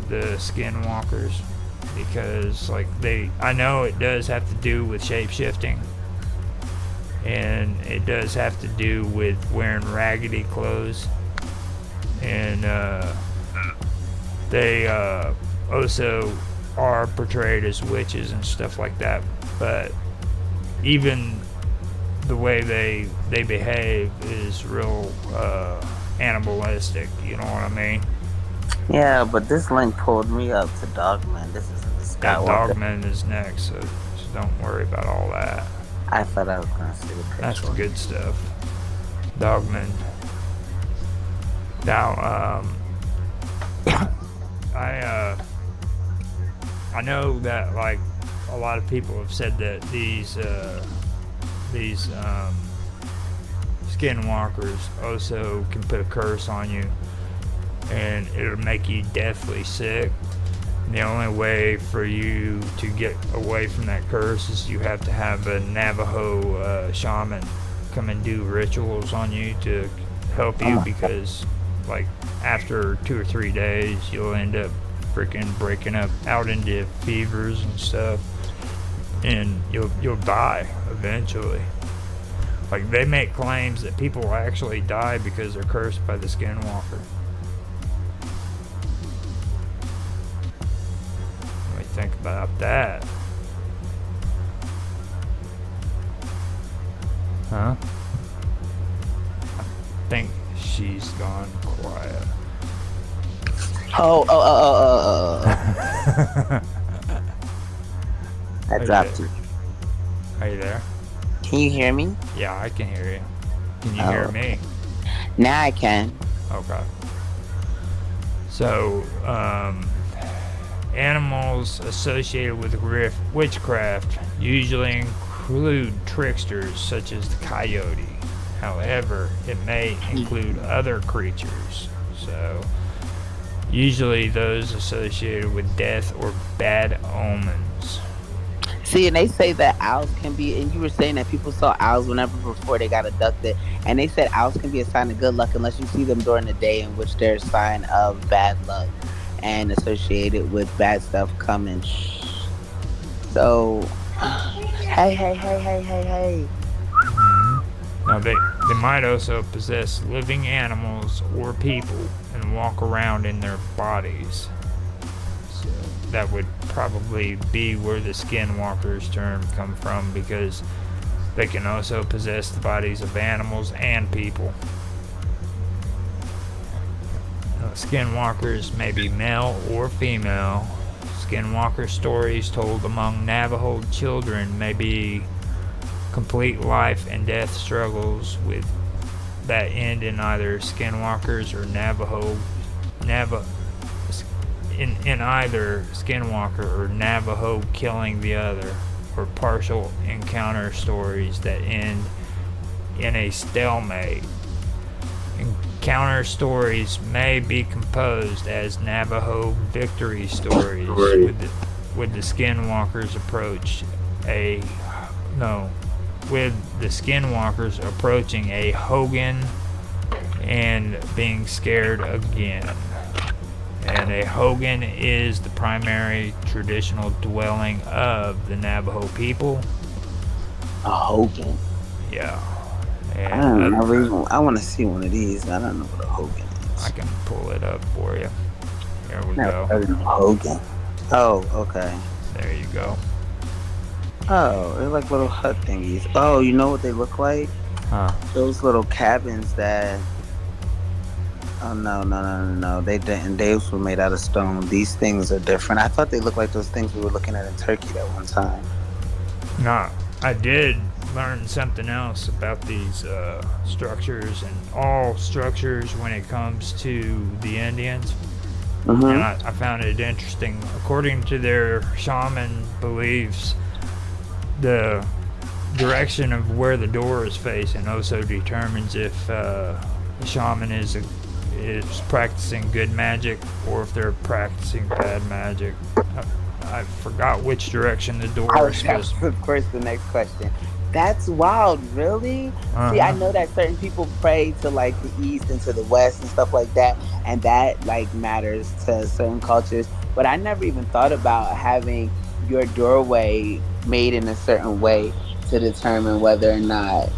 the skinwalkers, because I know it does have to do with shape-shifting, and it does have to do with wearing raggedy clothes, and they also are portrayed as witches and stuff like that. But even the way they behave is real animalistic, you know what I mean? Yeah, but this link pulled me up to Dogman. This is the That Skywalker. Dogman is next, so don't worry about all that. I thought I was gonna see the picture. That's the good stuff. Dogman. Now, I know that, like, a lot of people have said that these skinwalkers also can put a curse on you, and it'll make you deathly sick. And the only way for you to get away from that curse is you have to have a Navajo shaman come and do rituals on you to help you, because, like, after 2 or 3 days, you'll end up freaking breaking up out into fevers and stuff, and you'll die eventually. Like, they make claims that people actually die because they're cursed by the skinwalker. What do you think about that? Huh? I think she's gone quiet. Oh. I dropped you. Are you there? Can you hear me? Yeah, I can hear you. Can you hear me? Now I can. Okay. So, Animals associated with witchcraft usually include tricksters such as the coyote. However, it may include other creatures. So, usually those associated with death or bad omens. See, and they say that owls can be, and you were saying that people saw owls whenever before they got abducted, and they said owls can be a sign of good luck unless you see them during the day, in which they're a sign of bad luck and associated with bad stuff coming. So, hey. Now, they might also possess living animals or people and walk around in their bodies. So that would probably be where the skinwalkers term come from, because they can also possess the bodies of animals and people. Now, skinwalkers may be male or female. Skinwalker stories told among Navajo children may be complete life and death struggles with that end in either skinwalkers or in either skinwalker or Navajo killing the other, or partial encounter stories that end in a stalemate. Encounter stories may be composed as Navajo victory stories with the skinwalkers approaching a Hogan and being scared again. And a Hogan is the primary traditional dwelling of the Navajo people. A Hogan? Yeah. And I want to see one of these. I don't know what a Hogan is. I can pull it up for you. Here we Never go. heard of Hogan. Oh, okay. There you go. Oh, they're like little hut thingies. Oh, you know what they look like? Huh. Those little cabins that... Oh, no. They didn't. Those were made out of stone. These things are different. I thought they looked like those things we were looking at in Turkey that one time. No, I did learn something else about these structures, and all structures when it comes to the Indians. Mm-hmm. And I found it interesting. According to their shaman beliefs, the direction of where the door is facing also determines if the shaman is practicing good magic or if they're practicing bad magic. I forgot which direction the door is supposed to be. Of course, the next question. That's wild, really? Uh-huh. See, I know that certain people pray to like the east and to the west and stuff like that, and that like matters to certain cultures. But I never even thought about having your doorway made in a certain way to determine whether or not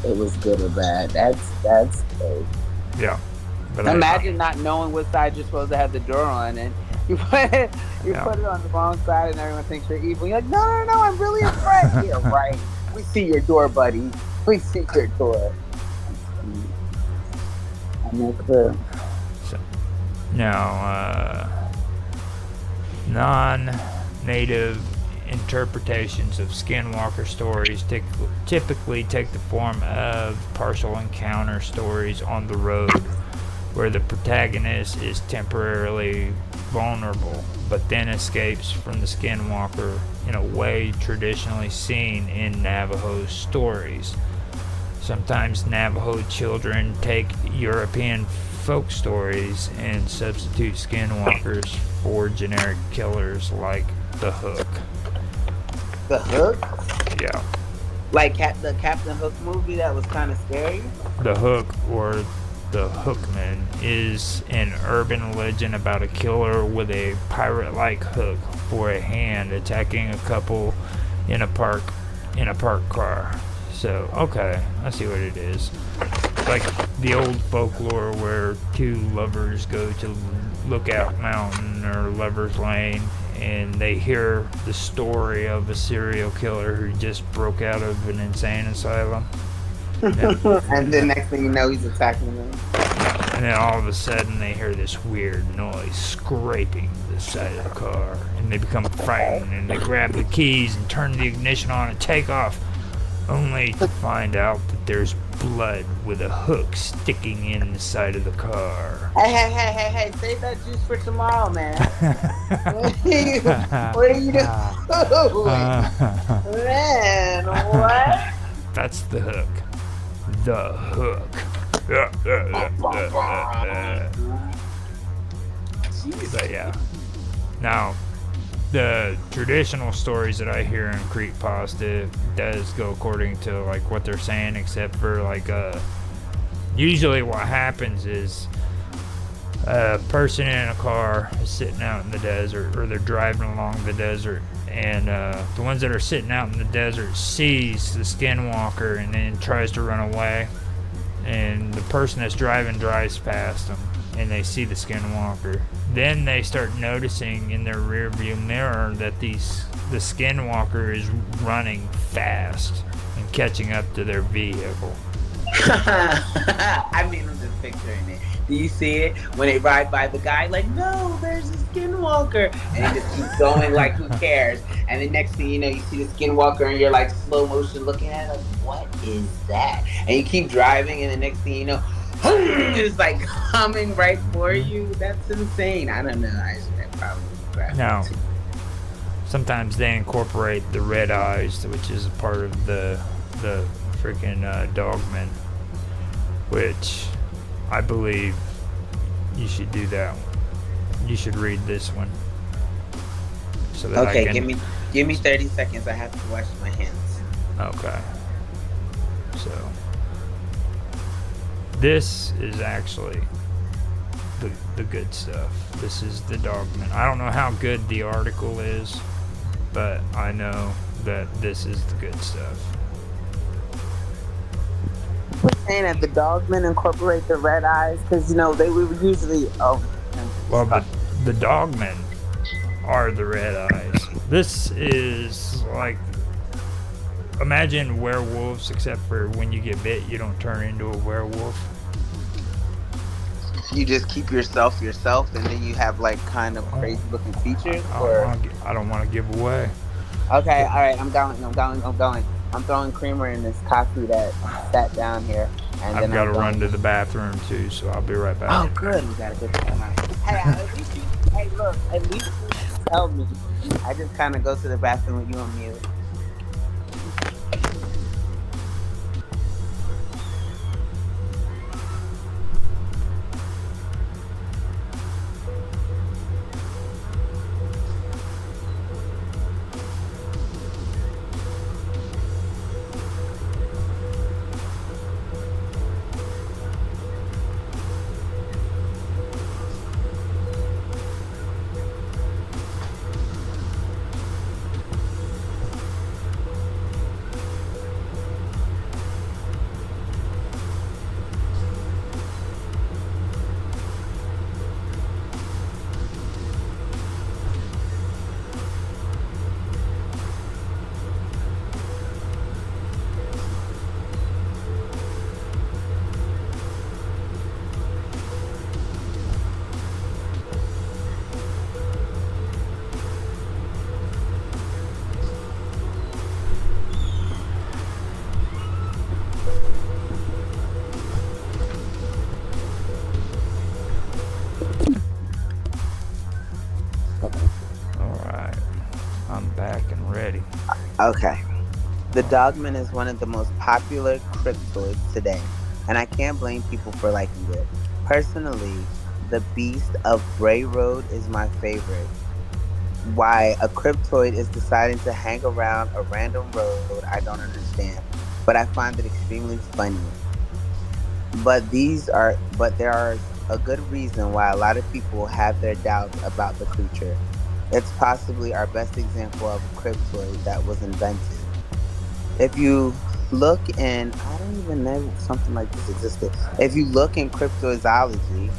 it was good or bad. That's crazy. Yeah. But Imagine not knowing what side you're supposed to have the door on, and you put it on the wrong side, and everyone thinks you're evil. You're like, no, I'm really afraid. Yeah, right. We see your door, buddy. We see your door. I'm no clue. So, now, non-native interpretations of skinwalker stories typically take the form of partial encounter stories on the road, where the protagonist is temporarily vulnerable, but then escapes from the skinwalker in a way traditionally seen in Navajo stories. Sometimes Navajo children take European folk stories and substitute skinwalkers for generic killers like the Hook. The Hook? Yeah. Like the Captain Hook movie that was kind of scary? The Hook, or the Hookman, is an urban legend about a killer with a pirate-like hook for a hand attacking a couple in a parked car. So, okay, I see what it is. Like the old folklore where two lovers go to Lookout Mountain or Lover's Lane, and they hear the story of a serial killer who just broke out of an insane asylum. And then next thing you know, he's attacking them. And then all of a sudden they hear this weird noise scraping the side of the car, and they become frightened, and they grab the keys and turn the ignition on and take off. only to find out that there's blood with a hook sticking in the side of the car. Hey, save that juice for tomorrow, man. What are you doing? Man, what? That's the hook. The hook. But yeah. Now, the traditional stories that I hear in Creekpasta does go according to like what they're saying, except for like usually what happens is a person in a car is sitting out in the desert, or they're driving along the desert, and the ones that are sitting out in the desert sees the skinwalker and then tries to run away, and the person that's driving drives past them and they see the skinwalker. Then they start noticing in their rear view mirror that the skinwalker is running fast and catching up to their vehicle. I mean, I'm just picturing it. Do you see it when they ride by the guy? Like, no, there's a skinwalker, and he just keeps going like, who cares? And the next thing you know, you see the skinwalker, and you're like slow motion looking at it, like, what is that? And you keep driving, and the next thing you know, it's like coming right for you. That's insane. I don't know. I probably grab Now, it too. sometimes they incorporate the red eyes, which is a part of the freaking dogman, which I believe you should do that one. You should read this one. So that Okay, I can, give me 30 seconds. I have to wash my hands. Okay. So this is actually the good stuff. This is the dogman. I don't know how good the article is, but I know that this is the good stuff. We're saying that the dogmen incorporate the red eyes because they would usually. Well, the dogmen are the red eyes. This is like, imagine werewolves, except for when you get bit, you don't turn into a werewolf. You just keep yourself, and then you have like kind of crazy looking features. I don't want to give away. Okay, all right, I'm going. I'm throwing creamer in this coffee that sat down here, and I've got to run to the bathroom too, so I'll be right back. Oh, good. We got a good time. Hey, at least you tell me. I just kind of go to the bathroom with you on mute. Okay. The Dogman is one of the most popular cryptoids today, and I can't blame people for liking it. Personally, the Beast of Bray Road is my favorite. Why a cryptoid is deciding to hang around a random road, I don't understand, but I find it extremely funny. But there are a good reason why a lot of people have their doubts about the creature. It's possibly our best example of a cryptoid that was invented. If you look in, I don't even know something like this existed. If you look in cryptozoology,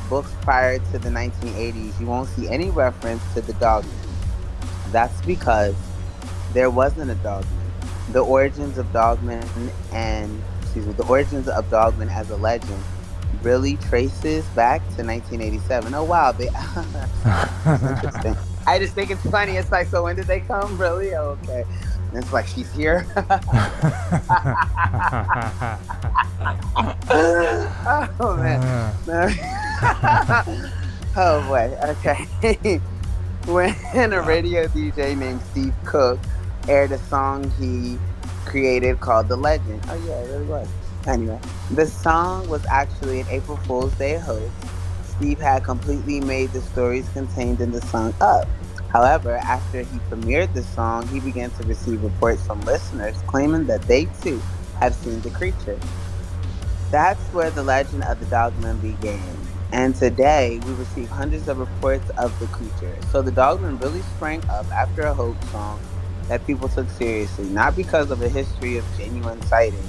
books prior to the 1980s, you won't see any reference to the dogman. That's because there wasn't a dogman. The origins of dogman as a legend really traces back to 1987. Oh wow, that's interesting. I just think it's funny. It's like, so when did they come? Really? Oh, okay. And it's like she's here. Oh man. Oh boy. Okay. When a radio DJ named Steve Cook aired a song he created called The Legend. Oh yeah, it really was. Anyway, the song was actually an April Fool's Day hoax. Steve had completely made the stories contained in the song up. However, after he premiered the song, he began to receive reports from listeners claiming that they too have seen the creature. That's where the legend of the Dogman began. And today, we receive hundreds of reports of the creature. So the Dogman really sprang up after a hoax song that people took seriously, not because of a history of genuine sightings.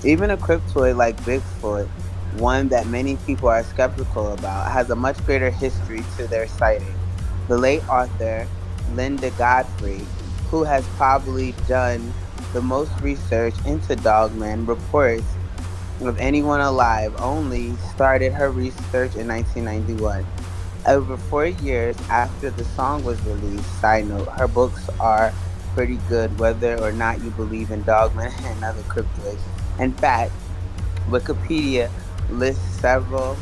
Even a cryptoid like Bigfoot, one that many people are skeptical about, has a much greater history to their sighting. The late author, Linda Godfrey, who has probably done the most research into Dogman, reports of anyone alive only started her research in 1991. Over 4 years after the song was released, side note, her books are pretty good whether or not you believe in dogmen and other cryptids. In fact, Wikipedia lists several,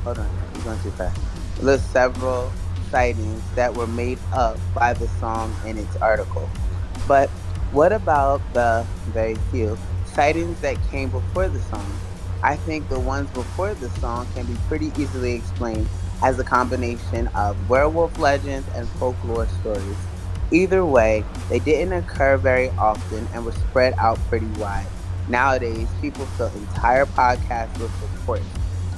hold on, you're going too fast, lists several sightings that were made up by the song in its article. But what about the very few sightings that came before the song? I think the ones before the song can be pretty easily explained as a combination of werewolf legends and folklore stories. Either way, they didn't occur very often and were spread out pretty wide. Nowadays, people fill entire podcasts with reports.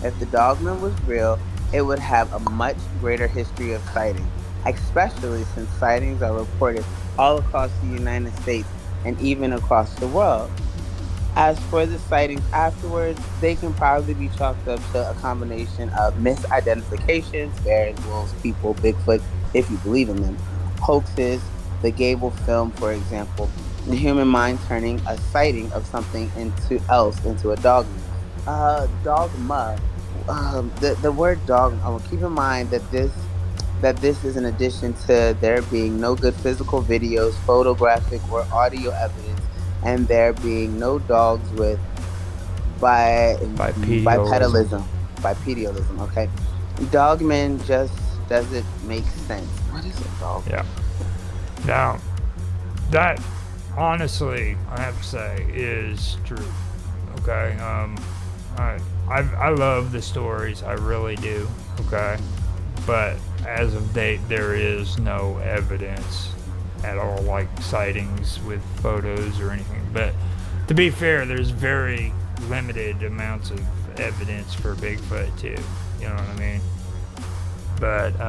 If the dogman was real, it would have a much greater history of sightings, especially since sightings are reported all across the United States and even across the world. As for the sightings afterwards, they can probably be chalked up to a combination of misidentifications, bears, wolves, people, Bigfoot, if you believe in them, hoaxes, the Gable film, for example, the human mind turning a sighting of something into else into a dogma. Dogma. The word dogma. Well, keep in mind that this is in addition to there being no good physical videos, photographic or audio evidence, and there being no dogs with bi Bipedialism. bipedalism. Bipedialism, okay? Dogman just doesn't make sense. What is a Yeah. dogman? Now, that honestly, I have to say, is true. Okay. I love the stories. I really do. Okay. But as of date, there is no evidence at all, like sightings with photos or anything. But to be fair, there's very limited amounts of evidence for Bigfoot too. You know what I mean? But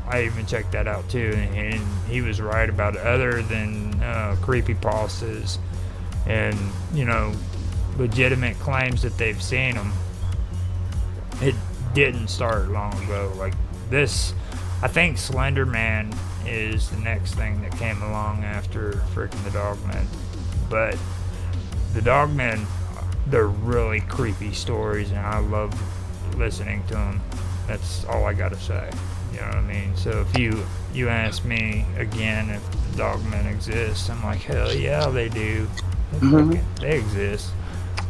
I even checked that out too, and he was right about it. Other than creepy pastas and legitimate claims that they've seen them, it didn't start long ago. Like this, I think Slender Man is the next thing that came along after freaking the Dogmen. But the Dogmen, they're really creepy stories, and I love listening to them. That's all I gotta say. You know what I mean? So if you ask me again if the Dogmen exist, I'm like, hell yeah, they do. They exist.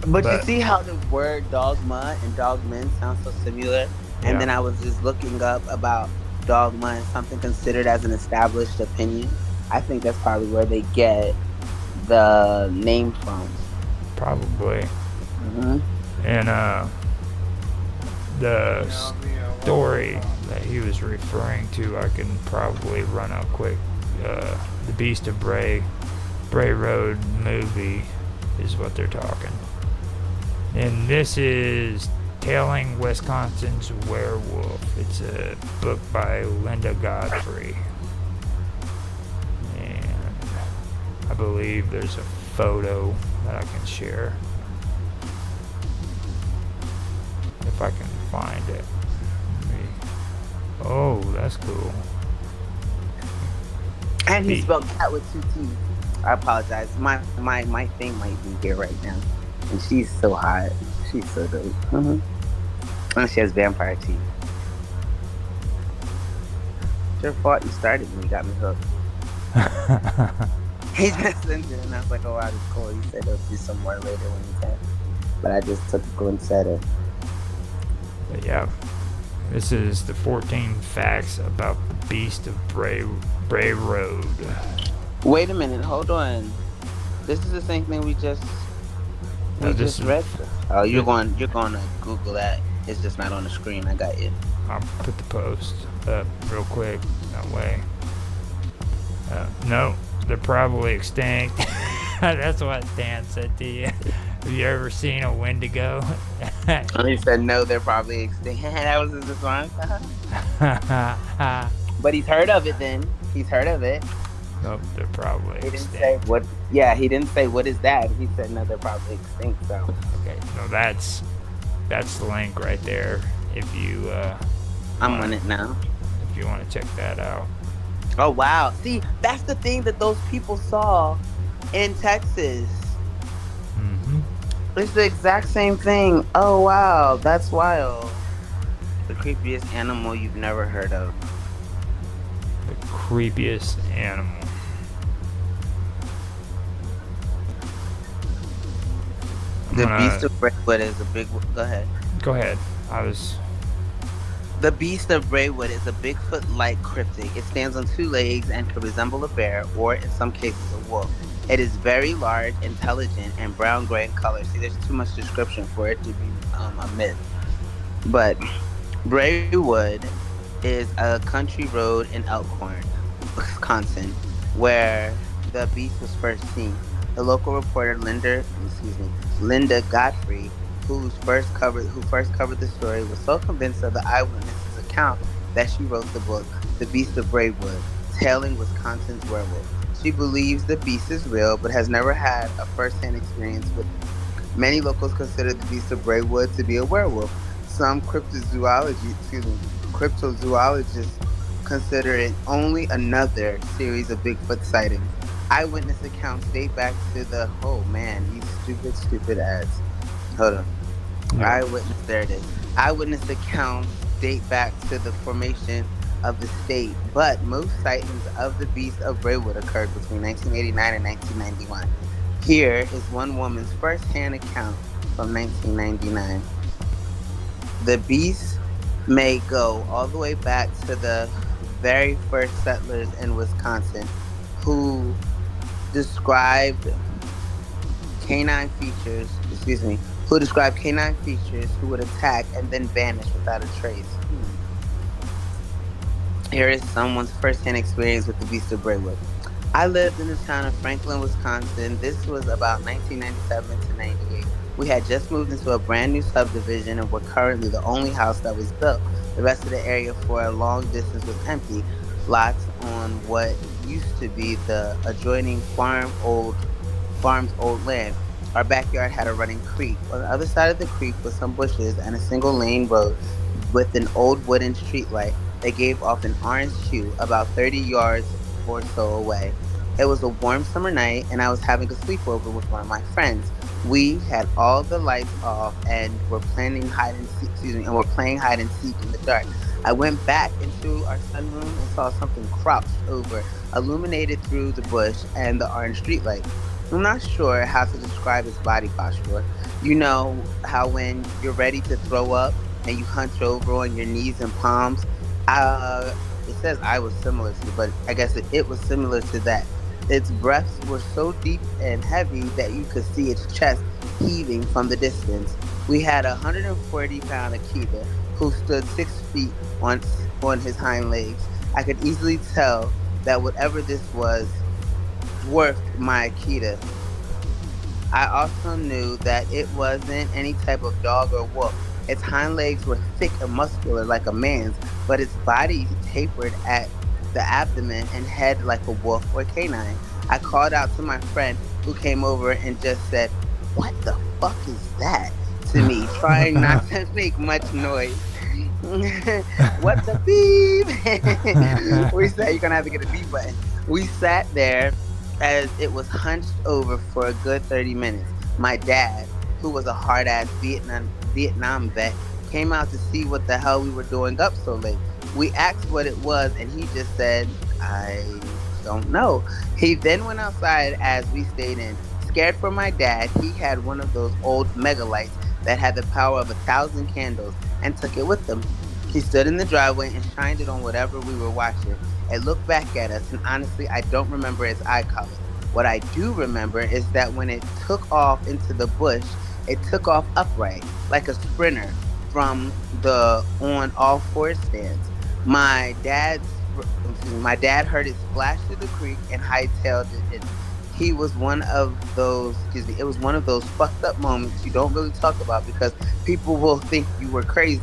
But you see how the word dogma and dogman sound so similar? Yeah. And then I was just looking up about dogma and something considered as an established opinion. I think that's probably where they get the name from. Probably. Hmm. And the story that he was referring to, I can probably run out quick. The Beast of Bray Road movie is what they're talking. And this is Tailing Wisconsin's Werewolf. It's a book by Linda Godfrey. And I believe there's a photo that I can share. If I can find it. Oh, that's cool. And he spelled cat with two T's. I apologize. My thing might be here right now. And she's so hot. She's so dope. And she has vampire teeth. It's your fault you started when you got me hooked. He just sent it, and I was like, "Oh, wow, that's cool." He said he'll do some more later when he can, but I just took a glimpse at it. But yeah, this is the 14 facts about the Beast of Bray Road. Wait a minute, hold on. This is the same thing we just This is, read. Oh, you're this, going to Google that. It's just not on the screen. I got you. I'll put the post up real quick. That way. No, they're probably extinct. That's what Dan said to you. Have you ever seen a Wendigo? And he said no, they're probably extinct. That was his response. But he's heard of it. Then he's heard of it. Nope, they're probably He didn't extinct. say what. Yeah, he didn't say what is that. He said no, they're probably extinct. So Okay, no, that's the link right there. If you I'm on it now. if you want to check that out. Oh wow! See, that's the thing that those people saw in Texas. Mm-hmm. It's the exact same thing. Oh wow, that's wild. The creepiest animal you've never heard of. The creepiest animal. The Beast of Braywood is a big. Go ahead. Go ahead. The Beast of Braywood is a Bigfoot-like cryptid. It stands on two legs and could resemble a bear, or in some cases, a wolf. It is very large, intelligent, and brown-gray in color. See, there's too much description for it to be a myth. But Braywood is a country road in Elkhorn, Wisconsin, where the beast was first seen. The local reporter Linda Godfrey, who first covered the story, was so convinced of the eyewitness's account that she wrote the book, The Beast of Braywood, Tailing Wisconsin's Werewolf. She believes the beast is real, but has never had a first-hand experience with it. Many locals consider the Beast of Braywood to be a werewolf. Some cryptozoologists consider it only another series of Bigfoot sightings. Eyewitness accounts date back to the these stupid ads. Hold on. Yeah. There it is. Eyewitness accounts date back to the formation of the state, but most sightings of the Beast of Braywood occurred between 1989 and 1991. Here is one woman's first-hand account from 1999. The beast may go all the way back to the very first settlers in Wisconsin who described canine features, who would attack and then vanish without a trace. Here is someone's first-hand experience with the Beast of Braywood. I lived in the town of Franklin, Wisconsin. This was about 1997 to 98. We had just moved into a brand new subdivision and were currently the only house that was built. The rest of the area for a long distance was empty. Lots on what used to be the adjoining farm's old land. Our backyard had a running creek. On the other side of the creek was some bushes and a single lane road with an old wooden street light that gave off an orange hue about 30 yards or so away. It was a warm summer night and I was having a sleepover with one of my friends. We had all the lights off and were playing hide and seek in the dark. I went back into our sunroom and saw something crouched over, illuminated through the bush and the orange streetlight. I'm not sure how to describe his body posture. You know how when you're ready to throw up and you hunch over on your knees and palms? It says I was similar to, but I guess it was similar to that. Its breaths were so deep and heavy that you could see its chest heaving from the distance. We had a 140-pound Akita who stood 6 feet on his hind legs. I could easily tell that whatever this was dwarfed my Akita. I also knew that it wasn't any type of dog or wolf. Its hind legs were thick and muscular like a man's, but its body tapered at the abdomen and head like a wolf or canine. I called out to my friend who came over and just said, "What the fuck is that?" to me, trying not to make much noise. What the beep? We said, you're gonna have to get a beep button. We sat there as it was hunched over for a good 30 minutes. My dad, who was a hard-ass Vietnam vet, came out to see what the hell we were doing up so late. We asked what it was, and he just said, "I don't know. He then went outside as we stayed in. Scared for my dad, he had one of those old megalights that had the power of 1,000 candles and took it with him. He stood in the driveway and shined it on whatever we were watching. It looked back at us, and honestly, I don't remember its eye color. What I do remember is that when it took off into the bush, it took off upright, like a sprinter from the on all four stance. My dad heard it splash through the creek and hightailed it. He was one of those, excuse me, it was one of those fucked up moments you don't really talk about because people will think you were crazy.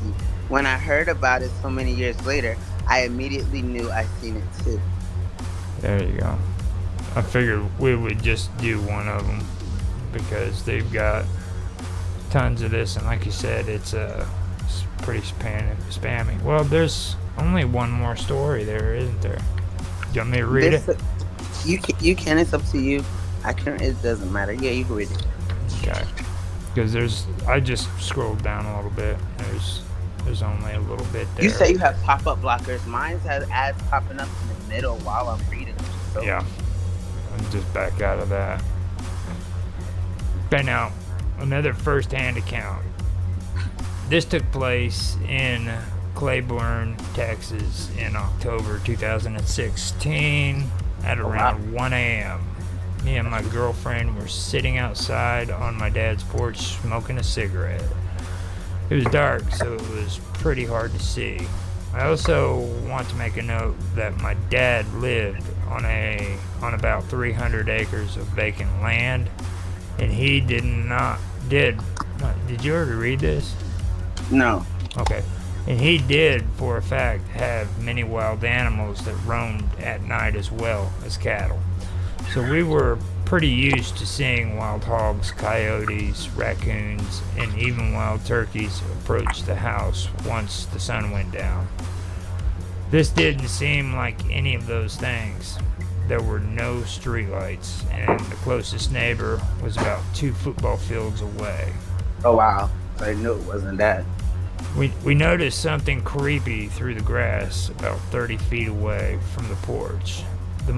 When I heard about it so many years later, I immediately knew I seen it too. There you go. I figured we would just do one of them because they've got tons of this, and like you said, it's pretty spammy. Well, there's only one more story there, isn't there? Do you want me to read it? You can. It's up to you. I can. It doesn't matter. Yeah, you can read it. Okay. Because I just scrolled down a little bit. There's only a little bit there. You say you have pop-up blockers. Mine has ads popping up in the middle while I'm reading. So. Yeah. I'm just back out of that. Okay, now, another first-hand account. This took place in Claiborne, Texas in October 2016 at around 1 a.m. Me and my girlfriend were sitting outside on my dad's porch smoking a cigarette. It was dark, so it was pretty hard to see. I also want to make a note that my dad lived on about 300 acres of vacant land, and he did you already read this? No. Okay. And he did, for a fact, have many wild animals that roamed at night as well as cattle. So we were pretty used to seeing wild hogs, coyotes, raccoons, and even wild turkeys approach the house once the sun went down. This didn't seem like any of those things. There were no streetlights, and the closest neighbor was about 2 football fields away. Oh wow. So I knew it wasn't that. We noticed something creepy through the grass about 30 feet away from the porch. The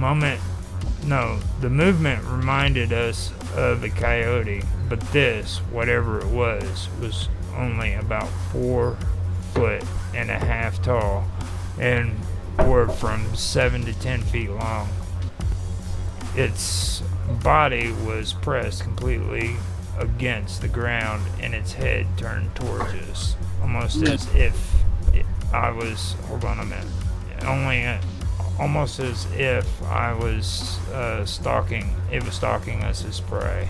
movement reminded us of a coyote, but this, whatever it was only about 4.5 feet tall and were from 7 to 10 feet long. Its body was pressed completely against the ground and its head turned towards us, almost as if I was, hold on a minute, almost as if I was stalking us as prey.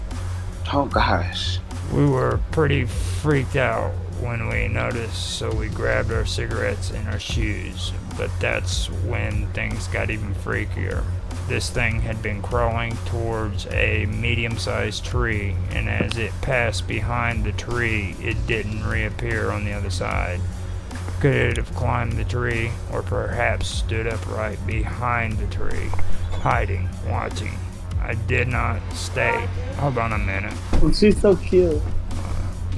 Oh gosh. We were pretty freaked out when we noticed, so we grabbed our cigarettes and our shoes, but that's when things got even freakier. This thing had been crawling towards a medium-sized tree, and as it passed behind the tree, it didn't reappear on the other side. Could it have climbed the tree, or perhaps stood upright behind the tree, hiding, watching? I did not stay. Hold on a minute. She's so cute.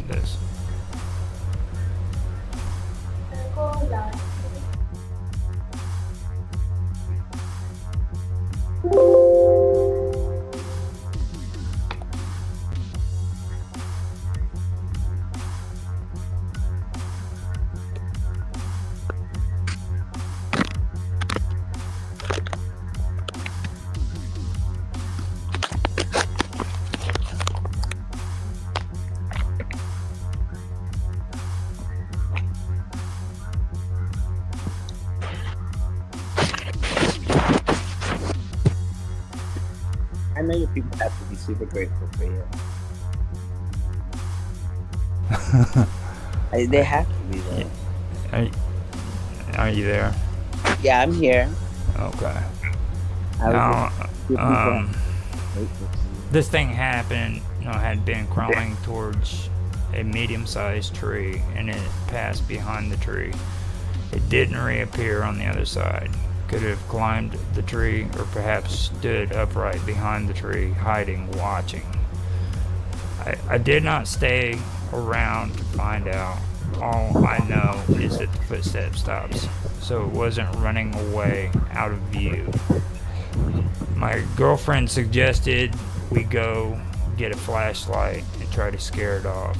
This. I know your people have to be super grateful for you. They have to be though. Are you there? Yeah, I'm here. Okay. I Now, this thing happened, had been crawling towards a medium-sized tree, and it passed behind the tree. It didn't reappear on the other side. Could have climbed the tree, or perhaps stood upright behind the tree, hiding, watching. I did not stay around to find out. All I know is that the footstep stops, so it wasn't running away out of view. My girlfriend suggested we go get a flashlight and try to scare it off,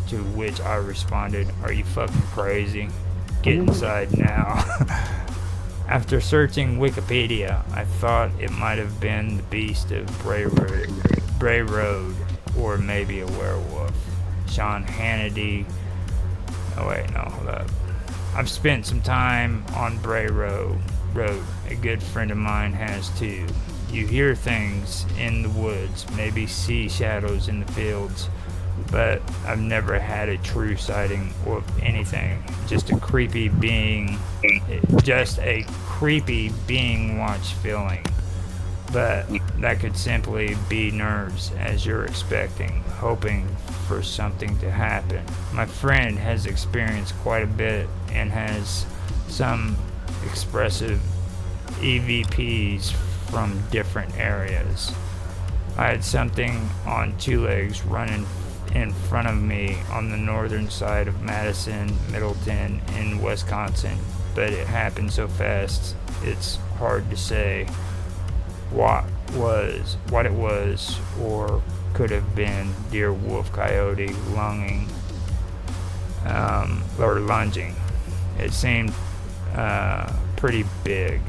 to which I responded, "Are you fucking crazy? Get inside now." After searching Wikipedia, I thought it might have been the beast of Bray Road, or maybe a werewolf. Sean Hannity. Oh wait, no, hold up. I've spent some time on Bray Road. A good friend of mine has too. You hear things in the woods, maybe see shadows in the fields, but I've never had a true sighting of anything. Just a creepy being watch feeling. But that could simply be nerves, as you're expecting, hoping for something to happen. My friend has experienced quite a bit and has some expressive EVPs from different areas. I had something on two legs running in front of me on the northern side of Madison, Middleton, in Wisconsin, but it happened so fast it's hard to say what it was, or could have been deer, wolf, coyote, lunging. It seemed pretty big.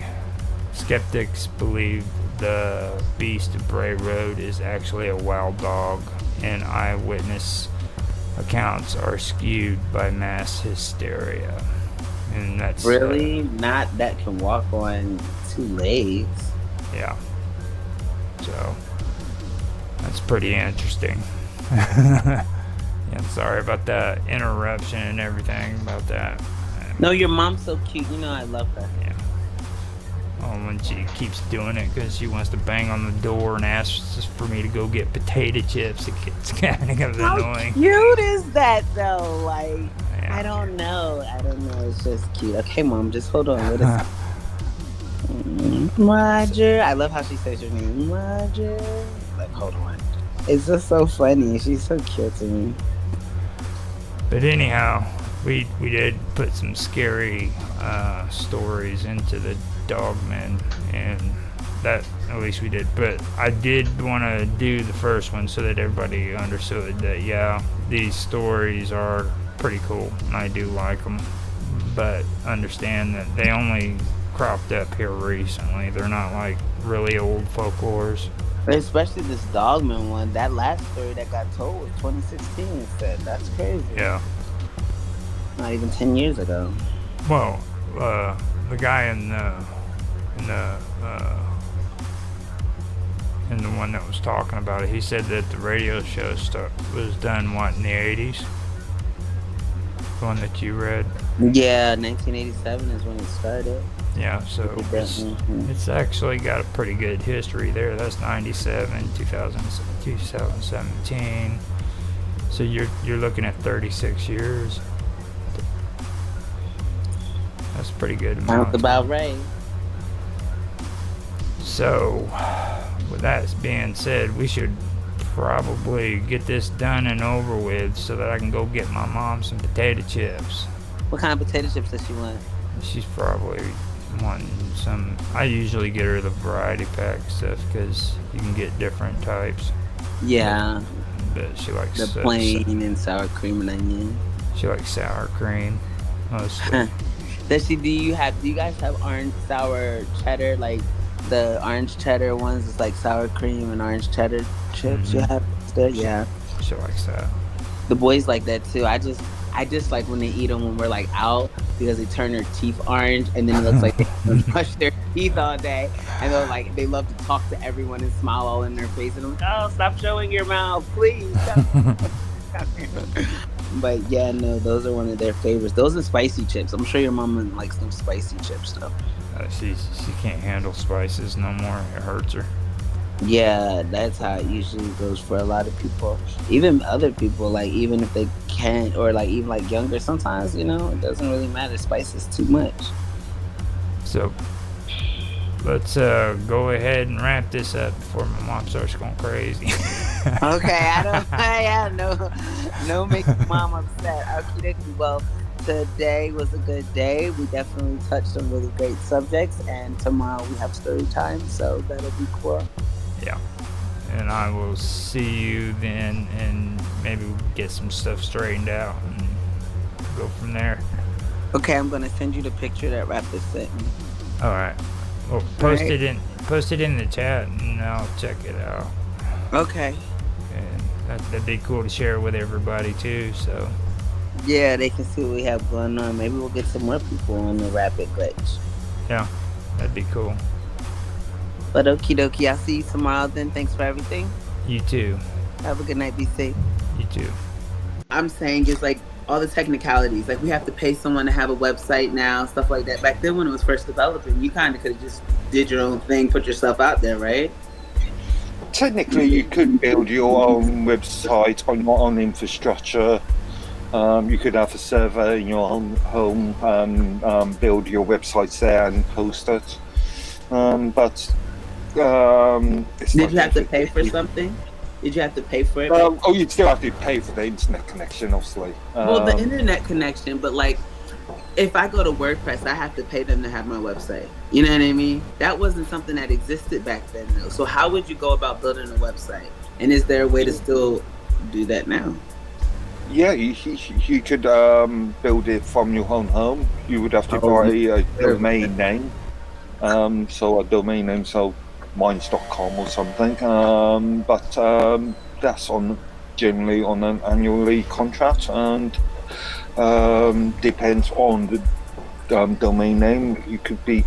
Skeptics believe the beast of Bray Road is actually a wild dog, and eyewitness accounts are skewed by mass hysteria. And that's really not that can walk on two legs. Yeah. So that's pretty interesting. Yeah, sorry about the interruption and everything about that. No, your mom's so cute. You know I love her. Yeah. Oh, when she keeps doing it because she wants to bang on the door and asks just for me to go get potato chips. It gets kind of annoying. How cute is that though? Like, Yeah. I don't know. It's just cute. Okay, Mom, just hold on. Wait a second. Roger. I love how she says your name. Roger. Like, hold on. It's just so funny. She's so cute to me. But anyhow, we did put some scary stories into the Dogman, and that at least we did. But I did want to do the first one so that everybody understood that, yeah, these stories are pretty cool, and I do like them. But understand that they only cropped up here recently. They're not like really old folklores. Especially this Dogman one. That last story that got told was 2016 instead. That's crazy. Yeah. Not even 10 years ago. Well, the guy in the one that was talking about it, he said that the radio show stuff was done in the 80s. The one that you read. Yeah, 1987 is when it started. Yeah, so it's actually got a pretty good history there. That's 97, 2017. So you're looking at 36 years. That's a pretty good amount. Sounds about right. So, with that being said, we should probably get this done and over with so that I can go get my mom some potato chips. What kind of potato chips does she want? She's probably wanting some. I usually get her the variety pack stuff because you can get different types. Yeah. But she likes the plain and sour cream and onion. She likes sour cream mostly. Do you guys have orange sour cheddar, like the orange cheddar ones? It's like sour cream and orange cheddar chips. Mm-hmm. You have there, yeah. She likes that. The boys like that too. I just like when they eat them when we're like out because they turn their teeth orange and then it looks like they brush their teeth all day, and they love to talk to everyone and smile all in their face, and I'm like, oh, stop showing your mouth, please. But yeah, no, those are one of their favorites. Those are spicy chips. I'm sure your mama likes them spicy chips though. She can't handle spices no more. It hurts her. Yeah, that's how it usually goes for a lot of people. Even other people, like even if they can't, or like even like younger, sometimes it doesn't really matter. Spice is too much. So let's go ahead and wrap this up before my mom starts going crazy. Okay, I don't no make mom upset. Okay, well, today was a good day. We definitely touched on really great subjects, and tomorrow we have story time, so that'll be cool. Yeah. And I will see you then, and maybe we'll get some stuff straightened out and go from there. Okay, I'm gonna send you the picture that Rapper sent me. All right. Well, post it in the chat, and I'll check it out. Okay. And that'd be cool to share with everybody too. So Yeah, they can see what we have going on. Maybe we'll get some more people on the Rapid Glitch. yeah, that'd be cool. But okie dokie, I'll see you tomorrow then. Thanks for everything. You too. Have a good night. Be safe. You too. I'm saying just like all the technicalities. Like we have to pay someone to have a website now, stuff like that. Back then when it was first developing, you kind of could have just did your own thing, put yourself out there, right? Technically, you could build your own website on your own infrastructure. You could have a server in your own home, build your websites there and post it. But it's Did you have to pay for something? Did you have to pay for it? Oh, you'd still have to pay for the internet connection, obviously. Well, the internet connection, but like, if I go to WordPress, I have to pay them to have my website. You know what I mean? That wasn't something that existed back then, though. So how would you go about building a website? And is there a way to still do that now? Yeah, you could build it from your own home. You would have to buy a domain name. So a domain name, so mines.com or something. But that's generally on an annually contract, and depends on the domain name. You could be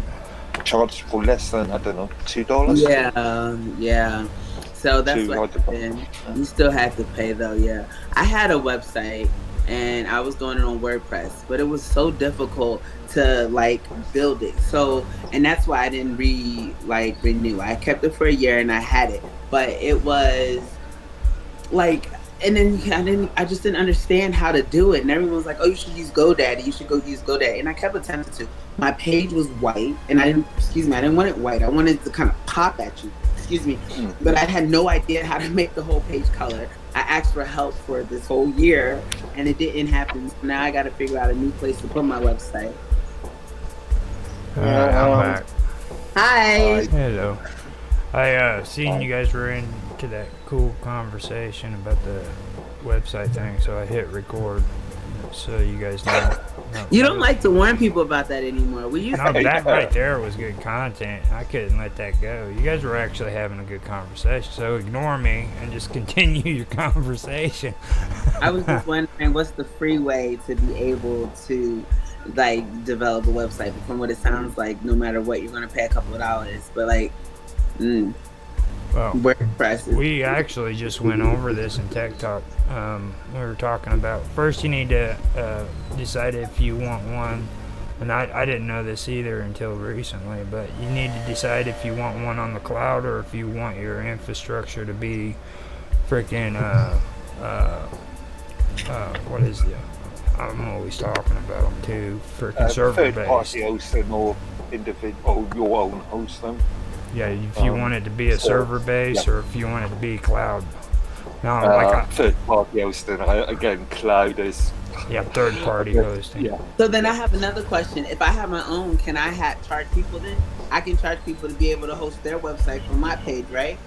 charged for less than, I don't know, $2. Yeah. So that's what happened. You still had to pay though. Yeah, I had a website and I was doing it on WordPress, but it was so difficult to like build it. So, and that's why I didn't renew. I kept it for a year and I had it, but it was like, and then I just didn't understand how to do it. And everyone was like, "Oh, you should use GoDaddy. You should go use GoDaddy." And I kept attempting to. My page was white, and I didn't want it white. I wanted it to kind of pop at you. But I had no idea how to make the whole page color. I asked for help for this whole year, and it didn't happen. So now I got to figure out a new place to put my website. I'm back. Hi. Hello. I seen you guys were into that cool conversation about the website thing, so I hit record so you guys know. You don't like to warn people about that anymore. We used No, to. that right there was good content. I couldn't let that go. You guys were actually having a good conversation, so ignore me and just continue your conversation. I was just wondering, what's the free way to be able to like develop a website? But from what it sounds like, no matter what, you're going to pay a couple of dollars. But like, well, WordPress is. We actually just went over this in Tech Talk. We were talking about first you need to decide if you want one, and I didn't know this either until recently, but you need to decide if you want one on the cloud or if you want your infrastructure to be freaking what is the I'm always talking about them too, freaking server based. Third-party hosting or individual, your own hosting. Yeah, if you want it to be a server base or if you want it to be cloud. No, third-party hosting. Again, cloud is. Yeah, third-party hosting. Yeah. So then I have another question. If I have my own, can I charge people then? I can charge people to be able to host their website from my page, right?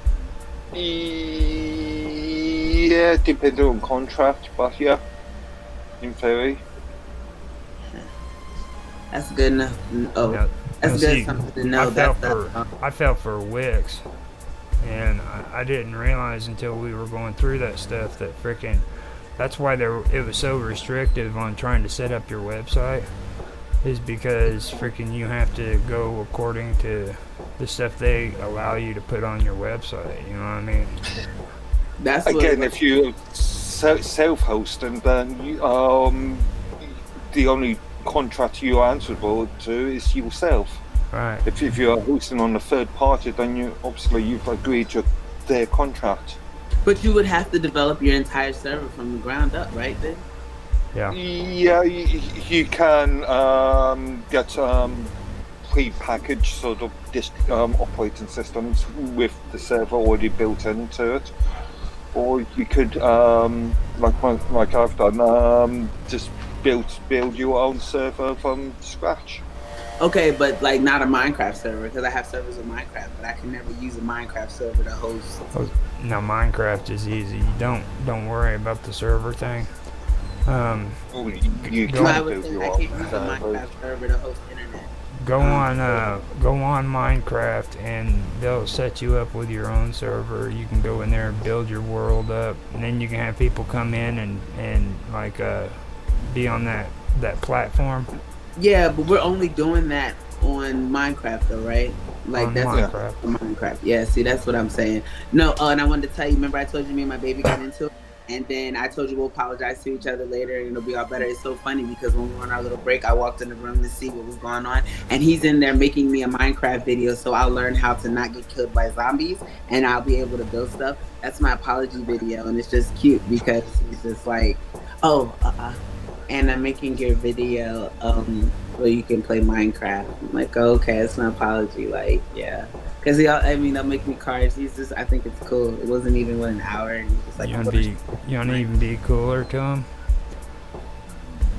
Yeah, depending on contract, but yeah, in theory. That's good enough. Oh, Yeah. that's See, good something to know. I fell for Wix, and I didn't realize until we were going through that stuff that freaking that's why it was so restrictive on trying to set up your website, is because freaking you have to go according to the stuff they allow you to put on your website. You know what I mean? That's again, if you self-hosting, then the only contract you are answerable to is yourself. Right. If you're hosting on a third party, then you've agreed to their contract. But you would have to develop your entire server from the ground up, right? Then. Yeah. Yeah, you can get pre-packaged sort of operating systems with the server already built into it, or you could like I've done, just build your own server from scratch. Okay, but like not a Minecraft server because I have servers with Minecraft, but I can never use a Minecraft server to host. No, Minecraft is easy. Don't worry about the server thing. You Go No, I can was build saying your I own can't use a server. Minecraft server to host internet. go on Minecraft and they'll set you up with your own server. You can go in there and build your world up, and then you can have people come in and like be on that platform Yeah, but we're only doing that on Minecraft though, right? Like on that's Minecraft. Minecraft. Yeah, see, that's what I'm saying. No, and I wanted to tell you. Remember, I told you me and my baby got into it, and then I told you we'll apologize to each other later, and it'll be all better. It's so funny because when we were on our little break, I walked in the room to see what was going on, and he's in there making me a Minecraft video, so I'll learn how to not get killed by zombies, and I'll be able to build stuff. That's my apology video, and it's just cute because he's just like, oh, and I'm making your video where you can play Minecraft. I'm like, oh, okay, it's an apology. Like, yeah. Because they'll make me cards. I think it's cool. It wasn't even an hour. And he's just like, You wanna even be cooler to him?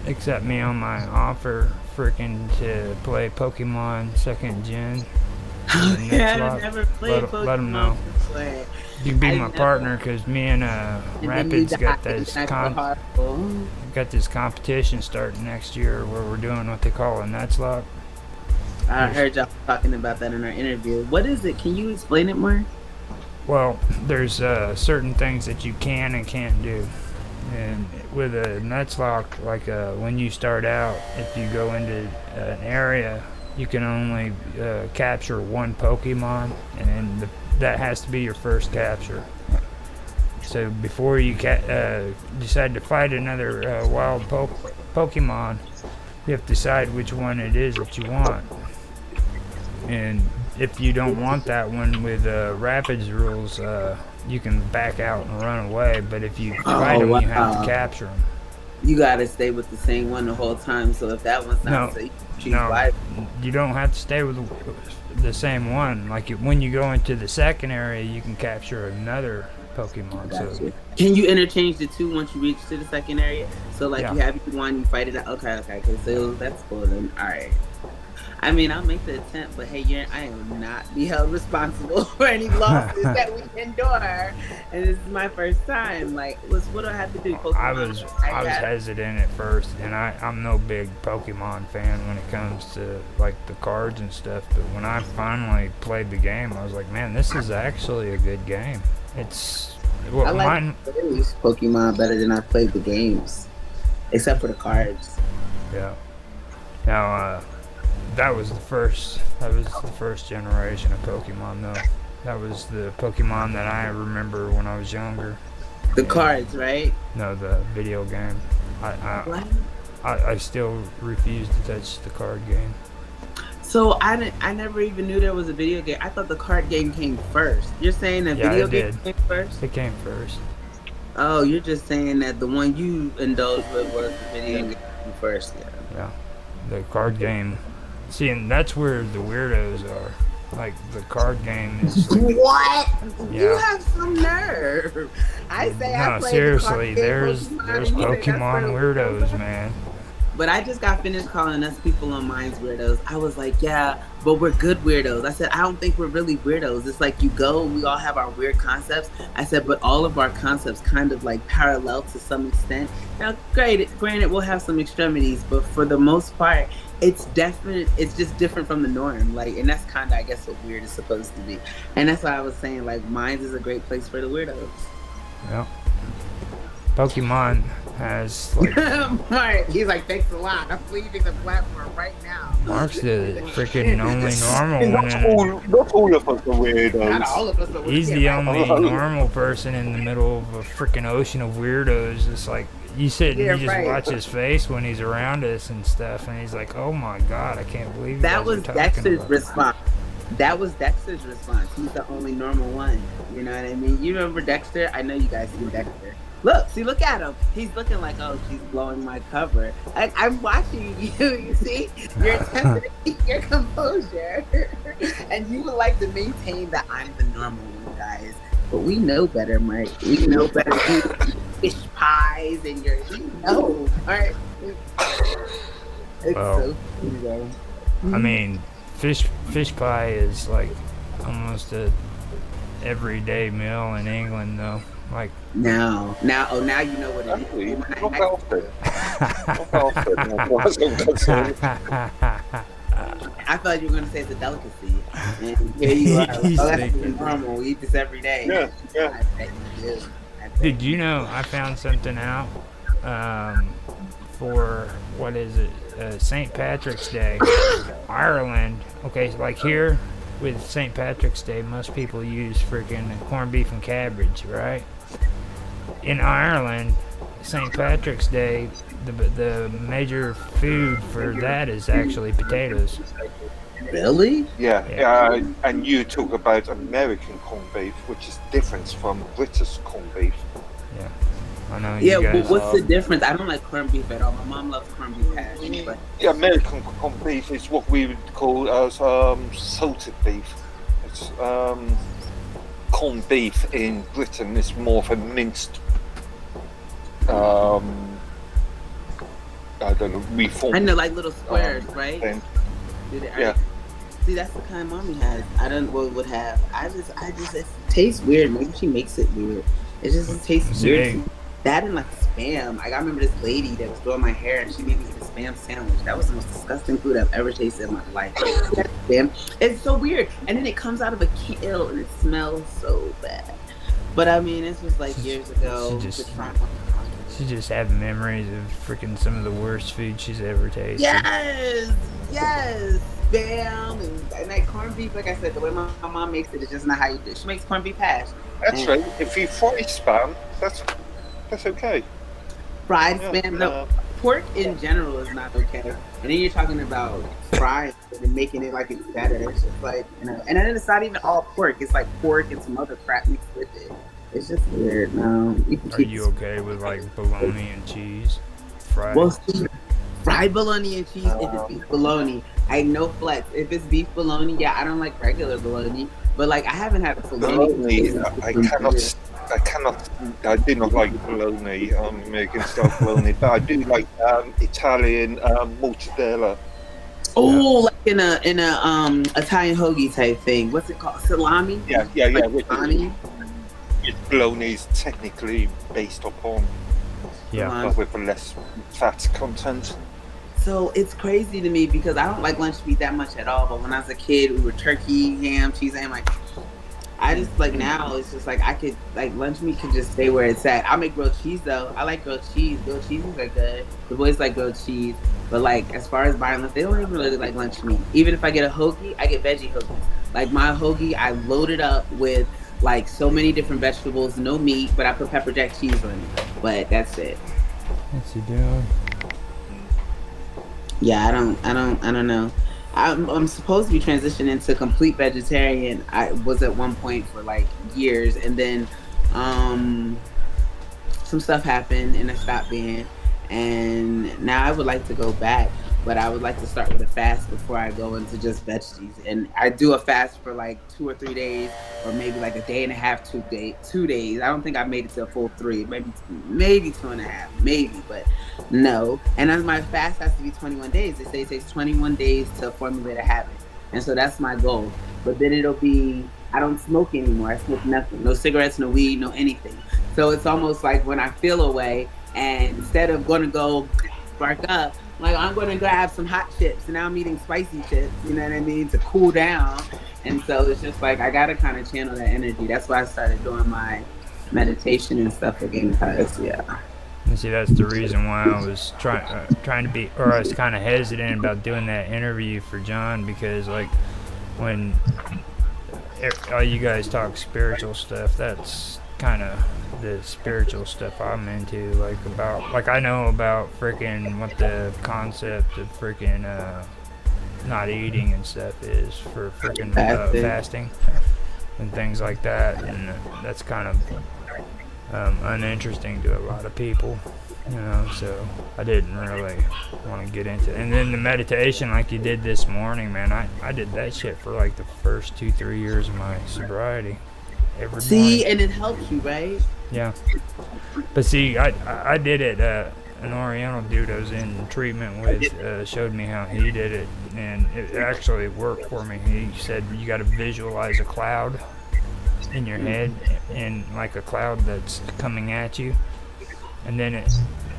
Accept me on my offer, freaking to play Pokemon Second Gen. yeah, I never played Pokemon. Let him know. Before. You can be I my never- partner because me and Rapids got this horrible. got this competition starting next year where we're doing what they call a Nuzlocke. I heard y'all talking about that in our interview. What is it? Can you explain it more? Well, there's certain things that you can and can't do. And with a Nuzlocke, like when you start out, if you go into an area, you can only capture one Pokemon, and that has to be your first capture. So before you decide to fight another wild Pokemon, you have to decide which one it is that you want. And if you don't want that one with Rapids rules, you can back out and run away. But if you fight them, you have to capture them. You gotta stay with the same one the whole time. So if that one's not safe, choose life. You don't have to stay with the same one. Like when you go into the second area, you can capture another Pokemon. So can you interchange the two once you reach to the second area? So like you have one, you fight it out. Okay. So that's cool then. All right. I mean, I'll make the attempt, but hey, I will not be held responsible for any losses that we endure. And this is my first time. Like, what do I have to do? Pokemon? I was hesitant at first, and I'm no big Pokemon fan when it comes to like the cards and stuff. But when I finally played the game, I was like, man, this is actually a good game. It's I like Pokemon better than I played the games, except for the cards. Yeah. Now, that was the first generation of Pokemon, though. That was the Pokemon that I remember when I was younger. The cards, right? No, the video game. I still refuse to touch the card game. So I never even knew there was a video game. I thought the card game came first. You're saying the video game came first? It came first. Oh, you're just saying that the one you indulged with was the video game first. Yeah. The card game. See, and that's where the weirdos are. Like, the card game is... What? Yeah. You have some nerve. I say I played seriously, the there's Pokemon weirdos, man. But I just got finished calling us people on Minds weirdos. I was like, yeah, but we're good weirdos. I said, I don't think we're really weirdos. It's like you go, we all have our weird concepts. I said, but all of our concepts kind of like parallel to some extent. Now, granted, we'll have some extremities, but for the most part, it's just different from the norm. Like, and that's kind of, I guess, what weird is supposed to be. And that's why I was saying, like, Minds is a great place for the weirdos. Yeah. Pokemon has like Mark, he's like, thanks a lot. I'm leaving the platform right now. Mark's the freaking only normal one. Not all of us are weirdos. Not all of us are weirdos. He's the only normal person in the middle of a freaking ocean of weirdos. It's like you sit and you just watch his face when he's around us and stuff, and he's like, "Oh my god, I can't believe that was Dexter's response." That was Dexter's response. He's the only normal one. You know what I mean? You remember Dexter? I know you guys see Dexter. Look at him. He's looking like, oh, she's blowing my cover. I'm watching you. You see? You're attempting to keep your composure. And you would like to maintain that I'm the normal one, guys. But we know better, Mike. We know better. fish pies and your right? It's Well, so funny though. I mean, fish pie is like almost a everyday meal in England, though. Like Now you know what it Actually, is. not often. Not often. Wasn't concerned. I thought you were gonna say it's a delicacy, and here you are. Like, oh, that's normal. We eat this every day. Yeah, yeah. I bet you do. I bet did you know I found something out for what is it? St. Patrick's Day, Ireland. Okay, so like here with St. Patrick's Day, most people use freaking corned beef and cabbage, right? In Ireland, St. Patrick's Day, the major food for that is actually potatoes. Really? Yeah, and you talk about American corned beef, which is different from British corned beef. Yeah, I know Yeah. you guys. What's the difference? I don't like corned beef at all. My mom loves corned beef hash, but The American corned beef is what we would call as salted beef. It's corned beef in Britain is more of a minced. I don't know. Reformed. I know, like little squares, right? thing. Yeah. See, that's the kind mommy has. I don't would have. I just it tastes weird. Maybe she makes it weird. It just tastes weird. That and like spam. Like I remember this lady that was doing my hair and she made me eat a spam sandwich. That was the most disgusting food I've ever tasted in my life. Spam. It's so weird. And then it comes out of a kettle and it smells so bad. But I mean, this was like years ago. She just had memories of freaking some of the worst food she's ever tasted. Yes, spam and that corned beef. Like I said, the way my mom makes it is just not how you do it. She makes corned beef hash. That's right. If you fry spam, that's okay. Fried Yeah, spam. No, pork in general is not okay. And then you're talking about frying it and making it like it's better. It's just like, and then it's not even all pork. It's like pork and some other crap mixed with it. It's just weird. No. Are you okay with like bologna and cheese? Fried? Well, see, fried bologna and cheese if it's beef bologna. I no flex. If it's beef bologna, yeah, I don't like regular bologna. But like I haven't had bologna. I do not like bologna, American style bologna, but I do like Italian mozzarella. Oh, like in a Italian hoagie type thing. What's it called? Salami? Yeah. Salami. Bologna is technically based upon, but with less fat content. So it's crazy to me because I don't like lunch meat that much at all. But when I was a kid, we were turkey, ham, cheese, and like I just like now it's just like I could like lunch meat could just stay where it's at. I make grilled cheese though. I like grilled cheese. Grilled cheeses are good. The boys like grilled cheese. But like as far as buying lunch, they don't even really like lunch meat. Even if I get a hoagie, I get veggie hoagies. Like my hoagie, I load it up with like so many different vegetables, no meat, but I put pepper jack cheese on it. But that's it. What's he doing? Yeah, I don't know. I'm supposed to be transitioning to complete vegetarian. I was at one point for like years, and then some stuff happened, and I stopped being. And now I would like to go back, but I would like to start with a fast before I go into just veggies. And I do a fast for like 2 or 3 days, or maybe like a day and a half, 2 days. I don't think I made it to a full 3, maybe 2.5, maybe, but no. And then my fast has to be 21 days. They say it takes 21 days to formulate a habit, and so that's my goal. But then it'll be I don't smoke anymore. I smoke nothing, no cigarettes, no weed, no anything. So it's almost like when I feel away. And instead of going to go spark up, like I'm going to grab some hot chips, and now I'm eating spicy chips, you know what I mean, to cool down. And so it's just like I got to kind of channel that energy. That's why I started doing my meditation and stuff again, because And see, that's the reason why I was trying to be, or I was kind of hesitant about doing that interview for John, because like when all you guys talk spiritual stuff, that's kind of the spiritual stuff I'm into, like I know about freaking what the concept of freaking not eating and stuff is for freaking fasting and things like that, and that's kind of uninteresting to a lot of people, you know, so I didn't really want to get into it. And then the meditation like you did this morning, man, I did that shit for like the first 2-3 years of my sobriety. every See, morning. and it helps you, right? Yeah. But see, I did it. An Oriental dude I was in treatment with showed me how he did it, and it actually worked for me. He said you got to visualize a cloud in your head, and like a cloud that's coming at you, and then it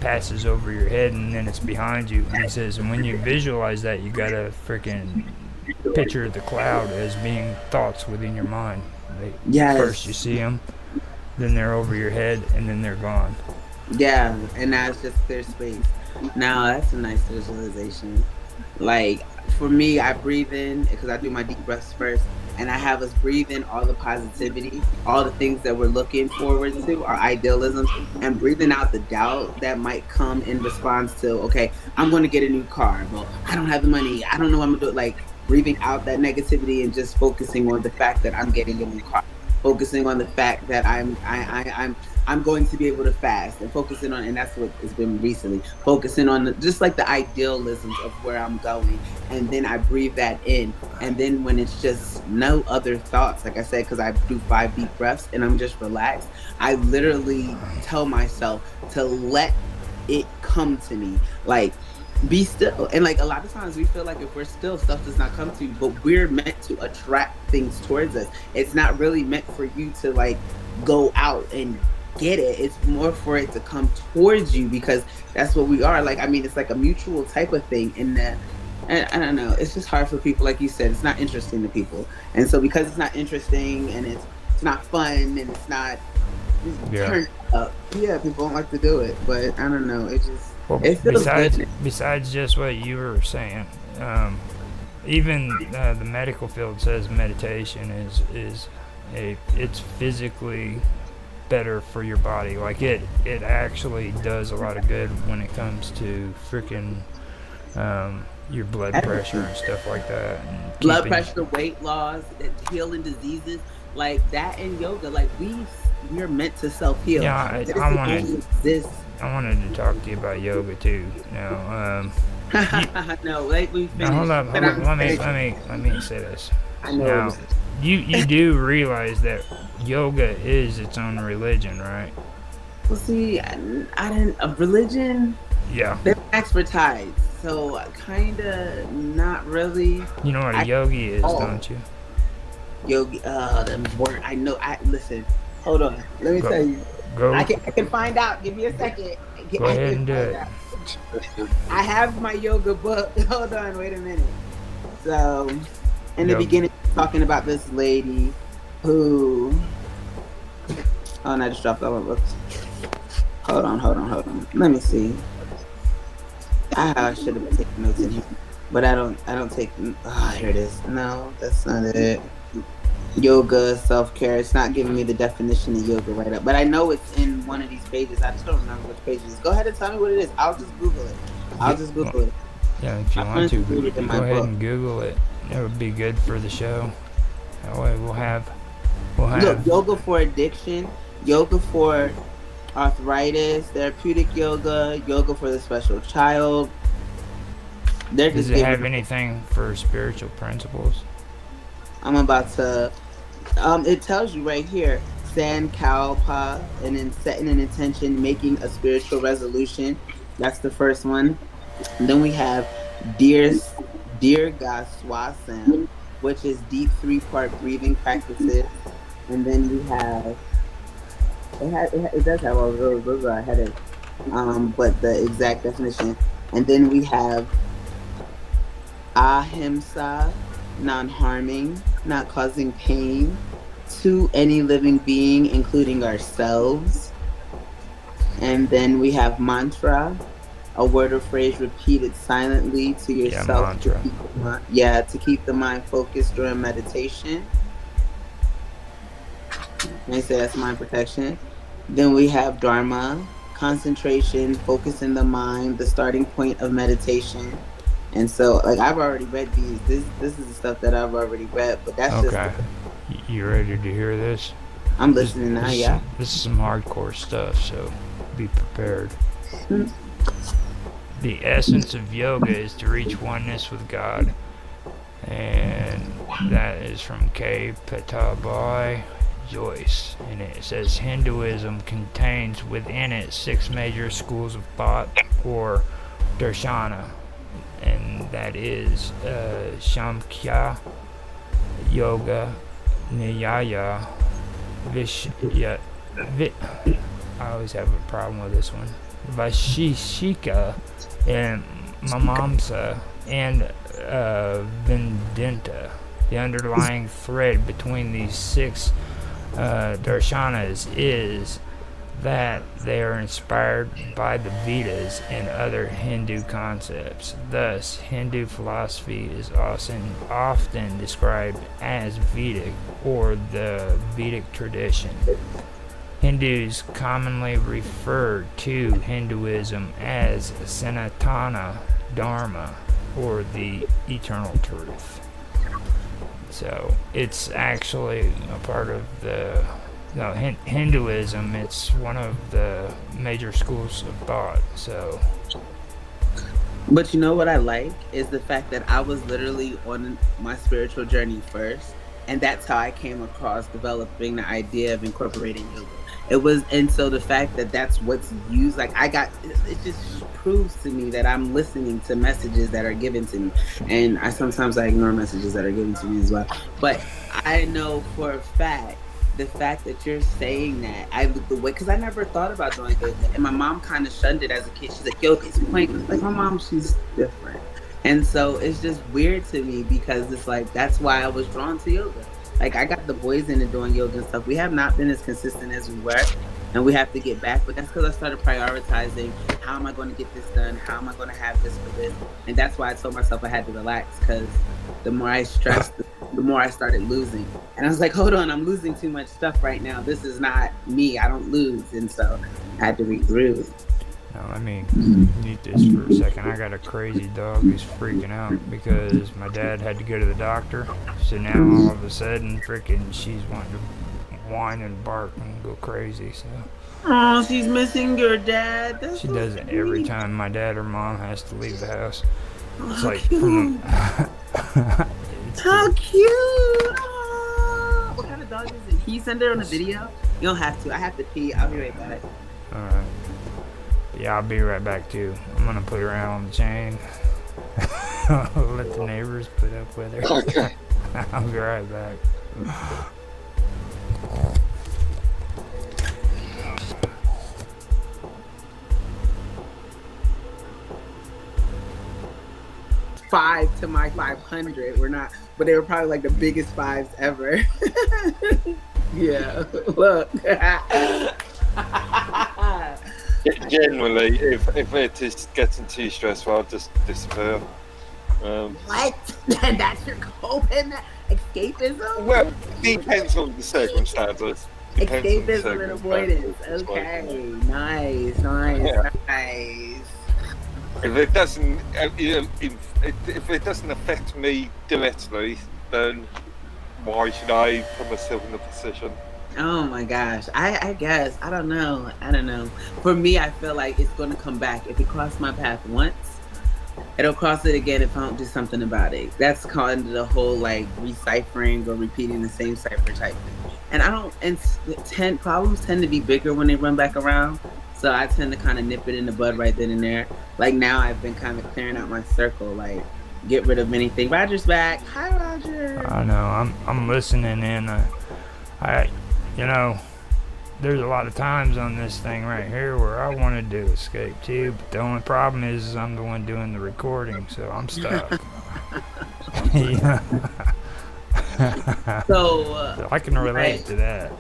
passes over your head, and then it's behind you. And he says, and when you visualize that, you gotta freaking picture the cloud as being thoughts within your mind. First you Yes. see them, then they're over your head, and then they're gone. Yeah, and now it's just clear space. Now that's a nice visualization. Like for me, I breathe in because I do my deep breaths first, and I have us breathe in all the positivity, all the things that we're looking forward to, our idealisms, and breathing out the doubt that might come in response to, okay, I'm going to get a new car. Well, I don't have the money. I don't know what I'm going to do. Like breathing out that negativity and just focusing on the fact that I'm getting a new car. Focusing on the fact that I'm going to be able to fast and focusing on, and that's what it's been recently, focusing on just like the idealisms of where I'm going. And then I breathe that in. And then when it's just no other thoughts, like I said, because I do 5 deep breaths and I'm just relaxed, I literally tell myself to let it come to me. Like, be still. And like a lot of times we feel like if we're still, stuff does not come to you, but we're meant to attract things towards us. It's not really meant for you to like go out and get it. It's more for it to come towards you because that's what we are. Like, I mean, it's like a mutual type of thing in that. And I don't know. It's just hard for people, like you said. It's not interesting to people, and so because it's not interesting and it's not fun and it's not Yeah. turned up. Yeah, people don't like to do it, but I don't know. It just Well, it feels good. besides just what you were saying, even the medical field says meditation it's physically better for your body. Like it actually does a lot of good when it comes to freaking your blood pressure and stuff like that. And Blood pressure, weight loss, healing diseases like that, and yoga. Like we're meant to self heal. Yeah, I wanted to talk to you about yoga too. Now, no, like we finished. now hold up. Let me say this. I know. Now, you do realize that yoga is its own religion, right? Well, see, I didn't. A religion. Yeah. They're expertise, so kinda not really. You know what a yogi is, don't you? Yogi. Them word. I know. I listen. Hold on. Let me tell you. Go. I can find out. Give me a second. Go ahead and do it. I have my yoga book. Hold on, wait a minute. So, in the beginning, talking about this lady who. Oh, and I just dropped all my books. Hold on. Let me see. I should have been taking notes in here, but I don't take. Here it is. No, that's not it. Yoga, self-care. It's not giving me the definition of yoga right up, but I know it's in one of these pages. I just don't remember which page it is. Go ahead and tell me what it is. I'll just Google it. Yeah, if you want to, go ahead and Google it. It would be good for the show. That way we'll have. Look, yoga for addiction, yoga for arthritis, therapeutic yoga, yoga for the special child. Does it have anything for spiritual principles? I'm about to. It tells you right here: Sankalpa, and then setting an intention, making a spiritual resolution. That's the first one. And then we have Dirgaswasam, which is deep 3-part breathing practices. And then we have. It does have all those. Those are headed. But the exact definition. And then we have Ahimsa, non-harming, not causing pain to any living being, including ourselves. And then we have mantra, a word or phrase repeated silently to yourself. Yeah, mantra. To keep the mind focused during meditation. They say that's mind protection. Then we have dharma, concentration, focus in the mind, the starting point of meditation. And so, like, I've already read these. This is the stuff that I've already read, but that's okay. You ready to hear this? I'm listening now, yeah. This is some hardcore stuff, so be prepared. Mm-hmm. The essence of yoga is to reach oneness with God. And that is from K. Petabai, Joyce, and it says Hinduism contains within it 6 major schools of thought, or darshana, and that is Samkhya, Yoga, Nyaya, I always have a problem with this one, Vaisheshika, and Mamamsa, and Vedanta. The underlying thread between these 6 darshanas is that they are inspired by the Vedas and other Hindu concepts. Thus, Hindu philosophy is often described as Vedic or the Vedic tradition. Hindus commonly refer to Hinduism as Sanatana Dharma, or the eternal truth. So it's actually a part of the Hinduism. It's one of the major schools of thought. So, but you know what I like is the fact that I was literally on my spiritual journey first, and that's how I came across developing the idea of incorporating yoga. It was, and so the fact that that's what's used, like it just proves to me that I'm listening to messages that are given to me, and I sometimes ignore messages that are given to me as well. But I know for a fact, the fact that you're saying that, the way, because I never thought about doing yoga, and my mom kind of shunned it as a kid. She's like, yoga is pointless. Like my mom, she's different, and so it's just weird to me because it's like that's why I was drawn to yoga. Like I got the boys into doing yoga and stuff. We have not been as consistent as we were, and we have to get back. But that's because I started prioritizing, how am I going to get this done? How am I going to have this for this? And that's why I told myself I had to relax, because the more I stressed, the more I started losing. And I was like, hold on, I'm losing too much stuff right now. This is not me. I don't lose. And so I had to regroup. now let me mute this for a second. I got a crazy dog who's freaking out because my dad had to go to the doctor. So now all of a sudden, freaking, she's wanting to whine and bark and go crazy. So Oh, she's missing your dad. That's she so does it every sweet. time my dad or mom has to leave the house. Oh, It's how like cute. from How cute. Oh, what kind of dog is it? Can you send it on a video? You don't have to. I have to pee. I'll be right back. Alright. Yeah, I'll be right back too. I'm gonna put her out on the chain. Let the neighbors put up with her. Okay. I'll be right back. 5 to my 500. We're not, but they were probably like the biggest 5s ever. Yeah, look. Generally, if it is getting too stressful, I'll just disappear. What? That's your coping escapism? Well, it depends on the circumstances. Escapism and avoidance. Okay, nice. If it doesn't, if it doesn't affect me directly, then why should I put myself in a position? Oh my gosh. I guess. I don't know. For me, I feel like it's going to come back. If it crossed my path once, it'll cross it again if I don't do something about it. That's kind of the whole like deciphering or repeating the same cipher type thing. And problems tend to be bigger when they run back around. So I tend to kind of nip it in the bud right then and there. Like now I've been kind of clearing out my circle, like get rid of anything. Roger's back. Hi, Roger. I know. I'm listening in. You know, there's a lot of times on this thing right here where I wanted to escape too, but the only problem is I'm the one doing the recording, so I'm stuck. Yeah. So I can relate to that.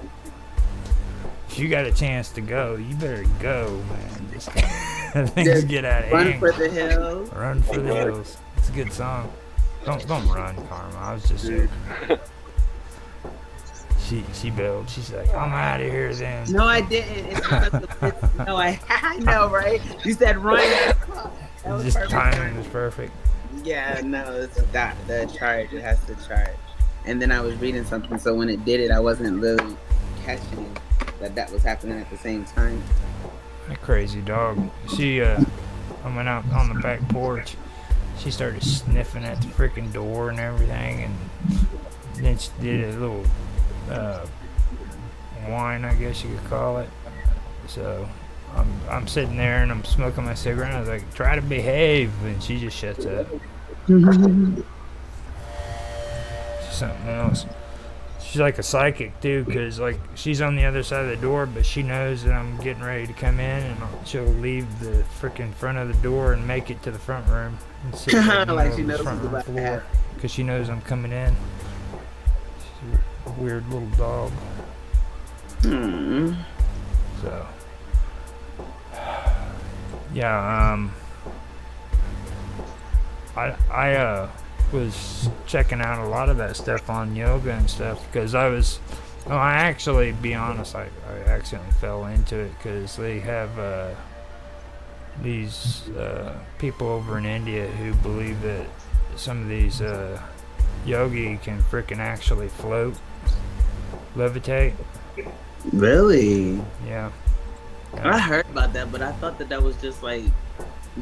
If you got a chance to go, you better go, man. Things Just get out of run hand. for the hills. Run for the hills. It's a good song. Don't run, Karma. I was just joking. She bailed. She's like, I'm out of here then. No, I didn't. No, I know, right? You said run. That was Just perfect. timing was perfect. Yeah, no, it's got the charge. It has to charge. And then I was reading something, so when it did it, I wasn't really catching that was happening at the same time. That crazy dog. She, I went out on the back porch. She started sniffing at the freaking door and everything, and then she did a little wine, I guess you could call it. So I'm sitting there and I'm smoking my cigarette. And I was like, try to behave, and she just shuts up. She's something else. She's like a psychic too, cause like she's on the other side of the door, but she knows that I'm getting ready to come in, and she'll leave the freaking front of the door and make it to the front room and sit right in the Like she middle of knows the front what's room about to floor, happen. cause she knows I'm coming in. She's a weird little dog. Hmm. So yeah, I was checking out a lot of that stuff on yoga and stuff because I actually, be honest, I accidentally fell into it because they have these people over in India who believe that some of these yogi can freaking actually float, levitate. Really? Yeah. I heard about that, but I thought that was just like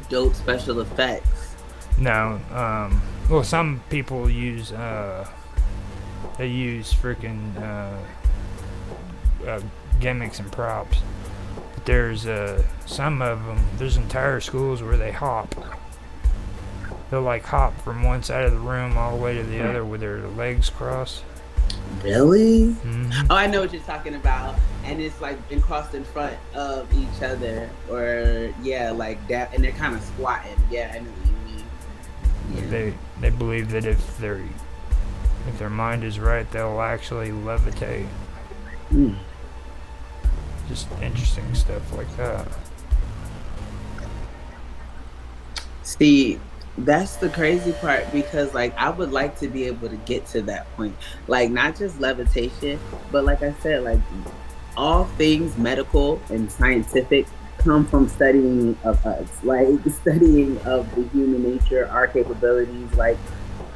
dope special effects. No, well, some people use they use freaking gimmicks and props. But there's some of them. There's entire schools where they hop. They'll like hop from one side of the room all the way to the other with their legs crossed. Really? Mm-hmm. Oh, I know what you're talking about. And it's like been crossed in front of each other, or yeah, like that, and they're kind of squatting. Yeah, I know what you mean. Yeah. They believe that if their mind is right, they'll actually levitate. Mm. Just interesting stuff like that. See, that's the crazy part, because like I would like to be able to get to that point, like not just levitation, but like I said, like all things medical and scientific come from studying of us, like studying of the human nature, our capabilities. Like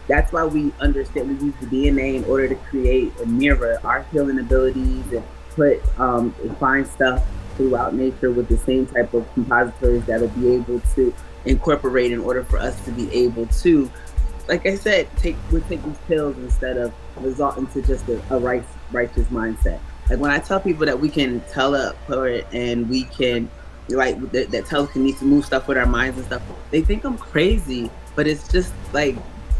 that's why we understand, we use the DNA in order to create and mirror our healing abilities and put and find stuff throughout nature with the same type of compositories that'll be able to incorporate in order for us to be able to, like I said, we'll take these pills instead of resort into just a righteous mindset. Like when I tell people that we can teleport and we can like that telekinesis to move stuff with our minds and stuff, they think I'm crazy, but it's just like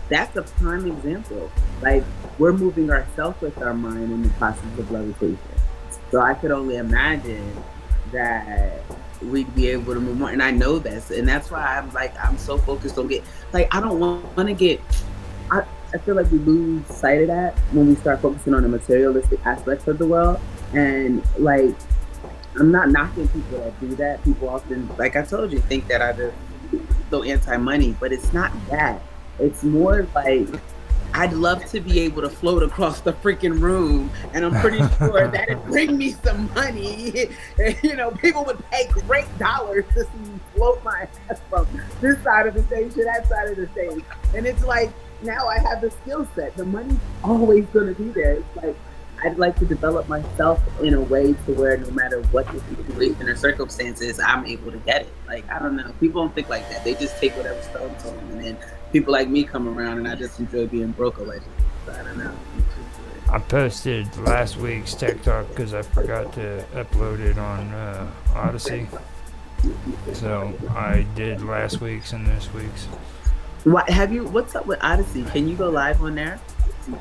that's a prime example. Like we're moving ourselves with our mind in the process of levitation. So I could only imagine that we'd be able to move more, and I know this, and that's why I'm so focused on I don't want to get. I feel like we lose sight of that when we start focusing on the materialistic aspects of the world, and like I'm not knocking people that do that. People often, like I told you, think that I just so anti-money, but it's not that. It's more like I'd love to be able to float across the freaking room, and I'm pretty sure that'd bring me some money. You know, people would pay great dollars to see me float my ass from this side of the stage to that side of the stage. And it's like, now I have the skill set. The money's always going to be there. It's like, I'd like to develop myself in a way to where no matter what the situation or circumstances, I'm able to get it. Like, I don't know. People don't think like that. They just take whatever's thrown to them. And then people like me come around, and I just enjoy being broke allegedly. So I don't know. I posted last week's TikTok because I forgot to upload it on Odyssey. So I did last week's and this week's. What's up with Odyssey? Can you go live on there?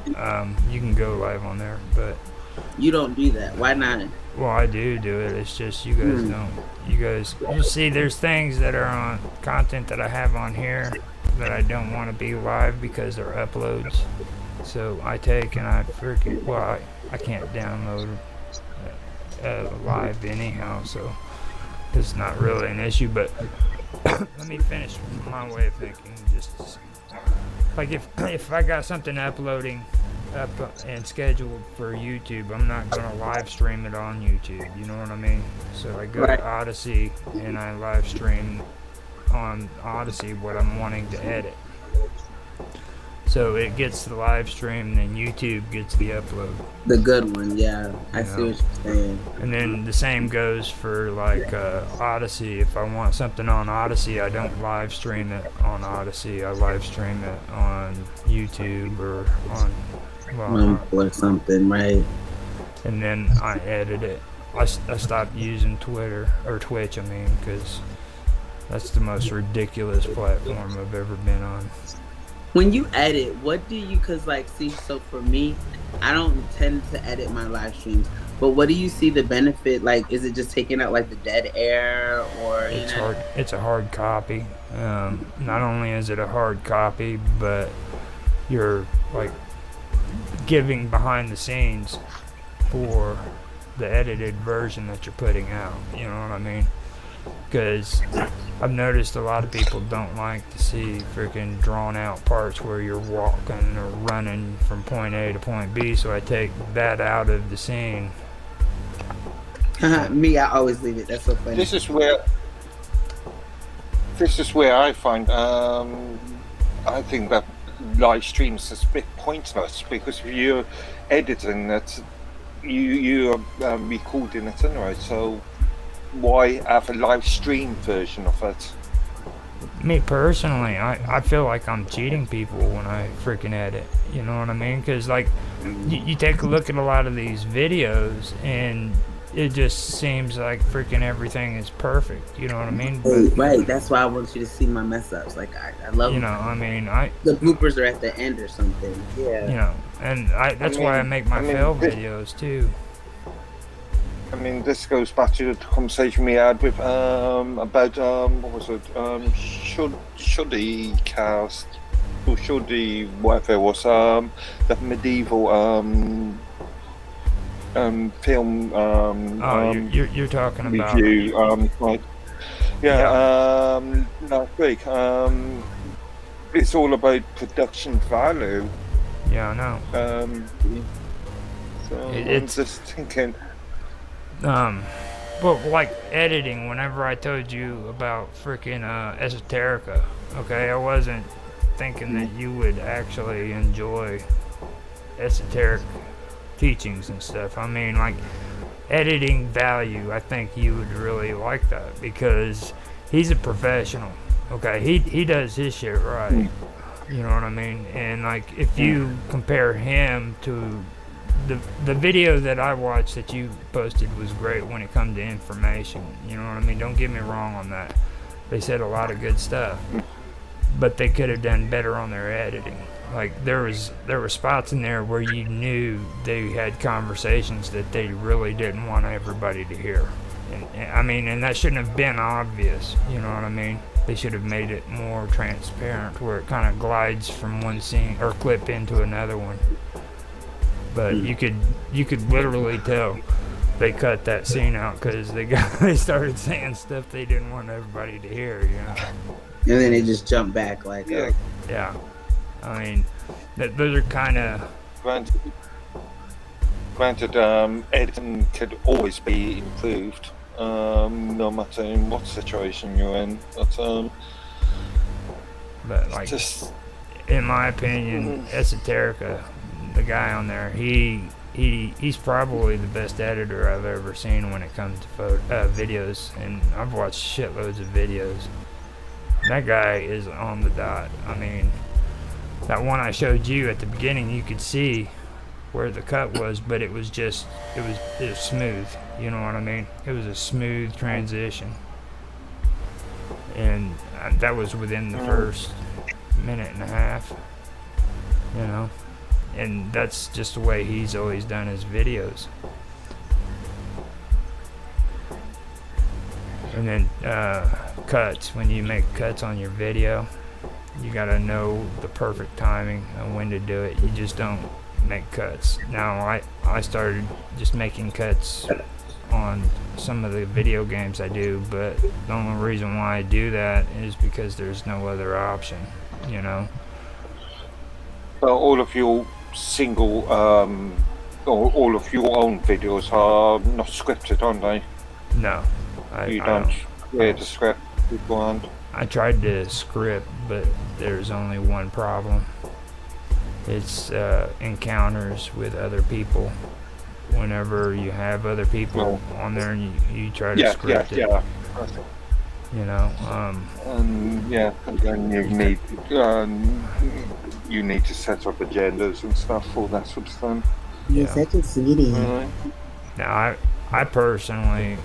You can go live on there, but you don't do that. Why not? Well, I do it. It's just you guys don't. You guys, you see, there's things that are on content that I have on here that I don't want to be live because they're uploads. So I take and I freaking, well, I can't download live anyhow, so it's not really an issue. But let me finish my way of thinking. Just like if I got something uploading up and scheduled for YouTube, I'm not gonna live stream it on YouTube. You know what I mean? So I go to Odyssey and I live stream on Odyssey what I'm wanting to edit. So it gets the live stream, then YouTube gets the upload. The good one, yeah. I see what you're saying. And then the same goes for like Odyssey. If I want something on Odyssey, I don't live stream it on Odyssey. I live stream it on YouTube or on or something, right? and then I edit it. I stopped using Twitter or Twitch. I mean, because that's the most ridiculous platform I've ever been on. When you edit, what do you? Cause like, see, so for me, I don't tend to edit my live streams. But what do you see the benefit? Like, is it just taking out like the dead air, or you It's know? hard. It's a hard copy. Not only is it a hard copy, but you're like giving behind the scenes for the edited version that you're putting out. You know what I mean? Because I've noticed a lot of people don't like to see freaking drawn out parts where you're walking or running from point A to point B, so I take that out of the scene. Me, I always leave it. That's so funny. This is where I find I think that live streams is a bit pointless, because if you're editing it, you are recording it anyway. So why have a live stream version of it? Me personally, I feel like I'm cheating people when I freaking edit. You know what I mean? Because like you take a look at a lot of these videos and it just seems like freaking everything is perfect. You know what I mean? But, Right. That's why I want you to see my mess ups. Like I love. you know, I mean, the bloopers are at the end or something. Yeah. you know, and that's why I make my fail videos too. I mean, this goes back to the conversation we had with about what was it? Should he cast or should he whatever it was the medieval film You're talking about review like last week. It's all about production value. Yeah, I know. So It's- I'm just thinking. But like editing, whenever I told you about freaking esoterica, okay, I wasn't thinking that you would actually enjoy esoteric teachings and stuff. I mean, like editing value, I think you would really like that because he's a professional. Okay, he does his shit right. You know what I mean? And like if you compare him to the video that I watched that you posted was great when it comes to information. You know what I mean? Don't get me wrong on that. They said a lot of good stuff, but they could have done better on their editing. Like there were spots in there where you knew they had conversations that they really didn't want everybody to hear. And I mean, and that shouldn't have been obvious. You know what I mean? They should have made it more transparent, where it kind of glides from one scene or clip into another one. But you could literally tell they cut that scene out because they started saying stuff they didn't want everybody to hear, you know. And then they just jump back like, Yeah. I mean, those are kind of. Granted, editing could always be improved, no matter in what situation you're in. But like, just in my opinion, Esoterica, the guy on there, he's probably the best editor I've ever seen when it comes to videos, and I've watched shitloads of videos. That guy is on the dot. I mean, that one I showed you at the beginning, you could see where the cut was, but it was smooth. You know what I mean? It was a smooth transition, and that was within the first minute and a half. You know. And that's just the way he's always done his videos. And then cuts. When you make cuts on your video, you gotta know the perfect timing and when to do it. You just don't make cuts. Now I started just making cuts on some of the video games I do, but the only reason why I do that is because there's no other option, you know. all of your single, all of your own videos are not scripted, aren't they? No, You don't create the script beforehand. I tried to script, but there's only one problem. It's encounters with other people. Whenever you have other people on there and you try to script it, you know. And then you need to set up agendas and stuff, all that sort of stuff. You're Yeah. such a sweetie. Now, I personally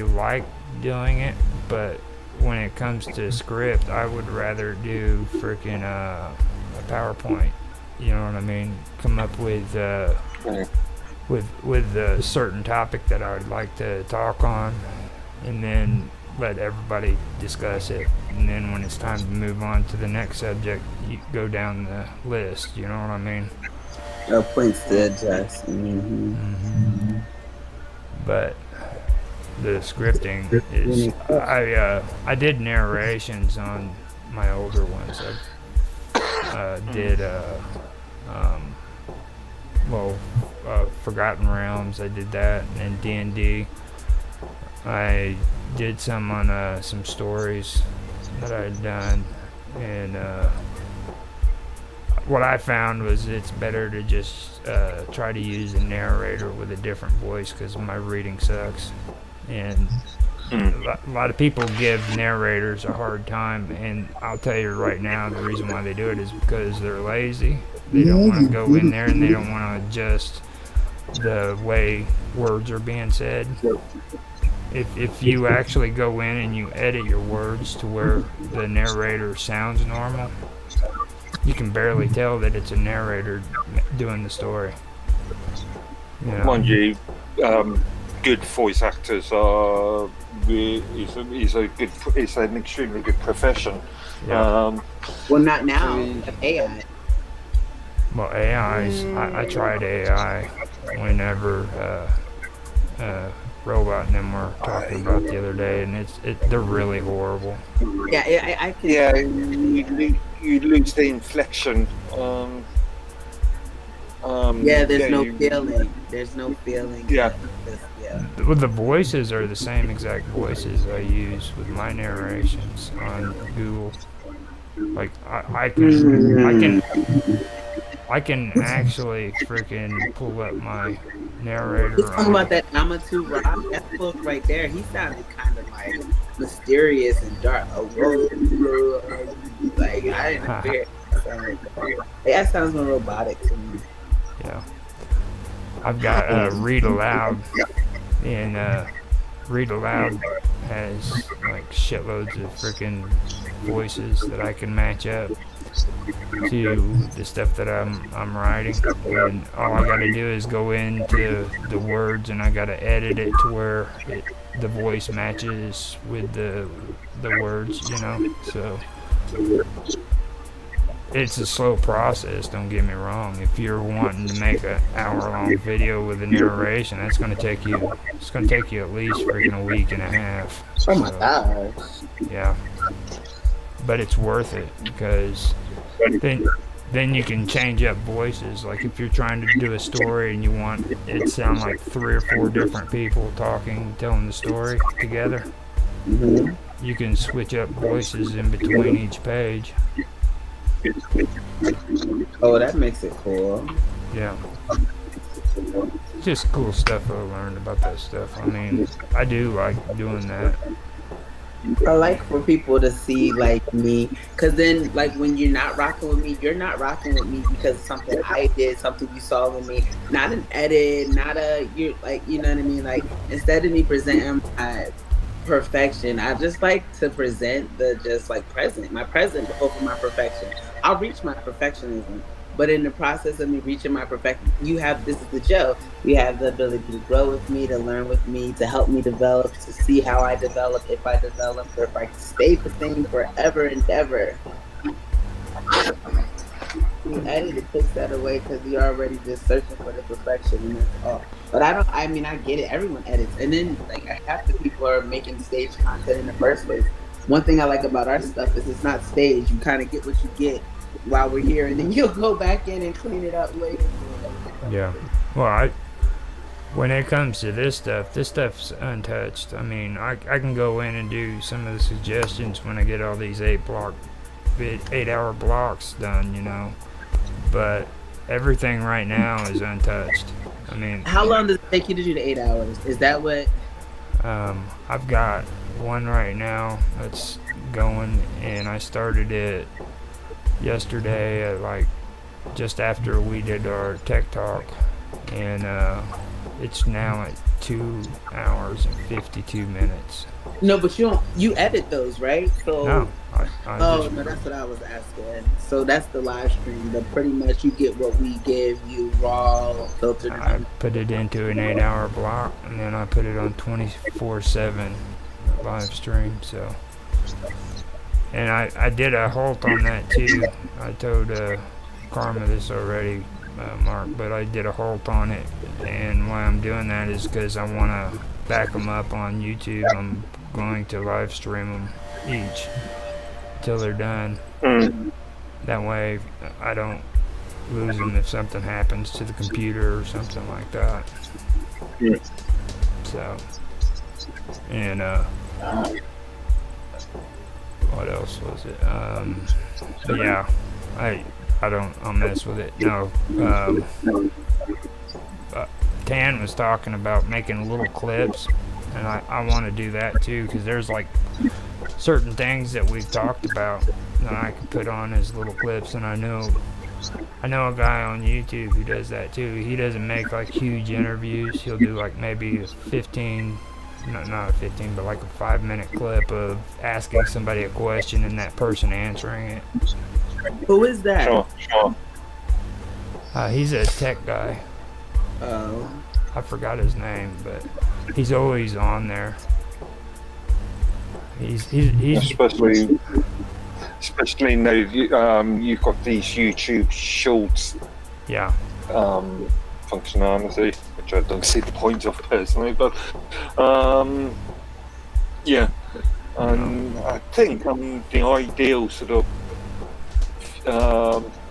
like doing it, but when it comes to script, I would rather do freaking a PowerPoint. You know what I mean? Come up with a certain topic that I would like to talk on, and then let everybody discuss it. And then when it's time to move on to the next subject, you go down the list. You know what I mean? Points to adjust. Mm-hmm. But the scripting is I did narrations on my older ones. I did Forgotten Realms. I did that, and D&D. I did some on some stories that I'd done, and what I found was it's better to just try to use a narrator with a different voice because my reading sucks. And a lot of people give narrators a hard time, and I'll tell you right now, the reason why they do it is because they're lazy. They don't want to go in there, and they don't want to adjust the way words are being said. If you actually go in and you edit your words to where the narrator sounds normal, you can barely tell that it's a narrator doing the story. You know? Mind you, good voice actors are it's an extremely good profession. Yeah. Well, not now. AI. Well, AIs. I tried AI whenever Robot and them were talking about the other day, and they're really horrible. Yeah, I can. Yeah, you lose the inflection. There's no feeling. There's no feeling. Yeah. Well, the voices are the same exact voices I use with my narrations on Google. Like I can actually freaking pull up my narrator. He's talking about that Amatu Rock, that book right there. He sounded kind of like mysterious and dark. Like I didn't hear it. That sounds more robotic to me. Yeah. I've got Read Aloud, and Read Aloud has like shitloads of freaking voices that I can match up to the stuff that I'm writing, and all I gotta do is go into the words and I gotta edit it to where the voice matches with the words, you know. So it's a slow process, don't get me wrong. If you're wanting to make an hour-long video with a narration, it's gonna take you at least freaking a week and a half. Oh my gosh. Yeah. But it's worth it because then you can change up voices. Like if you're trying to do a story and you want it to sound like 3 or 4 different people talking, telling the story together, you can switch up voices in between each page. Oh, that makes it cool. Yeah. Just cool stuff I learned about that stuff. I mean, I do like doing that. I like for people to see like me, because then like when you're not rocking with me, you're not rocking with me because of something I did, something you saw with me, not an edit, you're like, you know what I mean? Like instead of me presenting my perfection, I just like to present my present over my perfection. I'll reach my perfectionism, but in the process of me reaching my perfection, this is the joke. You have the ability to grow with me, to learn with me, to help me develop, to see how I develop, if I develop, or if I stay the same forever and ever. You edit, it takes that away because you're already just searching for the perfection, and that's all. But I get it. Everyone edits. And then like half the people are making stage content in the first place. One thing I like about our stuff is it's not staged. You kind of get what you get while we're here, and then you'll go back in and clean it up later. Yeah. Well, when it comes to this stuff's untouched. I mean, I can go in and do some of the suggestions when I get all these 8-hour blocks done, you know. But everything right now is untouched. I mean, how long does it take you to do the 8 hours? Is that what? I've got one right now that's going, and I started it yesterday at like just after we did our tech talk, and it's now at 2 hours and 52 minutes. No, but you edit those, right? So No, no, that's what I was asking. So that's the live stream, but pretty much you get what we give you raw, filtered. I put it into an 8-hour block, and then I put it on 24/7 live stream. So, and I did a halt on that too. I told Karma this already, Mark, but I did a halt on it, and why I'm doing that is because I want to back them up on YouTube. I'm going to live stream them each till they're done. That way I don't lose them if something happens to the computer or something like that. So, and what else was it? But yeah, I'll mess with it. No, Tan was talking about making little clips, and I want to do that too, because there's like certain things that we've talked about that I could put on as little clips, and I know a guy on YouTube who does that too. He doesn't make like huge interviews. He'll do like maybe a 15, not a 15, but like a 5-minute clip of asking somebody a question and that person answering it. Who is that? Sure. He's a tech guy. Oh. I forgot his name, but he's always on there. He's especially now you've got these YouTube Shorts yeah. Functionality, which I don't see the point of personally, but yeah, and I think the ideal sort of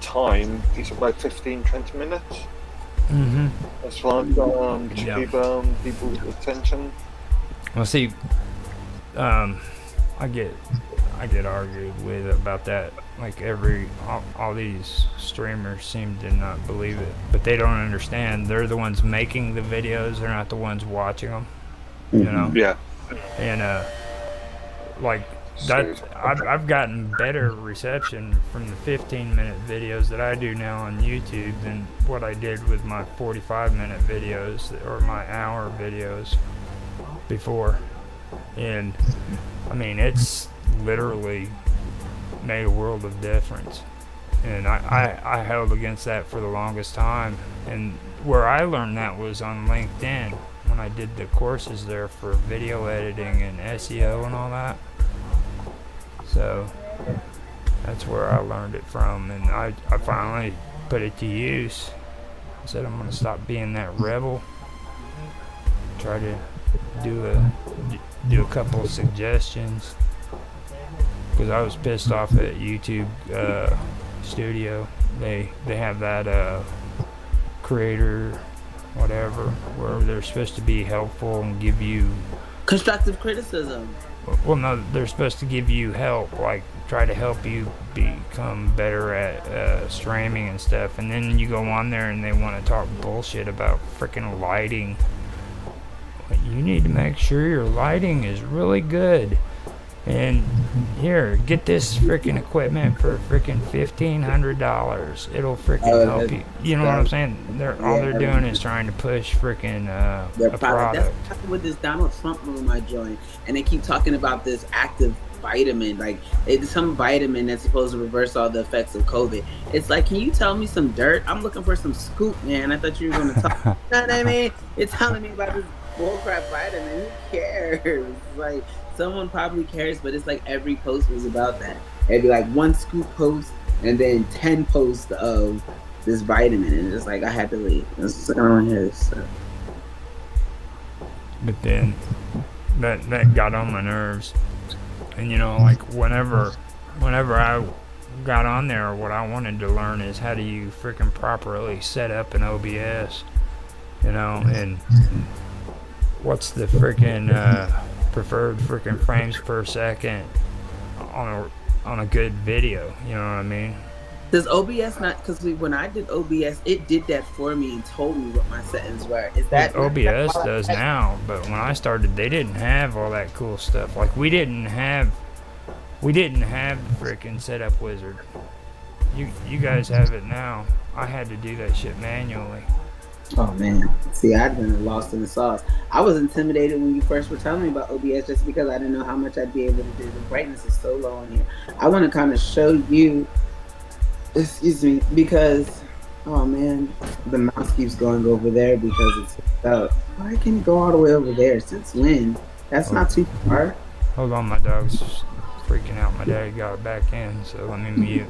time is about 15-20 minutes. Mm-hmm. That's right, to keep people's attention. Well, see, I get argued with about that. Like all these streamers seem to not believe it, but they don't understand. They're the ones making the videos. They're not the ones watching them. You know. Yeah. And like that, I've gotten better reception from the 15-minute videos that I do now on YouTube than what I did with my 45-minute videos or my hour videos before. And I mean, it's literally made a world of difference. And I held against that for the longest time. And where I learned that was on LinkedIn when I did the courses there for video editing and SEO and all that. So that's where I learned it from, and I finally put it to use. I said I'm going to stop being that rebel. Try to do a couple of suggestions, because I was pissed off at YouTube Studio. They have that creator whatever where they're supposed to be helpful and give you constructive criticism. Well, no, they're supposed to give you help, like try to help you become better at streaming and stuff. And then you go on there and they want to talk bullshit about freaking lighting. You need to make sure your lighting is really good. And here, get this freaking equipment for freaking $1,500. It'll freaking help you. You know what I'm saying? All they're doing is trying to push freaking a product. That's with this Donald Trump room I joined, and they keep talking about this active vitamin, like it's some vitamin that's supposed to reverse all the effects of COVID. It's like, can you tell me some dirt? I'm looking for some scoop, man. I thought you were going to talk. You know what I mean? It's telling me about this bullcrap vitamin. Who cares? Like, someone probably cares, but it's like every post was about that. It'd be like one scoop post and then 10 posts of this vitamin, and it's like I had to leave. It's like, I don't hear this stuff. But then that got on my nerves. And you know, like whenever I got on there, what I wanted to learn is how do you freaking properly set up an OBS, you know, and what's the freaking preferred freaking frames per second on a good video, you know what I mean? Does OBS not, because when I did OBS, it did that for me and told me what my settings were. Is that well, OBS does now? But when I started, they didn't have all that cool stuff. Like we didn't have the freaking setup wizard. You guys have it now. I had to do that shit manually. Oh man, see, I'd been lost in the sauce. I was intimidated when you first were telling me about OBS just because I didn't know how much I'd be able to do. The brightness is so low in here. I want to kind of show you, excuse me, because oh man, the mouse keeps going over there because it's out. Why can't it go all the way over there? Since when? That's not too far. Hold on, my dog's freaking out. My dad got back in, so let me mute.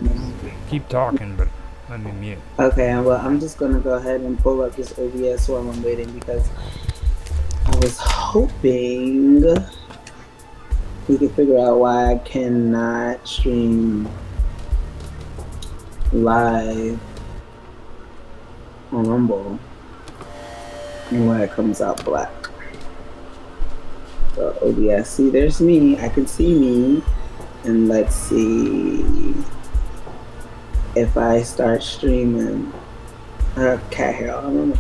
Keep talking, but let me mute. Okay, well, I'm just gonna go ahead and pull up this OBS while I'm waiting because I was hoping we could figure out why I cannot stream live on Rumble and why it comes out black. So OBS, see, there's me. I can see me, and let's see if I start streaming. Cat hair, I don't know.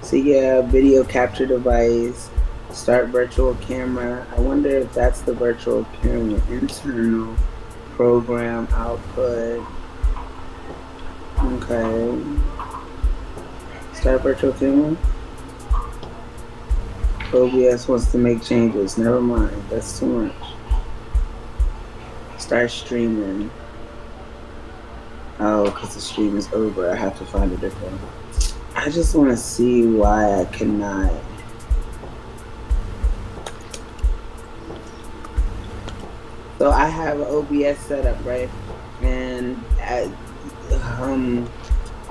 So yeah, video capture device, start virtual camera. I wonder if that's the virtual camera. Internal program output. Okay. Start virtual camera. OBS wants to make changes. Never mind. That's too much. Start streaming. Oh, because the stream is over. I have to find a different one. I just want to see why I cannot. So I have an OBS set up, right? And I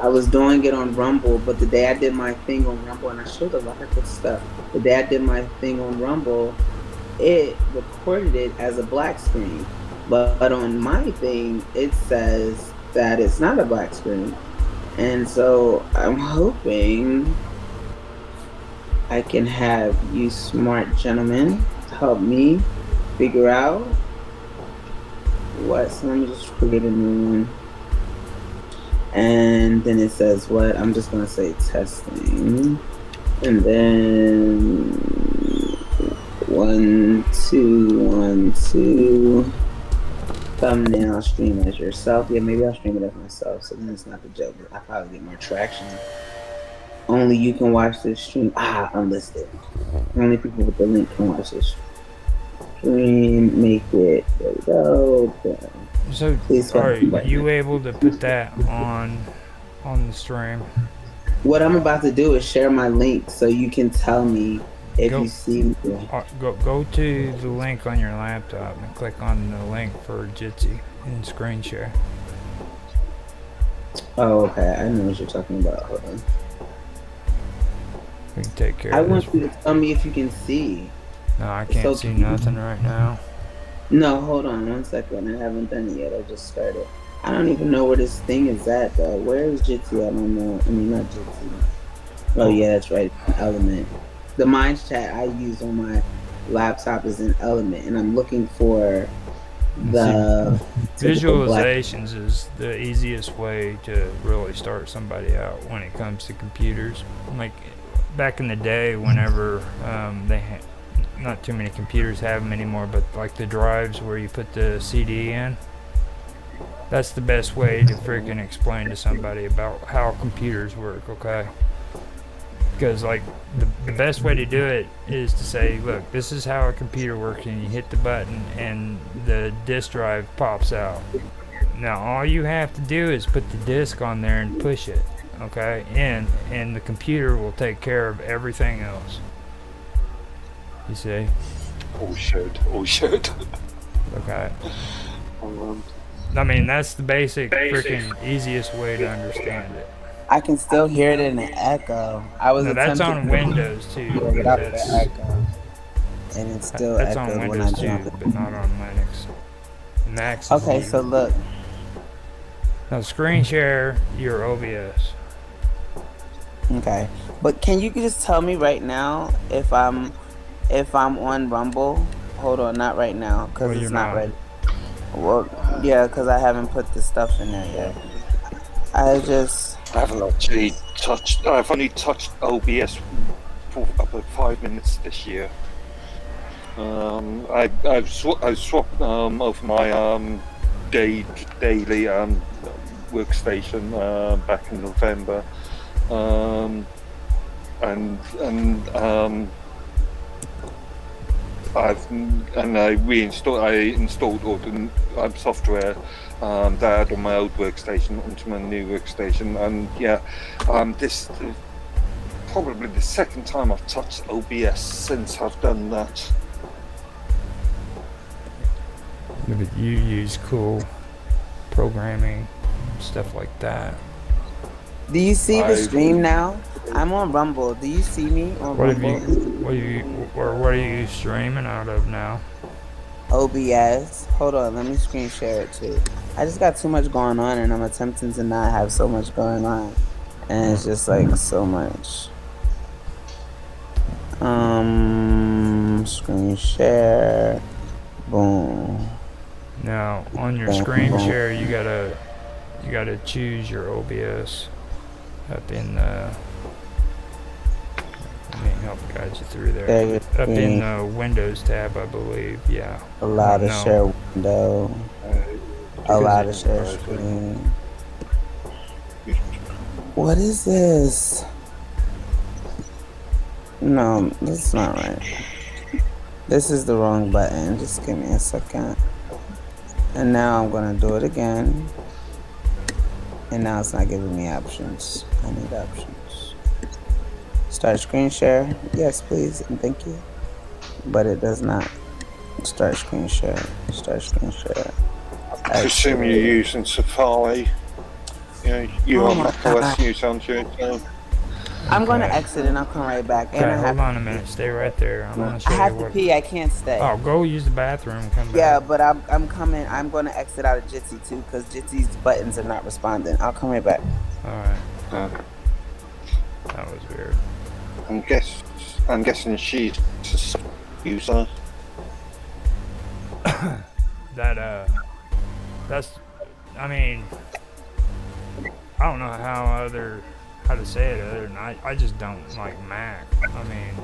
was doing it on Rumble, but the day I did my thing on Rumble, and I showed a lot of good stuff. The day I did my thing on Rumble, it recorded it as a black screen. But on my thing, it says that it's not a black screen. And so I'm hoping I can have you smart gentlemen help me figure out what. So let me just create a new one. And then it says what? I'm just going to say testing. And then 1, 2, 1, 2. Thumbnail, stream as yourself. Yeah, maybe I'll stream it as myself, so then it's not the joke. I probably get more traction. Only you can watch this stream. Unlisted. Only people with the link can watch this stream. Make it. There we go. Okay. So, are you able to put that on the stream? What I'm about to do is share my link so you can tell me if you see me. Go to the link on your laptop and click on the link for Jitsi and screen share. Oh, okay. I know what you're talking about. Hold on. We can take care I of this. want you to tell me if you can see. No, I can't see nothing right now. No, hold on 1 second. I haven't done it yet. I just started. I don't even know where this thing is at, though. Where is Jitsi? I don't know. I mean, not Jitsi. Oh, yeah, that's right. Element. The Minds chat I use on my laptop is in Element, and I'm looking for the visualizations is the easiest way to really start somebody out when it comes to computers. Like back in the day, whenever not too many computers have them anymore, but like the drives where you put the CD in, that's the best way to freaking explain to somebody about how computers work, okay? Because like the best way to do it is to say, look, this is how a computer works, and you hit the button and the disk drive pops out. Now all you have to do is put the disk on there and push it, okay? And the computer will take care of everything else. You see? Oh shit. Okay. I mean, that's the basic freaking easiest way to understand it. I can still hear it in the echo. No, that's on Windows too. That's echo. And it's still that's echoed on when Windows I too, jump it. but not on Linux. Max. Okay, so look. Now screen share your OBS. Okay, but can you just tell me right now if I'm on Rumble? Hold on, not right now, because it's not ready. Well, yeah, because I haven't put the stuff in there yet. I've only touched OBS for about 5 minutes this year. I've swapped over my daily workstation back in November, and I installed all the software that I had on my old workstation onto my new workstation, and this is probably the second time I've touched OBS since I've done that. Yeah, but you use cool programming, stuff like that. Do you see the stream now? I'm on Rumble. Do you see me on Rumble? What are you streaming out of now? OBS. Hold on, let me screen share it too. I just got too much going on, and I'm attempting to not have so much going on, and it's just like so much. Screen share. Boom. Now on your screen share, you gotta choose your OBS up in the. Let me help guide you through there. Up in the Windows tab, I believe. Yeah. Allow to share window. Allow to share screen. What is this? No, that's not right. This is the wrong button. Just give me a second. And now I'm gonna do it again. And now it's not giving me options. I need options. Start screen share. Yes, please, and thank you. But it does not. Start screen share. Start screen share. I assume you're using Safari. You are Mac OS use, aren't you? I'm going to exit and I'll come right back. Okay, hold on a minute. Stay right there. I'm gonna show I have you to what. pee. I can't stay. Oh, go use the bathroom and come back. Yeah, but I'm coming. I'm going to exit out of Jitsi too because Jitsi's buttons are not responding. I'll come right back. All right. That was weird. I'm guessing she's a user. That's. I mean, I don't know how to say it other than I just don't like Mac. I mean.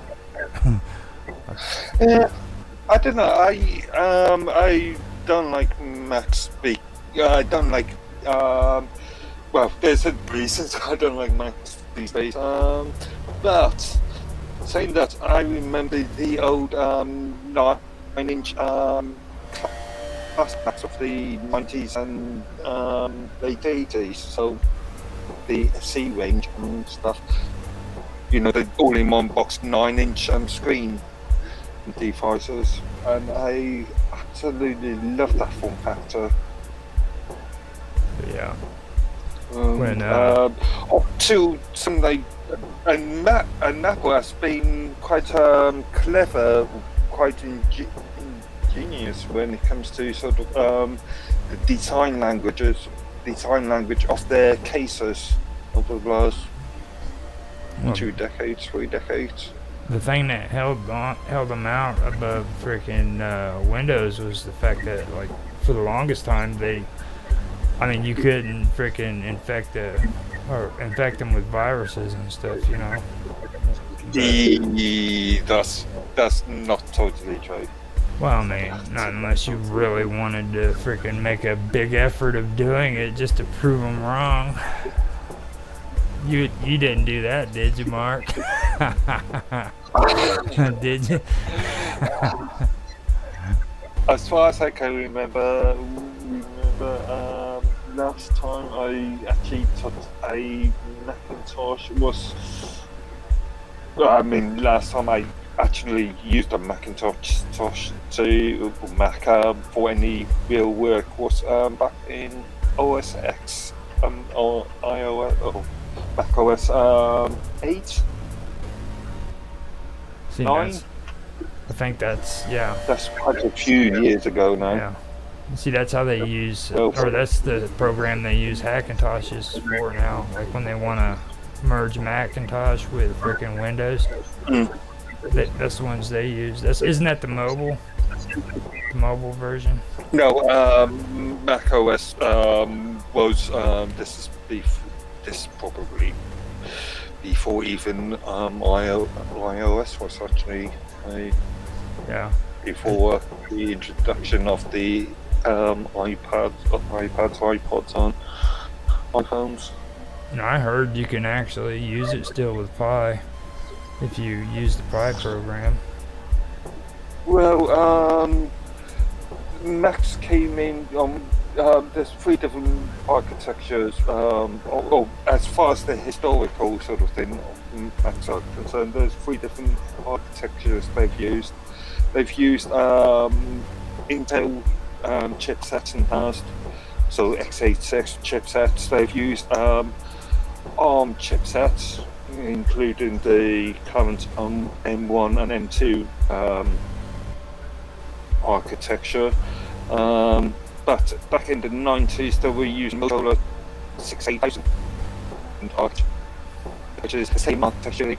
Yeah, I don't know. I don't like Mac speak. I don't like. Well, there's reasons I don't like Mac these days. But saying that, I remember the old 9-inch classics of the 90s and late 80s. So the C range and stuff. The all-in-one box 9-inch screen devices, and I absolutely love that form factor. Yeah. When up to some like, and Apple has been quite clever, quite ingenious when it comes to sort of the design language of their cases over the last 2 decades, 3 decades. The thing that held them out above freaking Windows was the fact that, like, for the longest time you couldn't freaking infect them with viruses and stuff, That's not totally true. Well, I mean, not unless you really wanted to freaking make a big effort of doing it just to prove them wrong. You didn't do that, did you, Mark? Did you? As far as I can remember, last time I actually touched a Macintosh last time I actually used a Macintosh to Mac for any real work was back in OS X or iOS. Mac OS 8? See, 9? I think that's That's quite a few years ago now. Yeah. See, that's how they use, or that's the program they use Hacintoshes for now. Like when they want to merge Macintosh with freaking Windows, that's the ones they use. Isn't that the mobile version? No, Mac OS was this is probably before even iOS was actually before the introduction of the iPads, iPods on. iPhones. And I heard you can actually use it still with Pi if you use the Pi program. Well, Macs came in on. There's 3 different architectures. As far as the historical sort of thing Macs are concerned, there's 3 different architectures they've used. They've used Intel chipsets in the past, so x86 chipsets. They've used ARM chipsets, including the current M1 and M2 architecture. But back in the 90s, they were using Motorola 68000 architecture, which is the same architecture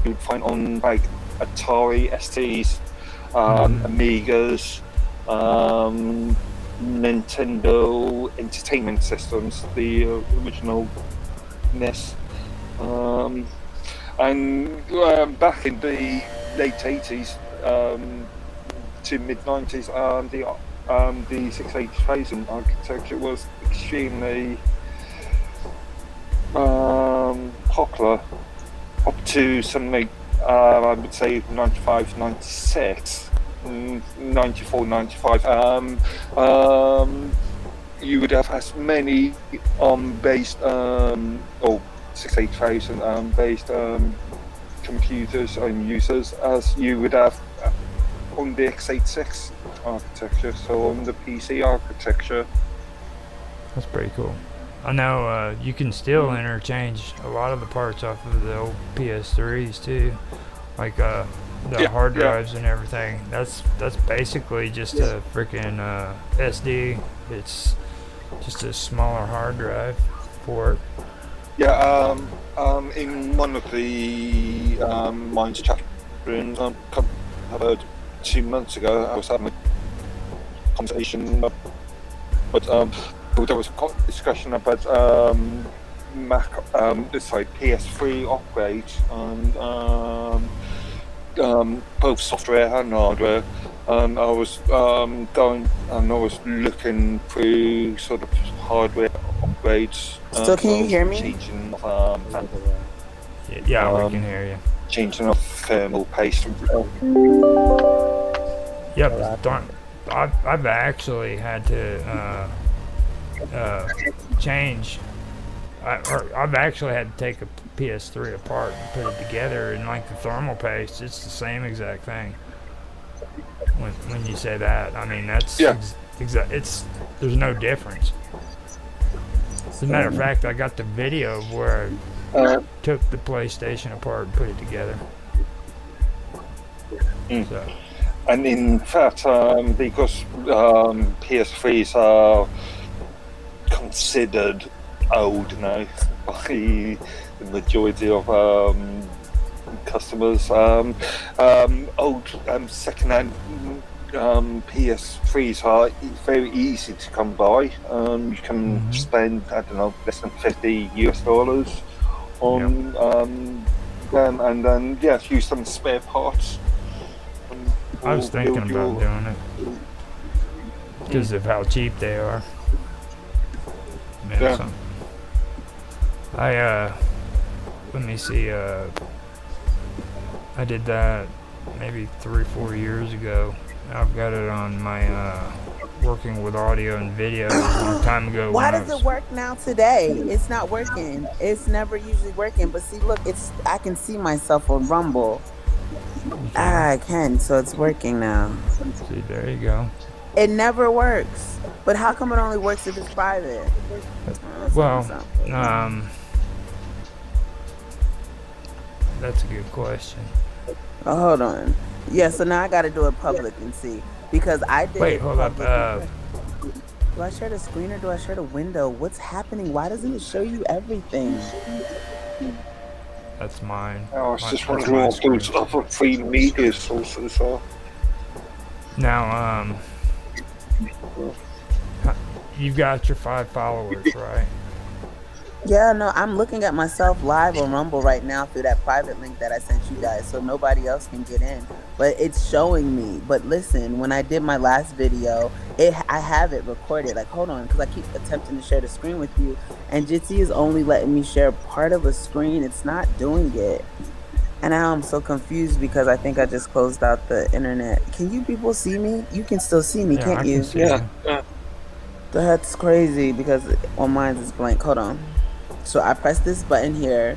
you'd find on like Atari STs, Amigas, Nintendo Entertainment Systems, the original NES. And back in the late 80s to mid 90s, the 68000 architecture was extremely popular up to something I would say 95, 96, 94, 95. You would have as many based or 68000 based computers and users as you would have on the x86 architecture, so on the PC architecture. That's pretty cool. I know you can still interchange a lot of the parts off of the old PS3s too, like the hard drives and everything. That's basically just a freaking SD. It's just a smaller hard drive port. Yeah, in one of the Minds chat rooms about 2 months ago, I was having a conversation, but there was a discussion about PS3 upgrades and both software and hardware. I was going and I was looking through sort of hardware upgrades. So can you hear me? Changing, Yeah, we can hear you. Changing of thermal paste. Yep, I've actually had to change. I've actually had to take a PS3 apart and put it together, and like the thermal paste, it's the same exact thing. When you say that, I mean that's it's there's no difference. As a matter of fact, I got the video of where I took the PlayStation apart and put it together. So. And in fact, because PS3s are considered old now by the majority of customers, old second-hand PS3s are very easy to come by. You can spend, I don't know, less than $50 on them, and then use some spare parts. I was thinking about doing it because of how cheap they are. Yeah. Let me see. I did that maybe 3-4 years ago. I've got it on my working with audio and video a long time ago. Why does it work now today? It's not working. It's never usually working. But see, look, I can see myself on Rumble. I can, so it's working now. See, there you go. It never works. But how come it only works if it's private? Well, that's a good question. Oh, hold on. Yeah, so now I got to do it public and see. Because I did Wait, it hold up. public. Do I share the screen or do I share the window? What's happening? Why doesn't it show you everything? That's mine. I was just wondering what those other free media sources are. Now, you've got your 5 followers, right? Yeah, no, I'm looking at myself live on Rumble right now through that private link that I sent you guys, so nobody else can get in. But it's showing me. But listen, when I did my last video, I have it recorded. Like, hold on, because I keep attempting to share the screen with you, and Jitsi is only letting me share part of a screen. It's not doing it. And now I'm so confused because I think I just closed out the internet. Can you people see me? You can still see me, Yeah, can't I can you? see Yeah. you. That's crazy because on mine is blank. Hold on. So I pressed this button here.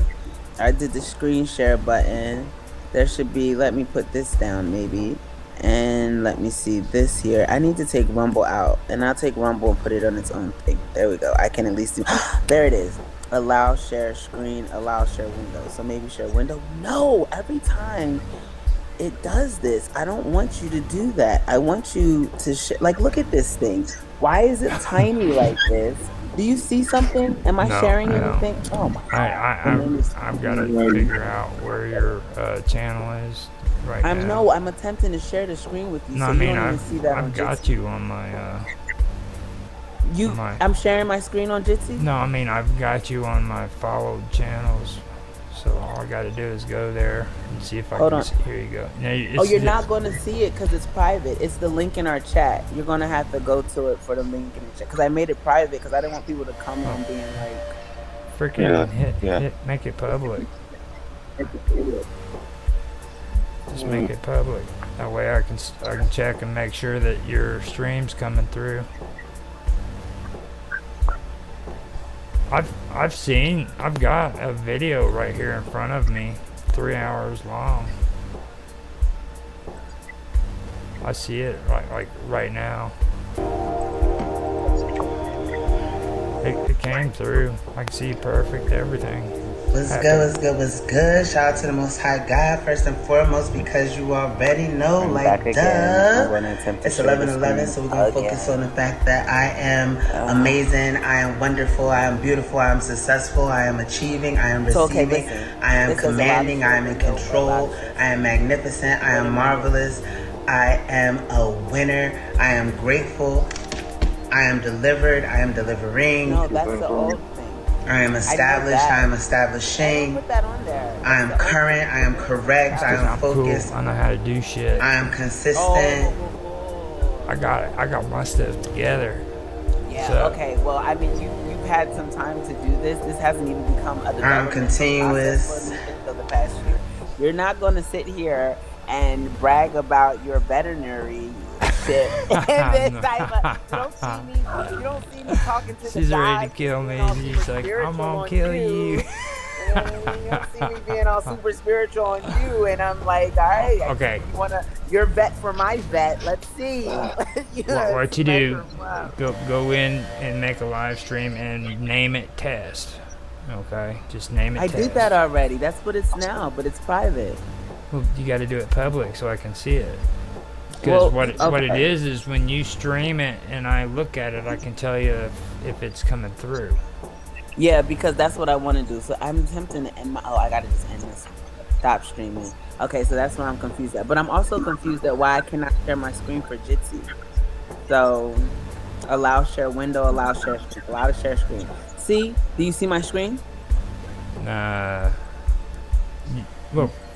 I did the screen share button. There should be, let me put this down maybe. And let me see this here. I need to take Rumble out. And I'll take Rumble and put it on its own thing. There we go. I can at least do, there it is. Allow share screen, allow share window. So maybe share window. No, every time it does this. I don't want you to do that. I want you to like, look at this thing. Why is it tiny like this? Do you see something? Am I No, sharing I don't. anything? Oh my god! And then it's, I've got to figure out where your channel is right now. I'm attempting to share the screen with you, No, so I you mean, don't even see that on I've got Jitsi. you on my. I'm sharing my screen on Jitsi. No, I mean, I've got you on my followed channels. So all I got to do is go there and see if I Hold can. on. Here you go. Now, Oh, you're not going to see it because it's private. It's the link in our chat. You're going to have to go to it for the link in the chat because I made it private because I didn't want people to come on being like, freaking Yeah. hit, make it public. Just make it public. That way I can check and make sure that your stream's coming through. I've got a video right here in front of me, 3 hours long. I see it like right now. It came through. I can see perfect everything. what's good, what's good, what's good? Shout out to the Most High God, first and foremost, because you already know, I'm like, back duh. again. I'm gonna attempt to It's share the 11:11, so we're going to screen focus on again. the fact that I am amazing, I am wonderful, I am beautiful, I am successful, I am achieving, I am receiving, I am commanding, I am in control, I am magnificent, I am marvelous, I am a winner, I am grateful, I am delivered, I am delivering. No, that's the old thing. I am established, I am establishing. Put that on there. I am current, I am correct, I am focused. Cool. I know how to do shit. I am consistent. I got my stuff together. Yeah, so. Okay, well, I mean, you've had some time to do this. This hasn't even become a development continuous until the past year. You're not going to sit here and brag about your veterinary shit. And this type of, you don't see me talking to She's the guy. ready to kill me. She's like, I'm gonna kill you. You don't see me being all super spiritual on you, and I'm like, all right, okay. You're vet for my vet. Let's see. What you do? Go in and make a live stream and name it test. Okay, just name it. I did that already. That's what it's now, but it's private. Well, you got to do it public so I can see it. Because what it is when you stream it and I look at it, I can tell you if it's coming through. Yeah, because that's what I want to do. So I'm attempting to end my. Oh, I gotta just end this. Stop streaming. Okay, so that's why I'm confused at. But I'm also confused at why I cannot share my screen for Jitsi. So, allow share window, allow share screen, allow to share screen. See? Do you see my screen? Well,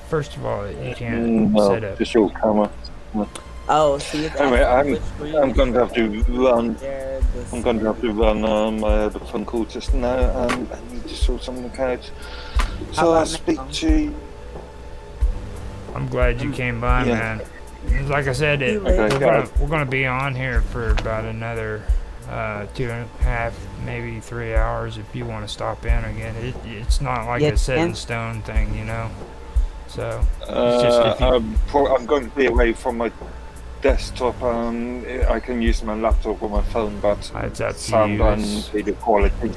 first of all, you can't set up. Just your camera. Oh, see, it's anyway, I'm going to have to run. I'm going to have to run the phone call just now. I need to sort something out. So I'll speak to you. I'm glad you came by, man. Like I said, we're gonna be on here for about another 2.5, maybe 3 hours if you want to stop in again. It's not like a set in stone thing, you know. So it's just I'm going to be away from my desktop. I can use my laptop or my phone, but sound and video quality is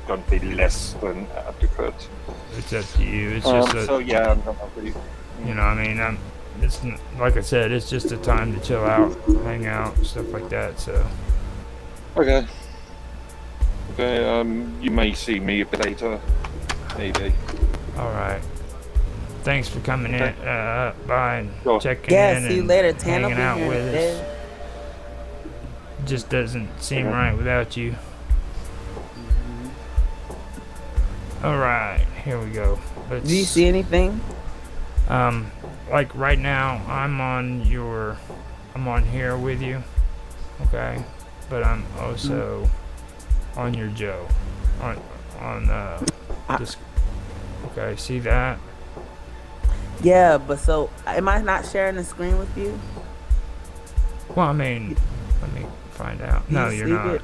going to be less than adequate. It's up to you. It's just so yeah, I'm gonna be. You know, I mean, it's like I said, it's just a time to chill out, hang out, stuff like that. So. Okay. You may see me a bit later, maybe. All right. Thanks for coming in by and checking in. Yeah, see you later. Hanging out with us. Just doesn't seem right without you. All right, here we go. Let's, Do you see anything? Like right now, I'm on here with you, okay? But I'm also on your Joe, on this. Okay, see that? Yeah, but so am I not sharing the screen with you? Well, I mean, let me find out. Do No, you you're see not. it?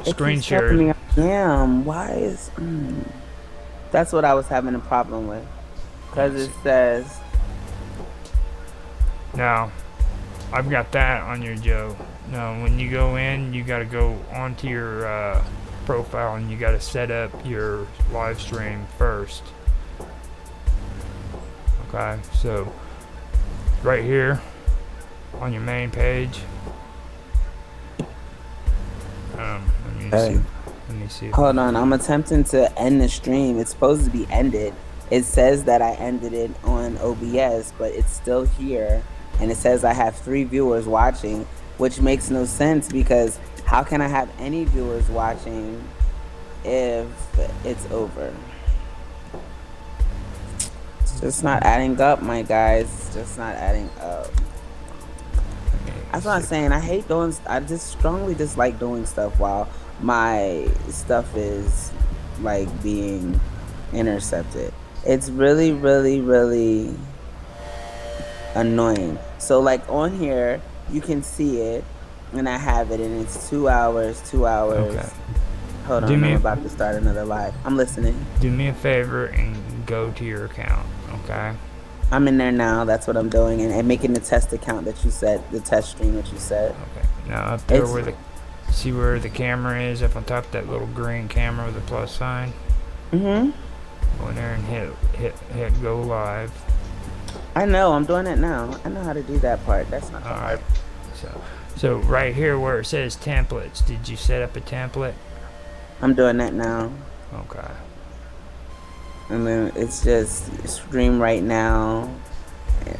Screen It keeps telling share. me I am. Why is? That's what I was having a problem with, because it says. Now, I've got that on your Joe. Now, when you go in, you got to go onto your profile and you got to set up your live stream first. Okay, so right here on your main page. Let me see. Hold on, I'm attempting to end the stream. It's supposed to be ended. It says that I ended it on OBS, but it's still here. And it says I have 3 viewers watching, which makes no sense because how can I have any viewers watching if it's over? It's just not adding up, my guys. It's just not adding up. That's what I'm saying. I just strongly dislike doing stuff while my stuff is like being intercepted. It's really, really, really annoying. So like on here, you can see it and I have it and it's 2 hours. Okay. Hold on, I'm about to start another live. I'm listening. Do me a favor and go to your account, okay? I'm in there now. That's what I'm doing, and making the test account that you said, the test stream that you said. Okay. Now up there see where the camera is up on top of that little green camera with the plus sign? Mm-hmm. Go in there and hit go live. I know. I'm doing it now. I know how to do that part. That's not hard. Alright. So right here where it says templates, did you set up a template? I'm doing that now. Okay. And then it's just stream right now.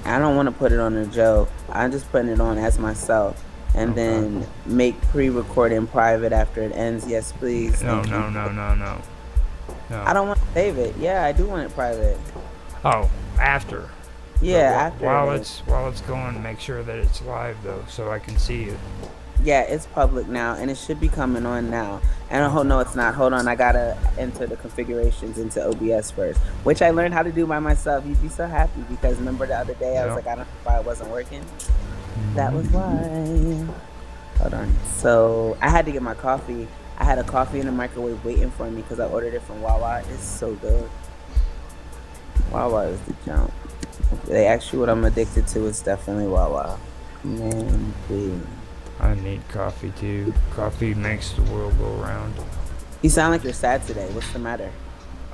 I don't want to put it on a joke. I'm just putting it on as myself. And then make pre-record in private after it ends. Yes, please. No. I don't want to save it. Yeah, I do want it private. Oh, after. Yeah, While after. it's going, make sure that it's live though, so I can see it. Yeah, it's public now, and it should be coming on now. And no, it's not. Hold on, I gotta enter the configurations into OBS first, which I learned how to do by myself. You'd be so happy because remember the other day I was like, I don't know why it wasn't working. That was why. Hold on. So I had to get my coffee. I had a coffee in the microwave waiting for me because I ordered it from Wawa. It's so good. Wawa is the jump. If they ask you what I'm addicted to, it's definitely Wawa. Man, please. I need coffee too. Coffee makes the world go round. You sound like you're sad today. What's the matter?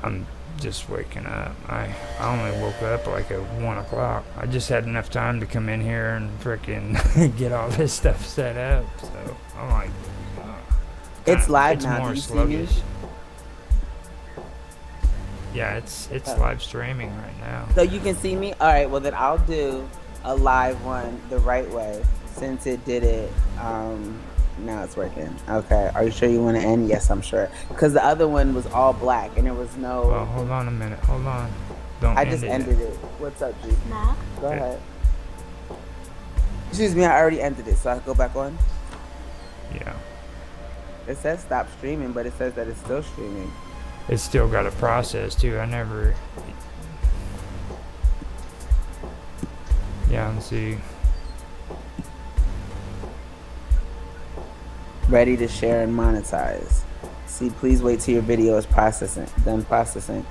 I'm just waking up. I only woke up like at 1 o'clock. I just had enough time to come in here and frickin' get all this stuff set up. So I'm like, it's live it's now. more Do you sluggish. see me? Yeah, it's live streaming right now. So you can see me? All right, well then I'll do a live one the right way since it did it. Now it's working. Okay, are you sure you want to end? Yes, I'm sure. Because the other one was all black and there was no... Well, hold on a minute. Hold on. Don't I end just it. ended it. What's up, G? Nah. Go ahead. Excuse me, I already ended it, so I can go back on? Yeah. It says stop streaming, but it says that it's still streaming. It's still got a process too. Yeah, let's see. Ready to share and monetize. See, please wait till your video is done processing.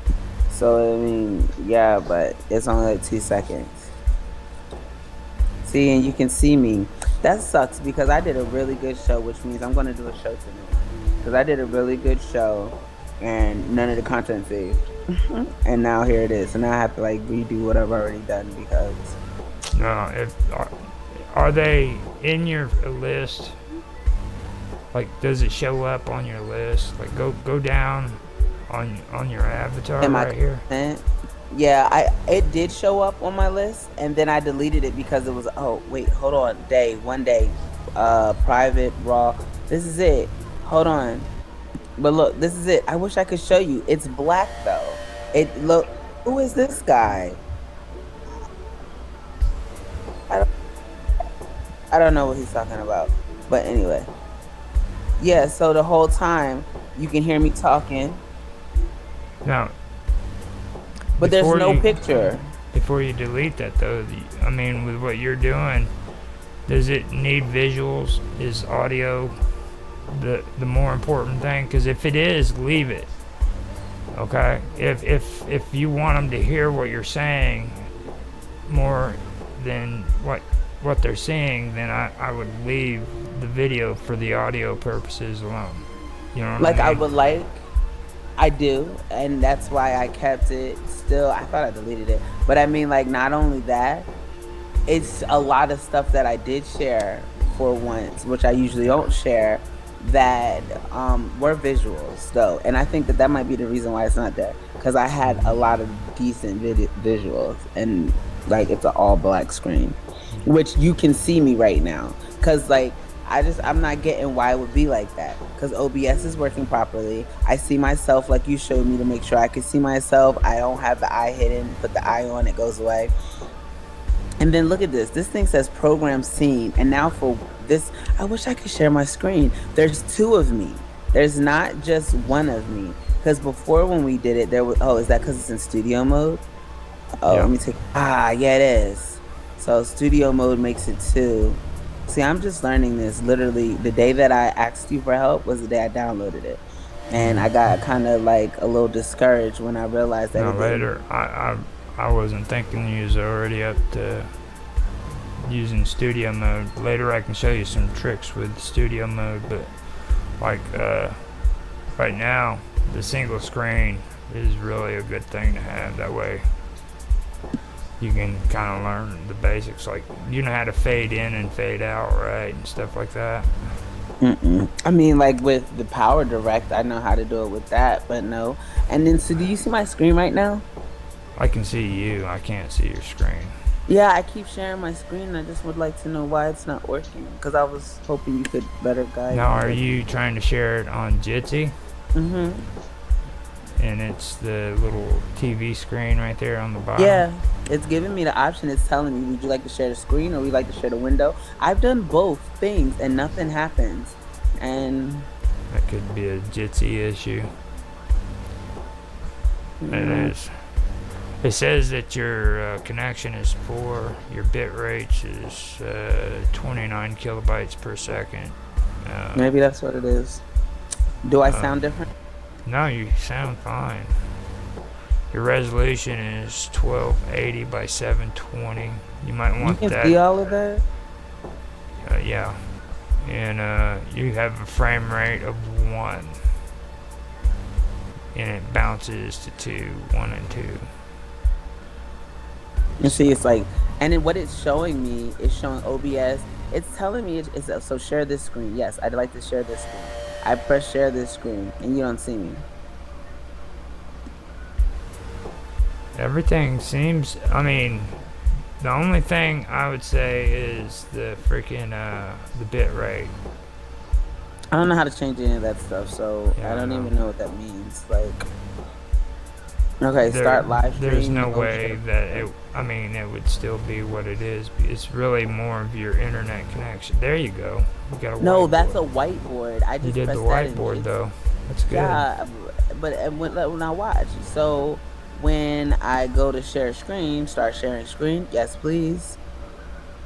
So, I mean, yeah, but it's only like 2 seconds. See, and you can see me. That sucks because I did a really good show, which means I'm going to do a show tonight. Because I did a really good show and none of the content saved. And now here it is. So now I have to like redo what I've already done because... No, are they in your list? Like, does it show up on your list? Like, go down on your avatar right here. Yeah, it did show up on my list, and then I deleted it because it was. Oh wait, hold on. One day, private raw. This is it. Hold on. But look, this is it. I wish I could show you. It's black though. It look. Who is this guy? I don't. I don't know what he's talking about. But anyway, yeah. So the whole time you can hear me talking, Now, but there's before no you- picture. before you delete that though, I mean, with what you're doing, does it need visuals? Is audio the more important thing? Because if it is, leave it. Okay. If you want them to hear what you're saying more than what they're seeing, then I would leave the video for the audio purposes alone. You know what Like I I mean? would like. I do, and that's why I kept it. Still, I thought I deleted it, but I mean, like, not only that, it's a lot of stuff that I did share for once, which I usually don't share, that were visuals though, and I think that might be the reason why it's not there, because I had a lot of decent visuals, and like it's an all black screen, which you can see me right now, because like I'm not getting why it would be like that, because OBS is working properly. I see myself like you showed me to make sure I could see myself. I don't have the eye hidden. Put the eye on, it goes away. And then look at this. This thing says program scene. And now for this, I wish I could share my screen. There's two of me. There's not just one of me. Because before when we did it, there was, oh, is that because it's in studio mode? Oh, Yeah. let me take, yeah, it is. So studio mode makes it two. See, I'm just learning this. Literally, the day that I asked you for help was the day I downloaded it. And I got kind of like a little discouraged when I realized that No, it didn't. later, I wasn't thinking you was already up to using studio mode. Later I can show you some tricks with studio mode, but like right now the single screen is really a good thing to have. That way you can kind of learn the basics, like you know how to fade in and fade out, right, and stuff like that. I mean, like with the Power Direct, I know how to do it with that, but no. And then, so do you see my screen right now? I can see you, I can't see your screen. Yeah, I keep sharing my screen. I just would like to know why it's not working, because I was hoping you could better guide Now, me. are you trying to share it on Jitsi? Mm-hmm. And it's the little TV screen right there on the bottom? Yeah, it's giving me the option. It's telling me, would you like to share the screen or would you like to share the window? I've done both things and nothing happens. And That could be a Jitsi issue. It is. It says that your connection is poor. Your bit rate is 29 kilobytes per second. maybe that's what it is. Do I sound different? No, you sound fine. Your resolution is 1280 by 720. You might You want can that. see all of that? Yeah. And you have a frame rate of 1. And it bounces to 2, 1 and 2. You see, it's like, and then what it's showing me is showing OBS. It's telling me it's so share this screen. Yes, I'd like to share this screen. I press share this screen, and you don't see me. Everything seems, I mean, the only thing I would say is the freaking, the bit rate. I don't know how to change any of that stuff, so Yeah, I don't I know. even know what that means. Like, okay, start live stream. There's no way that it, I mean, it would still be what it is. It's really more of your internet connection. There you go. You got a No, whiteboard. that's a whiteboard. I just You did the pressed that in whiteboard Jitsi. though. That's good. Yeah, but when I watch, so when I go to share screen, start sharing screen, yes please.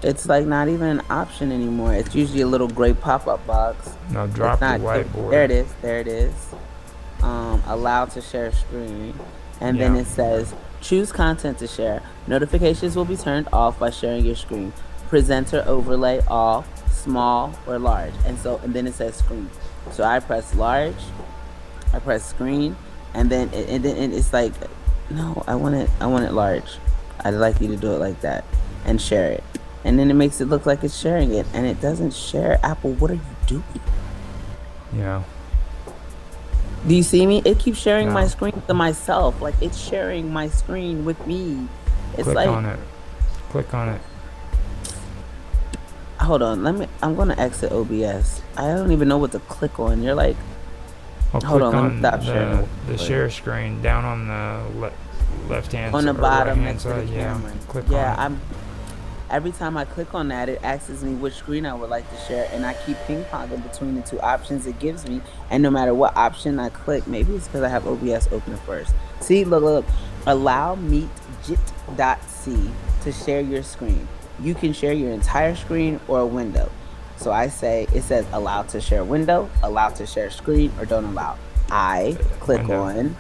It's like not even an option anymore. It's usually a little gray pop-up box. Now It's drop the not- whiteboard. There it is. There it is. Allow to share screen, and then Yeah. it says choose content to share. Notifications will be turned off by sharing your screen. Presenter overlay off, small or large, and then it says screen. So I press large, I press screen, and then it's like, no, I want it large. I'd like you to do it like that and share it. And then it makes it look like it's sharing it, and it doesn't share. Apple, what are you doing? Yeah. Do you see me? It keeps sharing my No. screen to myself. Like it's sharing my screen with me. It's Click like, on it. Click on it. hold on, I'm gonna exit OBS. I don't even know what to click on. You're like, Well, Hold click on, let me on stop sharing. the share screen down on the left hand On side the or right bottom hand next to the side. Yeah, camera. click Yeah, on it. every time I click on that, it asks me which screen I would like to share, and I keep ping ponging between the two options it gives me. And no matter what option I click, maybe it's because I have OBS open first. See, look, allow meetjit.c to share your screen. You can share your entire screen or a window. So it says allow to share window, allow to share screen, or don't allow. I click Window. on,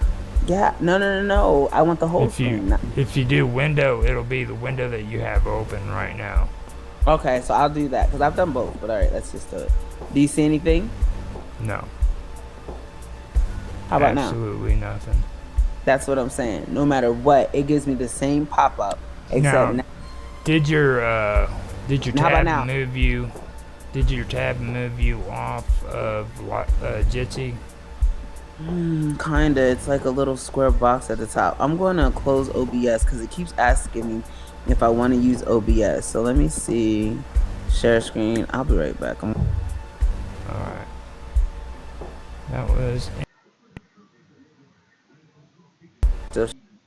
yeah, no. I want the whole screen. If you do window, it'll be the window that you have open right now. Okay, so I'll do that because I've done both. But all right, let's just do it. Do you see anything? No. How about now? Absolutely nothing. That's what I'm saying. No matter what, it gives me the same pop up. Except now, did your How about now? tab move you? Did your tab move you off of Jitsi? Kinda. It's like a little square box at the top. I'm going to close OBS because it keeps asking me if I want to use OBS. So let me see. Share screen. I'll be right back. All right. That was.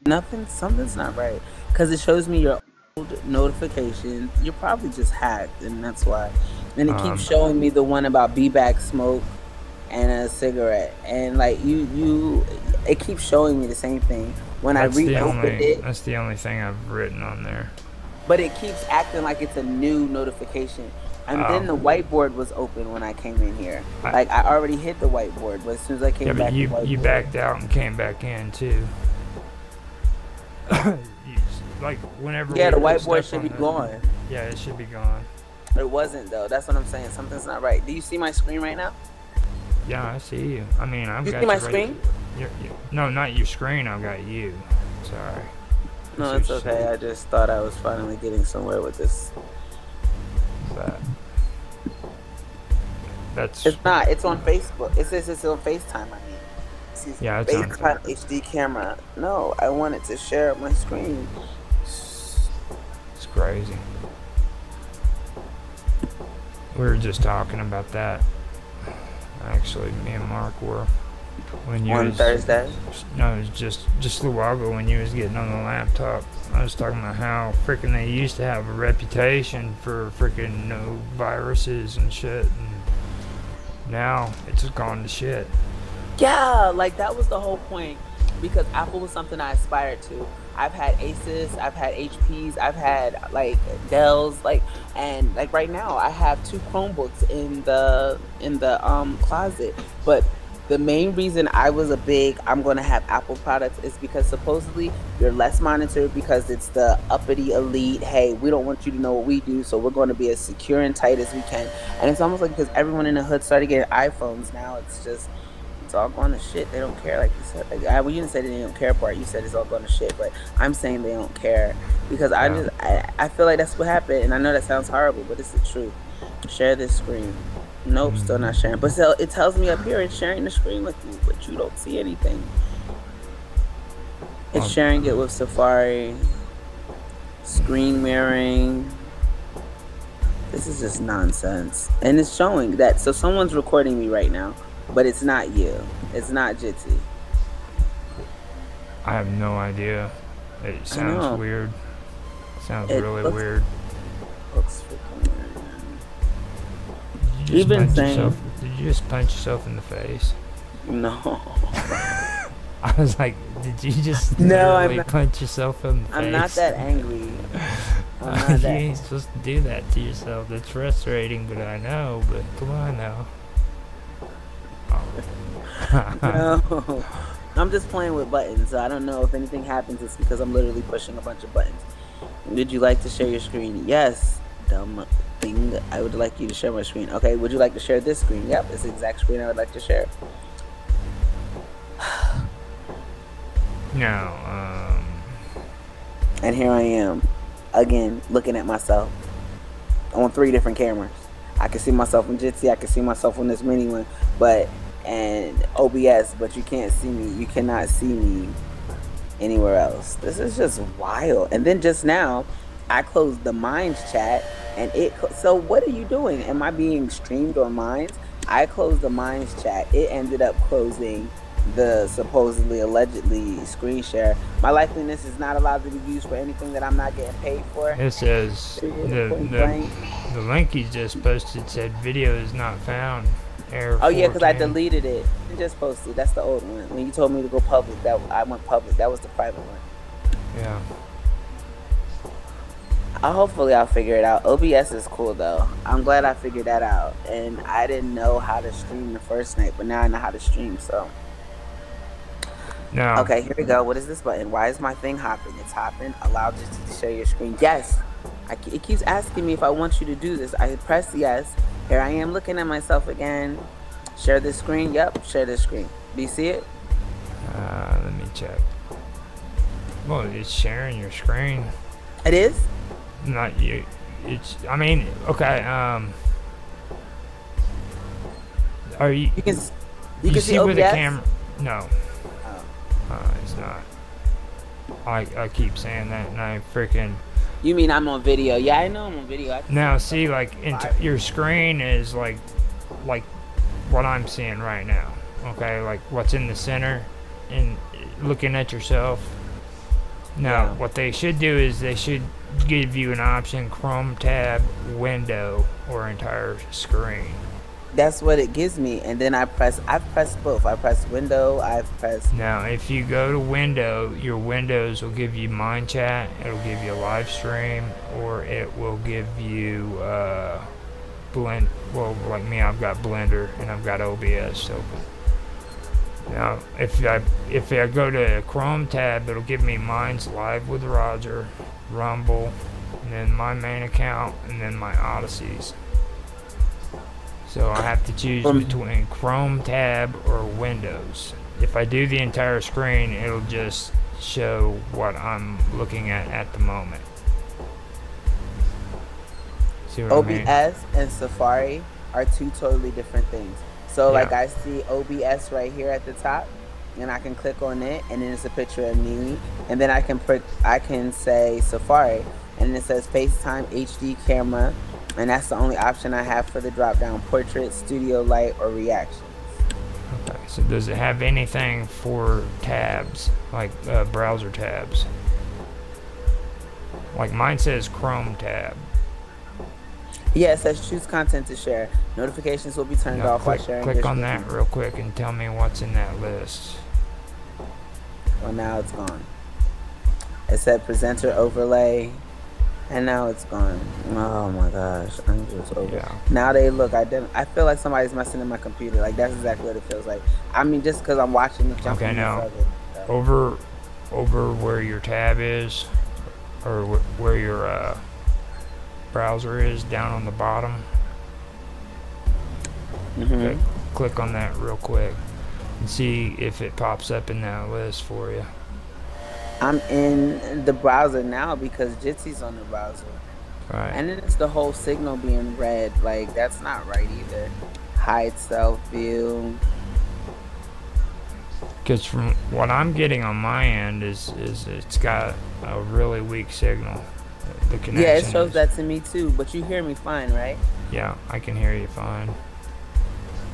Nothing. Something's not right because it shows me your old notifications. You're probably just hacked, and that's why. And it keeps showing me the one about B-Bag smoke and a cigarette, and like it keeps showing me the same thing when I reopened it. That's the only thing I've written on there. But it keeps acting like it's a new notification. And then the whiteboard was open when I came in here. I already hit the whiteboard, but as soon as I came back, you backed out and came back in too. Like whenever. Yeah, the whiteboard should be gone. Yeah, it should be gone. It wasn't though. That's what I'm saying. Something's not right. Do you see my screen right now? Yeah, I see you. I mean, I've got you see my screen? No, not your screen. I've got you. Sorry. No, it's okay. I just thought I was finally getting somewhere with this. It's not. It's on Facebook. It says it's on FaceTime. I mean, yeah, it's on HD camera. No, I wanted to share my screen. It's crazy. We were just talking about that. Actually, me and Mark were on Thursday. No, it was just a little while ago when you was getting on the laptop. I was talking about how freaking they used to have a reputation for freaking no viruses and shit, and now it's just gone to shit. Yeah, like that was the whole point, because Apple was something I aspired to. I've had Asus, I've had HPs, I've had like Dells, and right now I have 2 Chromebooks in the closet. But the main reason I was I'm going to have Apple products is because supposedly you're less monitored, because it's the uppity elite. Hey, we don't want you to know what we do, so we're going to be as secure and tight as we can. And it's almost like because everyone in the hood started getting iPhones now, it's all going to shit. They don't care, like you said. Well, you didn't say they don't care part. You said it's all going to shit, but I'm saying they don't care because I feel like that's what happened, and I know that sounds horrible, but it's the truth. Share this screen. Nope, still not sharing. But still, it tells me up here it's sharing the screen with you, but you don't see anything. It's sharing it with Safari, screen mirroring. This is just nonsense. And it's showing that, so someone's recording me right now, but it's not you. It's not Jitsi. I have no idea. It sounds weird. Sounds really weird. Looks freaking weird. Did you just punch yourself in the face? No. I was like, did you just punch yourself in the face? I'm not that angry. You ain't supposed to do that to yourself. That's frustrating, but I know. But come on now. No. I'm just playing with buttons, so I don't know if anything happens. It's because I'm literally pushing a bunch of buttons. Would you like to share your screen? Yes. Dumb thing. I would like you to share my screen. Okay, would you like to share this screen? Yep, it's the exact screen I would like to share. No, And here I am, again, looking at myself on 3 different cameras. I can see myself in Jitsi, I can see myself on this mini one, and OBS, but you can't see me. You cannot see me anywhere else. This is just wild. And then just now, I closed the Minds chat, and so what are you doing? Am I being streamed on Minds? I closed the Minds chat. It ended up closing the supposedly allegedly screen share. My likeliness is not allowed to be used for anything that I'm not getting paid for. It says Period, the point the blank. the link you just posted said video is not found. Error Oh yeah, because I 410. deleted it. I just posted. That's the old one. When you told me to go public, that I went public. That was the private one. Yeah. Hopefully I'll figure it out. OBS is cool though. I'm glad I figured that out. And I didn't know how to stream the first night, but now I know how to stream. So No. okay, here we go. What is this button? Why is my thing hopping? It's hopping. Allow just to share your screen. Yes. It keeps asking me if I want you to do this. I press yes. Here I am looking at myself again. Share this screen. Yep, share this screen. Do you see it? Let me check. Well, it's sharing your screen. It is? Not you. It's. I mean, okay. Are you? You can You see see where OBS? the camera? No. Oh. It's not. I keep saying that, and I freaking. You mean I'm on video? Yeah, I know I'm on video. Now see, like your screen is like what I'm seeing right now. Okay, like what's in the center, and looking at yourself. Now, Yeah. what they should do is they should give you an option: Chrome tab, window, or entire screen. That's what it gives me, and then I've pressed both. I pressed window. I've pressed. Now, if you go to window, your windows will give you Mind Chat, it'll give you a live stream, or it will give you blend. Well, like me, I've got Blender and I've got OBS open. Now, if I go to Chrome tab, it'll give me Minds Live with Roger, Rumble, and then my main account, and then my Odysseys. So I have to choose between Chrome tab or Windows. If I do the entire screen, it'll just show what I'm looking at the moment. See what I mean? OBS and Safari are two totally different things. So Yeah. like I see OBS right here at the top, and I can click on it, and then it's a picture of me, and then I can say Safari, and it says FaceTime HD camera, and that's the only option I have for the drop down: portrait, studio light, or reactions. Okay, so does it have anything for tabs, like browser tabs? Like mine says Chrome tab. Yeah, it says choose content to share. Notifications will be turned Now off by sharing. click your on screen. that real quick and tell me what's in that list. Well, now it's gone. It said presenter overlay, and now it's gone. Oh my gosh, I'm just over. Yeah. Now they look. I feel like somebody's messing in my computer. Like that's exactly what it feels like. I mean, just because I'm watching the jump. Okay, now So. over where your tab is, or where your browser is, down on the bottom. Okay, click on that real quick and see if it pops up in that list for you. I'm in the browser now because Jitsy's on the browser. Right. And then it's the whole signal being red. Like that's not right either. Hide self view. Because from what I'm getting on my end is it's got a really weak signal. The connection. Yeah, it shows is, that to me too. But you hear me fine, right? Yeah, I can hear you fine.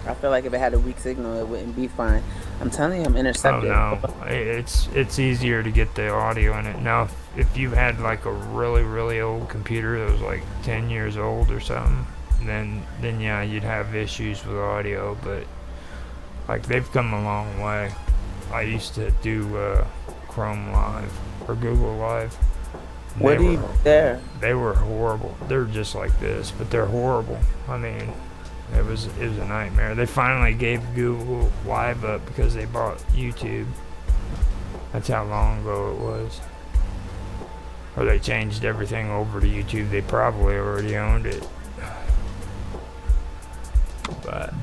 I feel like if it had a weak signal, it wouldn't be fine. I'm telling you, I'm intercepted. Oh no, it's easier to get the audio in it. Now, if you had like a really old computer that was like 10 years old or something, then yeah, you'd have issues with audio. But like they've come a long way. I used to do Chrome Live or Google Live. What do you there? They were horrible. They're just like this, but they're horrible. I mean, it was a nightmare. They finally gave Google Live up because they bought YouTube. That's how long ago it was. Or they changed everything over to YouTube. They probably already owned it. But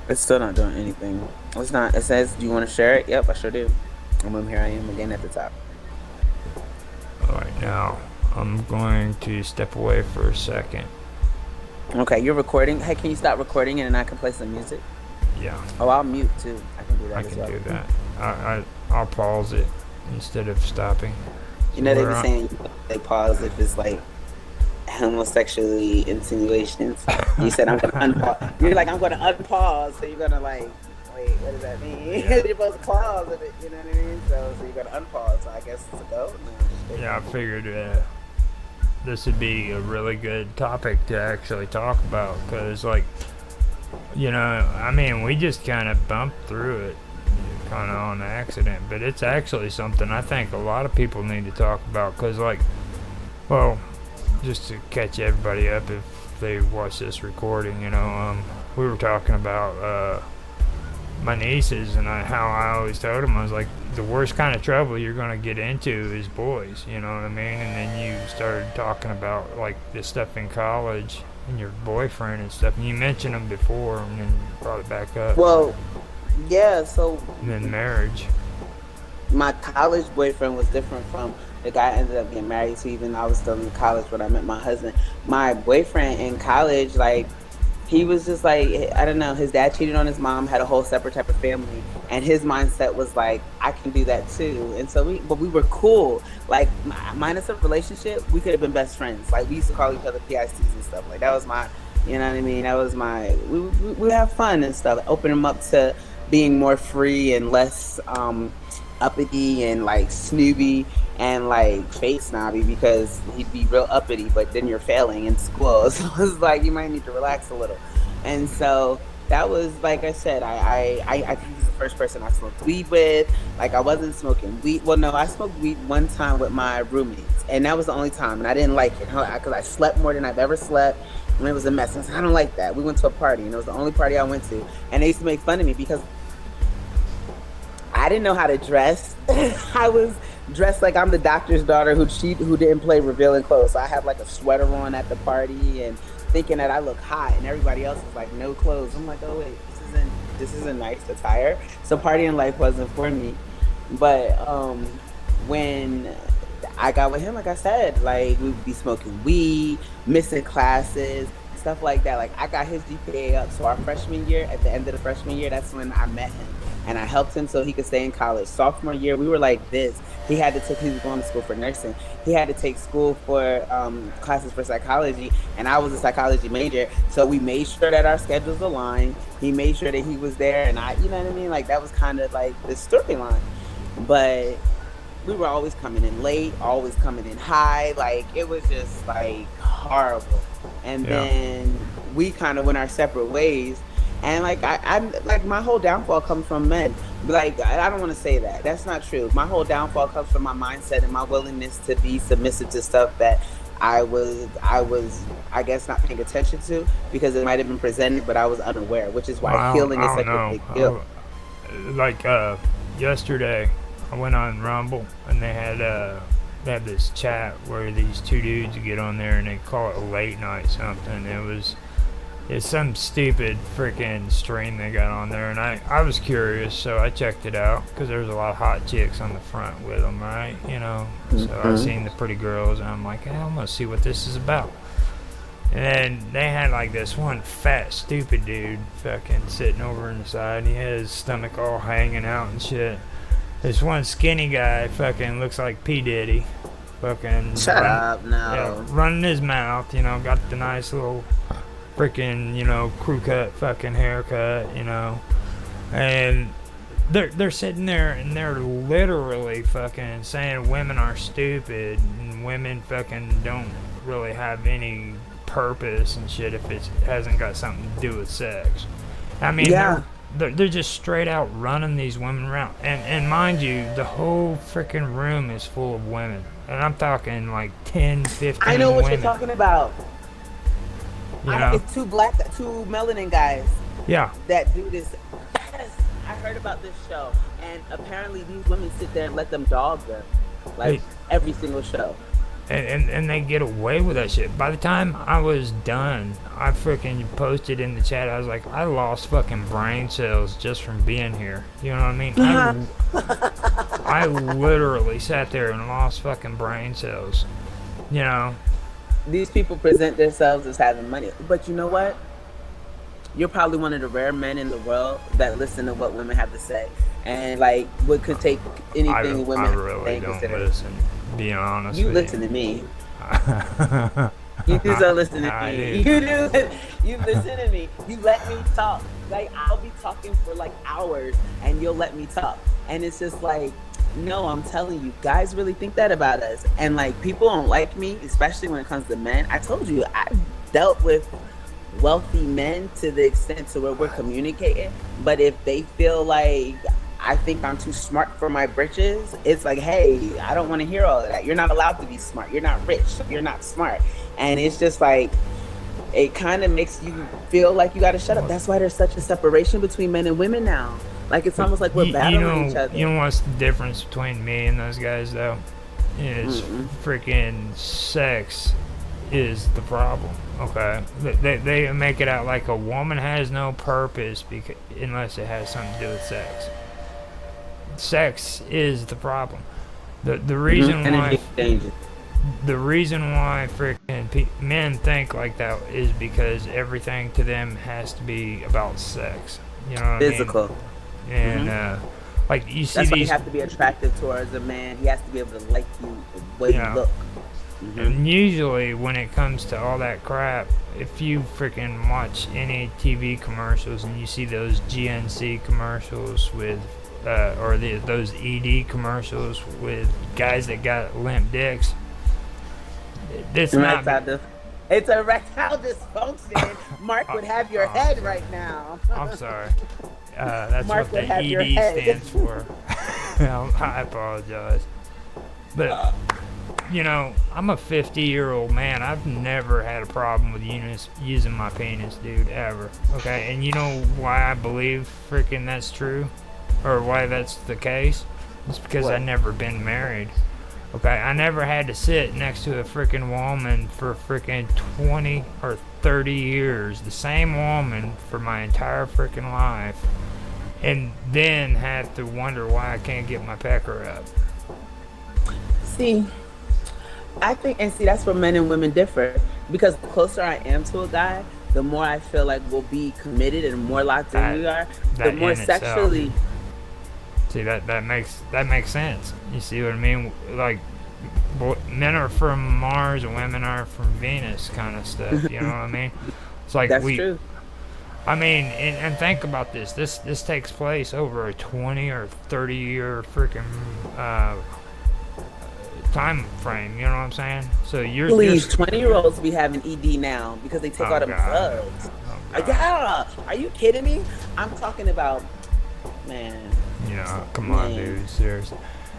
It's still not doing anything. It's not. It says, "Do you want to share it?" Yep, I sure do. And here I am again at the top. alright, now I'm going to step away for a second. Okay, you're recording. Hey, can you stop recording and then I can play some music? Yeah, Oh, I'll mute too. I can do that I as can well. do that. I'll pause it instead of stopping. You know, they We're be on- saying they pause if it's like homosexually insinuations. You said I'm gonna unpause. You're like I'm gonna unpause, so you're gonna like wait. What does that mean? You're supposed to pause it. You know what I mean? So you're gonna unpause. So I guess it's a go. No, I'm just kidding. Yeah, I figured this would be a really good topic to actually talk about because, like, you know, I mean, we just kind of bumped through it kind of on accident, but it's actually something I think a lot of people need to talk about because, like, well, just to catch everybody up if they watch this recording, you know, we were talking about my nieces and how I always told them, I was like, the worst kind of trouble you're going to get into is boys, you know what I mean? And then you started talking about, like, this stuff in college and your boyfriend and stuff, and you mentioned them before and then brought it back up. Well, yeah, so... And then marriage. My college boyfriend was different from the guy I ended up getting married to, even though I was still in college when I met my husband. My boyfriend in college, like, he was just like, I don't know, his dad cheated on his mom, had a whole separate type of family, and his mindset was like, I can do that too. And so we were cool. Like, minus a relationship, we could have been best friends. Like, we used to call each other PICs and stuff. Like, that was my, you know what I mean? That was my, we have fun and stuff. Open him up to being more free and less uppity and like snooby and like fake snobby, because he'd be real uppity, but then you're failing in school. So it's like you might need to relax a little. And so that was, like I said, I think he's the first person I smoked weed with. Like, I wasn't smoking weed. Well, no, I smoked weed one time with my roommates, and that was the only time, and I didn't like it because I slept more than I've ever slept, and it was a mess. And I said, I don't like that. We went to a party, and it was the only party I went to, and they used to make fun of me because I didn't know how to dress. I was dressed like I'm the doctor's daughter who didn't play revealing clothes. So I had like a sweater on at the party and thinking that I look hot, and everybody else was like no clothes. I'm like, oh wait, this isn't nice attire. So partying life wasn't for me. But when I got with him, like I said, like we would be smoking weed, missing classes, stuff like that. Like, I got his GPA up. So our freshman year, at the end of the freshman year, that's when I met him. And I helped him so he could stay in college. Sophomore year, we were like this. He was going to school for nursing. He had to take school for classes for psychology, and I was a psychology major. So we made sure that our schedules aligned. He made sure that he was there, and you know what I mean? Like, that was kind of like the storyline. But we were always coming in late, always coming in high. Like, it was just like horrible. And then we kind of went our separate ways. And like I'm like, my whole downfall comes from men. Like, I don't want to say that. That's not true. My whole downfall comes from my mindset and my willingness to be submissive to stuff that I was, I guess, not paying attention to because it might have been presented, but I was unaware, which is why healing is such a big deal. Like yesterday, I went on Rumble and they had this chat where these two dudes get on there and they call it a late night something. It's some stupid freaking stream they got on there, and I was curious, so I checked it out because there's a lot of hot chicks on the front with them, right? You know, so I seen the pretty girls, and I'm like, hey, I'm gonna see what this is about. And they had like this one fat stupid dude fucking sitting over on the side, and he had his stomach all hanging out and shit. This one skinny guy fucking looks like P. Diddy. Fucking Shut up, no. Yeah, running his mouth, you know, got the nice little freaking, you know, crew cut fucking haircut, you know. And they're sitting there and they're literally fucking saying women are stupid and women fucking don't really have any purpose and shit if it hasn't got something to do with sex. I mean, they're just straight out running these women around. And mind you, the whole freaking room is full of women. And I'm talking like 10, 15 I know what women. you're talking about. You know? It's two melanin guys. Yeah. That do this. Yes, I heard about this show, and apparently these women sit there and let them dog them, like every single show. And they get away with that shit. By the time I was done, I freaking posted in the chat. I was like, I lost fucking brain cells just from being here. You know what I mean? I literally sat there and lost fucking brain cells. You know. These people present themselves as having money, but you know what? You're probably one of the rare men in the world that listen to what women have to say, and like what could take anything women. I really don't listen. Being honest, you listen to me. You don't listen to I me. do. You do. You listen to me. You let me talk. Like I'll be talking for like hours, and you'll let me talk. And it's just like, no, I'm telling you, guys really think that about us. And like people don't like me, especially when it comes to men. I told you, I've dealt with wealthy men to the extent to where we're communicating. But if they feel like I think I'm too smart for my britches, it's like, hey, I don't want to hear all of that. You're not allowed to be smart. You're not rich. You're not smart. And it's just like, it kind of makes you feel like you got to shut up. That's why there's such a separation between men and women now. Like it's almost like we're battling each other. You know what's the difference between me and those guys though? Is freaking sex is the problem. Okay, they make it out like a woman has no purpose unless it has something to do with sex. Sex is the problem. The reason why freaking men think like that is because everything to them has to be about sex. You know what Physical. I mean? And like you see that's why these. you have to be attractive towards a man. He has to be able to like you the way you look. And usually when it comes to all that crap, if you freaking watch any TV commercials and you see those GNC commercials with those ED commercials with guys that got limp dicks, it's erectile dysfunction. Mark would have your head right now. I'm sorry. That's Mark what the ED stands for. I apologize. But, you know, I'm a 50-year-old man. I've never had a problem with using my penis, dude, ever. Okay? And you know why I believe freaking that's true? Or why that's the case? It's because I've never been married. Okay? I never had to sit next to a freaking woman for freaking 20 or 30 years. The same woman for my entire freaking life. And then have to wonder why I can't get my pecker up. See, I think, and see, that's where men and women differ. Because the closer I am to a guy, the more I feel like we'll be committed and more locked in we are. The more sexually. See, that makes sense. You see what I mean? Like, men are from Mars and women are from Venus, kind of stuff. You know what I mean? It's like that's true. I mean, and think about this. This takes place over a 20 or 30 year freaking time frame. You know what I'm saying? So please, 20-year-olds be having ED now because they take all them drugs. Yeah, are you kidding me? I'm talking about, man. Yeah, come on, dude. Seriously.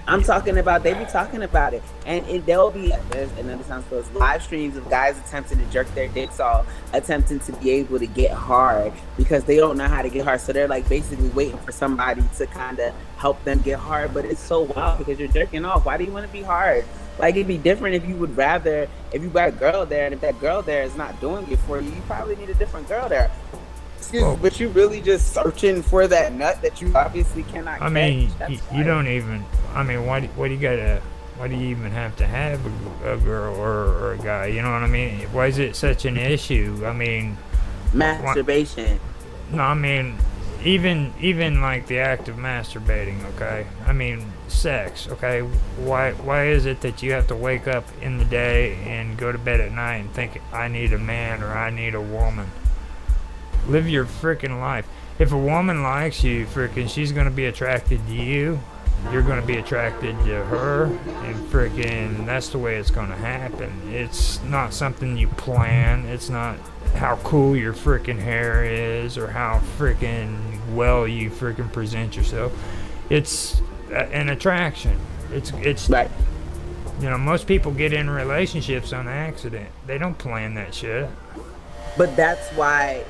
I'm talking about, they be talking about it. And there'll be, another time, those live streams of guys attempting to jerk their dicks off, attempting to be able to get hard because they don't know how to get hard. So they're like basically waiting for somebody to kind of help them get hard. But it's so wild because you're jerking off. Why do you want to be hard? Like, it'd be different if you would rather, if you got a girl there, and if that girl there is not doing it for you, you probably need a different girl there. Excuse me, but you really just searching for that nut that you obviously cannot catch. I mean, you don't even, I mean, why do you even have to have a girl or a guy? You know what I mean? Why is it such an issue? I mean, masturbation. No, I mean, even like the act of masturbating, okay? I mean, sex, okay? Why is it that you have to wake up in the day and go to bed at night and think, I need a man or I need a woman? Live your freaking life. If a woman likes you, freaking, she's gonna be attracted to you. You're gonna be attracted to her, and freaking, that's the way it's gonna happen. It's not something you plan. It's not how cool your freaking hair is or how freaking well you freaking present yourself. It's an attraction. It's right. You know, most people get in relationships on accident. They don't plan that shit. But that's why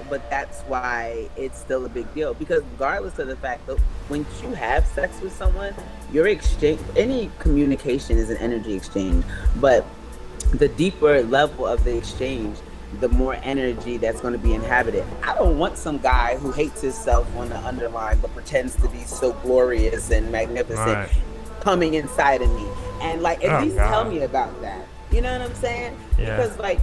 it's still a big deal, because regardless of the fact that when you have sex with someone, your exchange, any communication is an energy exchange, but the deeper level of the exchange, the more energy that's going to be inhabited. I don't want some guy who hates himself on the underline but pretends to be so glorious and magnificent coming inside of me. And like, at least tell me about that. You know what I'm saying? Yeah. Because like,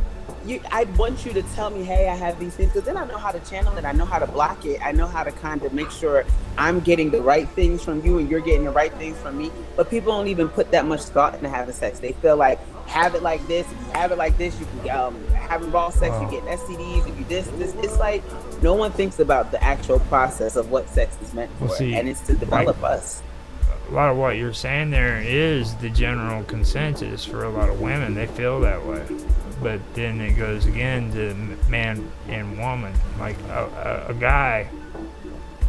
I want you to tell me, hey, I have these things, because then I know how to channel it. I know how to block it. I know how to kind of make sure I'm getting the right things from you and you're getting the right things from me. But people don't even put that much thought into having sex. They feel like, have it like this. If you have it like this, you can having raw sex, you get STDs. If you this. It's like no one thinks about the actual process of what sex is meant for, and it's to develop us. A lot of what you're saying there is the general consensus for a lot of women. They feel that way. But then it goes again to man and woman. Like a guy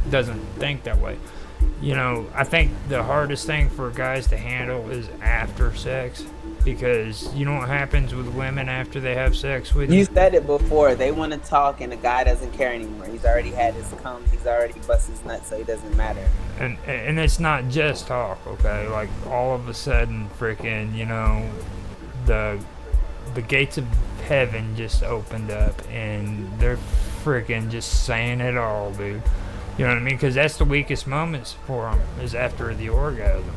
doesn't think that way. You know, I think the hardest thing for guys to handle is after sex, because you know what happens with women after they have sex with you? You said it before. They want to talk, and the guy doesn't care anymore. He's already had his cum. He's already busted his nuts, so it doesn't matter. And it's not just talk, okay? Like all of a sudden, freaking, you know, the gates of heaven just opened up, and they're freaking just saying it all, dude. You know what I mean? Because that's the weakest moments for them, is after the orgasm.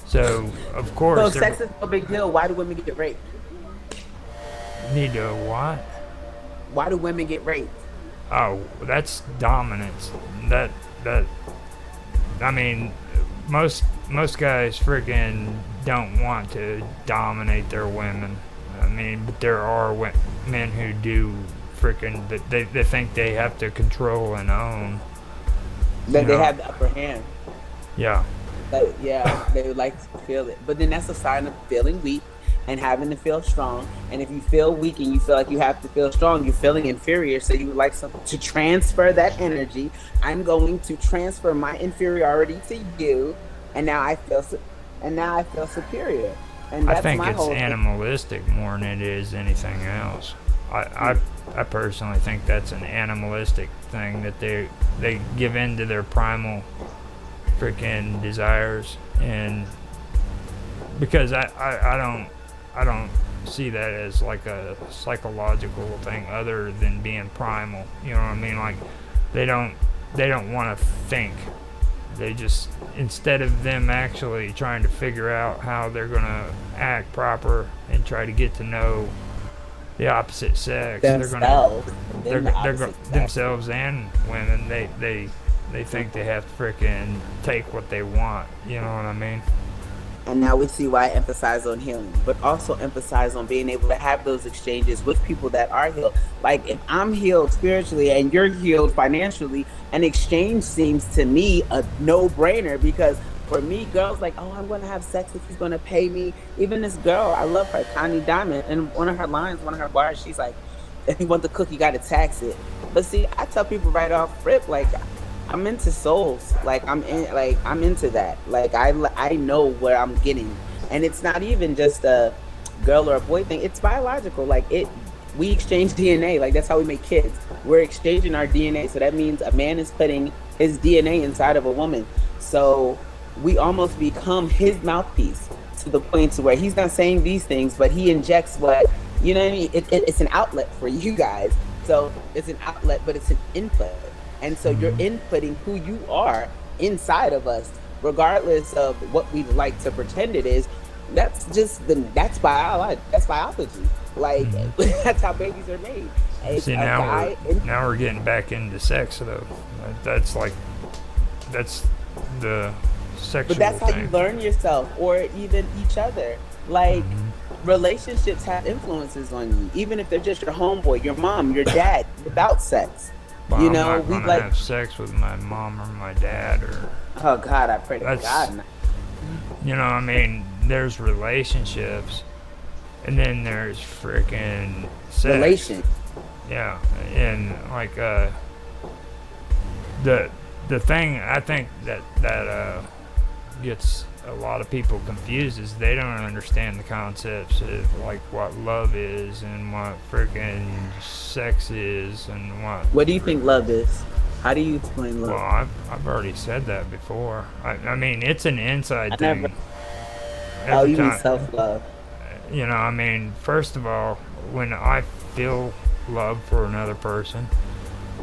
So, of course... So sex is no big deal. Why do women get raped? Need to what? Why do women get raped? Oh, that's dominance. That I mean, most guys freaking don't want to dominate their women. I mean, but there are men who do freaking, they think they have to control and own. That they have the upper hand. Yeah. They would like to feel it. But then that's a sign of feeling weak and having to feel strong. And if you feel weak and you feel like you have to feel strong, you're feeling inferior. So you would like something to transfer that energy. I'm going to transfer my inferiority to you, and now I feel superior. And that's I think my it's whole animalistic more than it is anything else. I personally think that's an animalistic thing, that they give in to their primal freaking desires, and because I don't see that as like a psychological thing other than being primal. You know what I mean? Like they don't want to think. They just, instead of them actually trying to figure out how they're gonna act proper and try to get to know the opposite sex, themselves themselves and women, they think they have to freaking take what they want. You know what I mean? And now we see why I emphasize on healing, but also emphasize on being able to have those exchanges with people that are healed. Like if I'm healed spiritually and you're healed financially, an exchange seems to me a no-brainer, because for me, girls like, oh, I'm going to have sex if he's going to pay me. Even this girl, I love her, Connie Diamond, and one of her bars, she's like, if you want the cook, you got to tax it. But see, I tell people right off rip, like, I'm into souls. Like I'm into that. Like I know where I'm getting, and it's not even just a girl or a boy thing. It's biological. Like we exchange DNA. Like that's how we make kids. We're exchanging our DNA. So that means a man is putting his DNA inside of a woman. So we almost become his mouthpiece to the point to where he's not saying these things, but he injects what, you know what I mean? It's an outlet for you guys. So it's an outlet, but it's an input. And so you're inputting who you are inside of us, regardless of what we like to pretend it is. That's biology. That's biology. Like that's how babies are made. See, now we're getting back into sex though. That's the sexual. But that's how thing. you learn yourself, or even each other. Like relationships have influences on you, even if they're just your homeboy, your mom, your dad, without sex. Well, you know, I'm not gonna have sex with my mom or my dad, or oh God, I pray to God. You know, I mean, there's relationships, and then there's freaking sex. Yeah, and like the thing I think that gets a lot of people confused is they don't understand the concepts of like what love is and what freaking sex is and what do you think love is? How do you explain love? Well, I've already said that before. I mean, it's an inside thing. You mean self-love? You know, I mean, first of all, when I feel love for another person,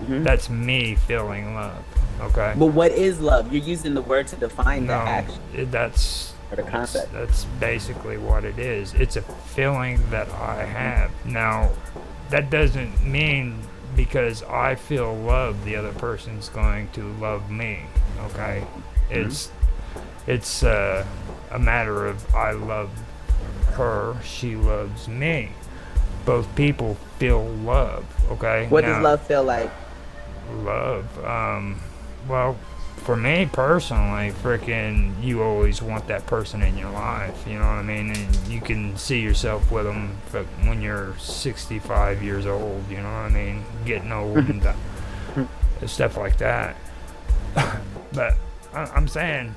that's me feeling love. Okay. But what is love? You're using the word to define that action. That's or the concept. That's basically what it is. It's a feeling that I have. Now, that doesn't mean because I feel love, the other person's going to love me. Okay, it's a matter of I love her, she loves me. Both people feel love. Okay. What does love feel like? Love. Well, for me personally, freaking, you always want that person in your life. You know what I mean? And you can see yourself with them when you're 65 years old. You know what I mean? Getting old and stuff like that. But I'm saying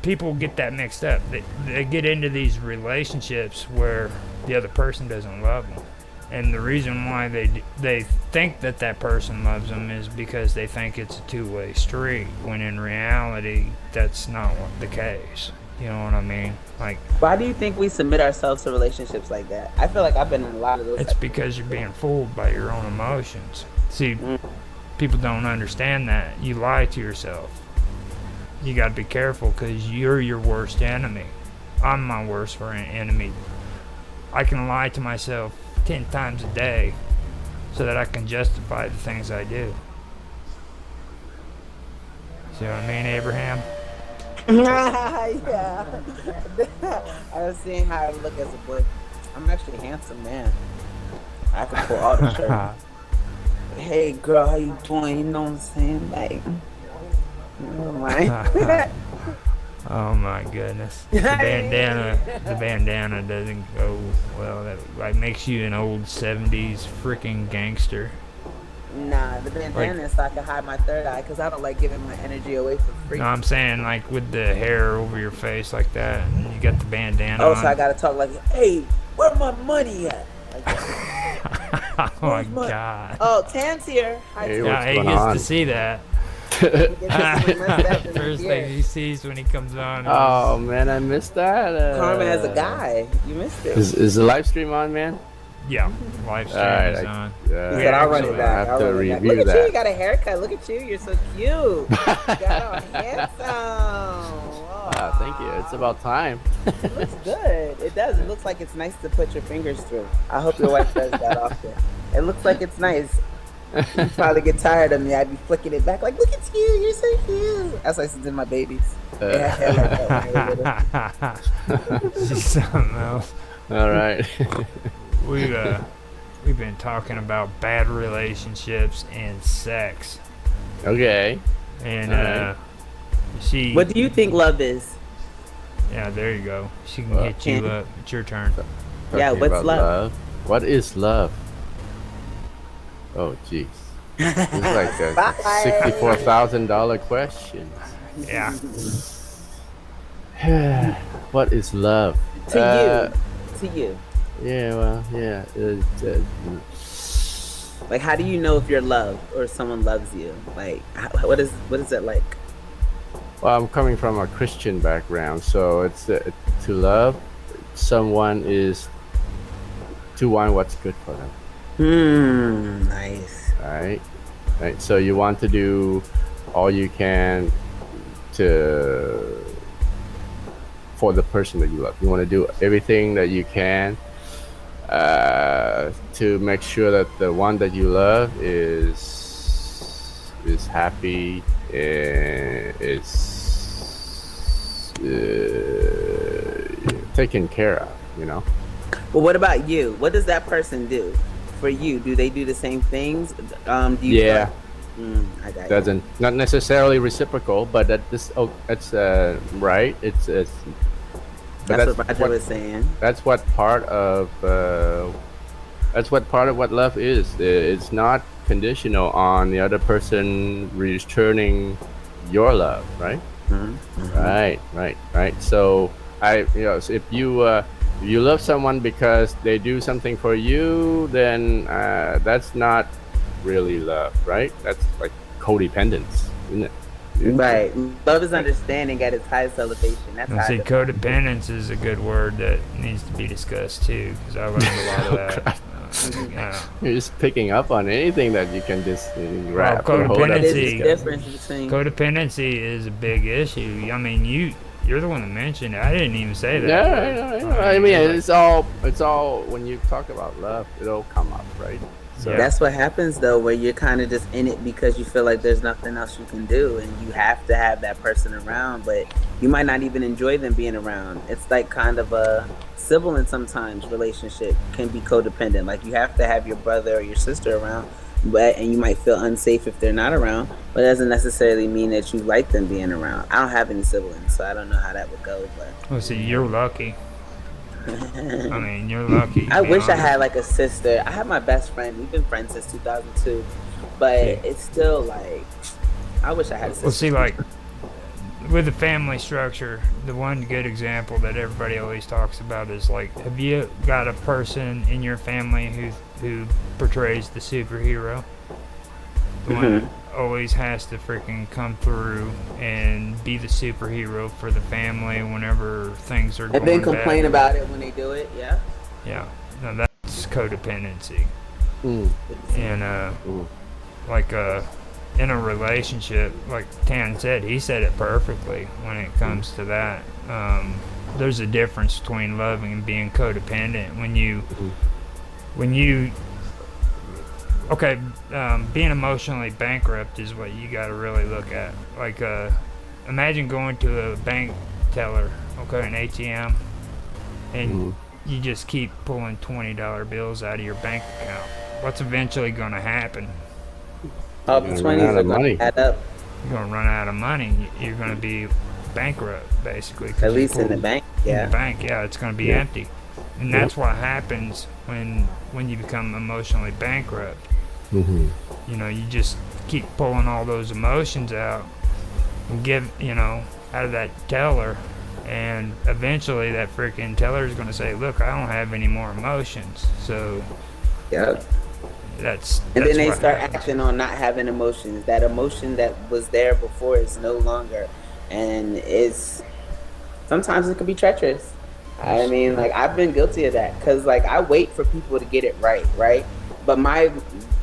people get that mixed up. They get into these relationships where the other person doesn't love them. And the reason why they think that person loves them is because they think it's a two-way street, when in reality, that's not the case. You know what I mean? Like, why do you think we submit ourselves to relationships like that? I feel like I've been in a lot of those. It's because you're being fooled by your own emotions. See, people don't understand that. You lie to yourself. You got to be careful because you're your worst enemy. I'm my worst enemy. I can lie to myself 10 times a day so that I can justify the things I do. See what I mean, Abraham? Yeah. I was seeing how I look as a boy. I'm actually a handsome man. I can pull all the shirts. Hey girl, how you doing? You know what I'm saying? Like, never mind. Oh my goodness. The bandana doesn't go well. That like makes you an old 70s freaking gangster. Nah, the bandana is so I can hide my third eye because I don't like giving my energy away for free. No, I'm saying like with the hair over your face like that, and you got the bandana Oh, on. so I gotta talk like, hey, where my money at? Like that. Oh my god. Oh, Tan's here. Hi, Hey, Tan. what's Yeah, he going gets on? to see that. First thing he sees when he comes on. Oh man, I missed that. Carmen as a guy. You missed it. Is the live stream on, man? Yeah, live stream Alright, is on. He said, I'll run it back. I have I'll to run it back. review Look at you. that. You got a haircut. Look at you. You're so cute. You got on handsome. Ah, thank you. It's about time. It looks good. It does. It looks like it's nice to put your fingers through. I hope your wife does that often. It looks like it's nice. You probably get tired of me. I'd be flicking it back like, look at you. You're so cute. That's like I did my babies. They have hair like that when they were little. She's something else. All right. We've been talking about bad relationships and sex, Okay. and Alright. she. What do you think love is? Yeah, there you go. She can Well, hit you up. It's your turn. Yeah, Talking what's about love? What is love? Oh, jeez. It's like a $64,000 question. Yeah. What is love? To you. Yeah, well, yeah. Like, how do you know if you're loved or someone loves you? Like, what is it like? Well, I'm coming from a Christian background, so it's to love someone is to want what's good for them. Nice. Right. So you want to do all you can for the person that you love. You want to do everything that you can to make sure that the one that you love is happy, is taken care of. You know. Well, what about you? What does that person do for you? Do they do the same things? Do you Yeah. I got you. Doesn't not necessarily reciprocal, but that's right. It's but That's what Roger was saying. that's what part of what love is. It's not conditional on the other person returning your love, right? Right. So so if you love someone because they do something for you, then that's not really love, right? That's like codependence, isn't it? Right. Love is understanding at its highest elevation. That's I how I see define it. codependence is a good word that needs to be discussed too, because I learned a lot of that. You're just picking up on anything that you can just wrap Well, or hold up. There's codependency- a difference between Codependency is a big issue. I mean, You're the one that mentioned it. I didn't even say that. Yeah, I know. I mean, it's all when you talk about love, it'll come up, right? So Yeah. That's what happens though, where you're kind of just in it because you feel like there's nothing else you can do, and you have to have that person around, but you might not even enjoy them being around. It's like kind of a sibling sometimes relationship can be codependent. Like you have to have your brother or your sister around, and you might feel unsafe if they're not around, but it doesn't necessarily mean that you like them being around. I don't have any siblings, so I don't know how that would go, but Well, see, you're lucky. I mean, you're lucky. I to be wish I honest. had like a sister. I have my best friend. We've been friends since 2002, but it's still like I wish I had a sister. Well, see, like with the family structure, the one good example that everybody always talks about is like, have you got a person in your family who portrays the superhero? The one that always has to freaking come through and be the superhero for the family whenever things are going And then bad. complain about it when they do it. Yeah. Yeah, no, that's codependency. Mm. And like in a relationship, like Tan said, he said it perfectly when it comes to that. There's a difference between loving and being codependent. When you being emotionally bankrupt is what you got to really look at. Like imagine going to a bank teller, an ATM, and you just keep pulling $20 bills out of your bank account. What's eventually going to happen? All the You're 20s gonna run out are of going money. to add up, You're going to run out of money. You're going to be bankrupt, basically. 'cause at you least in the pulled- bank. In Yeah. the bank, yeah, it's going to be empty. And that's what happens when you become emotionally bankrupt. Mm-hmm. You know, you just keep pulling all those emotions out and out of that teller, and eventually that freaking teller is going to say, look, I don't have any more emotions. So Yeah. that's And then they what start happens. acting on not having emotions. That emotion that was there before is no longer, and sometimes it can be treacherous. I mean, like I've been guilty of that because like I wait for people to get it right, but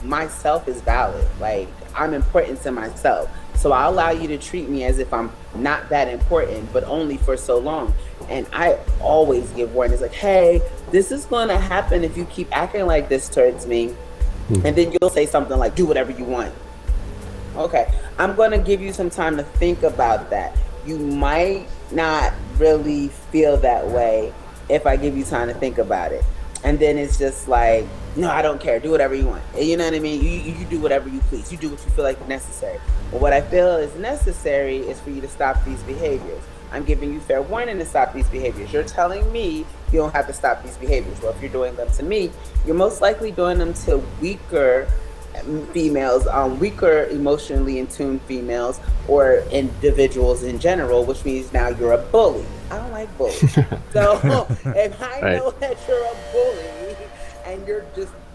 myself is valid. Like I'm important to myself, so I allow you to treat me as if I'm not that important, but only for so long. And I always give warnings like, hey, this is going to happen if you keep acting like this towards me. And then you'll say something like, do whatever you want. Okay, I'm going to give you some time to think about that. You might not really feel that way if I give you time to think about it. And then it's just like, no, I don't care. Do whatever you want. You know what I mean? You do whatever you please. You do what you feel like is necessary. But what I feel is necessary is for you to stop these behaviors. I'm giving you fair warning to stop these behaviors. You're telling me you don't have to stop these behaviors. Well, if you're doing them to me, you're most likely doing them to weaker females, weaker emotionally in tune females, or individuals in general, which means now you're a bully. I don't like bullies. So if I know that you're a bully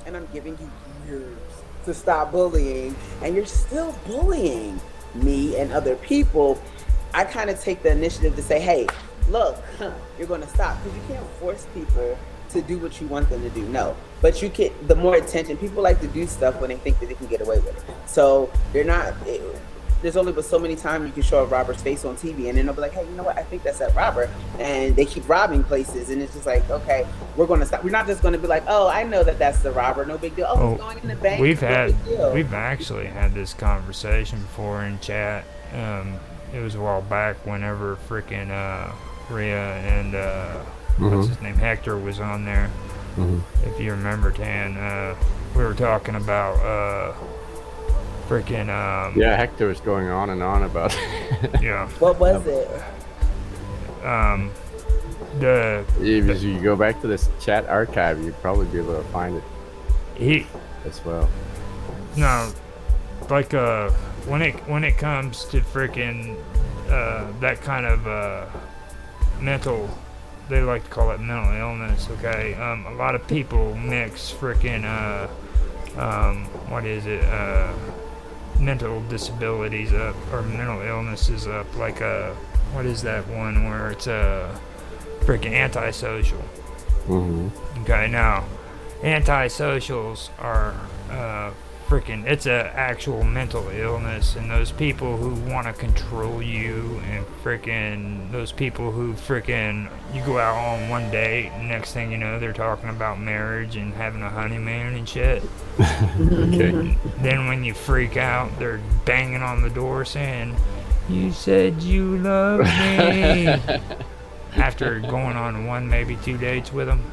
and I'm giving you years to stop bullying, and you're still bullying me and other people, I kind of take the initiative to say, hey, look, you're going to stop, because you can't force people to do what you want them to do. No, but you can. The more attention, people like to do stuff when they think that they can get away with it. So there's only but so many times you can show a robber's face on TV, and then they'll be like, hey, you know what? I think that's that robber. And they keep robbing places, and it's just like, okay, we're going to stop. We're not just going to be like, oh, I know that that's the robber. No big deal. Oh, he's going in the bank. We've actually had this conversation before in chat. It was a while back whenever freaking Rhea and what's his name, Hector, was on there. If you remember, Tan, we were talking about freaking yeah, Hector was going on and on about yeah. What was it? If you go back to this chat archive, you'd probably be able to find it as well. No, like when it comes to freaking that kind of mental, they like to call it mental illness. Okay, a lot of people mix freaking mental disabilities up, or mental illnesses up, like what is that one where it's freaking antisocial. Okay, now antisocials are freaking, it's a actual mental illness, and those people who want to control you, and freaking those people who freaking, you go out on one date and next thing you know they're talking about marriage and having a honeymoon and shit. Okay. Then when you freak out, they're banging on the door saying, "You said you love me," after going on one, maybe 2 dates with them.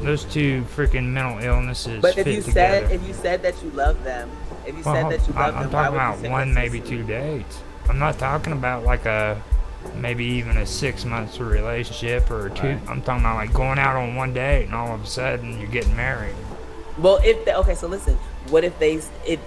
Those two freaking mental illnesses But fit if you together. said that you love them, if you Well, said that you love I'm them, why talking would you about say one, maybe 2 dates. I'm not talking about like maybe even a 6 months relationship or two. Right. I'm talking about like going out on one date and all of a sudden you're getting married. Well, so listen. What if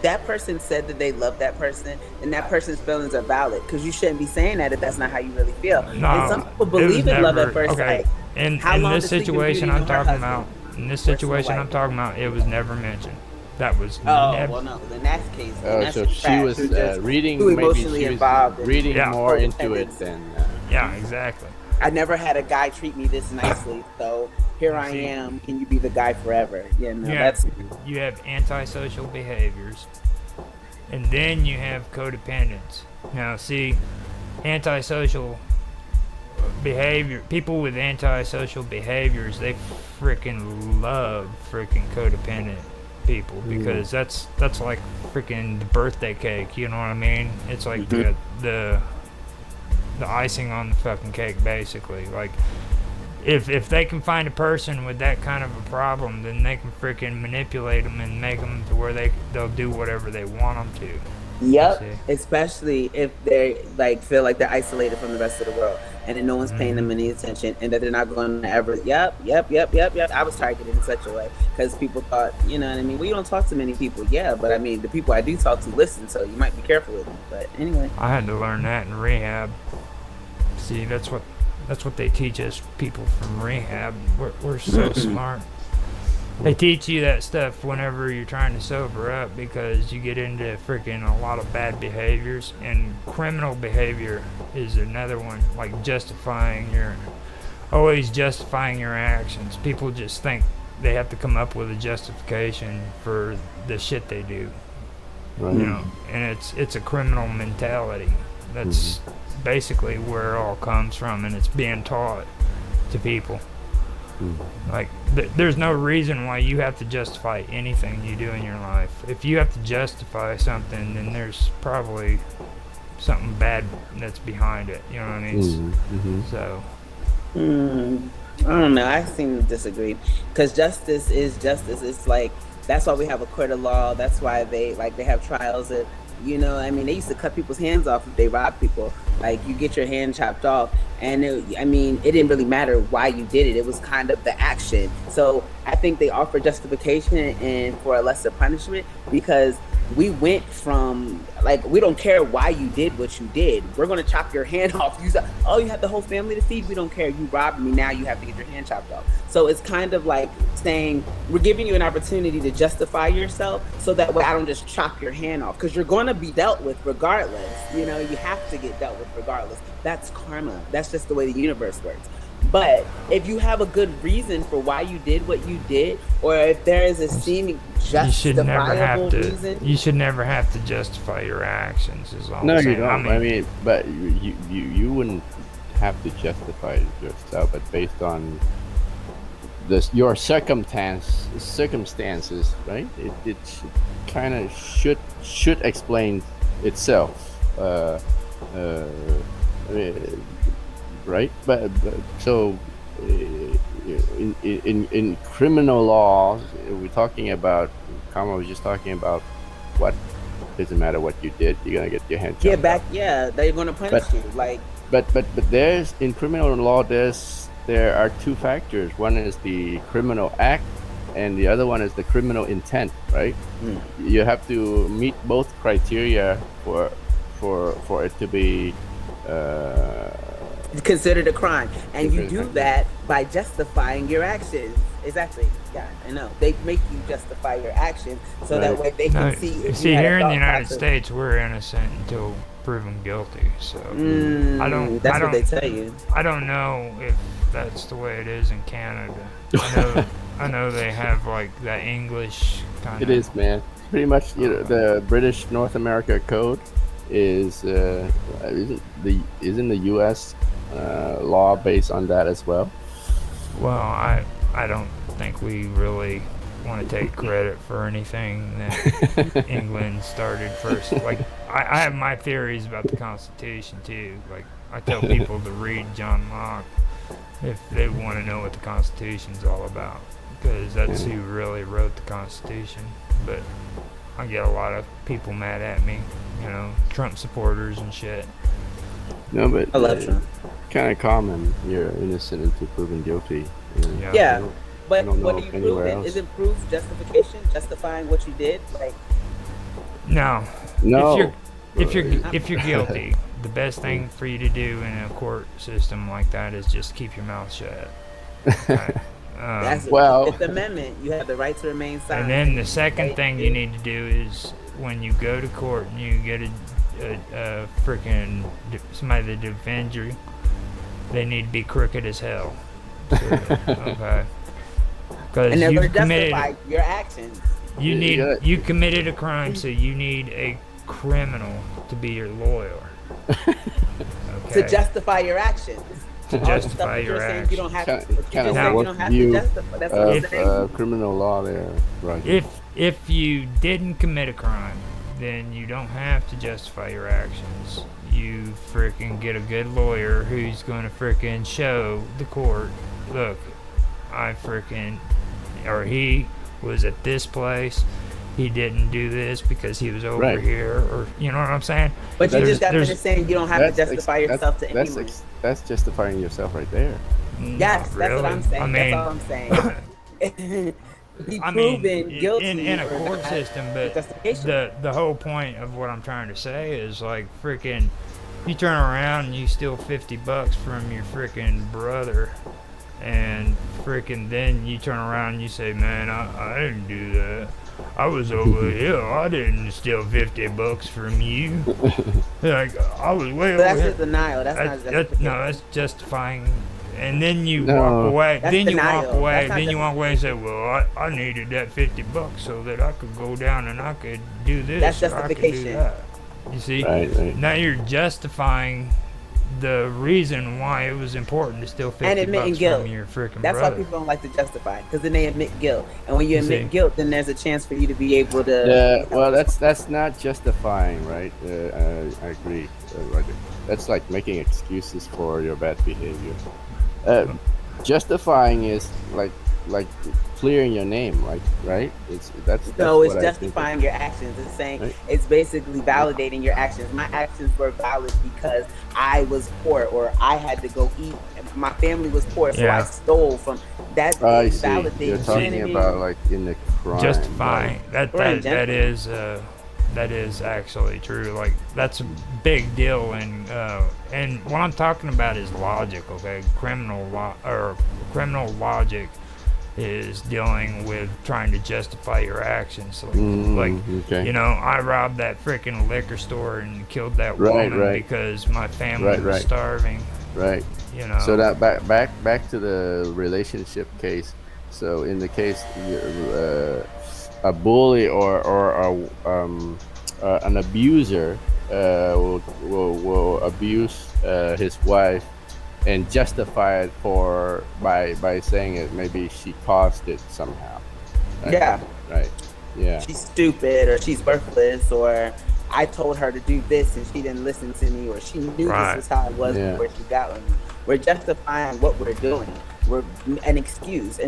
that person said that they love that person, and that person's feelings are valid? Because you shouldn't be saying that if that's not how you really feel. No, and some people it was believe in love never- at first okay. sight. In How long this does Sleeping situation Beauty I'm know her talking husband? about, in this Where's the situation I'm wife? talking about, it was never mentioned. That was Oh, never. well, no. In that case, Oh, that's so trash. she was You're just reading. too Maybe emotionally she was involved in reading Yeah. more into it codependence. than. Yeah, exactly. I never had a guy treat me this nicely, so here I See. am. Can you be the guy forever? You know, Yeah. that's You have antisocial behaviors, and then you have codependence. Now, see, antisocial behavior, people with antisocial behaviors, they freaking love freaking codependent people because that's like freaking the birthday cake, you know what I mean? It's like the icing on the fucking cake, basically. Like, if they can find a person with that kind of a problem, then they can freaking manipulate them and make them to where they'll do whatever they want them to. Yep, See. especially if they like feel like they're isolated from the rest of the world, and then no one's paying them any attention, and that they're not going to ever. Yep. I was targeted in such a way because people thought, you know what I mean. We don't talk to many people, yeah, but I mean the people I do talk to listen, so you might be careful with them. But anyway, I had to learn that in rehab. See, that's what they teach us people from rehab. We're so smart. They teach you that stuff whenever you're trying to sober up because you get into freaking a lot of bad behaviors, and criminal behavior is another one, like always justifying your actions. People just think they have to come up with a justification for the shit they do. Right. You know, and it's a criminal mentality. That's basically where it all comes from, and it's being taught to people. Like, there's no reason why you have to justify anything you do in your life. If you have to justify something, then there's probably something bad that's behind it. You know what I mean? So, I don't know. I seem to disagree because justice is justice. It's like that's why we have a court of law. That's why they have trials. Of, you know, I mean, they used to cut people's hands off if they robbed people. Like, you get your hand chopped off, and it didn't really matter why you did it. It was kind of the action. So I think they offer justification and for a lesser punishment because we went from like, we don't care why you did what you did. We're gonna chop your hand off. You have the whole family to feed. We don't care. You robbed me. Now you have to get your hand chopped off. So it's kind of like saying we're giving you an opportunity to justify yourself, so that way I don't just chop your hand off, because you're gonna be dealt with regardless. You know, you have to get dealt with regardless. That's karma. That's just the way the universe works. But if you have a good reason for why you did what you did, or if there is a seeming justifiable reason, you should never have to justify your actions. Is all No, I'm you saying. don't. I mean, but you wouldn't have to justify it yourself, but based on your circumstances, right? It kind of should explain itself, right? But so in criminal laws, we're talking about. Karma was just talking about what doesn't matter what you did, you're gonna get your hand chopped off. they're gonna punish you. Like, but there's in criminal law there are two factors. One is the criminal act, and the other one is the criminal intent, right? You have to meet both criteria for it to be considered a crime, and you do that by justifying your actions. Exactly. Yeah, I know. They make you justify your actions so that way they can see. If See, you had a here in the thought United process. States, we're innocent until proven guilty. So That's what they tell you. I don't know if that's the way it is in Canada. I know I know they have like that English kind It of. is, man. Pretty much, the British North America Code is isn't the U.S. Law based on that as well? Well, I don't think we really want to take credit for anything that England started first. Like I have my theories about the Constitution too. Like I tell people to read John Locke if they want to know what the Constitution's all about, because that's who really wrote the Constitution. But I get a lot of people mad at me, Trump supporters and shit. No, but I love Trump. Kind of common. You're innocent until proven guilty. Yeah, I but don't know what do you prove anywhere it? else. Isn't proof justification, justifying what you did? Like, No. No. If you're guilty, the best thing for you to do in a court system like that is just keep your mouth shut. Right? that's well- the Fifth Amendment. You have the right to remain silent. And then the second thing you need to do is when you go to court and you get a freaking somebody to defend you, they need to be crooked as hell. So, okay. Because and they're you going to committed, justify your actions. you committed a crime, so you need a criminal to be your lawyer. Okay. To justify your actions. To All the justify stuff that your you're saying you don't have Kind to. of, You just now, say you what don't have view to justify. That's what I'm saying. of criminal law there, right? If you didn't commit a crime, then you don't have to justify your actions. You freaking get a good lawyer who's going to freaking show the court, look, he was at this place. He didn't do this because he was over Right. here, or you know what I'm saying? But you There's- just got there's- finished saying you don't have to justify yourself to anyone. That's justifying yourself right there. Yes, Not that's what I'm really. saying. I mean, That's all I'm saying. Be I mean, proven guilty in a or court not, system, but justification. the whole point of what I'm trying to say is like freaking, you turn around and you steal $50 from your freaking brother, and freaking then you turn around and you say, man, I didn't do that. I was over here. I didn't steal $50 from you. Like I was way So over that's here. just denial. That's not justification. No, that's justifying. And then you No. walk away. That's Then you denial. walk away. That's not Then you walk away and say, "Well, I needed that $50 so that I could go down and I could do this. That's or I could do justification. that." You see? Right. Now you're justifying the reason why it was important to steal And admitting $50 guilt. from your freaking That's brother. why people don't like to justify, because then they admit guilt. And when you You admit see. guilt, then there's a chance for you to be able to. Well, that's not justifying, right? I agree, Roger. That's like making excuses for your bad behavior. Justifying is like clearing your name, like, right? That's No, it's what I think justifying your actions. It's saying Right. it's basically validating your actions. My actions were valid because I was poor, or I had to go eat. My family was poor, so Yeah. I stole from. That I is see. validating. You're talking about like in the crime. Justifying right? that is actually true. Like that's a big deal, and what I'm talking about is logic. Okay, criminal logic is dealing with trying to justify your actions. Okay. I robbed that freaking liquor store and killed that Right, woman right. because my family was Right. starving. Right. So that back to the relationship case. So in the case, a bully or an abuser will abuse his wife and justify it by saying it maybe she caused it somehow. Right? Yeah. Right. Yeah. She's stupid, or she's worthless, or I told her to do this and she didn't listen to me, or she knew Right. this was how it was Yeah. before she got with me. We're justifying what we're doing. We're an excuse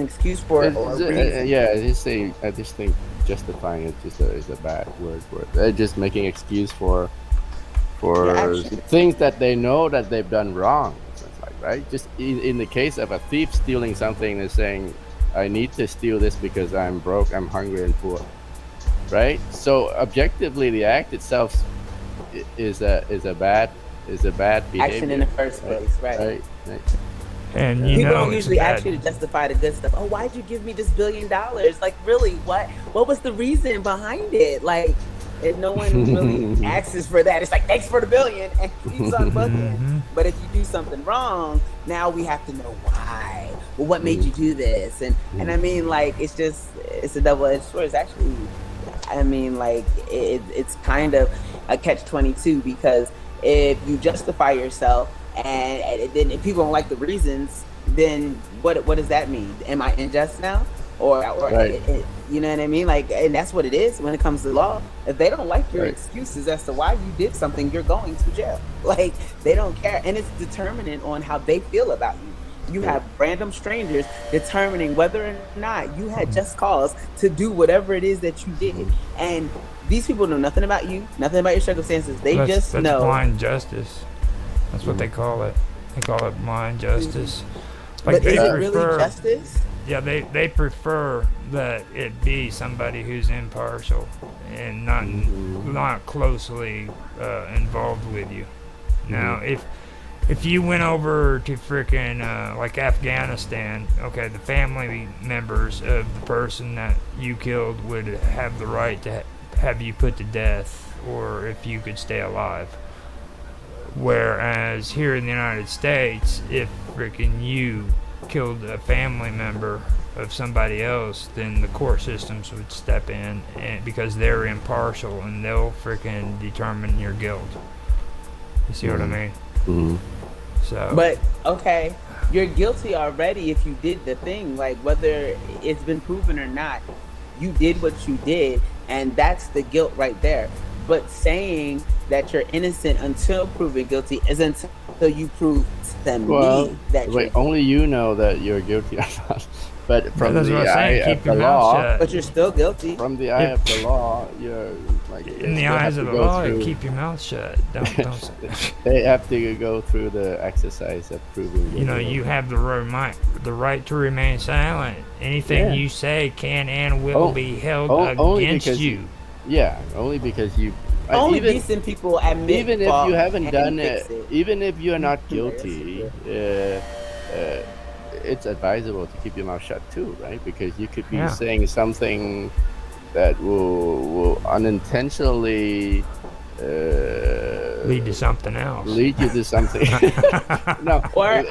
for it, or a reason. I just think justifying it is a bad word for it. They're just making excuse for Your actions. things that they know that they've done wrong. It's like, right? Just in the case of a thief stealing something, they're saying, "I need to steal this because I'm broke, I'm hungry and poor." Right? So objectively, the act itself is a bad behavior. Action in the first place, right? Right. And People don't it's usually bad. ask you to justify the good stuff. Oh, why'd you give me this $1 billion? Like, really? What was the reason behind it? Like, And no one really asks for that. It's like, thanks for the billion and keeps on booking. But if you do something wrong, now we have to know why. Well, what made you do this? And I mean, like, it's a double-edged sword. It's actually, I mean, like, it's kind of a catch-22, because if you justify yourself and then if people don't like the reasons, then what does that mean? Am I unjust now? Or Right. You know what I mean? Like, and that's what it is when it comes to law. If they don't like your excuses as to why you did something, you're going to jail. Like, they don't care. And it's determinant on how they feel about you. You have random strangers determining whether or not you had just cause to do whatever it is that you did. And these people know nothing about you, nothing about your circumstances. They That's know. blind justice. That's what they call it. They call it blind justice. But is it really justice? Yeah, they prefer that it be somebody who's impartial and not closely involved with you. Now, if you went over to freaking like Afghanistan, okay, the family members of the person that you killed would have the right to have you put to death, or if you could stay alive. Whereas here in the United States, if freaking you killed a family member of somebody else, then the court systems would step in, and because they're impartial and they'll freaking determine your guilt. You see what I mean? So. But okay, you're guilty already if you did the thing. Like, whether it's been proven or not, you did what you did, and that's the guilt right there. But saying that you're innocent until proven guilty isn't until you prove to me that you're only you know that you're guilty or not. But from that's the what I'm saying. eye Keep of your the mouth law, shut. But you're still guilty. from the eye of the law, you're like, In the they eyes have of to the go law, through- keep your mouth shut. Don't. They have to go through the exercise of proving. You know, you have the right to remain silent. Anything you say can and will be held only against because you. Yeah, only because you. Only even, decent people admit even if fault you haven't and done fix it, even if you're not guilty, it's advisable to keep your mouth shut too, right? Because you could be saying something that will unintentionally Lead to something else. lead you to something. No, or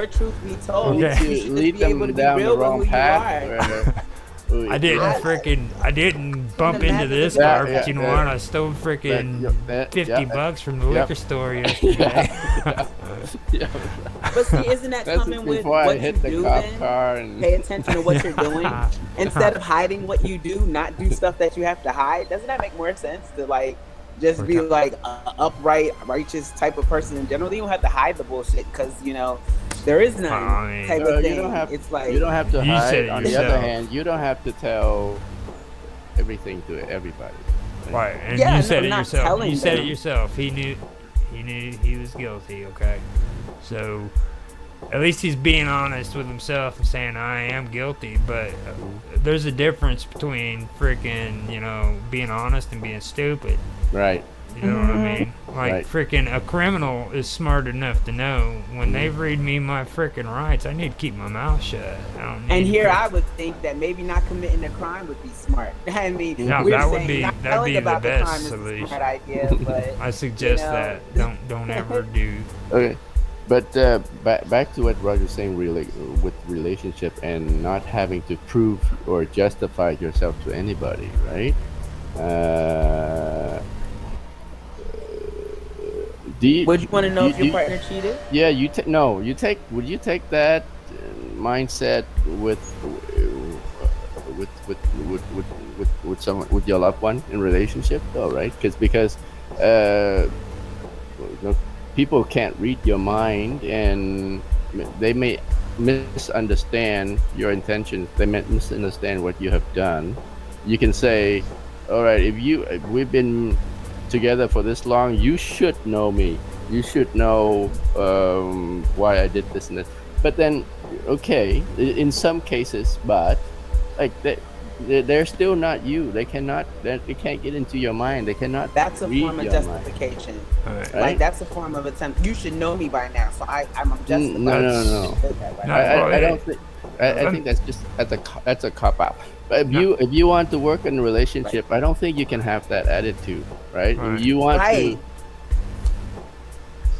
truth be told, Okay. you should lead just be able them to be down real the with wrong who path. you are. I didn't bump into this car, but you know what? I stole freaking $50 from the liquor store yesterday. But see, isn't that That's coming with before I what hit you the do cop then? car and Pay attention to what you're doing. Instead of hiding what you do, not do stuff that you have to hide. Doesn't that make more sense to like just be like an upright, righteous type of person in general? You don't have to hide the bullshit because, you know, there is none type of thing. It's like you don't have to You said hide. it On the yourself. other hand, you don't have to tell everything to everybody. Right, and Yeah, you said no, it not yourself. telling You said them. it yourself. He knew he was guilty. Okay, so at least he's being honest with himself and saying I am guilty. But there's a difference between freaking being honest and being stupid. Right. You know what I mean? Like, Right. freaking a criminal is smart enough to know when they read me my freaking rights, I need to keep my mouth shut. I don't need And to here freaking- I would think that maybe not committing a crime would be smart. I mean, No, we're that would saying be- not that'd telling be the about best crime is a solution. smart idea, but I suggest you know. that. Don't ever do. Okay. But back to what Roger's saying, really, with relationship and not having to prove or justify yourself to anybody, right? would you want to know if your you- partner cheated? Yeah, would you take that mindset with someone, with your loved one in relationship though, right? Because people can't read your mind, and they may misunderstand your intentions. They may misunderstand what you have done. You can say, all right, if we've been together for this long, you should know me. You should know why I did this and that. But then, okay, in some cases, but like they're still not you. They can't get into your mind. They cannot. That's a read form of your justification. Right. Like, that's a form of attempt. You should know me by now, so I'm just No. No, I well, don't think. I think that's a cop out. But if you want to work in a relationship, I don't think you can have that attitude, right? Right. You want Right. to.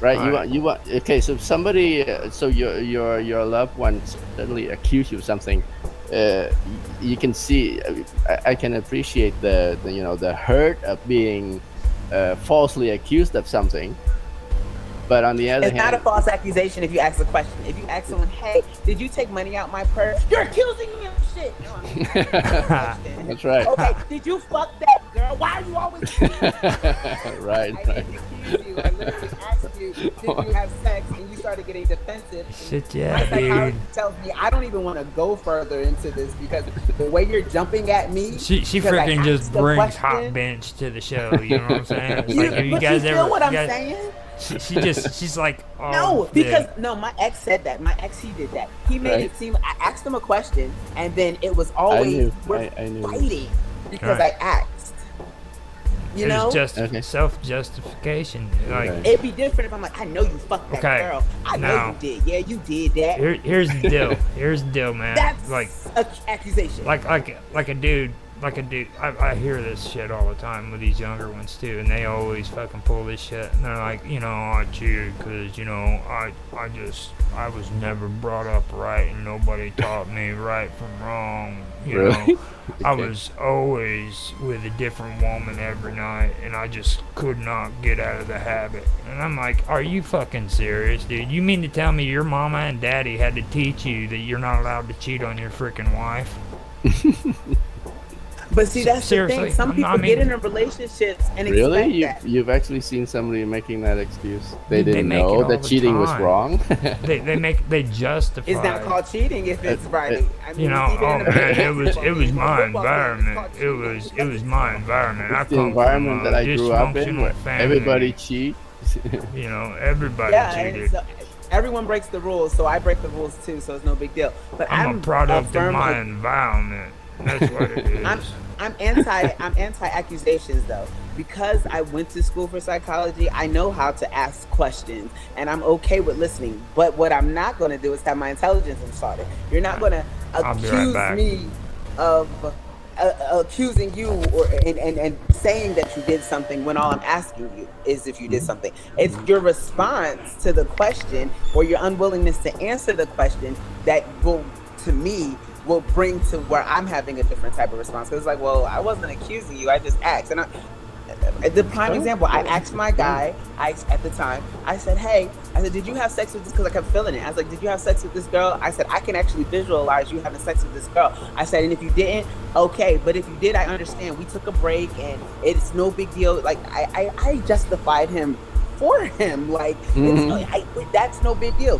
Right, you want. Okay, so somebody, so your loved one suddenly accuse you of something. You can see. I can appreciate the the hurt of being falsely accused of something. But on the other It's hand, not a false accusation if you ask a question. If you ask someone, hey, did you take money out my purse? You're accusing me of shit. No, I'm not asking a question. That's right. Okay, did you fuck that girl? Why are you always Right. I didn't accuse you. I literally asked you, did you have sex? And you started getting defensive. Shit, My yeah, dude. psychologist tells me I don't even want to go further into this because the way you're jumping at me. She because I freaking just asked the brings question. hot bench to the show. You know what I'm saying? It's like, have you But guys you ever? feel what I'm you guys- saying? she's like, oh, No, because yeah. no, my ex said that. My ex, he did that. He made Right. it seem. I asked him a question, and then it was always knew. we're I knew. fighting because Right. I asked. You It's know, just Okay. self-justification. Like, Right. it'd be different if I'm like, I know you fucked that Okay, girl. I know now- you did. Yeah, you did that. here's the deal. Here's the deal, man. That's like, an accusation. like a dude. I hear this shit all the time with these younger ones too, and they always fucking pull this shit. And they're like, I cheated because I was never brought up right, and nobody taught me right from wrong. You Really? know, I Okay. was always with a different woman every night, and I just could not get out of the habit. And I'm like, are you fucking serious, dude? You mean to tell me your mama and daddy had to teach you that you're not allowed to cheat on your freaking wife? But see, that's the Seriously, thing. Some people I mean- get into relationships and Really, expect that. you've actually seen somebody making that excuse? They They didn't make know it all that the cheating was time. wrong. They justify. It's not called cheating if it's right. I mean, You know, even oh in a man, it was my football game, it's environment. called It cheating. was my environment. I It's the come environment from a that I grew up in, dysfunctional where family. everybody cheats. You know, everybody Yeah, and cheated. so everyone breaks the rules, so I break the rules too, so it's no big deal. But I'm a product of firm my believer- environment. That's what it is. I'm anti accusations though. Because I went to school for psychology, I know how to ask questions and I'm okay with listening. But what I'm not going to do is have my intelligence insulted. You're not going to I'll be right accuse back. me of accusing you and saying that you did something when all I'm asking you is if you did something. It's your response to the question or your unwillingness to answer the question that will, to me, will bring to where I'm having a different type of response. Because it's like, well, I wasn't accusing you, I just asked. And the prime example, I asked my guy, at the time, I said, hey, did you have sex with this? Because I kept feeling it. I was like, did you have sex with this girl? I said, I can actually visualize you having sex with this girl. I said, and if you didn't, okay. But if you did, I understand. We took a break and it's no big deal. Like, I justified him for him. Like, that's no big deal.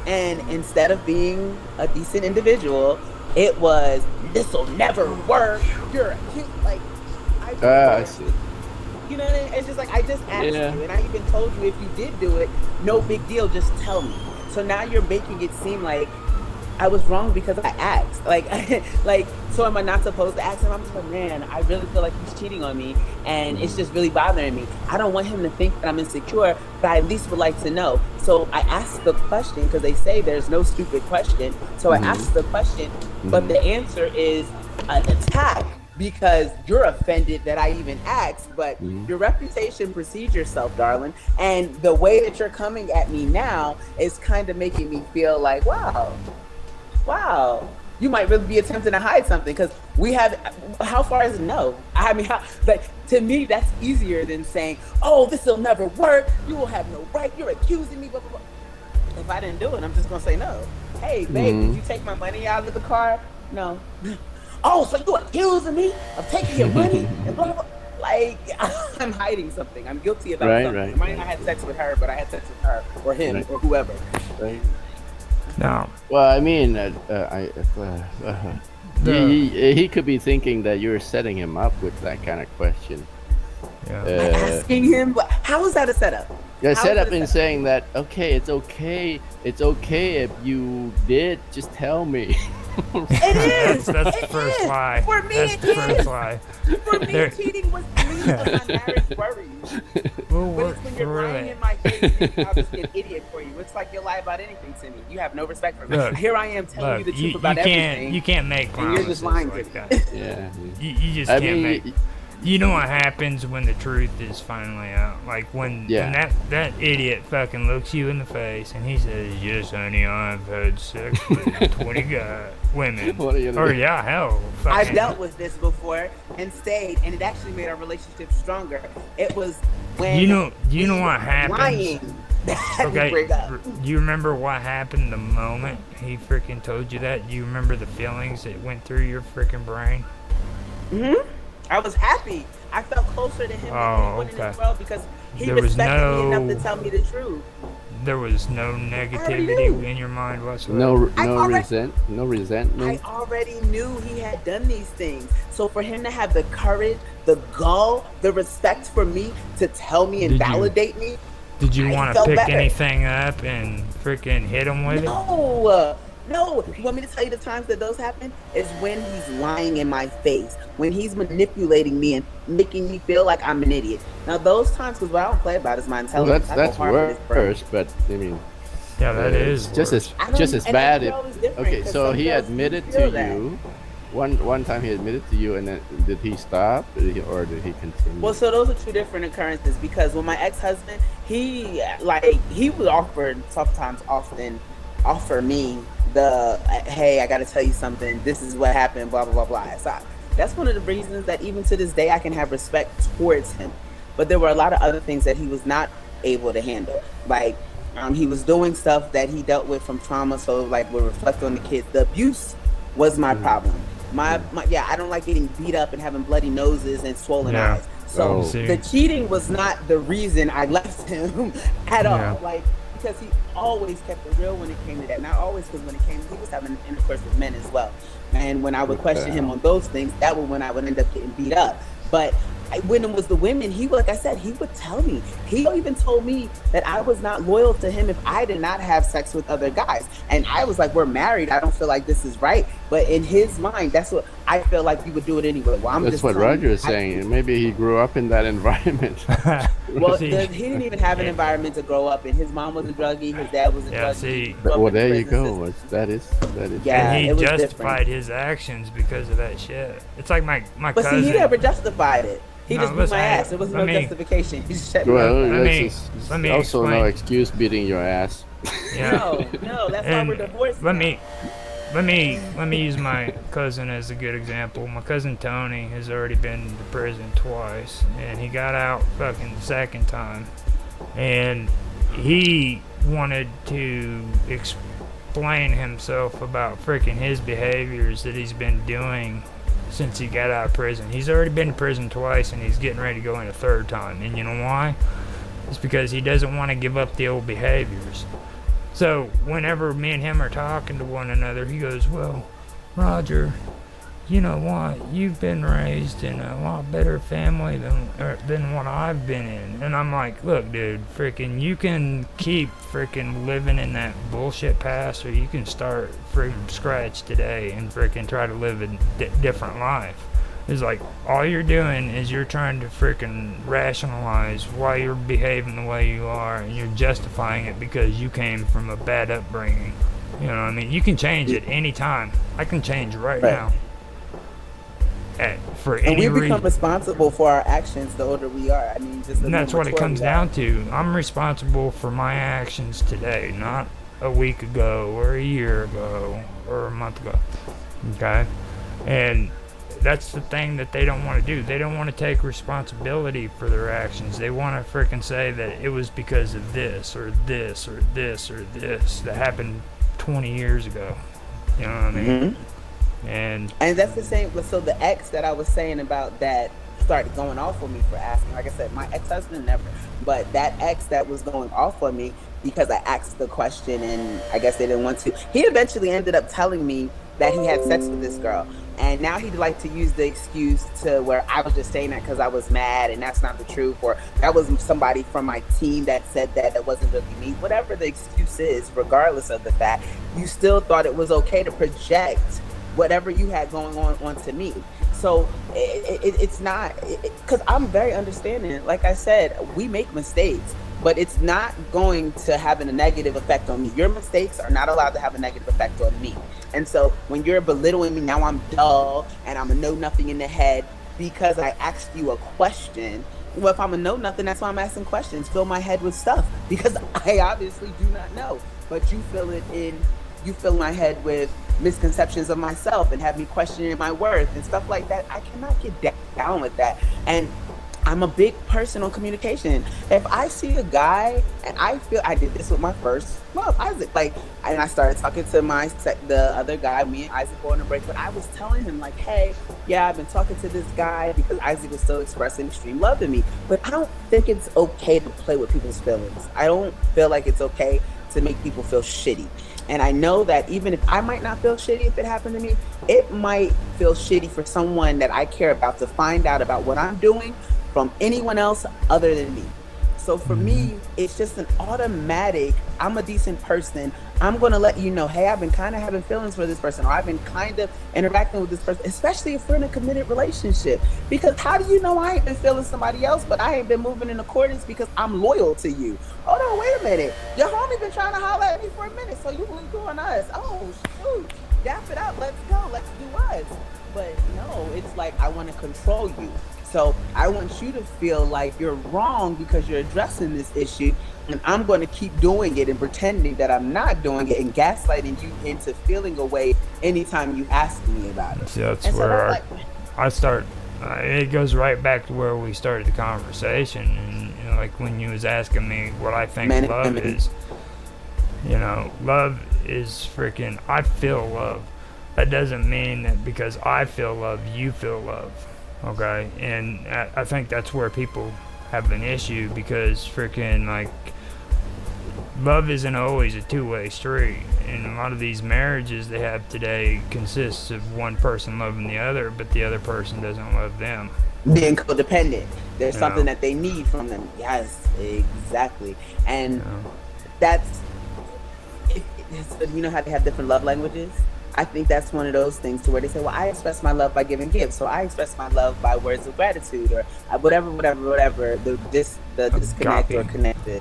And instead of being a decent individual, it was, this'll never work. You're a cute, like, I see. you know what I mean? It's just like, I just asked Yeah. you, and I even told you if you did do it, no big deal, just tell me. So now you're making it seem like I was wrong because I asked. Like, so am I not supposed to ask him? I'm just like, man, I really feel like he's cheating on me, and it's just really bothering me. I don't want him to think that I'm insecure, but I at least would like to know. So I asked the question, because they say there's no stupid question. So I asked the question, but the answer is an attack. Because you're offended that I even asked, but your reputation precedes yourself, darling. And the way that you're coming at me now is kind of making me feel like, wow, you might really be attempting to hide something. Because we have, how far is no? I mean, to me, that's easier than saying, oh, this will never work. You will have no right. You're accusing me, blah, blah, blah. If I didn't do it, I'm just going to say no. Hey, babe, did you take my money out of the car? No. Oh, so you accusing me of taking your money and blah, blah, blah. Like, I'm hiding something. I'm guilty about Right, something. right. I might not have sex with her, but I had sex with her or him Right. or whoever. Right. No. Well, I mean, he could be thinking that you're setting him up with that kind of question. Yeah. Asking him, how is that a setup? Yeah, How set is up it a in setup? saying that, okay, it's okay if you did, just tell me. It is. That's the It first is. lie. For me, That's it the first is. lie. For me, There- cheating was me of my marriage worries. We'll But work it's when you're through lying it. in my face, and I'll just be an idiot for you. It's like you'll lie about anything to me. You have no respect for me. Look, Here I am telling you the truth about everything. You can't make and you're promises just lying like to me. that. Yeah. You just I can't mean, make. You know what happens when the truth is finally out? Like when that idiot fucking looks you in the face and he says, "Yes, honey, I've had sex with 20 women." What are you gonna Or do? yeah, hell. I've fucking- dealt with this before and stayed, and it actually made our relationship stronger. It was when You know we what were happens? lying that we Okay, break up. do you remember what happened the moment he freaking told you that? Do you remember the feelings that went through your freaking brain? I was happy. I felt closer to him than Oh, anyone in okay. this world because he There was respected me enough no- to tell me the truth. There was no knew. negativity in your mind whatsoever. No I resentment. already knew he had done these things. So for him to have the courage, the gall, the respect for me to tell me and Did you- validate me, Did you I want to felt pick better. anything up and freaking hit him with it? no. You want me to tell you the times that those happen? Is when he's lying in my face, when he's manipulating me and making me feel like I'm an idiot. Now those times, because what I don't play about is my Well, intelligence. I go that's hard for this brain. worse, but I mean, Yeah, that is just worse. as and bad. every If, girl is different, okay, 'cause so some he girls admitted feel to that. you. One time he admitted to you, and then did he stop or did he continue? Well, so those are two different occurrences because when my ex-husband, he would often offer me the, hey, I got to tell you something. This is what happened, blah, blah, blah, blah. So that's one of the reasons that even to this day, I can have respect towards him. But there were a lot of other things that he was not able to handle. Like, he was doing stuff that he dealt with from trauma. So like, we'll reflect on the kids. The abuse was my problem. I don't like getting beat up and having bloody noses and swollen Yeah. eyes. So Oh. See. the cheating was not the reason I left him at Yeah. all. Like, because he always kept it real when it came to that. Not always, because when it came, he was having intercourse with men as well. And when I would question him on those things, that was when I would end up getting beat up. But when it was the women, like I said, he would tell me. He even told me that I was not loyal to him if I did not have sex with other guys. And I was like, we're married. I don't feel like this is right. But in his mind, that's what I feel like you would do it anyway. Well, I'm That's just what telling Roger you, is saying. Maybe he grew up in that environment. Well, See, he didn't even have an environment to grow up in. His mom was a druggie. His dad was a Yeah, druggie. see. He grew up Well, in the there you prison go. system. That is. Yeah. and he it was justified different. his actions because of that shit. It's like my But cousin. see, he never justified it. He No, just beat listen, my hey, ass. There was no let me- justification. He just shut me Well, up. Let me- it's let me also no explain. excuse beating your ass. Yeah. No, that's why And we're divorced. let now. me use my cousin as a good example. My cousin Tony has already been to prison twice, and he got out fucking the second time, and he wanted to explain himself about freaking his behaviors that he's been doing since he got out of prison. He's already been to prison twice, and he's getting ready to go in a third time. And you know why? It's because he doesn't want to give up the old behaviors. So whenever me and him are talking to one another, he goes, well, Roger, you know what? You've been raised in a lot better family than what I've been in. And I'm like, look, dude, freaking, you can keep freaking living in that bullshit past, or you can start from scratch today and freaking try to live a different life. It's like, all you're doing is you're trying to freaking rationalize why you're behaving the way you are, and you're justifying it because you came from a bad upbringing. You know what I mean? You can change it anytime. I can change right now. For And any we become reason. responsible for our actions the older we are. I mean, just the And that's more what it mature comes we are. down to. I'm responsible for my actions today, not a week ago or a year ago or a month ago. Okay? And that's the thing that they don't want to do. They don't want to take responsibility for their actions. They want to freaking say that it was because of this or this or this or this that happened 20 years ago. You know what I mean? Mm-hmm. And that's the same. So the ex that I was saying about that started going off on me for asking. Like I said, my ex-husband never. But that ex that was going off on me because I asked the question and I guess they didn't want to. He eventually ended up telling me that he had sex with this girl. And now he'd like to use the excuse to where I was just saying that because I was mad and that's not the truth, or that was somebody from my team that said that wasn't really me. Whatever the excuse is, regardless of the fact, you still thought it was okay to project whatever you had going on onto me. So it's not, because I'm very understanding. Like I said, we make mistakes, but it's not going to have a negative effect on me. Your mistakes are not allowed to have a negative effect on me. And so when you're belittling me, now I'm dull and I'm a know nothing in the head because I asked you a question. Well, if I'm a know nothing, that's why I'm asking questions. Fill my head with stuff because I obviously do not know. But you fill my head with misconceptions of myself and have me questioning my worth and stuff like that. I cannot get down with that. And I'm a big person on communication. If I see a guy and I feel, I did this with my first love, Isaac, like, and I started talking to the other guy, me and Isaac were on a break, but I was telling him like, hey, yeah, I've been talking to this guy because Isaac was still expressing extreme love to me, but I don't think it's okay to play with people's feelings. I don't feel like it's okay to make people feel shitty. And I know that even if I might not feel shitty if it happened to me, it might feel shitty for someone that I care about to find out about what I'm doing from anyone else other than me. So for me, it's just an automatic, I'm a decent person. I'm going to let you know, hey, I've been kind of having feelings for this person, or I've been kind of interacting with this person, especially if we're in a committed relationship. Because how do you know I ain't been feeling somebody else, but I ain't been moving in accordance because I'm loyal to you? Oh, no, wait a minute. Your homie been trying to holler at me for a minute, so you really doing us. Oh, shoot. Dap it up. Let's go. Let's do us. But no, it's like I want to control you. So I want you to feel like you're wrong because you're addressing this issue, and I'm going to keep doing it and pretending that I'm not doing it and gaslighting you into feeling a way anytime you ask me about it. See, that's where I start. It goes right back to where we started the conversation, and you know, like when you was asking me what I think love is. You know, love is freaking. I feel love. That doesn't mean that because I feel love, you feel love. Okay, and I think that's where people have an issue because freaking like love isn't always a two-way street, and a lot of these marriages they have today consists of one person loving the other, but the other person doesn't love them. Being codependent, there's something that they need from them. Yes, exactly, and that's you know how they have different love languages. I think that's one of those things to where they say, well, I express my love by giving gifts, so I express my love by words of gratitude, or whatever, the disconnect or connected.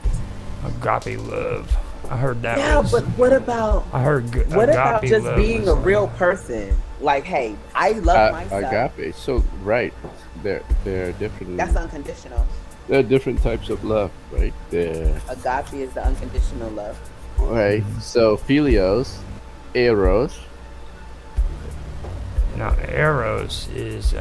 Agape love. I heard that. Yeah, but what about? I heard. What about just being a real person? Like, hey, I love myself. Agape. So right, they're different. That's unconditional. There are different types of love, right? Agape is the unconditional love. Right. So philios, eros. Now, eros is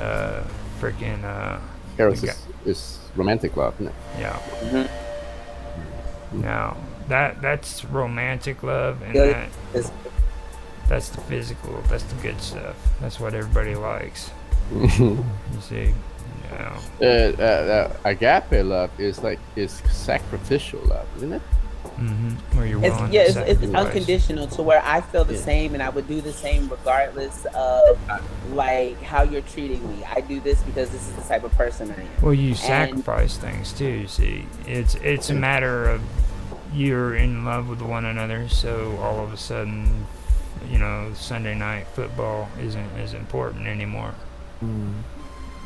freaking. Eros is romantic love, isn't it? Yeah. Mm-hmm. Now that's romantic love, and that's the physical. That's the good stuff. That's what everybody likes. You see. Agape love is sacrificial love, isn't it? Where you're willing it's unconditional to where I feel the same and I would do the same regardless of like how you're treating me. I do this because this is the type of person I am. Well, you sacrifice things too. See, it's a matter of you're in love with one another, so all of a sudden, you know, Sunday night football isn't as important anymore.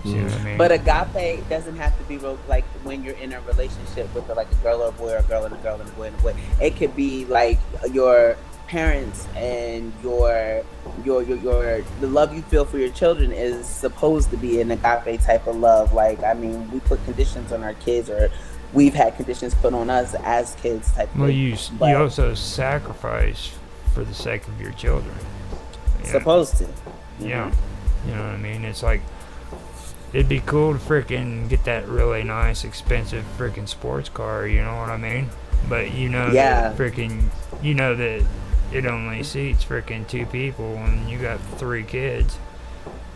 See what I mean? But agape doesn't have to be like when you're in a relationship with like a girl or a boy, or a girl and a girl and a boy and a boy. It could be like your parents and the love you feel for your children is supposed to be an agape type of love. Like, I mean, we put conditions on our kids, or we've had conditions put on us as kids type of thing. You also sacrifice for the sake of your children. Supposed to. Yeah. You know what I mean? It's like, it'd be cool to freaking get that really nice, expensive freaking sports car, you know what I mean? But you know that freaking, you know that it only seats freaking 2 people and you got 3 kids.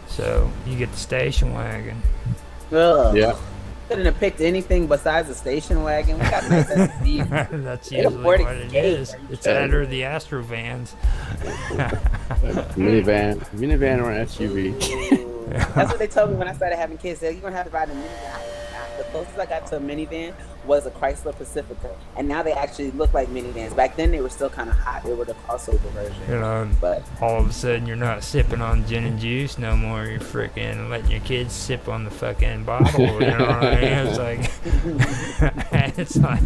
So you get the station wagon. Ugh. Yeah. Couldn't have picked anything besides a station wagon. We got nice SUVs. That's usually what it is. It's that or the Astro vans. Minivan or SUV. That's what they told me when I started having kids. They're, you're gonna have to buy the minivan. The closest I got to a minivan was a Chrysler Pacifica, and now they actually look like minivans. Back then, they were still kind of hot. They were the crossover version. You know, But all of a sudden you're not sipping on gin and juice no more. You're freaking letting your kids sip on the fucking bottle. You know what I mean? It's like, it's like,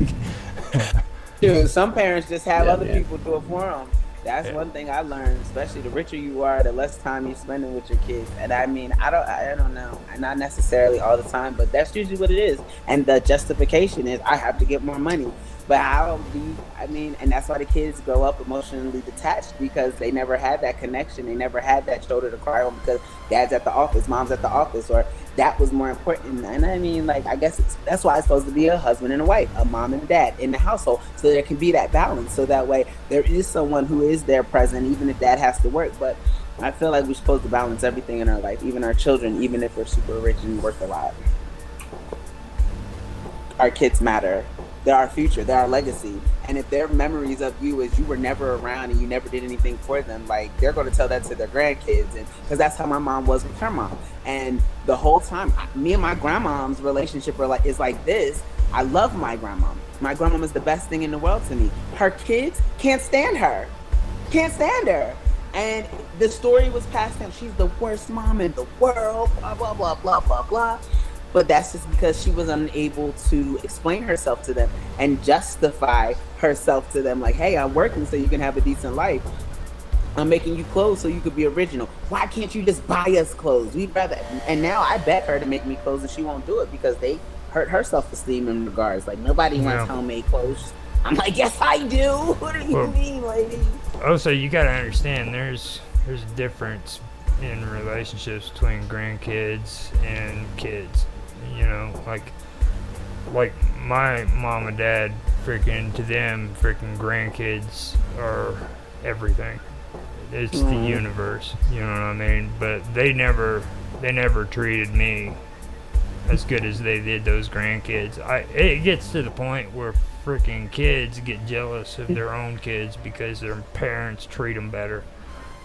dude, some parents just have Yeah, other man. people do it for them. That's Yeah. one thing I learned. Especially the richer you are, the less time you're spending with your kids. And I mean, I don't know, not necessarily all the time, but that's usually what it is. And the justification is, I have to get more money. But and that's why the kids grow up emotionally detached, because they never had that connection. They never had that shoulder to cry on, because dad's at the office, mom's at the office, or that was more important. And I mean, like, I guess that's why it's supposed to be a husband and a wife, a mom and a dad in the household, so there can be that balance. So that way there is someone who is there present, even if dad has to work. But I feel like we're supposed to balance everything in our life, even our children, even if we're super rich and work a lot. Our kids matter. They're our future. They're our legacy. And if their memories of you is you were never around and you never did anything for them, like, they're going to tell that to their grandkids. And because that's how my mom was with her mom. And the whole time, me and my grandmom's relationship is like this. I love my grandmom. My grandmom is the best thing in the world to me. Her kids can't stand her. Can't stand her. And the story was passed down. She's the worst mom in the world. Blah, blah, blah, blah, blah, blah. But that's just because she was unable to explain herself to them and justify herself to them. Like, hey, I'm working so you can have a decent life. I'm making you clothes so you could be original. Why can't you just buy us clothes? We'd rather. And now I bet her to make me clothes and she won't do it because they hurt her self-esteem in regards. Like, nobody wants homemade clothes. I'm like, yes, I do. What do you mean, lady? Also, you gotta understand, there's a difference in relationships between grandkids and kids. You know, like my mom and dad, freaking, to them, freaking grandkids are everything. It's the universe, you know what I mean? But they never treated me as good as they did those grandkids. It gets to the point where freaking kids get jealous of their own kids because their parents treat them better.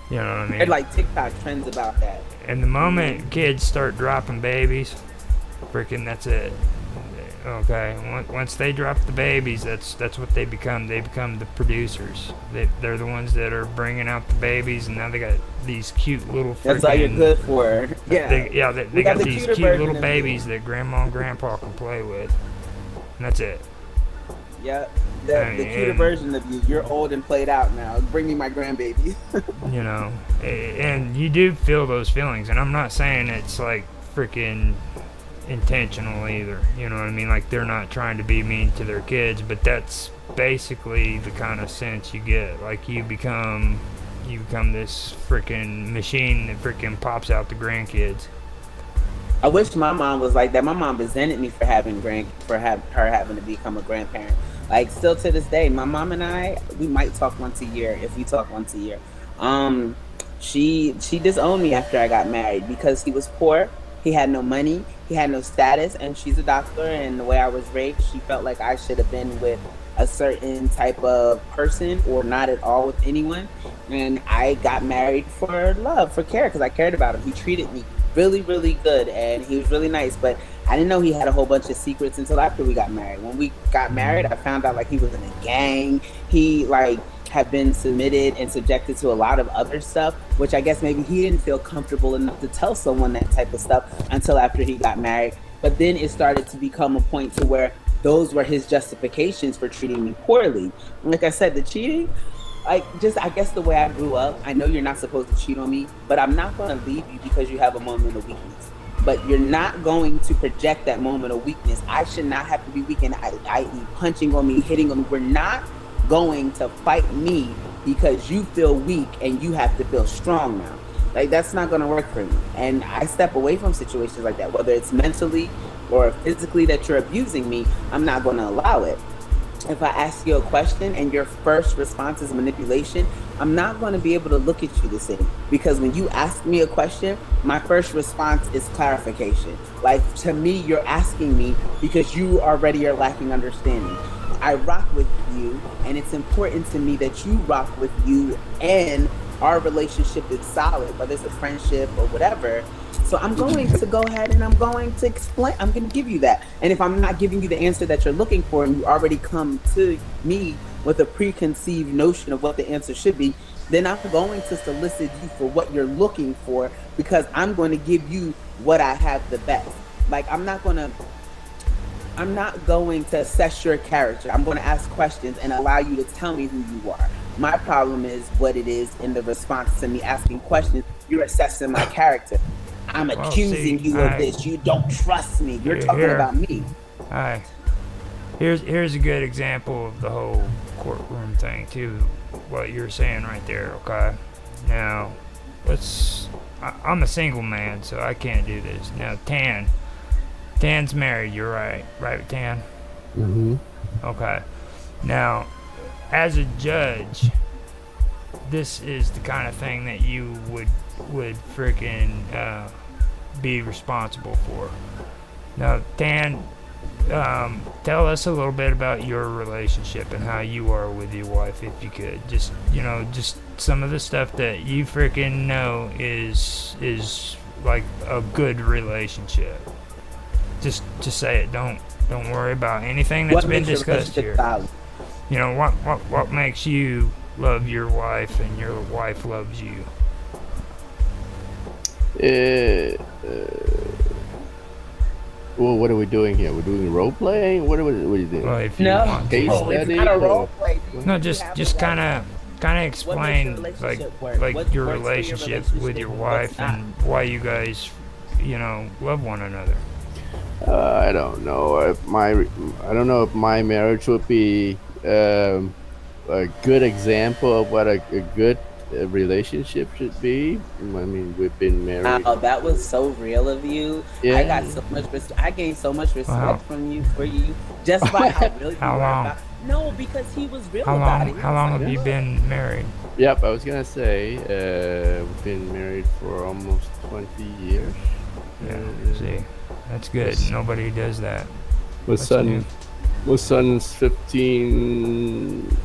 You know what I mean? They're like TikTok trends about that. And the moment kids start dropping babies, freaking, that's it. Okay, once they drop the babies, that's what they become. They become the producers. They're the ones that are bringing out the babies, and now they got these cute little freaking... That's all you're good for. Yeah. They got these cute little babies that grandma and grandpa can play with. And that's it. Yeah, the cuter version of you. You're old and played out now. Bring me my grandbabies. You know, and you do feel those feelings, and I'm not saying it's like freaking intentional either, you know what I mean? Like, they're not trying to be mean to their kids, but that's basically the kind of sense you get. Like, you become this freaking machine that freaking pops out the grandkids. I wish my mom was like that. My mom resented me for her having to become a grandparent. Like, still to this day, my mom and I, we might talk once a year, if we talk once a year. She disowned me after I got married because he was poor. He had no money, he had no status, and she's a doctor, and the way I was raised, she felt like I should have been with a certain type of person or not at all with anyone. And I got married for love, for care, because I cared about him. He treated me really, really good, and he was really nice, but I didn't know he had a whole bunch of secrets until after we got married. When we got married, I found out like he was in a gang. He had been submitted and subjected to a lot of other stuff, which I guess maybe he didn't feel comfortable enough to tell someone that type of stuff until after he got married. But then it started to become a point to where those were his justifications for treating me poorly. Like I said, the cheating, I guess the way I grew up, I know you're not supposed to cheat on me, but I'm not going to leave you because you have a moment of weakness. But you're not going to project that moment of weakness. I should not have to be weak, and i.e. punching on me, hitting on me. We're not going to fight me because you feel weak and you have to feel strong now. Like, that's not going to work for me. And I step away from situations like that, whether it's mentally or physically that you're abusing me. I'm not going to allow it. If I ask you a question and your first response is manipulation, I'm not going to be able to look at you the same, because when you ask me a question, my first response is clarification. Like, to me, you're asking me because you already are lacking understanding. I rock with you, and it's important to me that you rock with you and our relationship is solid, whether it's a friendship or whatever. So I'm going to go ahead and I'm going to explain. I'm going to give you that. And if I'm not giving you the answer that you're looking for, and you already come to me with a preconceived notion of what the answer should be, then I'm going to solicit you for what you're looking for, because I'm going to give you what I have the best. Like, I'm not going to assess your character. I'm going to ask questions and allow you to tell me who you are. My problem is what it is in the response to me asking questions. You're assessing my character. I'm accusing you of this. You don't trust me. You're talking about me. Hi. Here's a good example of the whole courtroom thing too. What you're saying right there. Okay. Now, I'm a single man, so I can't do this. Now, Tan's married. You're right, Tan? Mm-hmm. Okay. Now, as a judge, this is the kind of thing that you would freaking be responsible for. Now, Tan, tell us a little bit about your relationship and how you are with your wife, if you could. Just some of the stuff that you freaking know is like a good relationship. Just say it. Don't worry about anything that's been discussed here. You know, what makes you love your wife and your wife loves you? Well, what are we doing here? We're doing role playing. What are you doing? Well, if you want Case to. study? It's not a role play. No, just kind of explain like your relationship with your wife and why you guys, love one another. I don't know if my marriage would be a good example of what a good relationship should be. I mean, we've been married. Wow, that was so real of you. Yeah. I got so much. I gained so much respect from you for you just by how really you How were long? about. No, because he was real about it. How long have you been married? Yep, I was gonna say we've been married for almost 20 years. Yeah. See, that's good. Nobody does that. My son's 15.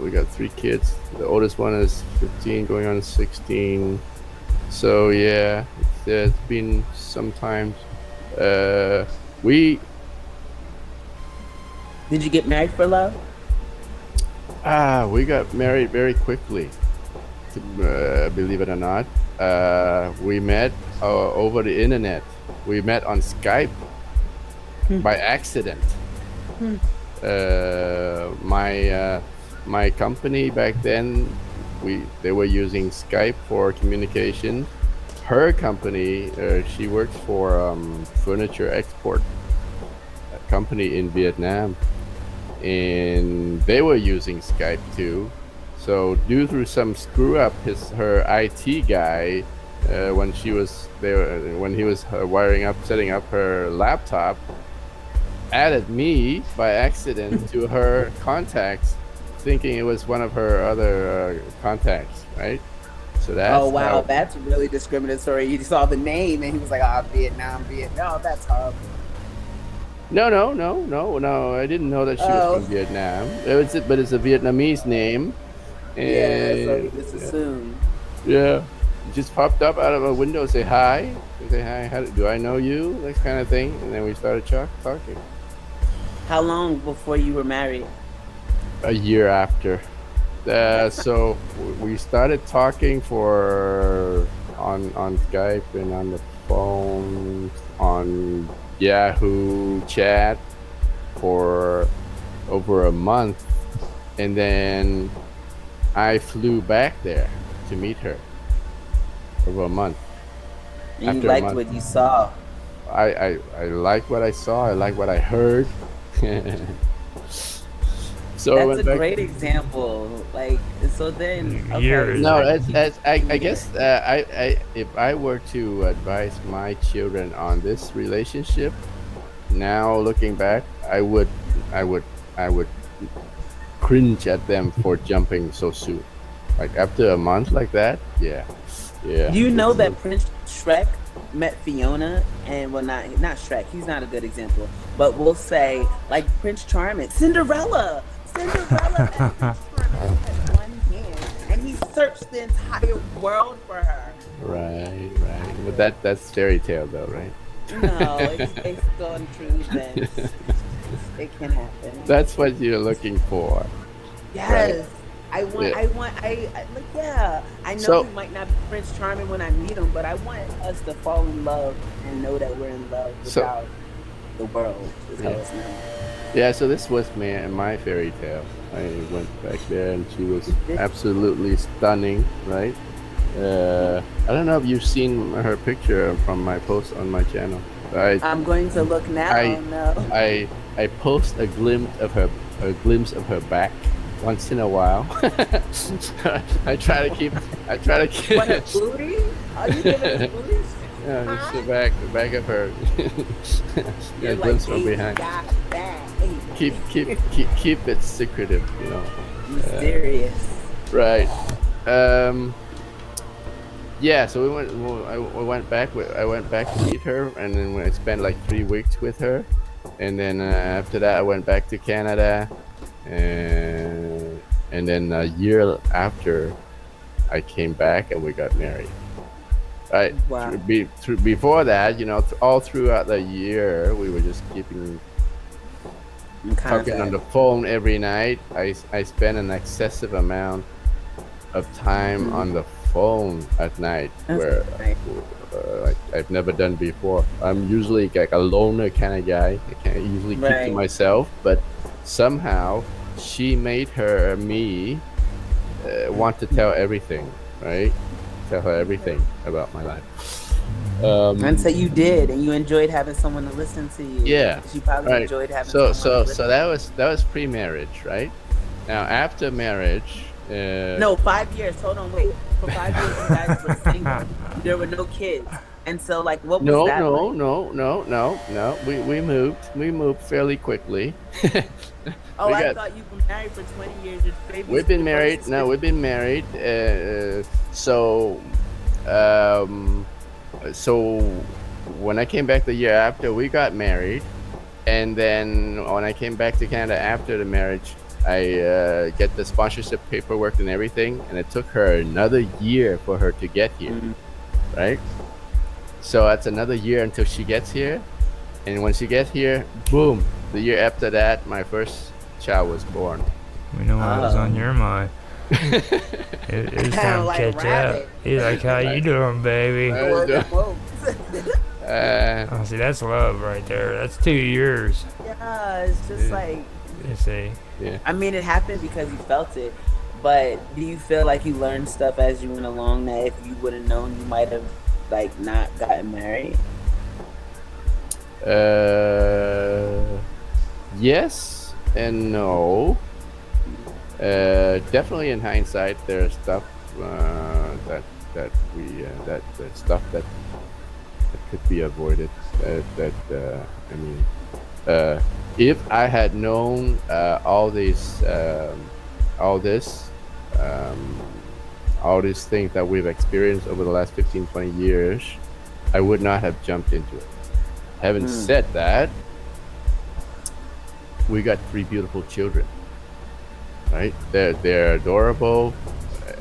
We got 3 kids. The oldest one is 15, going on 16. So yeah, it's been some time. Did you get married for love? We got married very quickly. Believe it or not, we met over the internet. We met on Skype by accident. My company back then, they were using Skype for communication. Her company, she worked for furniture export company in Vietnam, and they were using Skype too. So due to some screw up, her IT guy, when he was setting up her laptop, added me by accident to her contacts, thinking it was one of her other contacts, right? So that's That's really discriminatory. He saw the name and he was like, Vietnam. No, that's horrible. No. I didn't know that she was from Vietnam. But it's a Vietnamese name. And, so you just assumed. Yeah, it just popped up out of a window. Say hi. Do I know you? That kind of thing. And then we started talking. How long before you were married? A year after. So we started talking on Skype and on the phone, on Yahoo chat for over a month, and then I flew back there to meet her over a month. You liked what you saw. I liked what I saw. I liked what I heard. So that's a great example. Like, so then, okay. No, I guess if I were to advise my children on this relationship, now looking back, I would cringe at them for jumping so soon. Like after a month like that, yeah. Do you know that Prince Shrek met Fiona, and not Shrek, he's not a good example, but we'll say like Prince Charming, Cinderella met Prince Charming with one hand, and he searched the entire world for her. Right. But that's fairy tale though, right? No, it's based on true events. It can happen. That's what you're looking for. Yes. I want, Yeah. like, yeah. I know So- we might not be Prince Charming when I meet him, but I want us to fall in love and know that we're in love So- without the world, is how Yeah. it's known. Yeah, so this was my fairy tale. I went back there and she was absolutely stunning, right? I don't know if you've seen her picture from my post on my channel. I'm going to look now. I post a glimpse of her back once in a while. I try to keep. What, a booty? Are you giving us booties? Yeah, it's the back of her. You're A glimpse like, from "Hey, behind. got that. Hey, Keep it secretive, you know. mysterious. Right. Yeah. So I went back. I went back to meet her, and then I spent like 3 weeks with her, and then after that I went back to Canada, and then a year after I came back and we got married. Right. Wow. Before that, you know, all throughout the year, we were just keeping talking on the phone every night. I spent an excessive amount of time on the phone at night, where I've never done before. I'm usually like a loner kind of guy. I can't usually keep to myself, but somehow she made me want to tell everything, right? Tell her everything about my life. And so you did, and you enjoyed having someone to listen to you. Yeah, She probably right. enjoyed having So someone to listen. that was pre-marriage, right? Now after marriage, No, 5 years. Hold on, wait. For 5 years, you guys were single. There were no kids. And so, like, what was no, that no, like? no. We moved fairly quickly. Oh, we I got- thought you've been married for 20 years. Your baby's We've been married. supposed to- No, we've been married. So when I came back the year after, we got married, and then when I came back to Canada after the marriage, I get the sponsorship paperwork and everything, and it took her another year for her to get here, right? So that's another year until she gets here, and when she gets here, boom! The year after that, my first child was born. We know what was on your mind. It's time to Like catch rabbit. up. He's like, how you doing, baby? Whoa. Oh, see, that's love right there. That's 2 years. Yeah, it's just Yeah. like, You see. Yeah. I mean, it happened because you felt it. But do you feel like you learned stuff as you went along that if you would have known, you might have, like, not gotten married? Yes and no. Definitely in hindsight, there's stuff that could be avoided. If I had known all these things that we've experienced over the last 15, 20 years, I would not have jumped into it. Having said that, we got 3 beautiful children. Right? They're adorable,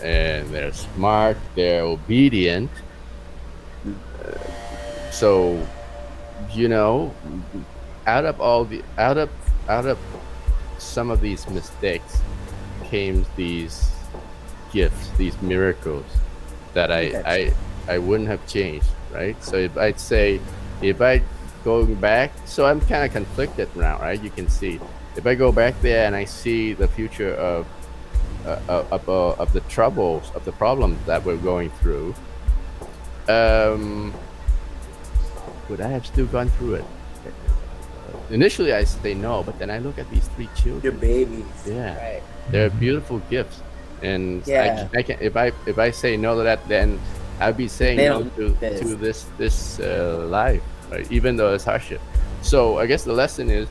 and they're smart. They're obedient. So, you know, out of some of these mistakes came these gifts, these miracles that I wouldn't have changed. Right? So if I going back, so I'm kind of conflicted now, right? You can see. If I go back there and I see the future of the troubles, of the problems that we're going through, would I have still gone through it? Initially, I say no, but then I look at these 3 children. Your babies. Yeah, Right. they're beautiful gifts, and Yeah. I can if I say no to that, then I'd be saying They no don't to this life, right? Even though it's hardship. So I guess the lesson is,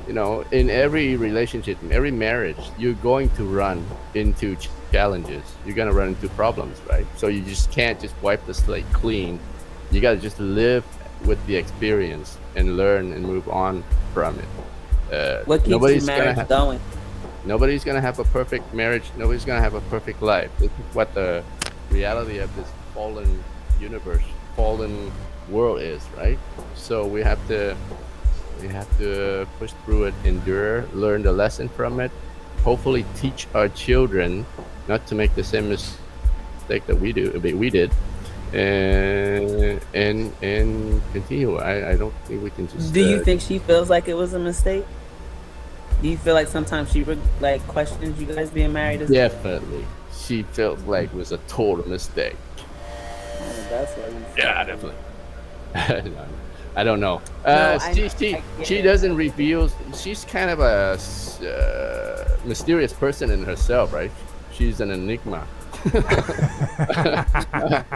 you know, in every relationship, in every marriage, you're going to run into challenges. You're going to run into problems, right? So you just can't just wipe the slate clean. You got to just live with the experience and learn and move on from it. What keeps your marriage going? Nobody's gonna have a perfect marriage. Nobody's gonna have a perfect life. This is what the reality of this fallen universe, fallen world is, right? So we have to push through it, endure, learn the lesson from it. Hopefully, teach our children not to make the same mistake that we did, and continue. I don't think we can just. Do you think she feels like it was a mistake? Do you feel like sometimes she like questions you guys being married? Definitely, she felt like it was a total mistake. Oh, that's what you feel. Yeah, definitely. I don't know. No, She doesn't reveal. She's kind of a mysterious person in herself, right? She's an enigma.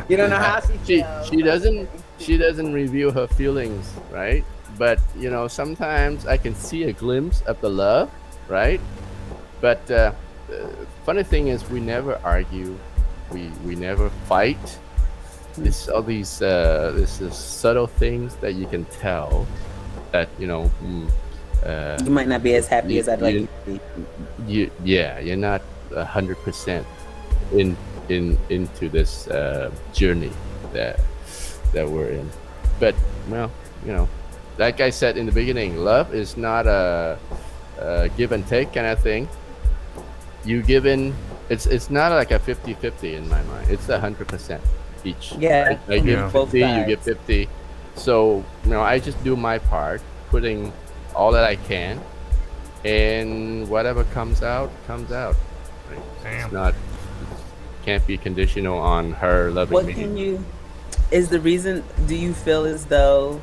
You don't know how she feels. She doesn't reveal her feelings, right? But sometimes I can see a glimpse of the love, right? But funny thing is, we never argue, we never fight. It's all these this is subtle things that you can tell that you might not be as happy as I'd like you to be. You're not 100% into this journey that we're in. But like I said in the beginning, love is not a give and take kind of thing. You give in. It's not like a 50-50 in my mind. It's 100% each. Yeah, I give 50, you sides. give 50. So I just do my part, putting all that I can, and whatever comes out. Right? Damn. Can't be conditional on her loving What me. is the reason? Do you feel as though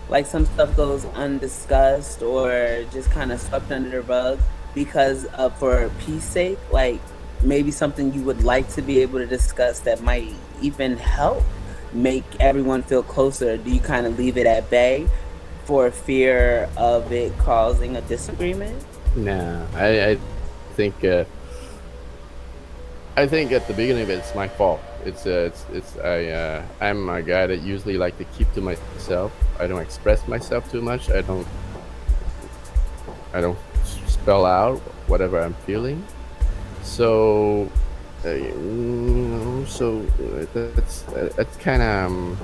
like some stuff goes undiscussed or just kind of swept under the rug because of, for peace sake, like maybe something you would like to be able to discuss that might even help make everyone feel closer? Do you kind of leave it at bay for fear of it causing a disagreement? Nah, I think at the beginning of it, it's my fault. I'm a guy that usually like to keep to myself. I don't express myself too much. I don't spell out whatever I'm feeling. So that's kind of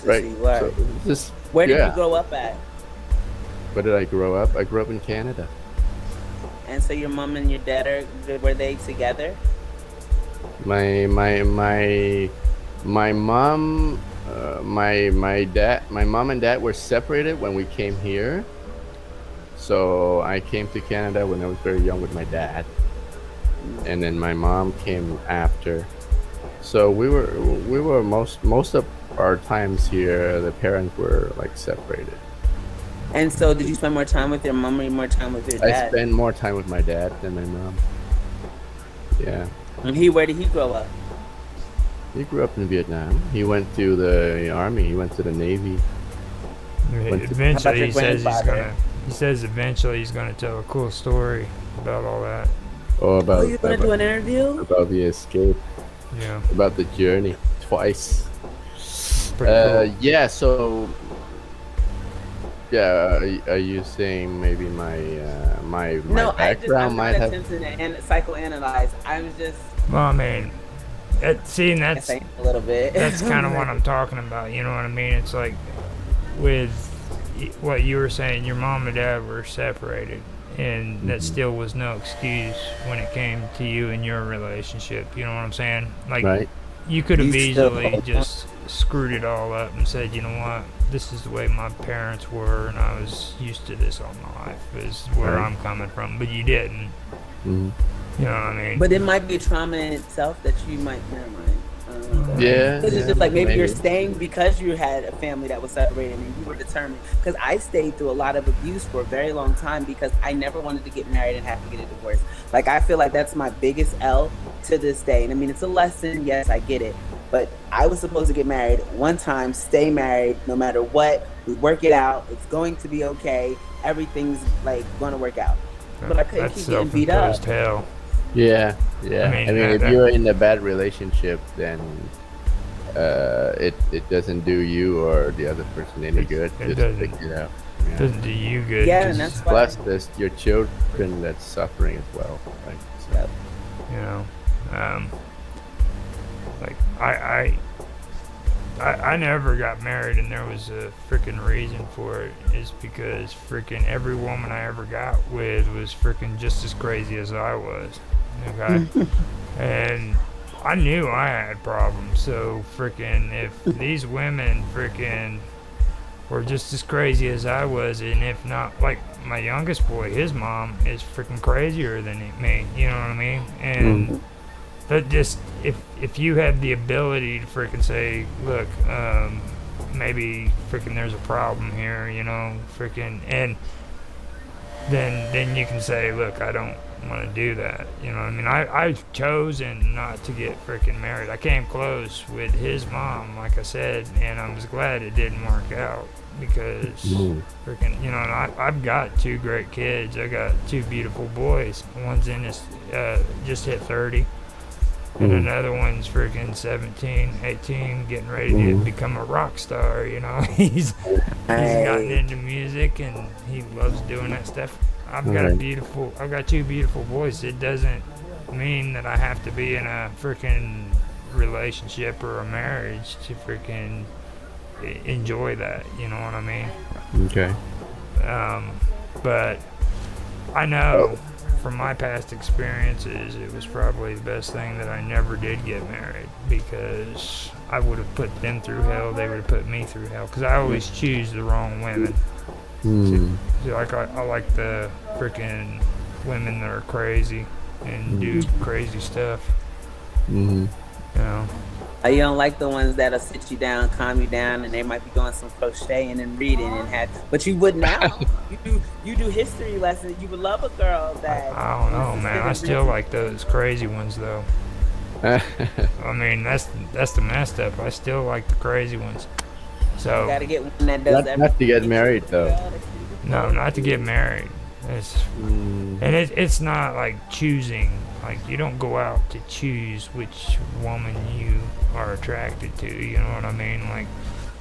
right. So just, Where did you grow up at? Where did I grow up? I grew up in Canada. And so your mom and your dad were they together? My mom, my mom and dad were separated when we came here. So I came to Canada when I was very young with my dad, and then my mom came after. So we were most of our times here. The parents were like separated. And so, did you spend more time with your mom or more time with your dad? I spent more time with my dad than my mom. Yeah. And where did he grow up? He grew up in Vietnam. He went to the army. He went to the Navy. Eventually, he says eventually he's gonna tell a cool story about all that. Oh, you're gonna do an interview about the escape. Yeah. About the journey twice. Pretty cool. Yeah. So. Yeah, are you saying maybe my background might have? No, I just attempted to psychoanalyze. I was just. Well, I mean, that's a little bit. That's kind of what I'm talking about. You know what I mean? It's like with what you were saying, your mom and dad were separated, and that still was no excuse when it came to you and your relationship. You know what I'm saying? Like, right. You could have easily just screwed it all up and said, you know what, this is the way my parents were, and I was used to this all my life, is where I'm coming from. But you didn't. Mm-hmm. You know what I mean? But it might be trauma in itself that you might, never mind. Yeah. It's just like maybe you're staying because you had a family that was separated and you were determined. Because I stayed through a lot of abuse for a very long time because I never wanted to get married and have to get a divorce. Like, I feel like that's my biggest L to this day. And I mean, it's a lesson. Yes, I get it. But I was supposed to get married one time, stay married, no matter what. We work it out. It's going to be okay. Everything's like going to work out. But I couldn't keep getting beat up. Hell. Yeah. I mean if you're in a bad relationship, then it doesn't do you or the other person any good. It Just doesn't. pick it out. Doesn't do you good. Yeah, just, and that's why. Plus, there's your children that's suffering as well, right? So, Yep. you know, like I never got married, and there was a freaking reason for it. Is because freaking every woman I ever got with was freaking just as crazy as I was. Okay, and I knew I had problems. So freaking if these women freaking were just as crazy as I was, and if not, like my youngest boy, his mom is freaking crazier than me. You know what I mean? And that just if you have the ability to freaking say, look, maybe freaking there's a problem here, you know, freaking, and then you can say, look, I don't want to do that. You know what I mean? I've chosen not to get freaking married. I came close with his mom, like I said, and I was glad it didn't work out because freaking, you know, and I've got 2 great kids. I got 2 beautiful boys. One's in his, just hit 30. And another one's freaking 17, 18, getting ready to become a rock star, you know. He's gotten into music and he loves doing that stuff. I've got 2 beautiful boys. It doesn't mean that I have to be in a freaking relationship or a marriage to freaking enjoy that, you know what I mean? okay. But I know from my past experiences, it was probably the best thing that I never did get married, because I would have put them through hell. They would have put me through hell, because I always choose the wrong women. So like I like the freaking women that are crazy and do crazy stuff. You know. You don't like the ones that'll sit you down, calm you down, and they might be doing some crocheting and reading and but you would now. You do history lessons. You would love a girl that. I don't know, man. I still like those crazy ones though. I mean, that's the messed up. I still like the crazy ones. So You gotta get one that does everything. Not to get married though. no, not to get married. And it's not like choosing. Like, you don't go out to choose which woman you are attracted to. You know what I mean? Like,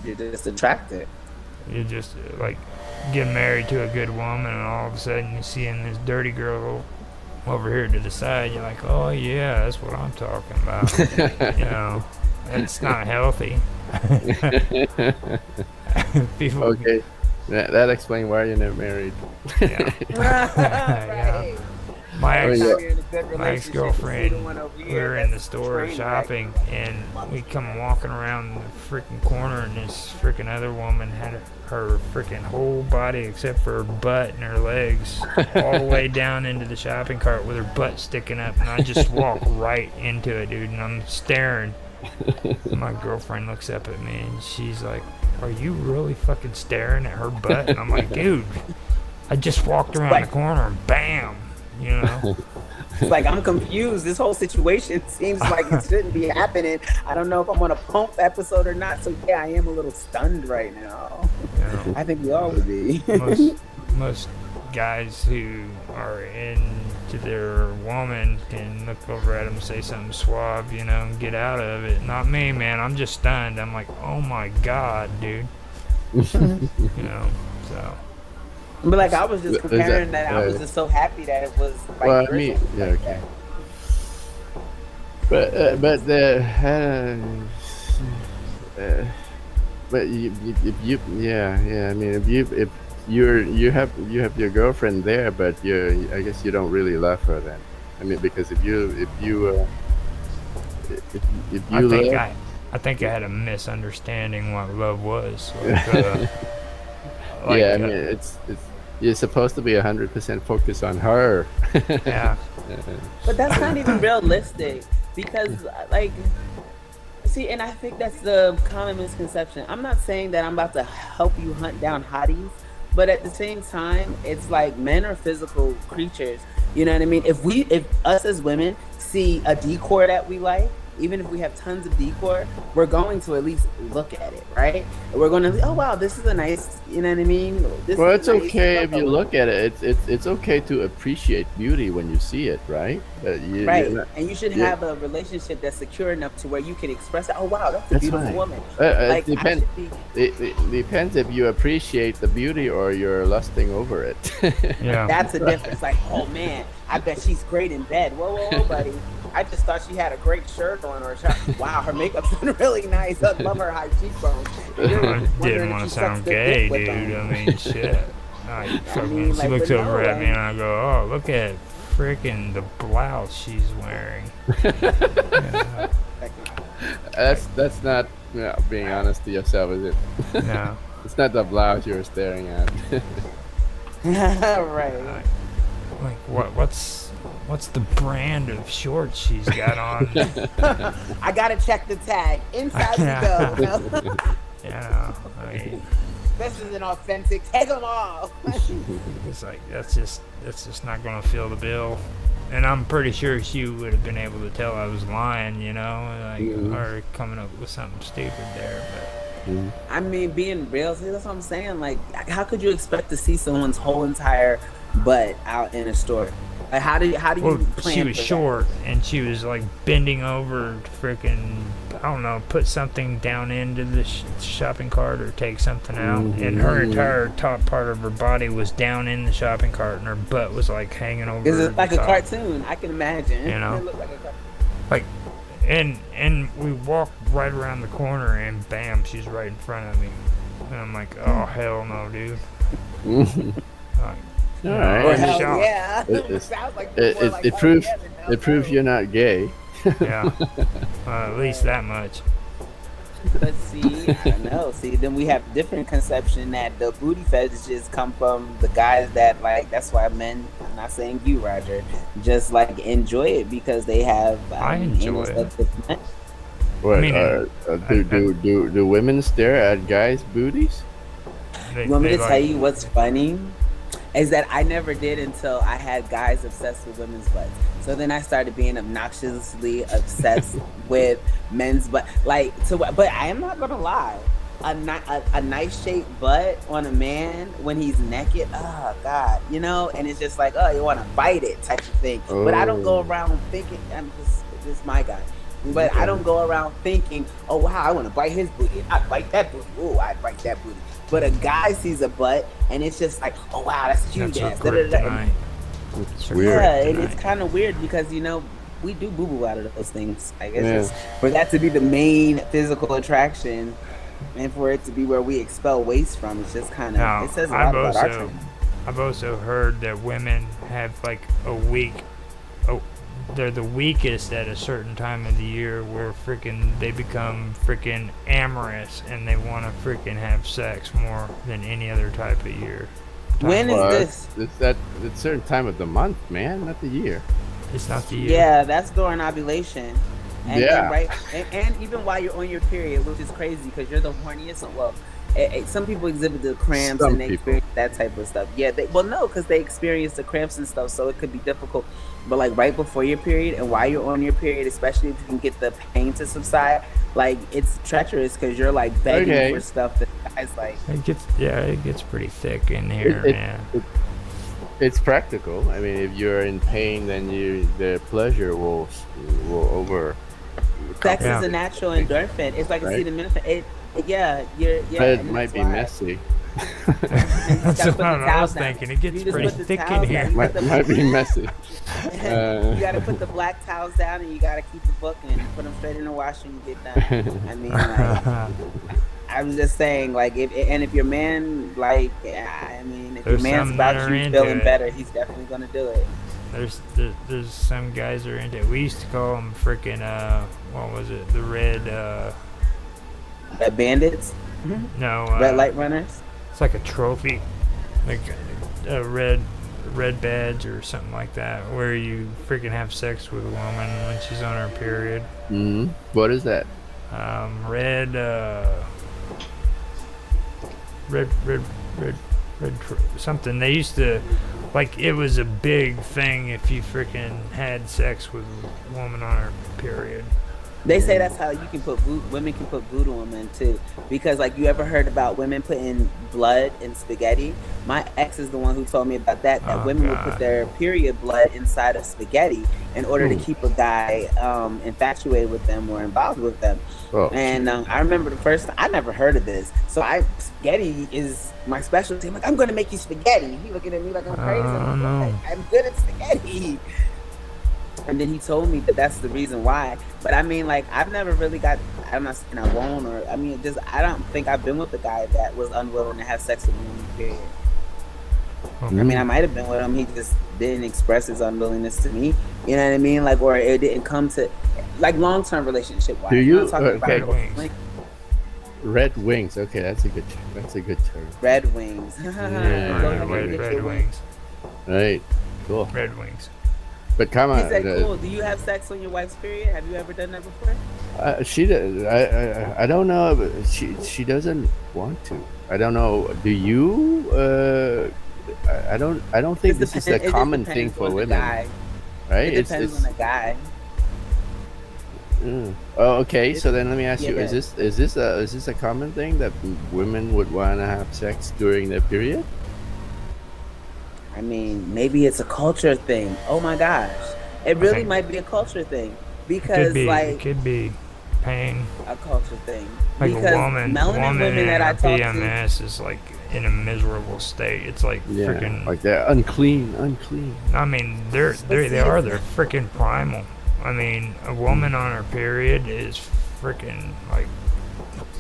You're just attracted. you're just like getting married to a good woman, and all of a sudden you're seeing this dirty girl over here to the side. You're like, oh yeah, that's what I'm talking about. You know, it's not healthy. People, Okay. That explains why you're not married. yeah. Right. My Oh, ex, yeah. You're in a good my relationship, ex-girlfriend, you see the one over we here were in the that's store train wreck. shopping, and we come walking around the freaking corner, and this freaking other woman had her freaking whole body except for her butt and her legs all the way down into the shopping cart with her butt sticking up, and I just walked right into it, dude, and I'm staring. My girlfriend looks up at me, and she's like, are you really fucking staring at her butt? And I'm like, dude, I just walked around the corner and bam, you know. It's like, I'm confused. This whole situation seems like it shouldn't be happening. I don't know if I'm on a pump episode or not. So yeah, I am a little stunned right now. You know. I think we all would be. most guys who are into their woman can look over at them and say something suave, you know, and get out of it. Not me, man. I'm just stunned. I'm like, oh my god, dude. You know, so. But like, I was just Is comparing that. I was just so happy that it was. Like, Well, I mean, yeah, like okay. that. But if I mean, if you have your girlfriend there, but I guess you don't really love her then. I mean, because if you I think I had a misunderstanding what love was. I mean, it's you're supposed to be 100% focused on her. Yeah. But that's not even realistic, because like, see, and I think that's the common misconception. I'm not saying that I'm about to help you hunt down hotties, but at the same time, it's like men are physical creatures. You know what I mean? If us as women see a decor that we like even if we have tons of decor, we're going to at least look at it, right? We're going to, oh wow, this is a nice, you know what I mean? This Well, is it's nice. okay if you look at it. It's okay to appreciate beauty when you see it, right? But Right, and you should have a relationship that's secure enough to where you can express it. Oh wow, that's a That's beautiful right. woman. It Like I depends. should be. It depends if you appreciate the beauty or you're lusting over it. Yeah. That's a difference. Like, oh man, I bet she's great in bed. Whoa, buddy. I just thought she had a great shirt on, or wow, her makeup's been really nice. I love her high cheekbones. I didn't want to sound gay, dude. I mean, shit. She looks over at me and I go, oh, look at freaking the blouse she's wearing. That's not being honest to yourself, is it? No. It's not the blouse you're staring at. Right. Like what's the brand of shorts she's got on? I gotta check the tag. Inside we go. Yeah, I mean, This is an authentic. Take them all. it's like that's just not gonna fill the bill. And I'm pretty sure she would have been able to tell I was lying, you know, like or coming up with something stupid there. But I mean, being real, see, that's what I'm saying. Like, how could you expect to see someone's whole entire butt out in a store? Like, how do you plan? She was for short and she was like bending over to freaking, I don't know, put something down into the shopping cart or take something out, and her entire top part of her body was down in the shopping cart, and her butt was like hanging over. Is it like a top. cartoon? I can imagine. You know? It looked like a cartoon. Like, and we walked right around the corner, and bam, she's right in front of me, and I'm like, oh hell no, dude. Like, All right. Or I'm hell shocked. yeah. It- Sounds like It proves it proves you're not gay. Yeah, at least that much. But see, I don't know. See, then we have different conception that the booty fetishes come from the guys that like. That's why men. I'm not saying you, Roger. Just like enjoy it because they have. I enjoy it. What, I mean, do women stare at guys' booties? You want me to tell you what's funny? Is that I never did until I had guys obsessed with women's butts. So then I started being obnoxiously obsessed with men's butt. But I am not gonna lie, a nice shaped butt on a man when he's naked, oh god, you know, and it's just like, oh, you want to bite it type of thing. But I don't go around thinking. I'm just my guy. But I don't go around thinking, oh wow, I want to bite his booty. I'd bite that booty. Ooh, I'd bite that booty. But a guy sees a butt and it's just like, oh wow, that's huge ass. It's weird. Yeah, and it's kind of weird because you know we do boo boo out of those things. I guess for that to be the main physical attraction, and for it to be where we expel waste from, it's just kind of. It says a lot about our training. I've also heard that women have like a week. They're the weakest at a certain time of the year where they become freaking amorous and they want to freaking have sex more than any other type of year. When is this? It's at a certain time of the month, man, not the year. It's not the year. Yeah, that's during ovulation. And Yeah. Right. And even while you're on your period, which is crazy because you're the horniest. Well, some people exhibit the cramps and they experience that type of stuff. Yeah, because they experience the cramps and stuff, so it could be difficult. But like right before your period and while you're on your period, especially if you can get the pain to subside, like it's treacherous because you're like begging for stuff that guys like. It gets pretty thick in here, man. It's practical. I mean, if you're in pain, then the pleasure will over. Sex is a natural endorphin. It's like acetaminophen. It might be messy. That's what I was thinking. It gets pretty thick in here. Might be messy. You gotta put the black towels down and you gotta keep the book and put them straight in the washer when you get done. I mean, like, I was just saying, like, if your man, like, if your man's about you feeling better, he's definitely gonna do it. There's some guys are into it. We used to call them freaking what was it? The red Red bandits? No. Red light runners? It's like a trophy, like a red badge or something like that, where you freaking have sex with a woman when she's on her period. Mm-hmm. What is that? Red something. They used to, like, it was a big thing if you freaking had sex with a woman on her period. They say that's how you can put women can put voodoo on men too, because like you ever heard about women putting blood in spaghetti? My ex is the one who told me about that. That Oh, women would put God. their period blood inside of spaghetti in order to keep a guy infatuated with them or involved with them. Oh, And I remember the first time I never heard of this, so spaghetti is my specialty. I'm like, I'm gonna make you spaghetti. He looking at me like I'm crazy. I'm no. like, I'm good at spaghetti. And then he told me that that's the reason why. But I mean, like, I've never really got, I'm not saying I won't, or, I mean, just, I don't think I've been with a guy that was unwilling to have sex with me in the period. I mean, I might have been with him. He just didn't express his unwillingness to me. You know what I mean? Like, or it didn't come to, like, long-term relationship-wise. Do you- I'm not talking okay. about Red wings. Okay, that's a good term. Red wings. Yeah, Go ahead and Red, get red your wings. Right. Cool. Red wings. But come He on. said, cool. Do you have sex on your wife's period? Have you ever done that before? She does. I don't know. But she doesn't want to. I don't know. Do you? I don't think this is a common thing for women, right? It depends on the guy. Oh, okay. So then let me ask you: Yeah. Is this a common thing that women would want to have sex during their period? I mean, maybe it's a culture thing. Oh my gosh, it really think- might be a culture thing It because, it could be pain. a culture thing. Like Because a woman melanin women in that I her talk to, PMS is like in a miserable state. It's like freaking. Like they're unclean. I mean, they are. They're freaking primal. I mean, a woman on her period is freaking like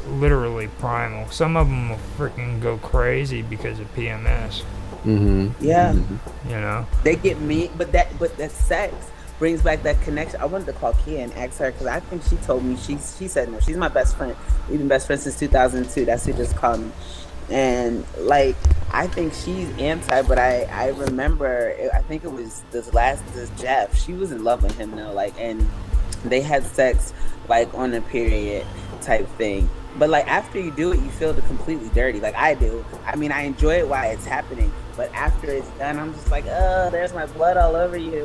literally primal. Some of them will freaking go crazy because of PMS. Mm-hmm. yeah, You know. they get me. But that sex brings back that connection. I wanted to call Kia and ask her because I think she told me she said no. She's my best friend. We've been best friends since 2002. That's who just called me. And like I think she's anti, but I remember I think it was this Jeff. She was in love with him though, like, and they had sex like on a period type thing. But like after you do it, you feel completely dirty. Like I do. I mean, I enjoy it while it's happening, but after it's done, I'm just like, oh, there's my blood all over you.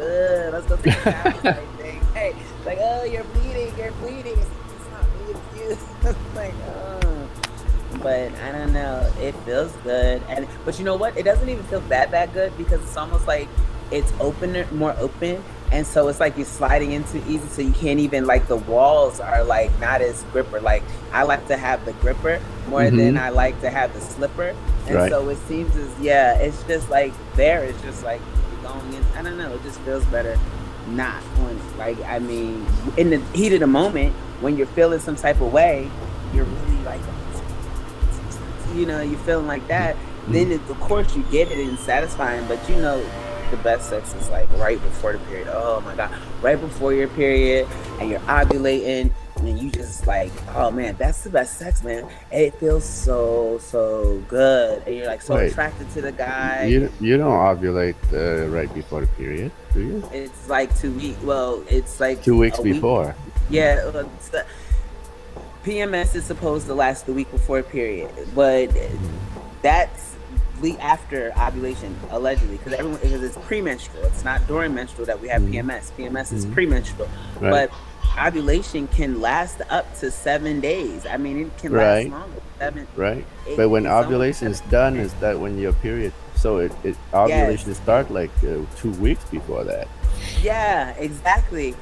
Let's go take a shower type thing. Hey, like, oh, you're bleeding. It's not me, it's you. Like, oh. But I don't know. It feels good, but you know what? It doesn't even feel that good because it's almost like it's more open, and so it's like you're sliding into easy. So you can't even like the walls are like not as gripper. Like I like to have the gripper more than I like to have the slipper, and so it seems as it's just like it's just like going in. I don't know. It just feels better. Not on it. Like I mean, in the heat of the moment when you're feeling some type of way, you're really like. You know, you're feeling like that, then of course you get it and satisfying, but you know the best sex is like right before the period. Oh my god, right before your period and you're ovulating and you just like, oh man, that's the best sex, man. And it feels so good and you're like so attracted to the guy. You don't ovulate right before the period, do you? It's like 2 weeks. Well, it's like 2 weeks before. Yeah, PMS is supposed to last the week before a period, but that's after ovulation, allegedly, because it's premenstrual. It's not during menstrual that we have PMS. PMS is premenstrual, but ovulation can last up to 7 days. I mean, it can last longer. 7. Right. But when ovulation is done, is that when your period? So ovulation start like 2 weeks before that. Yeah, exactly.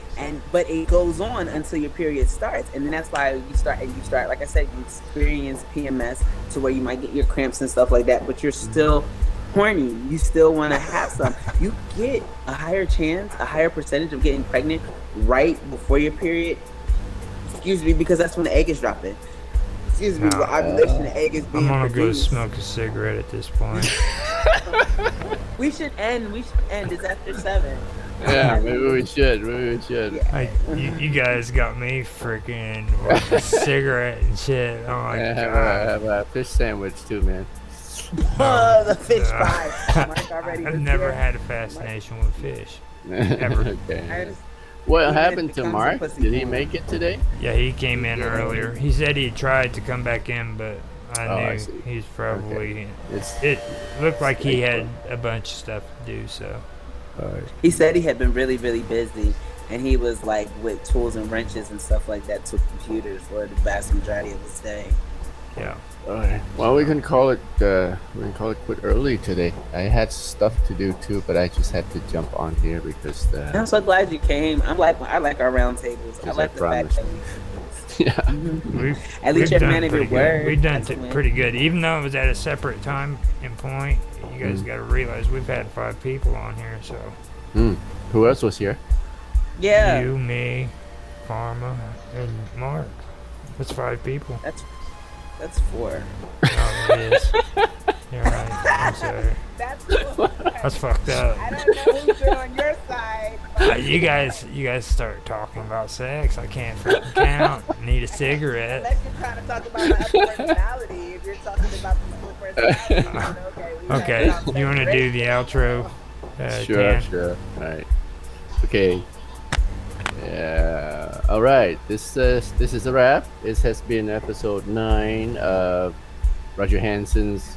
But it goes on until your period starts, and then that's why you start. Like I said, you experience PMS to where you might get your cramps and stuff like that, but you're still horny. You still want to have some. You get a higher percentage of getting pregnant right before your period. Excuse me, because that's when the egg is dropping. Excuse me, the ovulation, the egg is being I'm gonna produced. go smoke a cigarette at this point. We should end. It's after 7. Yeah, maybe we should. Yeah. You guys got me freaking with a cigarette and shit. Oh my god. Have a fish sandwich too, man. Oh, the fish pie. Mark already I've was never there. had a fascination with fish. Ever. Okay. What Even happened if it to becomes a Mark? pussy Did he porn. make it today? Yeah, he came in earlier. He said he tried to come back in, but I I knew see. he's probably. It's It looked like he had a bunch of stuff to do, so. He said he had been really, really busy, and he was like with tools and wrenches and stuff like that to computers for the vast majority of his day. Yeah. All right. Well, we can call it quit early today. I had stuff to do too, but I just had to jump on here because I'm so glad you came. I like our round tables. I like the fact that at least you're a man of your word. We've done pretty good, even though it was at a separate time and point. You guys got to realize we've had 5 people on here, so. Who else was here? Yeah. You, me, Pharma, and Mark. That's 5 people. That's 4. Oh, it is. You're right. I'm sorry. That's fucked up. I don't know who's been on your side. You guys start talking about sex. I can't freaking count. Need a cigarette. Unless you're trying to talk about my other personality. If you're talking about the split personality, then Okay, you want to do the outro? Sure. Dan? All right. Okay. Yeah. All right. This is a wrap. This has been episode 9 of Roger Hanson's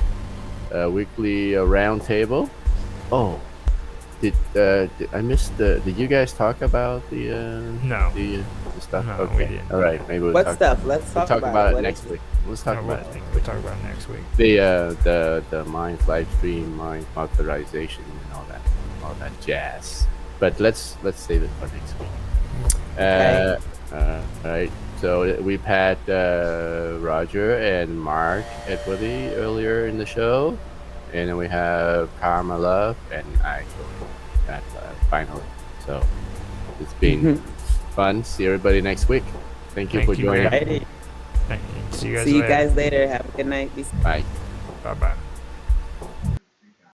weekly roundtable. Oh, did I miss did you guys talk about the No. the stuff? No, okay. we didn't. All right. Maybe we'll What talk. stuff? Let's We'll talk talk about it What next is week. Let's talk about it. We'll talk about it next week. The Minds live stream, Mind authorization, and all that jazz. But let's save it for next week. Okay. All right. So we've had Roger and Mark Edwardy earlier in the show, and then we have Karma Love and I finally. So it's been fun. See everybody next week. Thank you for joining. Alrighty. See you guys See you later. guys later. Have a good night. Bye. Bye-bye.